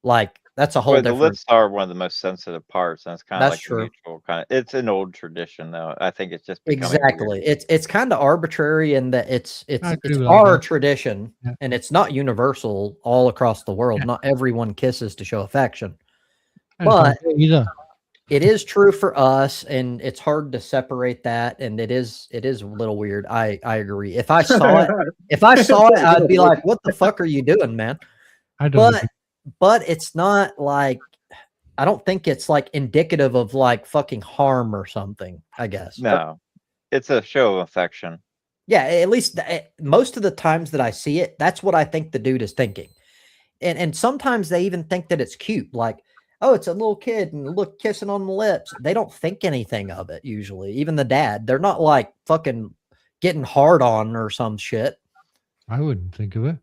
Like, that's a whole different. The lips are one of the most sensitive parts, and it's kind of like true. mutual kind of. It's an old tradition, though. I think it's just exactly. Weird. It's kind of arbitrary in that it's our tradition, and it's not universal all across the world. Yeah. Not everyone kisses to show affection, but it is true for us, and it's hard to separate that. And it is a little weird. I agree. If I saw it, I'd be like, "What the fuck are you doing, man?" But it's not like, I don't think it's like indicative of like fucking harm or something, I guess. No, it's a show of affection. Yeah, at least most of the times that I see it, that's what I think the dude is thinking. And sometimes they even think that it's cute. Like, oh, it's a little kid and look kissing on the lips. They don't think anything of it usually. Even the dad, they're not like fucking getting hard on or some shit. I wouldn't think of it.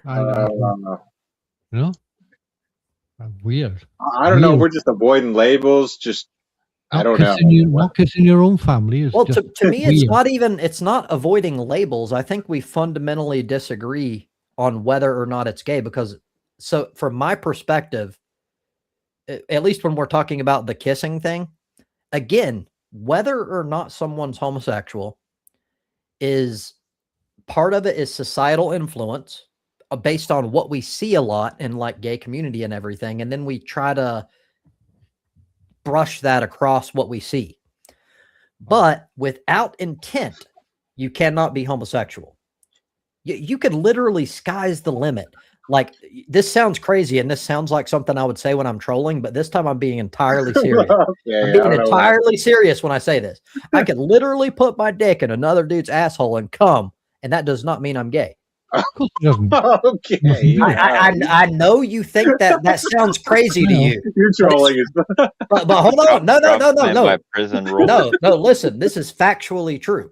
I, Uh, you know, weird. I don't know. Weird. We're just avoiding labels. Just I don't know. Not kissing your own family is Well, just to me, weird. it's not avoiding labels. I think we fundamentally disagree on whether or not it's gay because, so from my perspective, at least when we're talking about the kissing thing, again, whether or not someone's homosexual is part of it is societal influence based on what we see a lot in like gay community and everything. And then we try to brush that across what we see. But without intent, you cannot be homosexual. You could literally sky's the limit. Like, this sounds crazy, and this sounds like something I would say when I'm trolling, but this time I'm being entirely serious. I'm being entirely serious when I say this. I could literally put my dick in another dude's asshole and come, and that does not mean I'm gay. Of course it doesn't. Okay. I know you think that sounds crazy to you. You're trolling. But hold on. No. Prison rules. No, listen, this is factually true.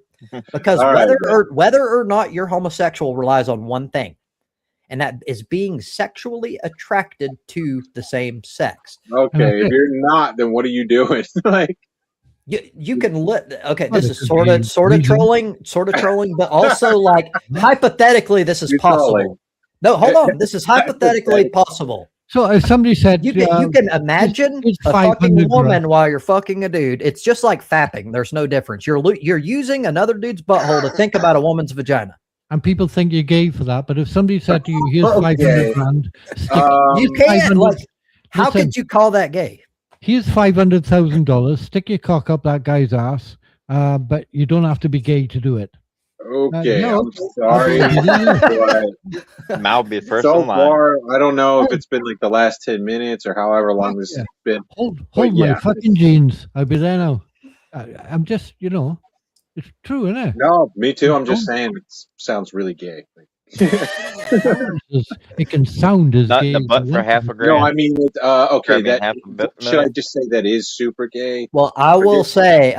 Because whether or not you're homosexual relies on one thing, and that is being sexually attracted to the same sex. Okay, if you're not, then what are you doing? Like, you can okay, this is sort of trolling, but also like hypothetically this is possible. trolling. No, hold on, this is hypothetically possible. So if somebody said You can imagine it's a fucking 500 woman while you're fucking a dude. It's just like fapping. There's no difference. You're using another dude's butthole to think about a woman's vagina. And people think you're gay for that. But if somebody said to you, here's 500 grand, You can't. 500 Like, how listen, could you call that gay? here's $500,000, stick your cock up that guy's ass, but you don't have to be gay to do it. okay, no. I'm sorry. but Mal be first so in line. far, I don't know if it's been like the last 10 minutes or however long this has been. Hold But my yeah. fucking jeans. I'll be there now. I'm just, it's true, isn't it? No, me too. I'm just saying it sounds really gay. It can sound as Not gay. the as butt you for want half to. a grand. No, I mean, okay. I mean, That half a bit should I million. just say that is super gay? Well, I will say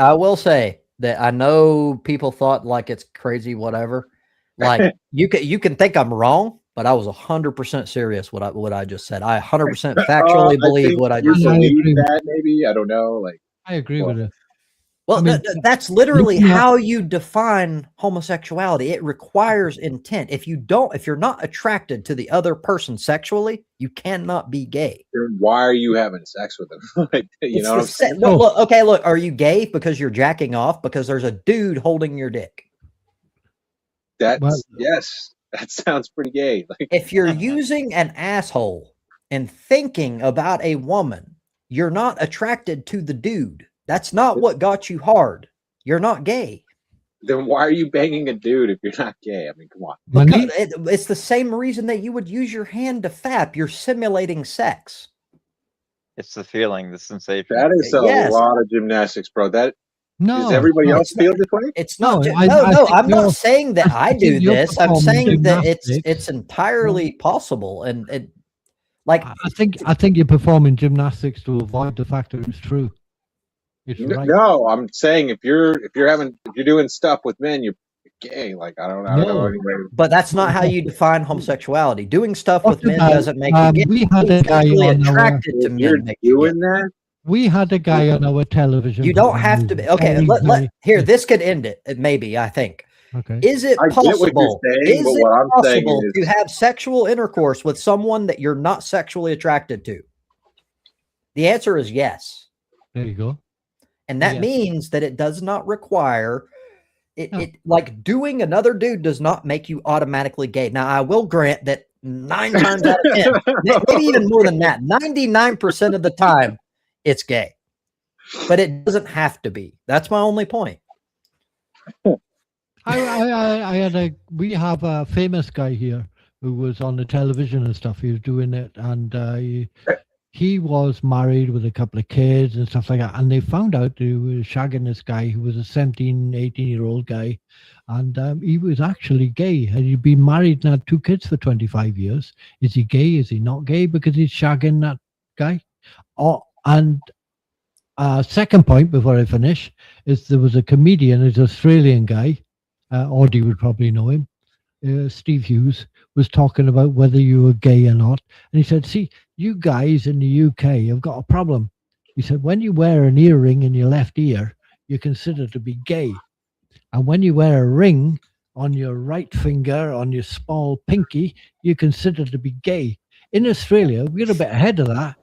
that I know people thought like it's crazy, whatever. Like you can think I'm wrong, but I was 100% serious what I just said. I 100% factually believe what I you just said. believe that. Maybe I don't know. Like, I agree with it. Well, I mean, that's literally looking at- how you define homosexuality. It requires intent. If you're not attracted to the other person sexually, you cannot be gay. then why are you having sex with them? Like, you It's know what I'm saying? Look, are you gay because you're jacking off because there's a dude holding your dick? Yes, that sounds pretty gay. Like, If you're using an asshole and thinking about a woman, you're not attracted to the dude. That's not what got you hard. You're not gay. then why are you banging a dude if you're not gay? I mean, come on. Money? Because it's the same reason that you would use your hand to fap. You're simulating sex. It's the feeling, the sensation. That is a Yes. lot of gymnastics, bro. Does No. everybody no. else feel this way? It's not. No, ju- I no, think I'm you're- not saying that I I do think you're this. I'm performing saying that gymnastics. it's entirely possible, and it like I think you're performing gymnastics to avoid the fact that it's true. It's right. No, I'm saying if you're doing stuff with men, you're gay. Like, I don't know. No. Anyway. but that's not how you define homosexuality. Doing stuff with What men about, doesn't make you gay. we had a Being guy sexually on our, attracted to If you're men makes you gay. doing that, we had a guy on our television. You don't have to be okay. Here, this could end it. Maybe I think. Okay. Is it I get what you're possible? saying, Is but it what I'm saying possible is- to have sexual intercourse with someone that you're not sexually attracted to? The answer is yes. There you go. And that Yeah. means that it does not require it, No. it like doing another dude does not make you automatically gay. Now, I will grant that 9 times out of 10, maybe even more than that, 99% of the time it's gay. But it doesn't have to be. That's my only point. We have a famous guy here who was on the television and stuff. He was doing it, and he was married with a couple of kids and stuff like that. And they found out he was shagging this guy who was a 17, 18-year-old guy, and he was actually gay. And he'd been married and had 2 kids for 25 years. Is he gay? Is he not gay? Because he's shagging that guy. Oh, and second point before I finish is there was a comedian, an Australian guy, Audie would probably know him, Steve Hughes, was talking about whether you were gay or not. And he said, see, you guys in the UK have got a problem. He said, when you wear an earring in your left ear, you're considered to be gay. And when you wear a ring on your right finger, on your small pinky, you're considered to be gay. In Australia, we're a bit ahead of that.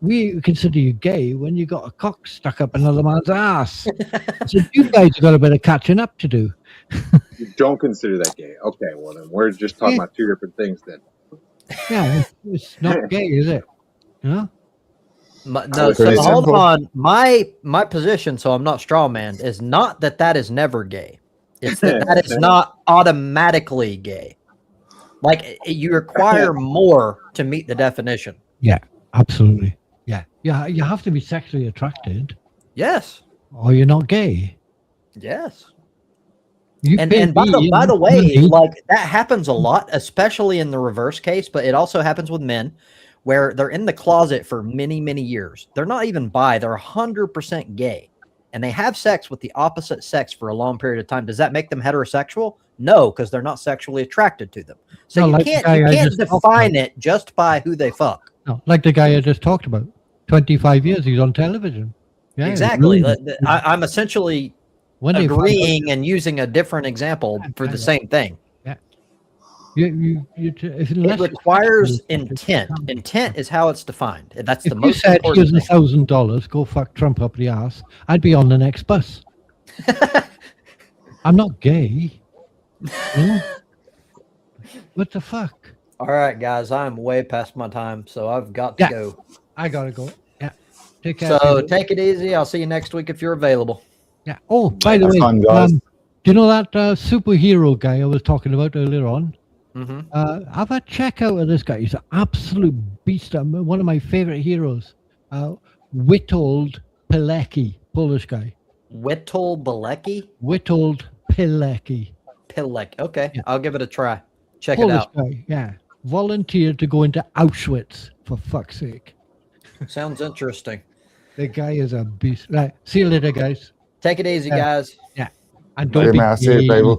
We consider you gay when you got a cock stuck up another man's ass. So you guys have got a bit of catching up to do. You don't consider that gay. Okay, well then we're just talking about two different things then. Yeah, it's not gay, is it? Yeah. No, so Pretty hold simple. on. My position, so I'm not straw man, is not that is never gay. It's that is not automatically gay. Like you require more to meet the definition. Yeah, absolutely. Yeah. Yeah, you have to be sexually attracted Yes. or you're not gay. Yes. You And can by be the way, money. like that happens a lot, especially in the reverse case, but it also happens with men where they're in the closet for many, many years. They're not even bi, they're 100% gay. And they have sex with the opposite sex for a long period of time. Does that make them heterosexual? No, because they're not sexually attracted to them. So No, you like the can't guy I just talked define about. it just by who they fuck. No, like the guy I just talked about. 25 years he's on television. Yeah, Exactly. really. I'm essentially When they find out- agreeing and using a different example for the same thing. It It requires intent. Intent is how it's defined. That's If the you most said, important here's thing. $1,000, go fuck Trump up the ass, I'd be on the next bus. I'm not gay. You know? What the fuck? All right, guys, I'm way past my time, so I've got to Yeah. go. I gotta go. Yeah. Take care. So people. take it easy. I'll see you next week if you're available. Yeah. Oh, by the Have way, fun, guys. do you know that superhero guy I was talking about earlier on? Mm-hmm. Have a check out of this guy. He's an absolute beast. One of my favorite heroes. Witold Pilecki, Polish guy. Witold Bilecki? Witold Pilecki. Pilek. Okay, Yeah. I'll give it a try. Check Polish it out. guy, yeah. Volunteered to go into Auschwitz, for fuck's sake. Sounds interesting. The guy is a beast. Right. See you later, guys. Take it easy, Yeah. guys. And See don't you, be man. See you, gay. people.